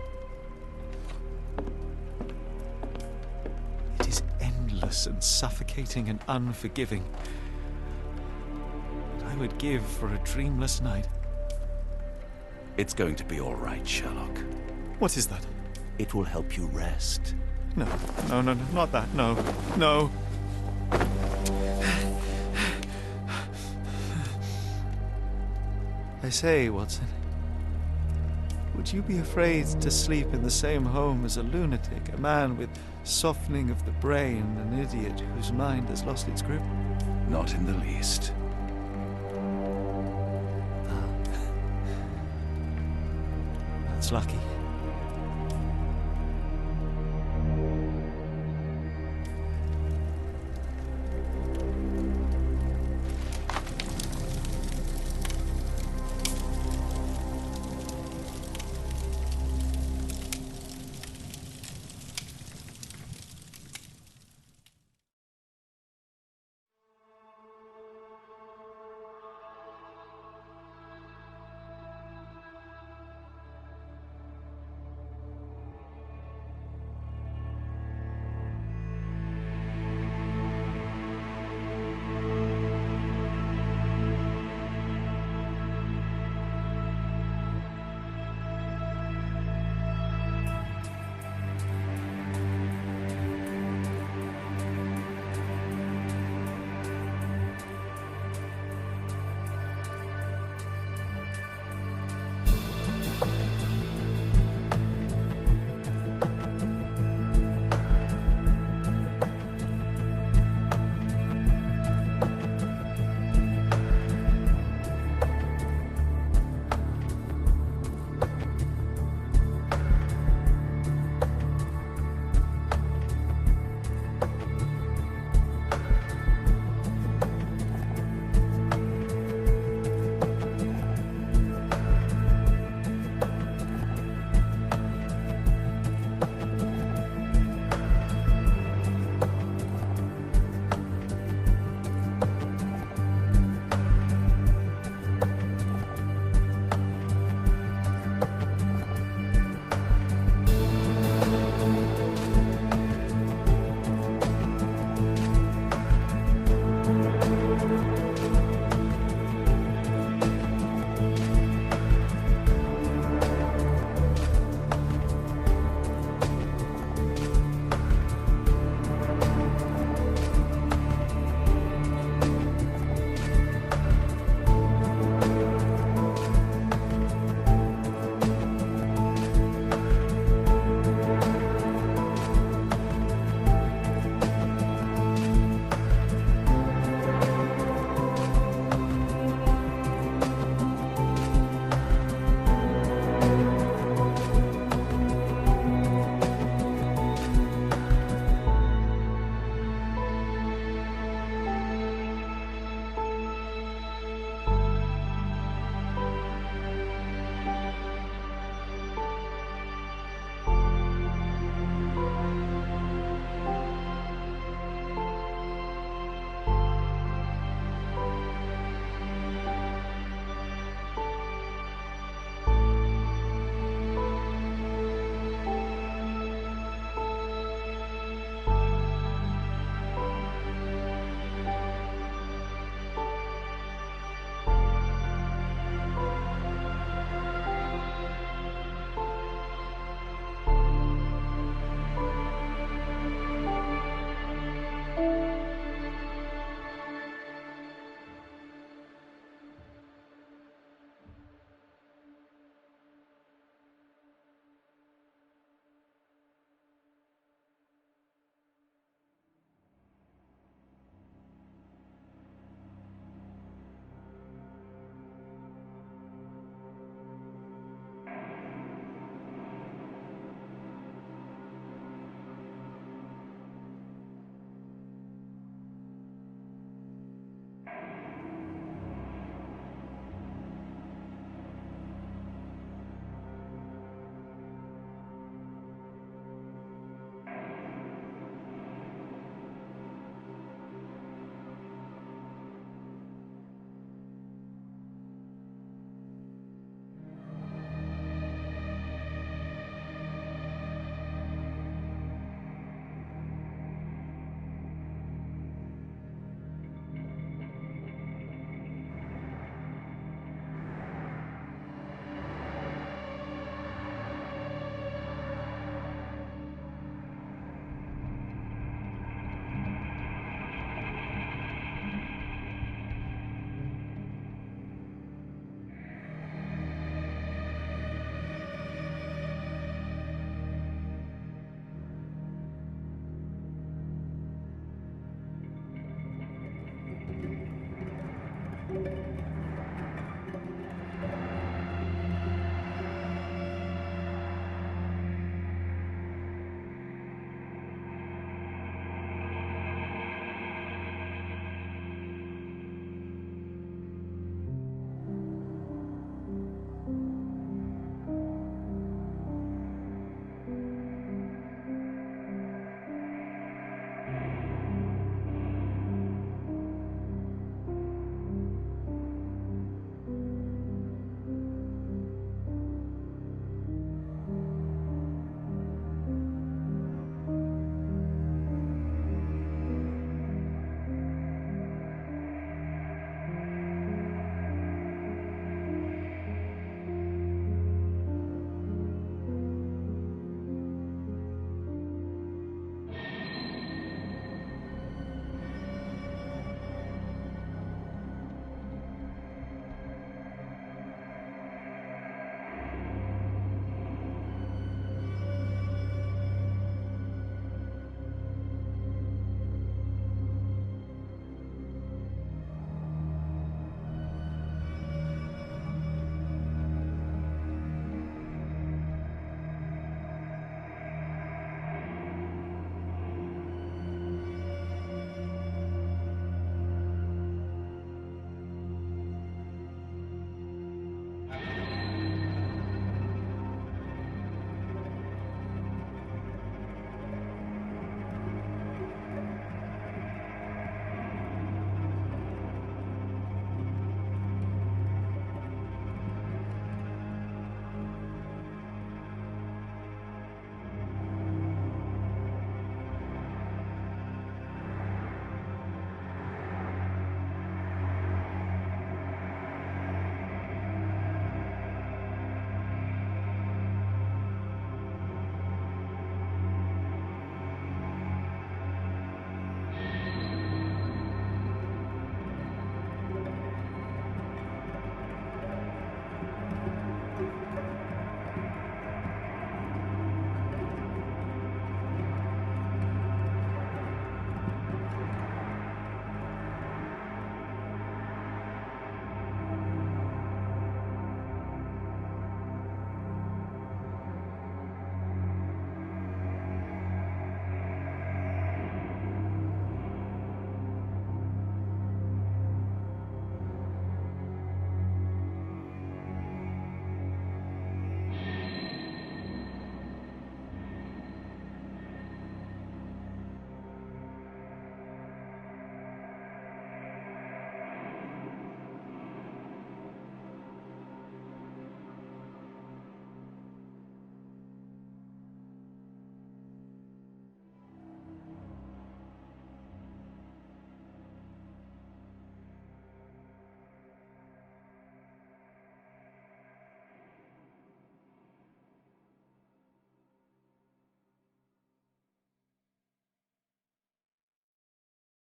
It is endless and suffocating and unforgiving. What I would give for a dreamless night. It's going to be all right, Sherlock. What is that? It will help you rest. No, not that. No. I say, Watson, would you be afraid to sleep in the same home as a lunatic, a man with softening of the brain, an idiot whose mind has lost its grip? Not in the least. That's lucky.